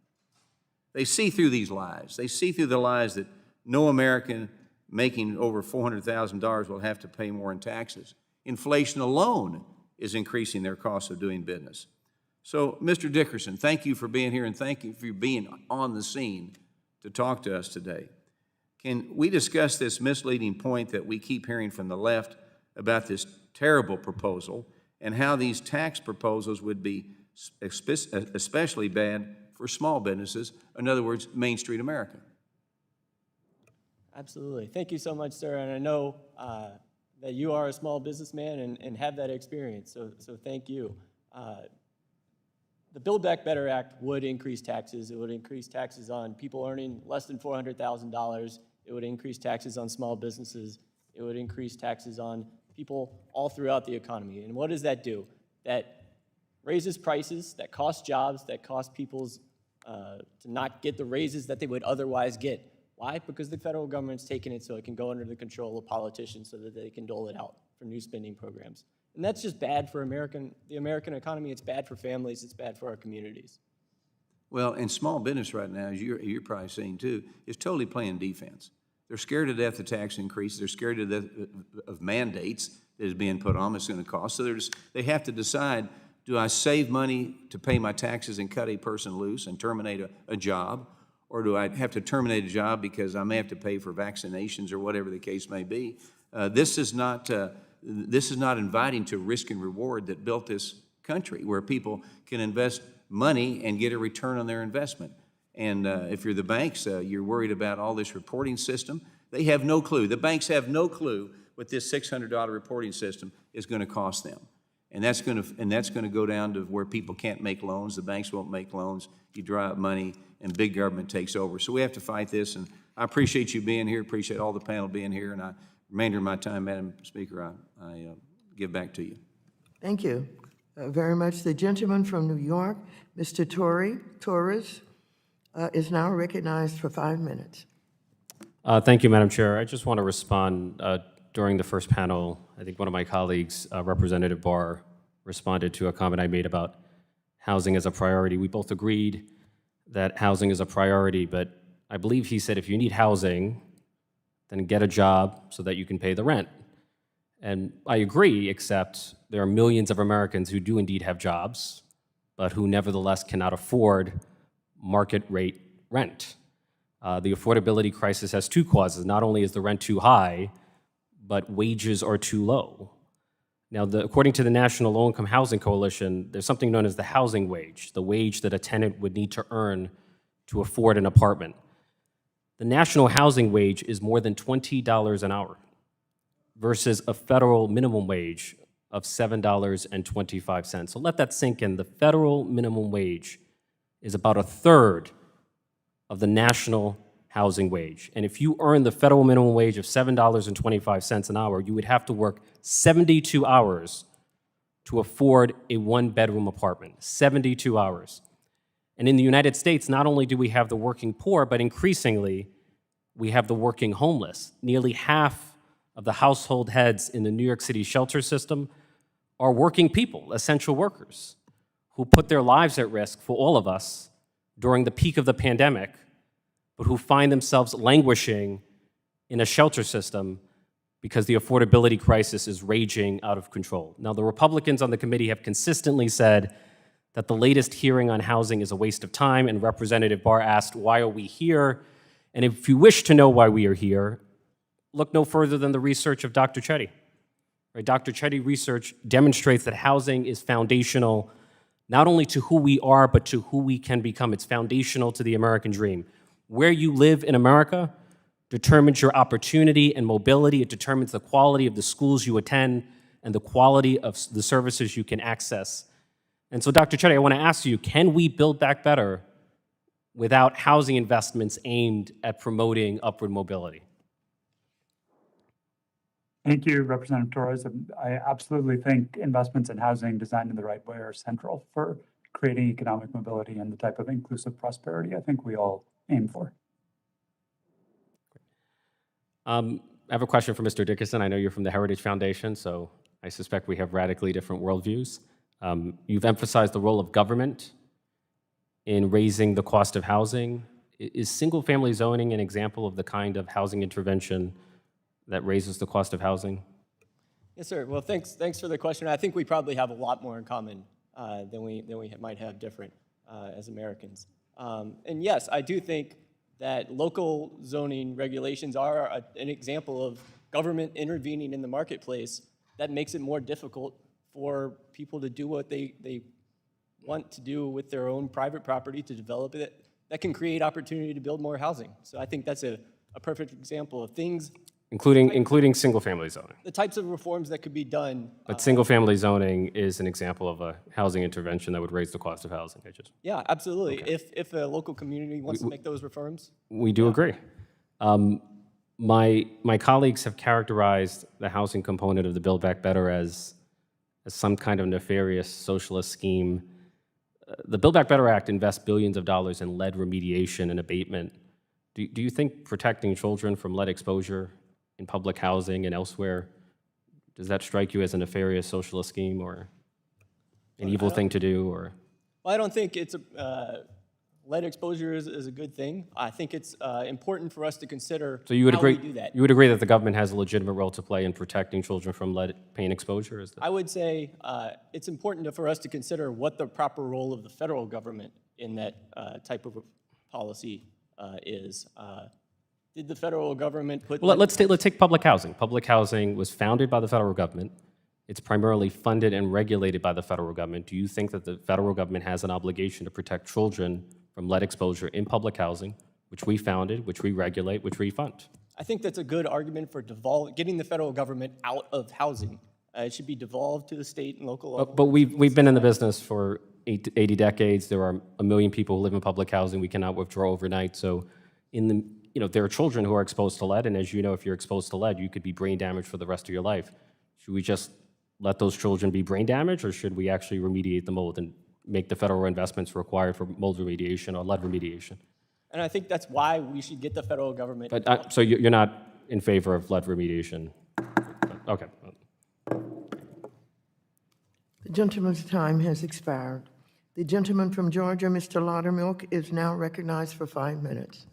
They see through these lies. They see through the lies that no American making over $400,000 will have to pay more in taxes. Inflation alone is increasing their cost of doing business. So, Mr. Dickerson, thank you for being here and thank you for being on the scene to talk to us today. Can we discuss this misleading point that we keep hearing from the left about this terrible proposal and how these tax proposals would be especially bad for small businesses, in other words, Main Street America? Absolutely. Thank you so much, sir. And I know that you are a small businessman and have that experience, so thank you. The Build Back Better Act would increase taxes. It would increase taxes on people earning less than $400,000. It would increase taxes on small businesses. It would increase taxes on people all throughout the economy. And what does that do? That raises prices, that costs jobs, that costs people to not get the raises that they would otherwise get. Why? Because the federal government's taking it so it can go under the control of politicians so that they can dole it out for new spending programs. And that's just bad for the American economy. It's bad for families. It's bad for our communities. Well, and small business right now, as you're probably seeing too, is totally playing defense. They're scared to death of tax increases. They're scared to death of mandates that is being put on them. It's going to cost. So they have to decide, do I save money to pay my taxes and cut a person loose and terminate a job? Or do I have to terminate a job because I may have to pay for vaccinations or whatever the case may be? This is not inviting to risk and reward that built this country, where people can invest money and get a return on their investment. And if you're the banks, you're worried about all this reporting system. They have no clue. The banks have no clue what this $600 reporting system is going to cost them. And that's going to go down to where people can't make loans. The banks won't make loans. You dry up money, and big government takes over. So we have to fight this. And I appreciate you being here. Appreciate all the panel being here. And remainder of my time, Madam Speaker, I give back to you. Thank you very much. The gentleman from New York, Mr. Torres, is now recognized for 5 minutes. Thank you, Madam Chair. I just want to respond. During the first panel, I think one of my colleagues, Representative Barr, responded to a comment I made about housing as a priority. We both agreed that housing is a priority, but I believe he said if you need housing, then get a job so that you can pay the rent. And I agree, except there are millions of Americans who do indeed have jobs, but who nevertheless cannot afford market rate rent. The affordability crisis has two causes. Not only is the rent too high, but wages are too low. Now, according to the National Low-Income Housing Coalition, there's something known as the housing wage, the wage that a tenant would need to earn to afford an apartment. The national housing wage is more than $20 an hour versus a federal minimum wage of $7.25. So let that sink in. The federal minimum wage is about a third of the national housing wage. And if you earn the federal minimum wage of $7.25 an hour, you would have to work 72 hours to afford a one-bedroom apartment, 72 hours. And in the United States, not only do we have the working poor, but increasingly, we have the working homeless. Nearly half of the household heads in the New York City shelter system are working people, essential workers, who put their lives at risk for all of us during the peak of the pandemic, but who find themselves languishing in a shelter system because the affordability crisis is raging out of control. Now, the Republicans on the committee have consistently said that the latest hearing on housing is a waste of time, and Representative Barr asked, why are we here? And if you wish to know why we are here, look no further than the research of Dr. Chetty. Right? Dr. Chetty research demonstrates that housing is foundational not only to who we are, but to who we can become. It's foundational to the American dream. Where you live in America determines your opportunity and mobility. It determines the quality of the schools you attend and the quality of the services you can access. And so, Dr. Chetty, I want to ask you, can we build back better without housing investments aimed at promoting upward mobility? Thank you, Representative Torres. I absolutely think investments in housing designed in the right way are central for creating economic mobility and the type of inclusive prosperity I think we all aim for. I have a question for Mr. Dickerson. I know you're from the Heritage Foundation, so I suspect we have radically different worldviews. You've emphasized the role of government in raising the cost of housing. Is single-family zoning an example of the kind of housing intervention that raises the cost of housing? Yes, sir. Well, thanks for the question. I think we probably have a lot more in common than we might have different as Americans. And yes, I do think that local zoning regulations are an example of government intervening in the marketplace that makes it more difficult for people to do what they want to do with their own private property, to develop it, that can create opportunity to build more housing. So I think that's a perfect example of things. Including single-family zoning. The types of reforms that could be done. But single-family zoning is an example of a housing intervention that would raise the cost of housing. Yeah, absolutely. Okay. If a local community wants to make those reforms. We do agree. My colleagues have characterized the housing component of the Build Back Better as some kind of nefarious socialist scheme. The Build Back Better Act invests billions of dollars in lead remediation and abatement. Do you think protecting children from lead exposure in public housing and elsewhere, does that strike you as a nefarious socialist scheme or an evil thing to do? Or well, I don't think it's Lead exposure is a good thing. I think it's important for us to consider So you would how agree, we do that. you would agree that the government has a legitimate role to play in protecting children from lead paint exposure? Is that? I would say it's important for us to consider what the proper role of the federal government in that type of policy is. Did the federal government put... Well, let's take public housing. Public housing was founded by the federal government. It's primarily funded and regulated by the federal government. Do you think that the federal government has an obligation to protect children from lead exposure in public housing, which we founded, which we regulate, which we fund? I think that's a good argument for getting the federal government out of housing. It should be devolved to the state and local level. But we've been in the business for 80 decades. There are 1 million people who live in public housing. We cannot withdraw overnight. So there are children who are exposed to lead, and as you know, if you're exposed to lead, you could be brain damaged for the rest of your life. Should we just let those children be brain damaged, or should we actually remediate the mold and make the federal investments required for mold remediation or lead remediation? And I think that's why we should get the federal government. But so you're not in favor of lead remediation? Okay. The gentleman's time has expired. The gentleman from Georgia, Mr. Laudermilk, is now recognized for 5 minutes.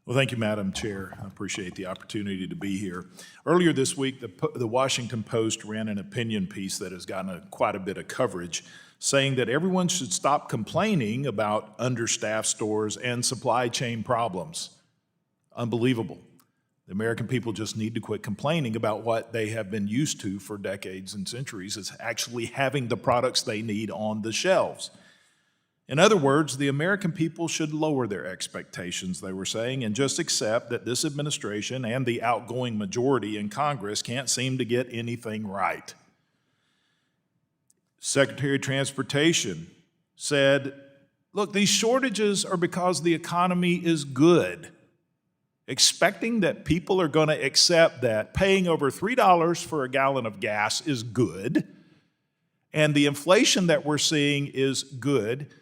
Well, thank you, Madam Chair. I appreciate the opportunity to be here. Earlier this week, the Washington Post ran an opinion piece that has gotten quite a bit of coverage, saying that everyone should stop complaining about understaffed stores and supply chain problems. Unbelievable. The American people just need to quit complaining about what they have been used to for decades and centuries, is actually having the products they need on the shelves. In other words, the American people should lower their expectations, they were saying, and just accept that this administration and the outgoing majority in Congress can't seem to get anything right. Secretary of Transportation said, look, these shortages are because the economy is good. Expecting that people are going to accept that paying over $3 for a gallon of gas is good, and the inflation that we're seeing is good.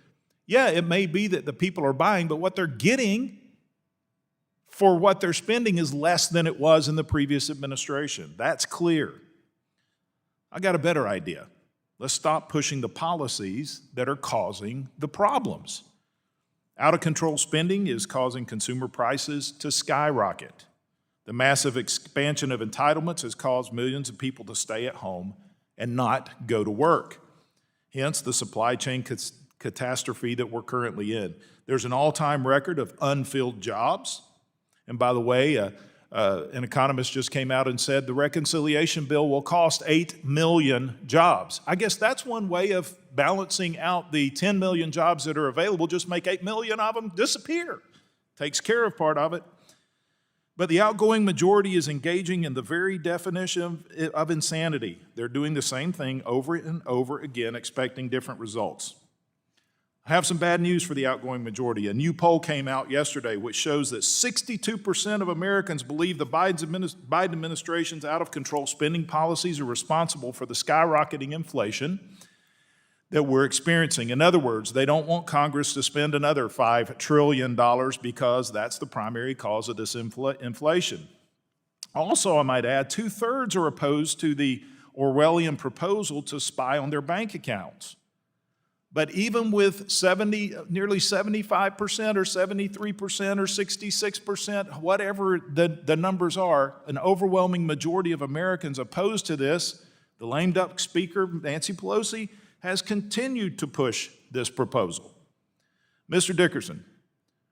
Yeah, it may be that the people are buying, but what they're getting for what they're spending is less than it was in the previous administration. That's clear. I got a better idea. Let's stop pushing the policies that are causing the problems. Out of control spending is causing consumer prices to skyrocket. The massive expansion of entitlements has caused millions of people to stay at home and not go to work. Hence the supply chain catastrophe that we're currently in. There's an all-time record of unfilled jobs. And by the way, an economist just came out and said the reconciliation bill will cost 8 million jobs. I guess that's one way of balancing out the 10 million jobs that are available. Just make 8 million of them disappear. Takes care of part of it. But the outgoing majority is engaging in the very definition of insanity. They're doing the same thing over and over again, expecting different results. I have some bad news for the outgoing majority. A new poll came out yesterday which shows that 62% of Americans believe the Biden administration's out-of-control spending policies are responsible for the skyrocketing inflation that we're experiencing. In other words, they don't want Congress to spend another $5 trillion because that's the primary cause of this inflation. Also, I might add, 2/3 are opposed to the Orwellian proposal to spy on their bank accounts. But even with nearly 75% or 73% or 66%, whatever the numbers are, an overwhelming majority of Americans opposed to this, the lame duck speaker, Nancy Pelosi, has continued to push this proposal. Mr. Dickerson,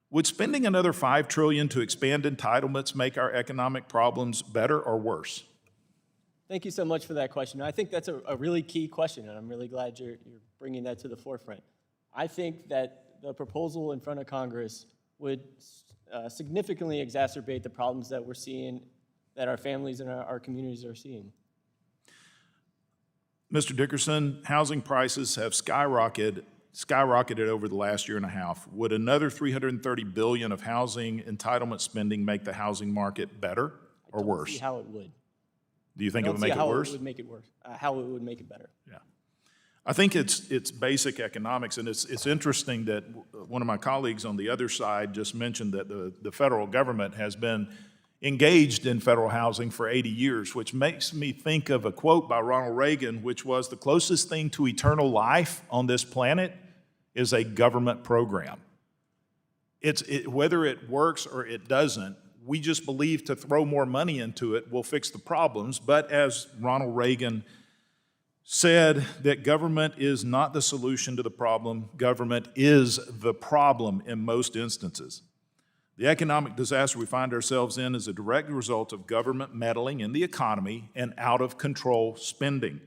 would spending another $5 trillion to expand entitlements make our economic problems better or worse? Thank you so much for that question. I think that's a really key question, and I'm really glad you're bringing that to the forefront. I think that the proposal in front of Congress would significantly exacerbate the problems that we're seeing, that our families and our communities are seeing. Mr. Dickerson, housing prices have skyrocketed over the last year and a half. Would another $330 billion of housing entitlement spending make the housing market better or worse? I don't see how it would. Do you think it would make it worse? How it would make it worse. How it would make it better. Yeah. I think it's basic economics, and it's interesting that one of my colleagues on the other side just mentioned that the federal government has been engaged in federal housing for 80 years, which makes me think of a quote by Ronald Reagan, which was, the closest thing to eternal life on this planet is a government program. Whether it works or it doesn't, we just believe to throw more money into it will fix the problems. But as Ronald Reagan said, that government is not the solution to the problem, government is the problem in most instances. The economic disaster we find ourselves in is a direct result of government meddling in the economy and out of control spending.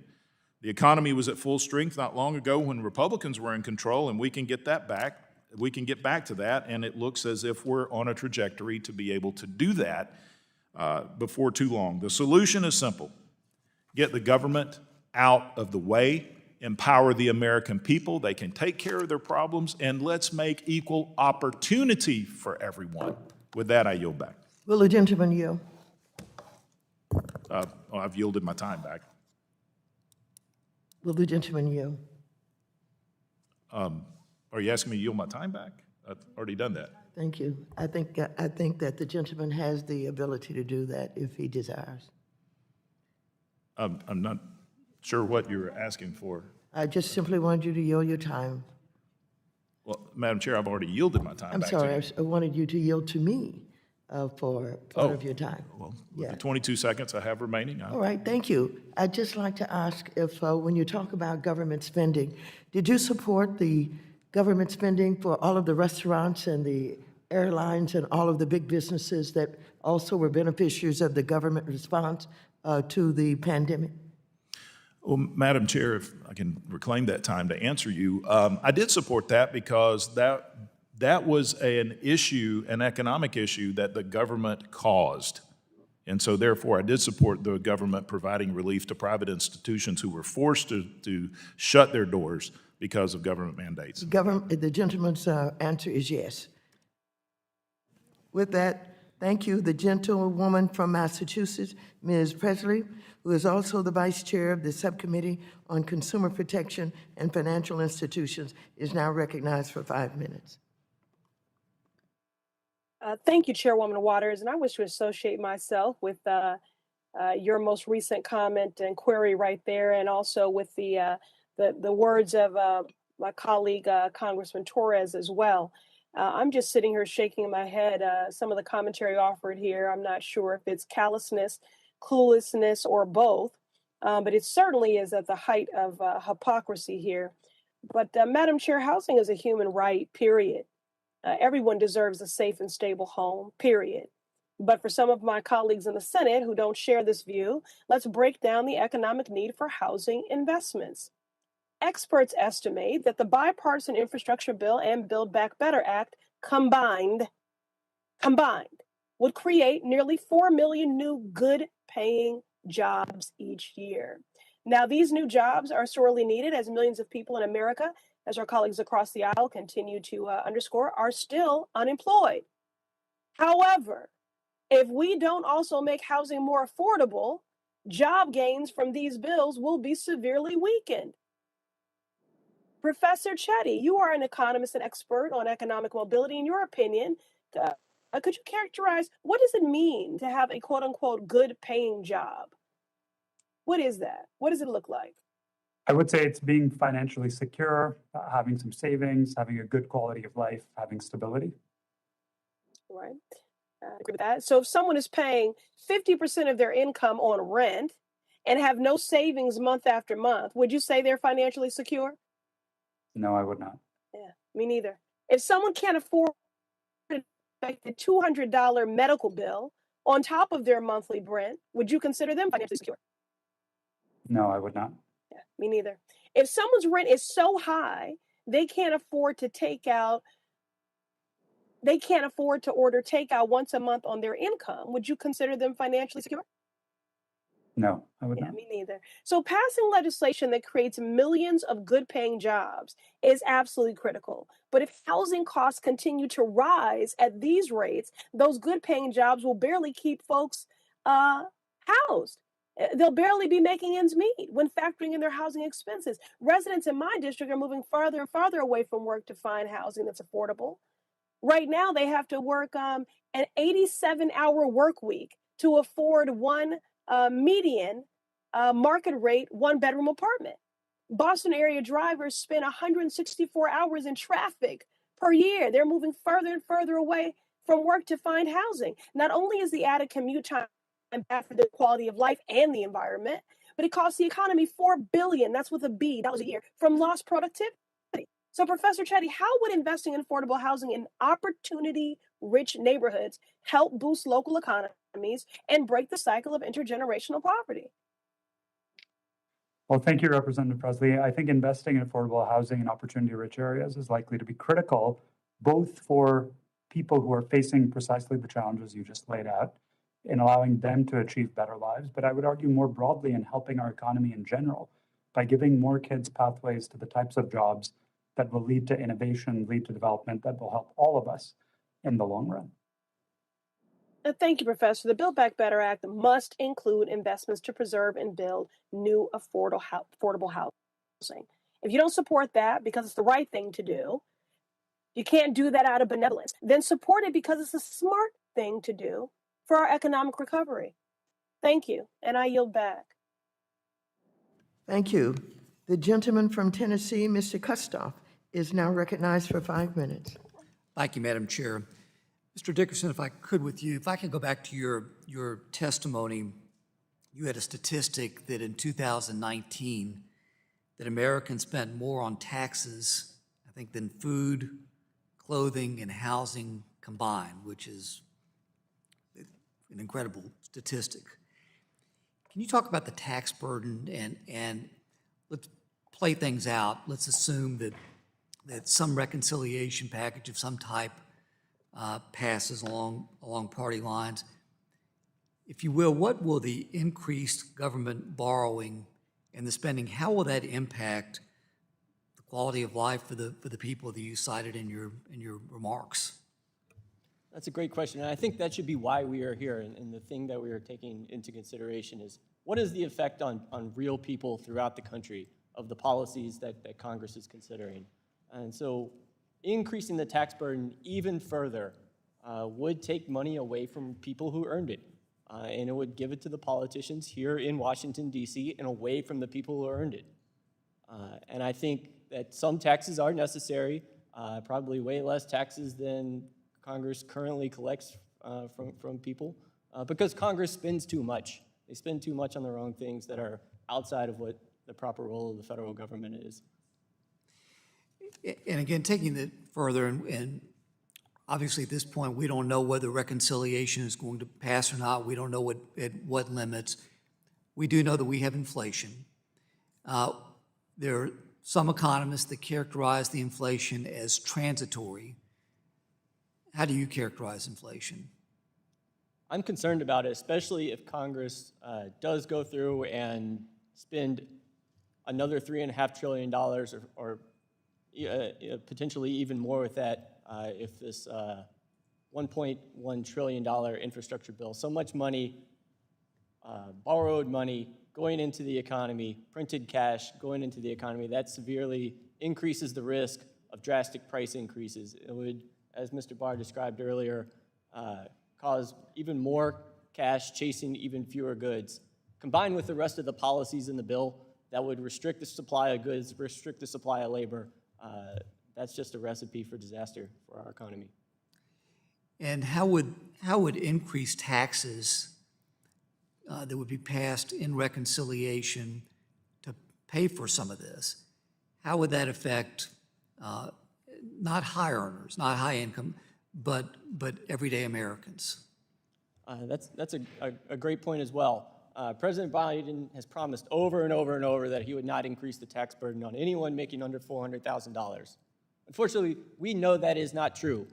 The economy was at full strength not long ago when Republicans were in control, and we can get that back. We can get back to that, and it looks as if we're on a trajectory to be able to do that before too long. The solution is simple. Get the government out of the way, empower the American people. They can take care of their problems, and let's make equal opportunity for everyone. With that, I yield back. Will the gentleman yield? I've yielded my time back. Will the gentleman yield? Are you asking me to yield my time back? I've already done that. Thank you. I think that the gentleman has the ability to do that if he desires. I'm not sure what you're asking for. I just simply wanted you to yield your time. Well, Madam Chair, I've already yielded my time I'm back sorry, to you. I wanted you to yield to me for part of your time. Well, Yeah. the 22 seconds I have remaining, All right, thank you. I'd just like to ask if, when you talk about government spending, did you support the government spending for all of the restaurants and the airlines and all of the big businesses that also were beneficiaries of the government response to the pandemic? Well, Madam Chair, if I can reclaim that time to answer you, I did support that because that was an issue, an economic issue that the government caused. And so therefore, I did support the government providing relief to private institutions who were forced to shut their doors because of government mandates. The gentleman's answer is yes. With that, thank you. The gentlewoman from Massachusetts, Ms. Presley, who is also the vice chair of the Subcommittee on Consumer Protection and Financial Institutions, is now recognized for 5 minutes. Thank you, Chairwoman Waters, and I wish to associate myself with your most recent comment and query right there, and also with the words of my colleague, Congressman Torres, as well. I'm just sitting here shaking my head. Some of the commentary offered here, I'm not sure if it's callousness, cluelessness, or both, but it certainly is at the height of hypocrisy here. But Madam Chair, housing is a human right, period. Everyone deserves a safe and stable home, period. But for some of my colleagues in the Senate who don't share this view, let's break down the economic need for housing investments. Experts estimate that the Bipartisan Infrastructure Bill and Build Back Better Act combined would create nearly 4 million new good-paying jobs each year. Now, these new jobs are sorely needed as millions of people in America, as our colleagues across the aisle continue to underscore, are still unemployed. However, if we don't also make housing more affordable, job gains from these bills will be severely weakened. Professor Chetty, you are an economist and expert on economic mobility. In your opinion, could you characterize what does it mean to have a quote-unquote good-paying job? What is that? What does it look like? I would say it's being financially secure, having some savings, having a good quality of life, having stability. Right. I agree with that. So if someone is paying 50% of their income on rent and have no savings month after month, would you say they're financially secure? No, I would not. Yeah, me neither. If someone can't afford a $200 medical bill on top of their monthly rent, would you consider them financially secure? No, I would not. Yeah, me neither. If someone's rent is so high, they can't afford to order takeout once a month on their income, would you consider them financially secure? No, I would not. Me neither. So passing legislation that creates millions of good-paying jobs is absolutely critical. But if housing costs continue to rise at these rates, those good-paying jobs will barely keep folks housed. They'll barely be making ends meet when factoring in their housing expenses. Residents in my district are moving farther and farther away from work to find housing that's affordable. Right now, they have to work an 87-hour work week to afford one median market rate one-bedroom apartment. Boston area drivers spend 164 hours in traffic per year. They're moving further and further away from work to find housing. Not only is the added commute time bad for the quality of life and the environment, but it costs the economy $4 billion, that's with a B, dollars a year, from lost productivity. So, Professor Chetty, how would investing in affordable housing in opportunity-rich neighborhoods help boost local economies and break the cycle of intergenerational poverty? Well, thank you, Representative Presley. I think investing in affordable housing in opportunity-rich areas is likely to be critical, both for people who are facing precisely the challenges you just laid out, in allowing them to achieve better lives, but I would argue more broadly in helping our economy in general by giving more kids pathways to the types of jobs that will lead to innovation, lead to development that will help all of us in the long run. Thank you, Professor. The Build Back Better Act must include investments to preserve and build new affordable housing. If you don't support that because it's the right thing to do, you can't do that out of benevolence, then support it because it's a smart thing to do for our economic recovery. Thank you, and I yield back. Thank you. The gentleman from Tennessee, Mr. Kustoff, is now recognized for 5 minutes. Thank you, Madam Chair. Mr. Dickerson, if I could with you, if I could go back to your testimony, you had a statistic that in 2019, that Americans spent more on taxes, I think, than food, clothing, and housing combined, which is an incredible statistic. Can you talk about the tax burden and let's play things out. Let's assume that some reconciliation package of some type passes along party lines. If you will, what will the increased government borrowing and the spending, how will that impact the quality of life for the people that you cited in your remarks? That's a great question, and I think that should be why we are here, and the thing that we are taking into consideration is what is the effect on real people throughout the country of the policies that Congress is considering. And so increasing the tax burden even further would take money away from people who earned it, and it would give it to the politicians here in Washington, D.C., and away from the people who earned it. And I think that some taxes are necessary, probably way less taxes than Congress currently collects from people, because Congress spends too much. They spend too much on the wrong things that are outside of what the proper role of the federal government is. And again, taking it further, and obviously at this point, we don't know whether reconciliation is going to pass or not. We don't know at what limits. We do know that we have inflation. There are some economists that characterize the inflation as transitory. How do you characterize inflation? I'm concerned about it, especially if Congress does go through and spend another $3.5 trillion or potentially even more with that if this $1.1 trillion infrastructure bill, so much money, borrowed money going into the economy, printed cash going into the economy, that severely increases the risk of drastic price increases. It would, as Mr. Barr described earlier, cause even more cash chasing even fewer goods. Combined with the rest of the policies in the bill that would restrict the supply of goods, restrict the supply of labor, that's just a recipe for disaster for our economy. And how would increased taxes that would be passed in reconciliation to pay for some of this, how would that affect not high earners, not high income, but everyday Americans? That's a great point as well. President Biden has promised over and over and over that he would not increase the tax burden on anyone making under $400,000. Unfortunately, we know that is not true.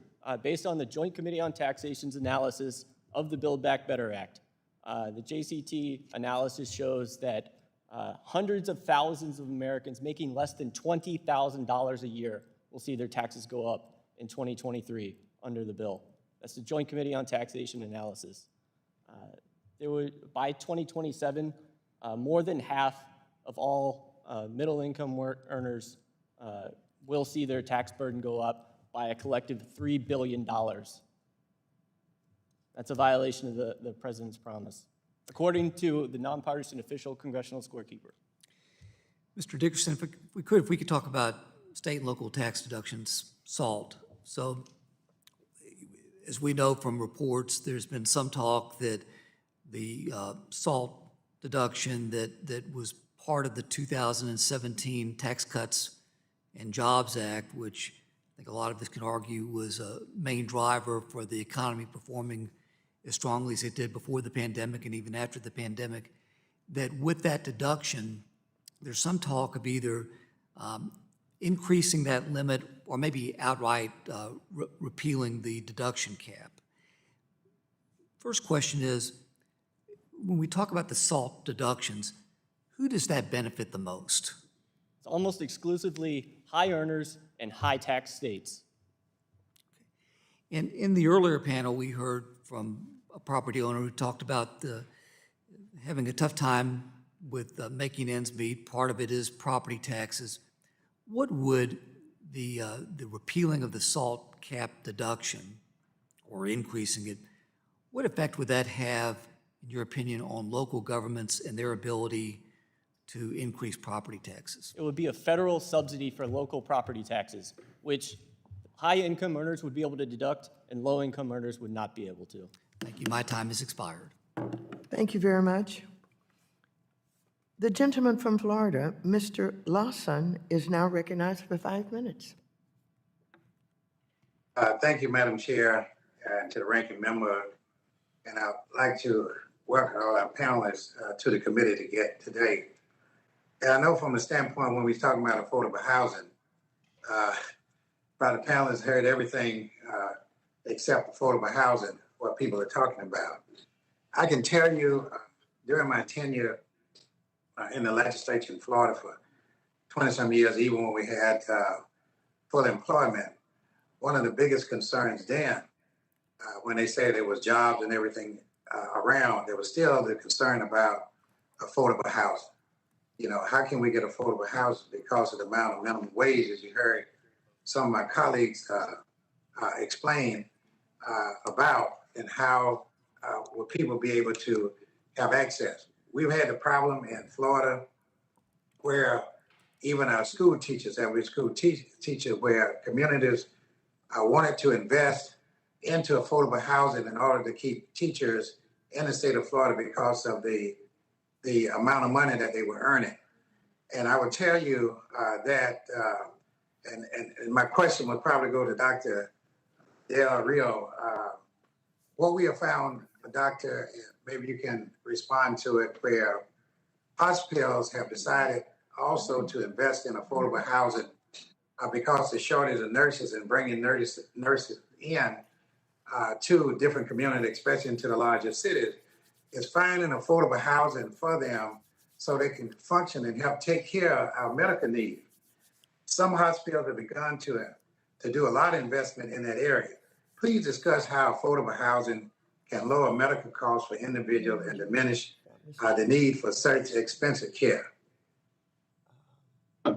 Based on the Joint Committee on Taxation's analysis of the Build Back Better Act, the JCT analysis shows that hundreds of thousands of Americans making less than $20,000 a year will see their taxes go up in 2023 under the bill. That's the Joint Committee on Taxation analysis. By 2027, more than half of all middle-income earners will see their tax burden go up by a collective $3 billion. That's a violation of the president's promise, according to the nonpartisan official congressional scorekeeper. Mr. Dickerson, if we could talk about state and local tax deductions, SALT, So as we know from reports, there's been some talk that the SALT deduction that was part of the 2017 Tax Cuts and Jobs Act, which I think a lot of us can argue was a main driver for the economy performing as strongly as it did before the pandemic and even after the pandemic, that with that deduction, there's some talk of either increasing that limit or maybe outright repealing the deduction cap. First question is, when we talk about the SALT deductions, who does that benefit the most? It's almost exclusively high earners and high tax states. And in the earlier panel, we heard from a property owner who talked about having a tough time with making ends meet. Part of it is property taxes. What would the repealing of the SALT cap deduction or increasing it, what effect would that have, in your opinion, on local governments and their ability to increase property taxes? It would be a federal subsidy for local property taxes, which high-income earners would be able to deduct and low-income earners would not be able to. Thank you. My time has expired. Thank you very much. The gentleman from Florida, Mr. Lawson, is now recognized for 5 minutes. Thank you, Madam Chair, and to the ranking member. And I'd like to welcome all our panelists to the committee today. And I know from the standpoint when we're talking about affordable housing, by the panelists heard everything except affordable housing, what people are talking about. I can tell you during my tenure in the legislature in Florida for 20-some years, even when we had full employment, one of the biggest concerns then, when they said there was jobs and everything around, there was still the concern about affordable housing. You know, how can we get affordable housing because of the amount of minimum wage, as you heard some of my colleagues explain about, and how will people be able to have access. We've had the problem in Florida where even our school teachers, every school teacher, where communities wanted to invest into affordable housing in order to keep teachers in the state of Florida because of the amount of money that they were earning. And I would tell you that, and my question would probably go to Dr. Del Rio. What we have found, Doctor, maybe you can respond to it, where hospitals have decided also to invest in affordable housing because the shortage of nurses and bringing nurses in to different communities, especially into the larger cities, is finding affordable housing for them so they can function and help take care of our medical needs. Some hospitals have begun to do a lot of investment in that area. Please discuss how affordable housing can lower medical costs for individuals and diminish the need for such expensive care.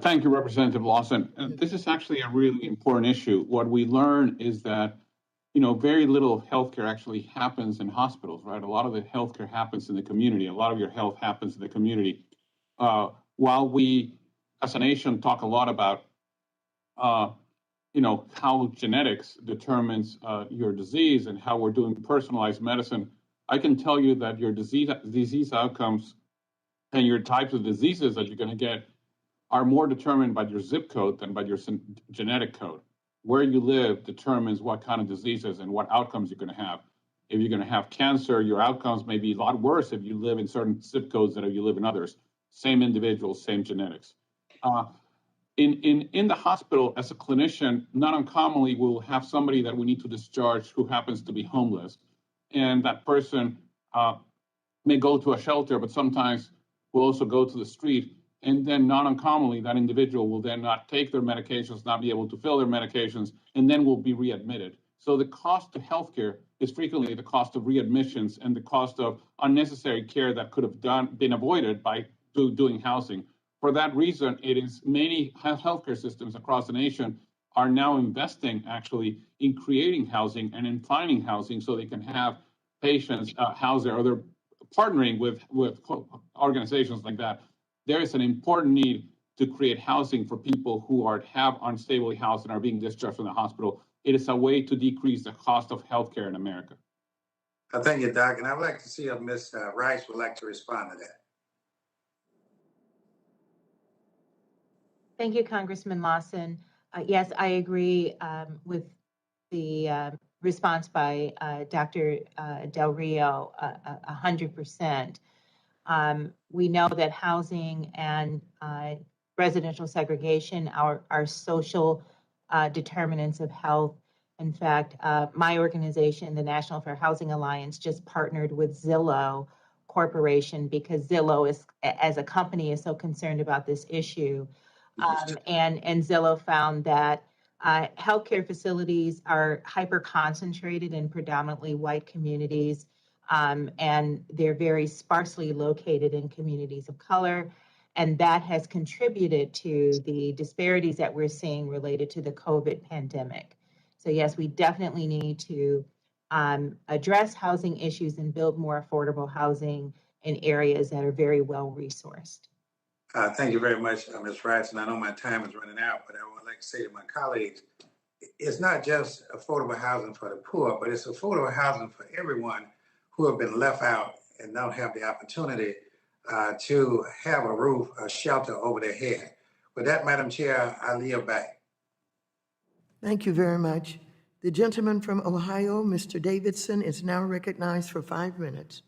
Thank you, Representative Lawson. This is actually a really important issue. What we learn is that, you know, very little of healthcare actually happens in hospitals, right? A lot of the healthcare happens in the community. A lot of your health happens in the community. While we, as a nation, talk a lot about, you know, how genetics determines your disease and how we're doing personalized medicine, I can tell you that your disease outcomes and your types of diseases that you're going to get are more determined by your zip code than by your genetic code. Where you live determines what kind of diseases and what outcomes you're going to have. If you're going to have cancer, your outcomes may be a lot worse if you live in certain zip codes than if you live in others. Same individuals, same genetics. In the hospital, as a clinician, not uncommonly we'll have somebody that we need to discharge who happens to be homeless. And that person may go to a shelter, but sometimes will also go to the street. And then not uncommonly, that individual will then not take their medications, not be able to fill their medications, and then will be readmitted. So the cost of healthcare is frequently the cost of readmissions and the cost of unnecessary care that could have been avoided by doing housing. For that reason, it is many healthcare systems across the nation are now investing actually in creating housing and in finding housing so they can have patients housed there, or they're partnering with organizations like that. There is an important need to create housing for people who have unstably housed and are being discharged from the hospital. It is a way to decrease the cost of healthcare in America. Thank you, Doc. And I would like to see if Ms. Rice would like to respond to that. Thank you, Congressman Lawson. Yes, I agree with the response by Dr. Del Rio 100%. We know that housing and residential segregation are social determinants of health. In fact, my organization, the National Fair Housing Alliance, just partnered with Zillow Corporation because Zillow is, as a company, is so concerned about this issue. And Zillow found that healthcare facilities are hyper concentrated in predominantly white communities, and they're very sparsely located in communities of color. And that has contributed to the disparities that we're seeing related to the COVID pandemic. So yes, we definitely need to address housing issues and build more affordable housing in areas that are very well resourced. Thank you very much, Ms. Rice. And I know my time is running out, but I would like to say to my colleagues, it's not just affordable housing for the poor, but it's affordable housing for everyone who have been left out and don't have the opportunity to have a roof, a shelter over their head. With that, Madam Chair, I yield back. Thank you very much. The gentleman from Ohio, Mr. Davidson, is now recognized for 5 minutes.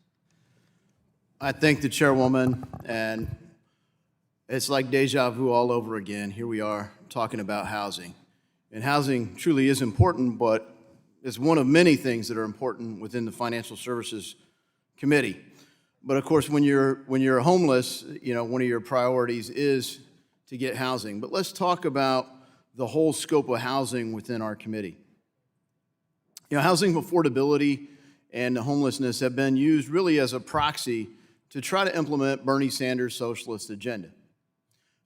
I thank the chairwoman, and it's like deja vu all over again. Here we are talking about housing. And housing truly is important, but it's one of many things that are important within the Financial Services Committee. But of course, when you're homeless, you know, one of your priorities is to get housing. But let's talk about the whole scope of housing within our committee. You know, housing affordability and homelessness have been used really as a proxy to try to implement Bernie Sanders' socialist agenda.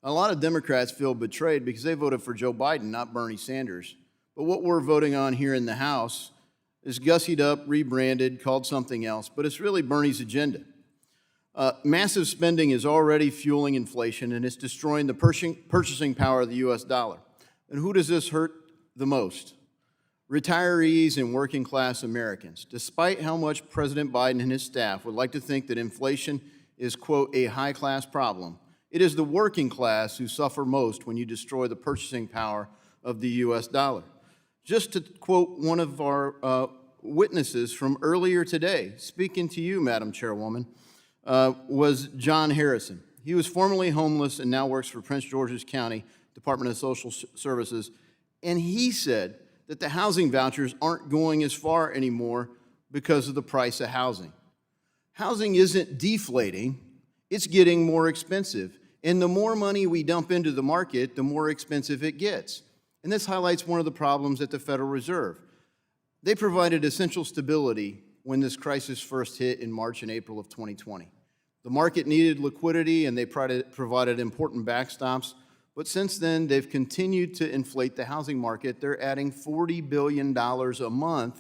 A lot of Democrats feel betrayed because they voted for Joe Biden, not Bernie Sanders. But what we're voting on here in the House is gussied up, rebranded, called something else, but it's really Bernie's agenda. Massive spending is already fueling inflation, and it's destroying the purchasing power of the U.S. dollar. And who does this hurt the most? Retirees and working class Americans. Despite how much President Biden and his staff would like to think that inflation is, quote, a high-class problem, it is the working class who suffer most when you destroy the purchasing power of the U.S. dollar. Just to quote one of our witnesses from earlier today, speaking to you, Madam Chairwoman, was John Harrison. He was formerly homeless and now works for Prince George's County Department of Social Services, and he said that the housing vouchers aren't going as far anymore because of the price of housing. Housing isn't deflating, it's getting more expensive. And the more money we dump into the market, the more expensive it gets. And this highlights one of the problems at the Federal Reserve. They provided essential stability when this crisis first hit in March and April of 2020. The market needed liquidity and they provided important backstops. But since then, they've continued to inflate the housing market. They're adding $40 billion a month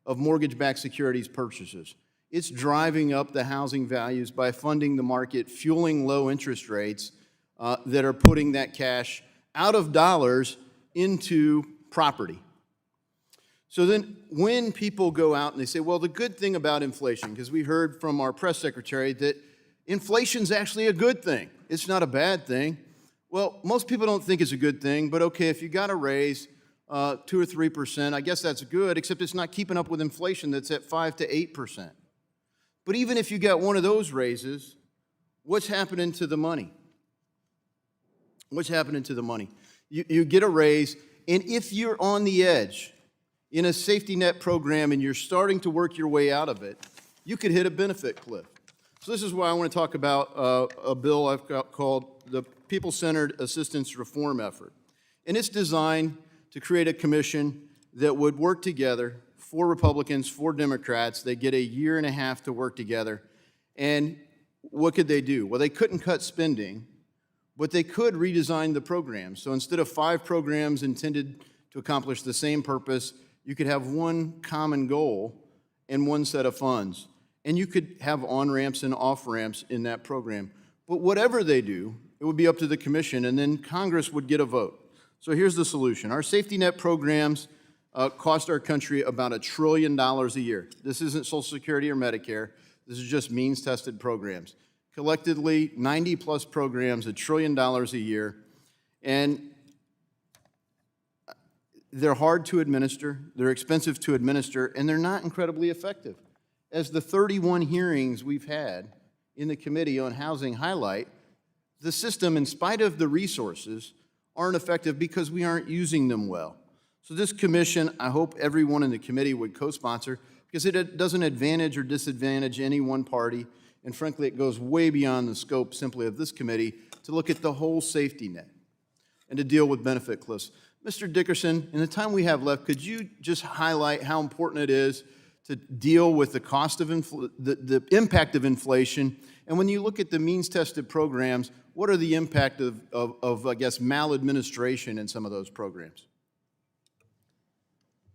of mortgage-backed securities purchases. It's driving up the housing values by funding the market, fueling low interest rates that are putting that cash out of dollars into property. So then when people go out and they say, well, the good thing about inflation, because we heard from our press secretary that inflation's actually a good thing. It's not a bad thing. Well, most people don't think it's a good thing, but okay, if you got a raise 2 or 3%, I guess that's good, except it's not keeping up with inflation that's at 5 to 8%. But even if you got one of those raises, what's happening to the money? What's happening to the money? You get a raise, and if you're on the edge in a safety net program and you're starting to work your way out of it, you could hit a benefit cliff. So this is why I want to talk about a bill I've got called the People-Centered Assistance Reform Effort. And it's designed to create a commission that would work together, 4 Republicans, 4 Democrats. They get a year and a half to work together. And what could they do? Well, they couldn't cut spending, but they could redesign the program. So instead of 5 programs intended to accomplish the same purpose, you could have one common goal and one set of funds. And you could have on-ramps and off-ramps in that program. But whatever they do, it would be up to the commission, and then Congress would get a vote. So here's the solution. Our safety net programs cost our country about $1 trillion a year. This isn't Social Security or Medicare. This is just means-tested programs. Collectively, 90-plus programs, $1 trillion a year. And they're hard to administer, they're expensive to administer, and they're not incredibly effective. As the 31 hearings we've had in the Committee on Housing highlight, the system, in spite of the resources, aren't effective because we aren't using them well. So this commission, I hope everyone in the committee would co-sponsor, because it doesn't advantage or disadvantage any one party, and frankly, it goes way beyond the scope simply of this committee to look at the whole safety net and to deal with benefit cliffs. Mr. Dickerson, in the time we have left, could you just highlight how important it is to deal with the cost of the impact of inflation? And when you look at the means-tested programs, what are the impact of I guess, maladministration in some of those programs?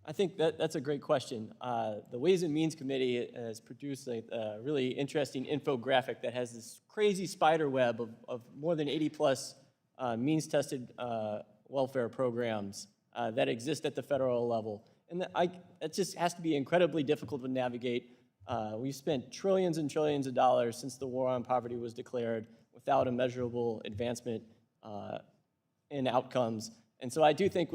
I think that's a great question. The Ways and Means Committee has produced a really interesting infographic that has this crazy spider web of more than 80-plus means-tested welfare programs that exist at the federal level. And it just has to be incredibly difficult to navigate. We've spent trillions and trillions of dollars since the war on poverty was declared without a measurable advancement in outcomes. And so I do think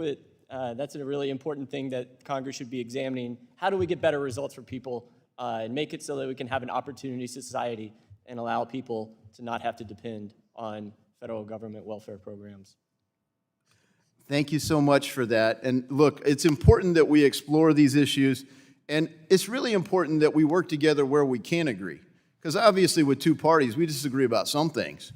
that's a really important thing that Congress should be examining. How do we get better results for people and make it so that we can have an opportunity society and allow people to not have to depend on federal government welfare programs? Thank you so much for that. And look, it's important that we explore these issues, and it's really important that we work together where we can agree. Because obviously with two parties, we disagree about some things.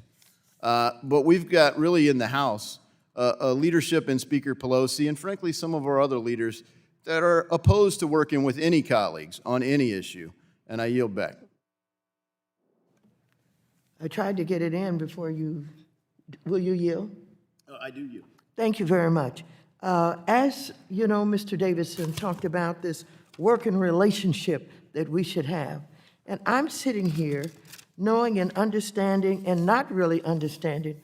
But we've got really in the House a leadership in Speaker Pelosi and frankly some of our other leaders that are opposed to working with any colleagues on any issue. And I yield back. I tried to get it in before you, will you yield? I do yield. Thank you very much. As you know, Mr. Davidson talked about this working relationship that we should have. And I'm sitting here knowing and understanding and not really understanding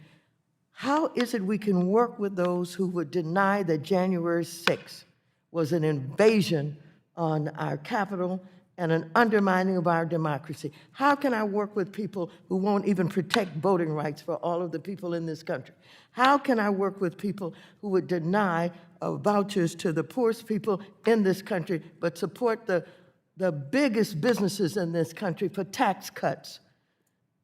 how is it we can work with those who would deny that January 6th was an invasion on our capital and an undermining of our democracy? How can I work with people who won't even protect voting rights for all of the people in this country? How can I work with people who would deny vouchers to the poorest people in this country, but support the biggest businesses in this country for tax cuts?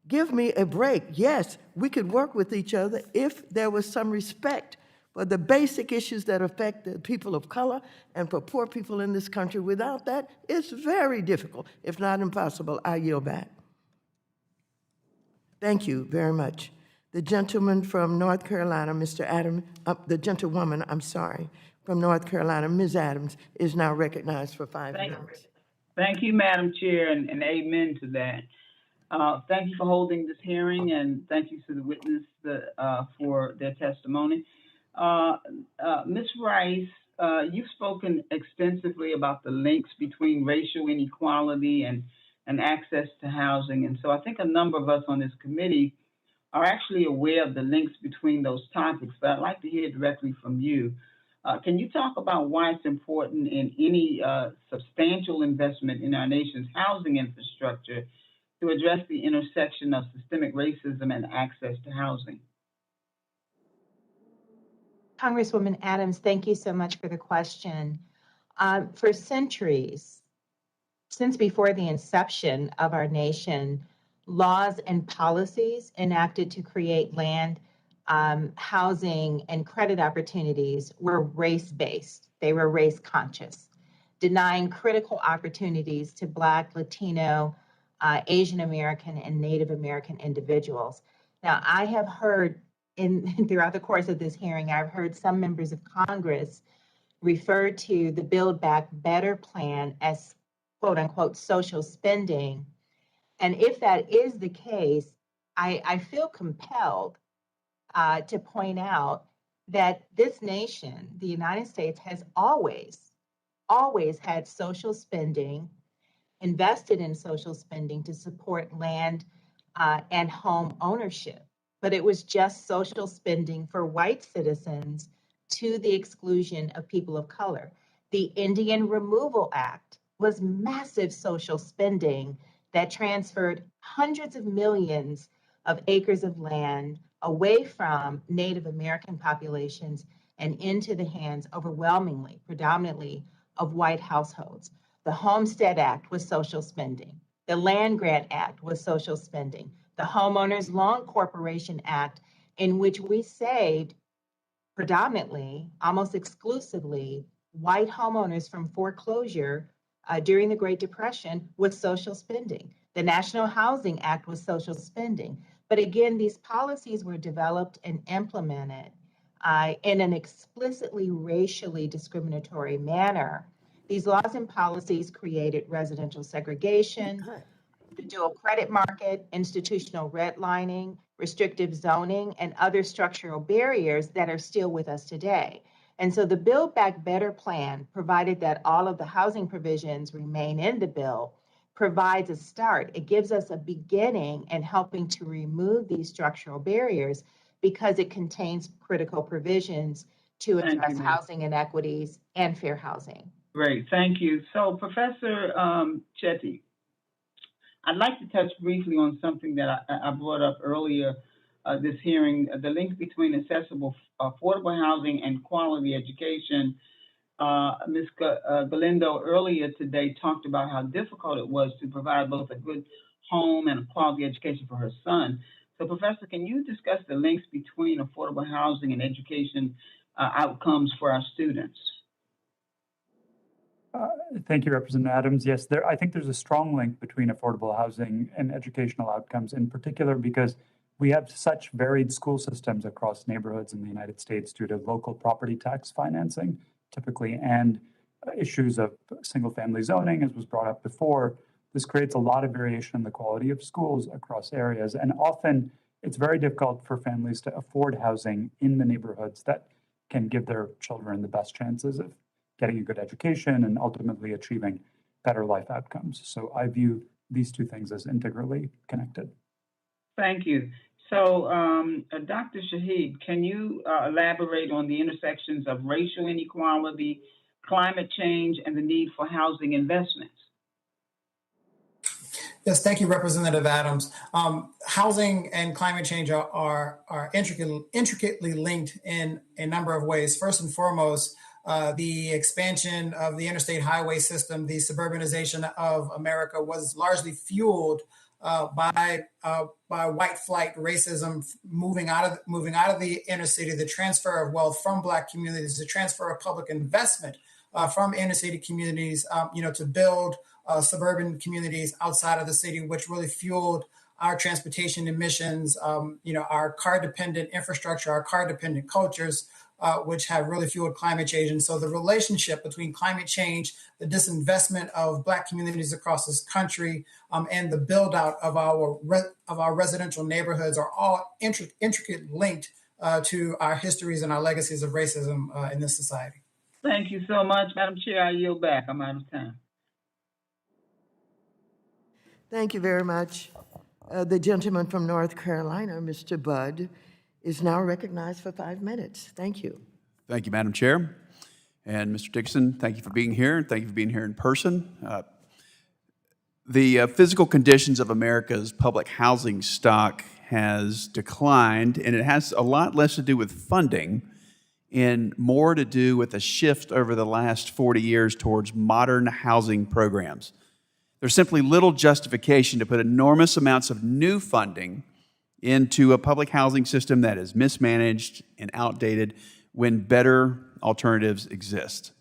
Give me a break. Yes, we could work with each other if there was some respect for the basic issues that affect the people of color and for poor people in this country. Without that, it's very difficult, if not impossible. I yield back. Thank you very much. The gentleman from North Carolina, Mr. Adams, the gentlewoman, I'm sorry, from North Carolina, Ms. Adams, is now recognized for 5 minutes. Thank you, Madam Chair, and amen to that. Thank you for holding this hearing, and thank you to the witness for their testimony. Ms. Rice, you've spoken extensively about the links between racial inequality and access to housing, and so I think a number of us on this committee are actually aware of the links between those topics, but I'd like to hear directly from you. Can you talk about why it's important in any substantial investment in our nation's housing infrastructure to address the intersection of systemic racism and access to housing? Congresswoman Adams, thank you so much for the question. For centuries, since before the inception of our nation, laws and policies enacted to create land, housing, and credit opportunities were race-based. They were race-conscious, denying critical opportunities to Black, Latino, Asian American, and Native American individuals. Now, I have heard throughout the course of this hearing, I've heard some members of Congress refer to the Build Back Better plan as quote unquote social spending. And if that is the case, I feel compelled to point out that this nation, the United States, has always had social spending, invested in social spending to support land and home ownership. But it was just social spending for white citizens to the exclusion of people of color. The Indian Removal Act was massive social spending that transferred hundreds of millions of acres of land away from Native American populations and into the hands overwhelmingly, predominantly, of white households. The Homestead Act was social spending. The Land Grant Act was social spending. The Homeowners Loan Corporation Act, in which we saved predominantly, almost exclusively, white homeowners from foreclosure during the Great Depression, was social spending. The National Housing Act was social spending. But again, these policies were developed and implemented in an explicitly racially discriminatory manner. These laws and policies created residential segregation, the dual credit market, institutional redlining, restrictive zoning, and other structural barriers that are still with us today. And so the Build Back Better plan, provided that all of the housing provisions remain in the bill, provides a start. It gives us a beginning in helping to remove these structural barriers because it contains critical provisions to address housing inequities and fair housing. Great, thank you. So Professor Chetty, I'd like to touch briefly on something that I brought up earlier this hearing, the link between accessible, affordable housing and quality education. Ms. Galindo earlier today talked about how difficult it was to provide both a good home and a quality education for her son. So Professor, can you discuss the links between affordable housing and education outcomes for our students? Thank you, Representative Adams. Yes, I think there's a strong link between affordable housing and educational outcomes, in particular because we have such varied school systems across neighborhoods in the United States due to local property tax financing, typically, and issues of single-family zoning, as was brought up before. This creates a lot of variation in the quality of schools across areas, and often it's very difficult for families to afford housing in the neighborhoods that can give their children the best chances of getting a good education and ultimately achieving better life outcomes. So I view these two things as integrally connected. Thank you. So Dr. Shahid, can you elaborate on the intersections of racial inequality, climate change, and the need for housing investments? Yes, thank you, Representative Adams. Housing and climate change are intricately linked in a number of ways. First and foremost, the expansion of the interstate highway system, the suburbanization of America, was largely fueled by white flight racism, moving out of the inner city, the transfer of wealth from Black communities, the transfer of public investment from inner city communities, to build suburban communities outside of the city, which really fueled our transportation emissions, our car-dependent infrastructure, our car-dependent cultures, which have really fueled climate change. And so the relationship between climate change, the disinvestment of Black communities across this country, and the build out of our residential neighborhoods are all intricately linked to our histories and our legacies of racism in this society. Thank you so much, Madam Chair. I yield back. I'm out of time. Thank you very much. The gentleman from North Carolina, Mr. Budd, is now recognized for 5 minutes. Thank you. Thank you, Madam Chair. And Mr. Dixon, thank you for being here. Thank you for being here in person. The physical conditions of America's public housing stock has declined, and it has a lot less to do with funding and more to do with a shift over the last 40 years towards modern housing programs. There's simply little justification to put enormous amounts of new funding into a public housing system that is mismanaged and outdated when better alternatives exist.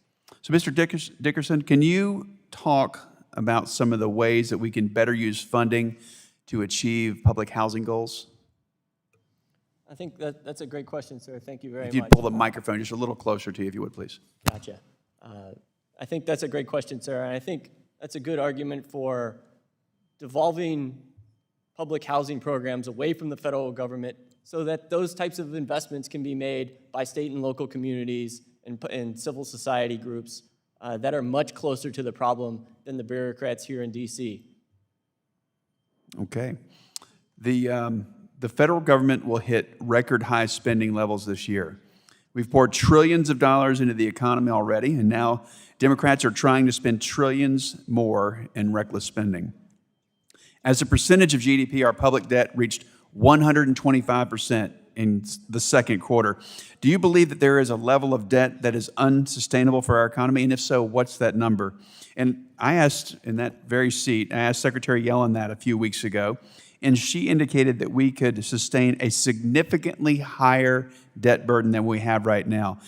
So, Mr. Dickerson, can you talk about some of the ways that we can better use funding to achieve public housing goals? I think that's a great question, sir. Thank you very much. If you'd pull the microphone just a little closer to you, if you would, please. Gotcha. I think that's a great question, sir. And I think that's a good argument for devolving public housing programs away from the federal government so that those types of investments can be made by state and local communities and civil society groups that are much closer to the problem than the bureaucrats here in D.C. Okay. The federal government will hit record high spending levels this year. We've poured trillions of dollars into the economy already, and now Democrats are trying to spend trillions more in reckless spending. As a percentage of GDP, our public debt reached 125% in the second quarter. Do you believe that there is a level of debt that is unsustainable for our economy? And if so, what's that number? And I asked in that very seat, I asked Secretary Yellen that a few weeks ago, and she indicated that we could sustain a significantly higher debt burden than we have right now.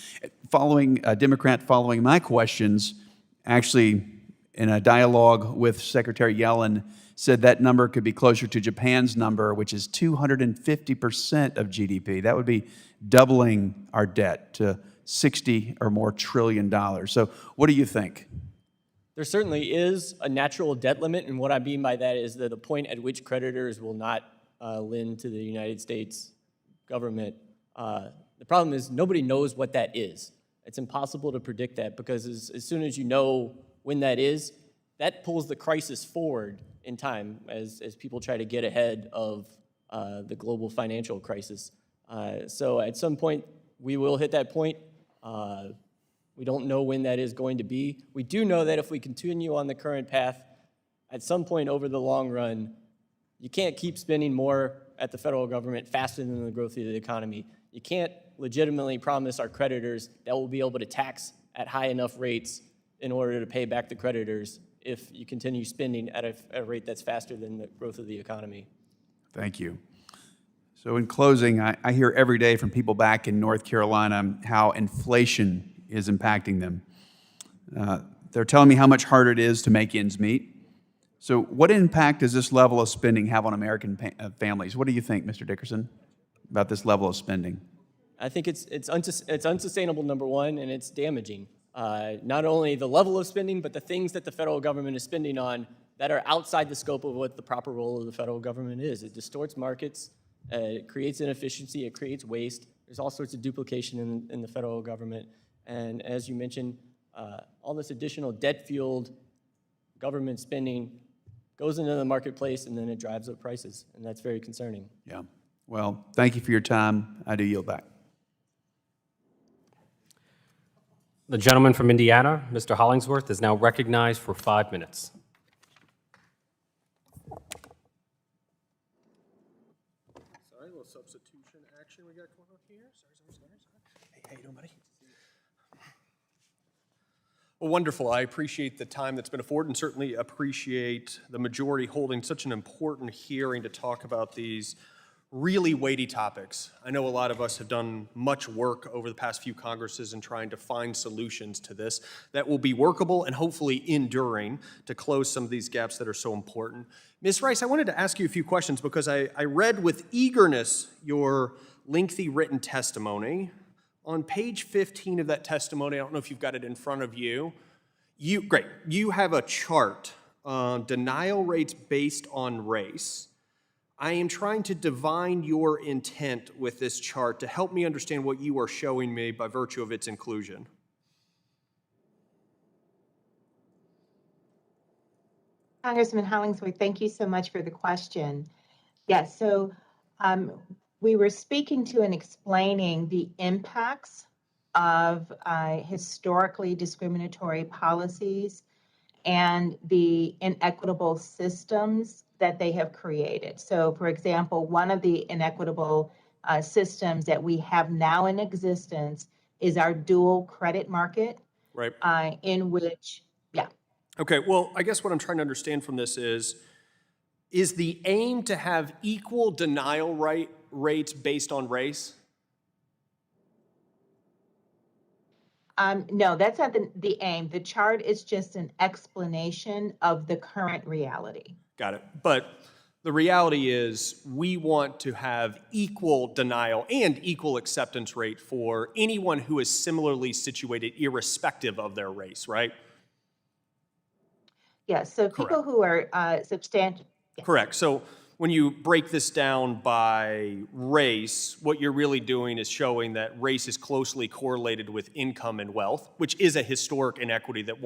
Following a Democrat following my questions, actually in a dialogue with Secretary Yellen, said that number could be closer to Japan's number, which is 250% of GDP. That would be doubling our debt to $60 or more trillion. So what do you think? There certainly is a natural debt limit, and what I mean by that is that the point at which creditors will not lend to the United States government. The problem is nobody knows what that is. It's impossible to predict that because as soon as you know when that is, that pulls the crisis forward in time as people try to get ahead of the global financial crisis. So at some point, we will hit that point. We don't know when that is going to be. We do know that if we continue on the current path, at some point over the long run, you can't keep spending more at the federal government faster than the growth of the economy. You can't legitimately promise our creditors that we'll be able to tax at high enough rates in order to pay back the creditors if you continue spending at a rate that's faster than the growth of the economy. Thank you. So in closing, I hear every day from people back in North Carolina how inflation is impacting them. They're telling me how much harder it is to make ends meet. So what impact does this level of spending have on American families? What do you think, Mr. Dickerson, about this level of spending? I think it's unsustainable, number one, and it's damaging. Not only the level of spending, but the things that the federal government is spending on that are outside the scope of what the proper role of the federal government is. It distorts markets, it creates inefficiency, it creates waste. There's all sorts of duplication in the federal government. And as you mentioned, all this additional debt-fueled government spending goes into the marketplace and then it drives up prices, and that's very concerning. Yeah. Well, thank you for your time. I do yield back. The gentleman from Indiana, Mr. Hollingsworth, is now recognized for 5 minutes. Sorry, a little substitution action we got going on here. Sorry. Hey, how you doing, buddy? Well, wonderful. I appreciate the time that's been afforded and certainly appreciate the majority holding such an important hearing to talk about these really weighty topics. I know a lot of us have done much work over the past few Congresses in trying to find solutions to this that will be workable and hopefully enduring to close some of these gaps that are so important. Ms. Rice, I wanted to ask you a few questions because I read with eagerness your lengthy written testimony. On page 15 of that testimony, I don't know if you've got it in front of you, you have a chart on denial rates based on race. I am trying to divine your intent with this chart to help me understand what you are showing me by virtue of its inclusion. Congressman Hollingsworth, thank you so much for the question. Yes, so we were speaking to and explaining the impacts of historically discriminatory policies and the inequitable systems that they have created. So, for example, one of the inequitable systems that we have now in existence is our dual credit market, right? In which, yeah. Okay, well, I guess what I'm trying to understand from this is the aim to have equal denial rates based on race? No, that's not the aim. The chart is just an explanation of the current reality. Got it. But the reality is we want to have equal denial and equal acceptance rate for anyone who is similarly situated irrespective of their race, right? Yes, so Correct. people who are substantial. Yes. Correct. So when you break this down by race, what you're really doing is showing that race is closely correlated with income and wealth, which is a historic inequity that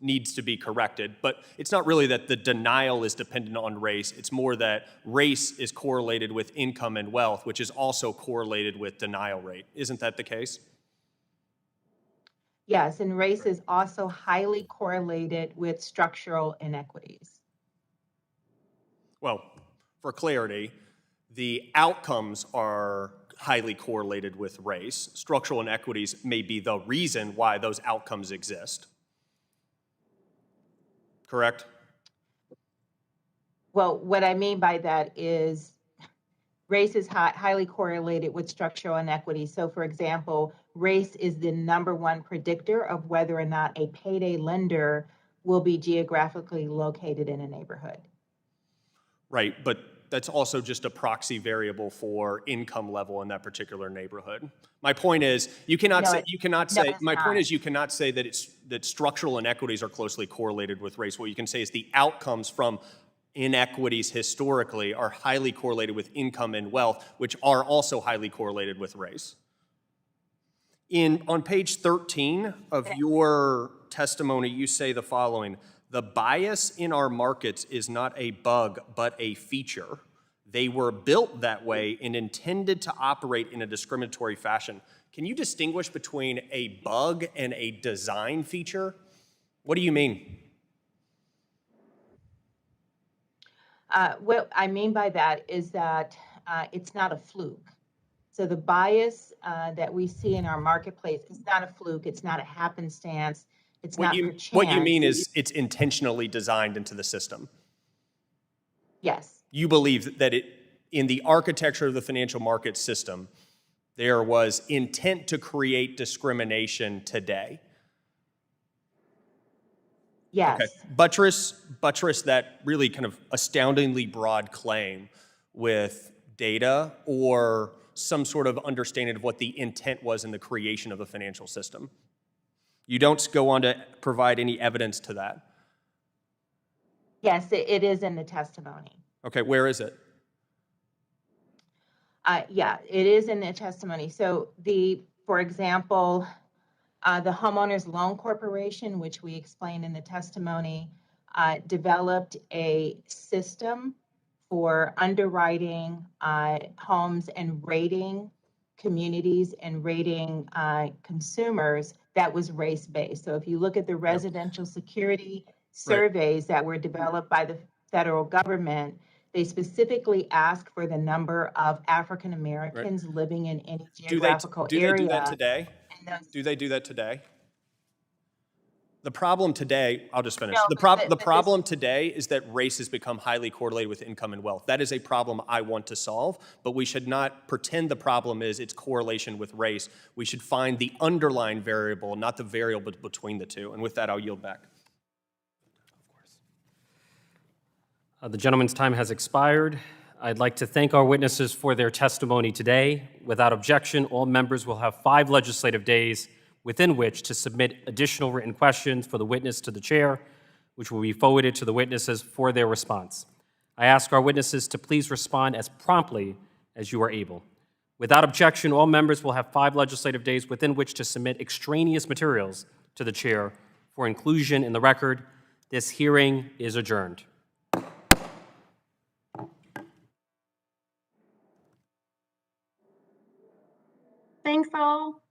needs to be corrected. But it's not really that the denial is dependent on race. It's more that race is correlated with income and wealth, which is also correlated with denial rate. Isn't that the case? Yes, and race is also highly correlated with structural inequities. Well, for clarity, the outcomes are highly correlated with race. Structural inequities may be the reason why those outcomes exist. Correct? Well, what I mean by that is race is highly correlated with structural inequity. So for example, race is the #1 predictor of whether or not a payday lender will be geographically located in a neighborhood. Right, but that's also just a proxy variable for income level in that particular neighborhood. My point is, you cannot No, say, it's my point not. is you cannot say that structural inequities are closely correlated with race. What you can say is the outcomes from inequities historically are highly correlated with income and wealth, which are also highly correlated with race. On page 13 of your testimony, you say the following: the bias in our markets is not a bug, but a feature. They were built that way and intended to operate in a discriminatory fashion. Can you distinguish between a bug and a design feature? What do you mean? What I mean by that is that it's not a fluke. So the bias that we see in our marketplace is not a fluke. It's not a happenstance. It's not per chance. What you mean is it's intentionally designed into the system. Yes. You believe that in the architecture of the financial market system, there was intent to create discrimination today. Yes. Okay. Buttress that really kind of astoundingly broad claim with data or some sort of understanding of what the intent was in the creation of the financial system. You don't go on to provide any evidence to that. Yes, it is in the testimony. Okay, where is it? Yeah, it is in the testimony. So for example, the Homeowners Loan Corporation, which we explained in the testimony, developed a system for underwriting homes and rating communities and rating consumers that was race-based. So if you look at the residential security surveys that were developed by the federal government, they specifically ask for the number of African Americans living in any geographical area. Do they do that today? Do they do that today? The problem today, I'll just finish. No, The problem today is that race has become highly correlated with income and wealth. That is a problem I want to solve, but we should not pretend the problem is its correlation with race. We should find the underlying variable, not the variable between the two. And with that, I'll yield back. The gentleman's time has expired. I'd like to thank our witnesses for their testimony today. Without objection, all members will have 5 legislative days within which to submit additional written questions for the witness to the chair, which will be forwarded to the witnesses for their response. I ask our witnesses to please respond as promptly as you are able. Without objection, all members will have 5 legislative days within which to submit extraneous materials to the chair for inclusion in the record. This hearing is adjourned. Thanks all.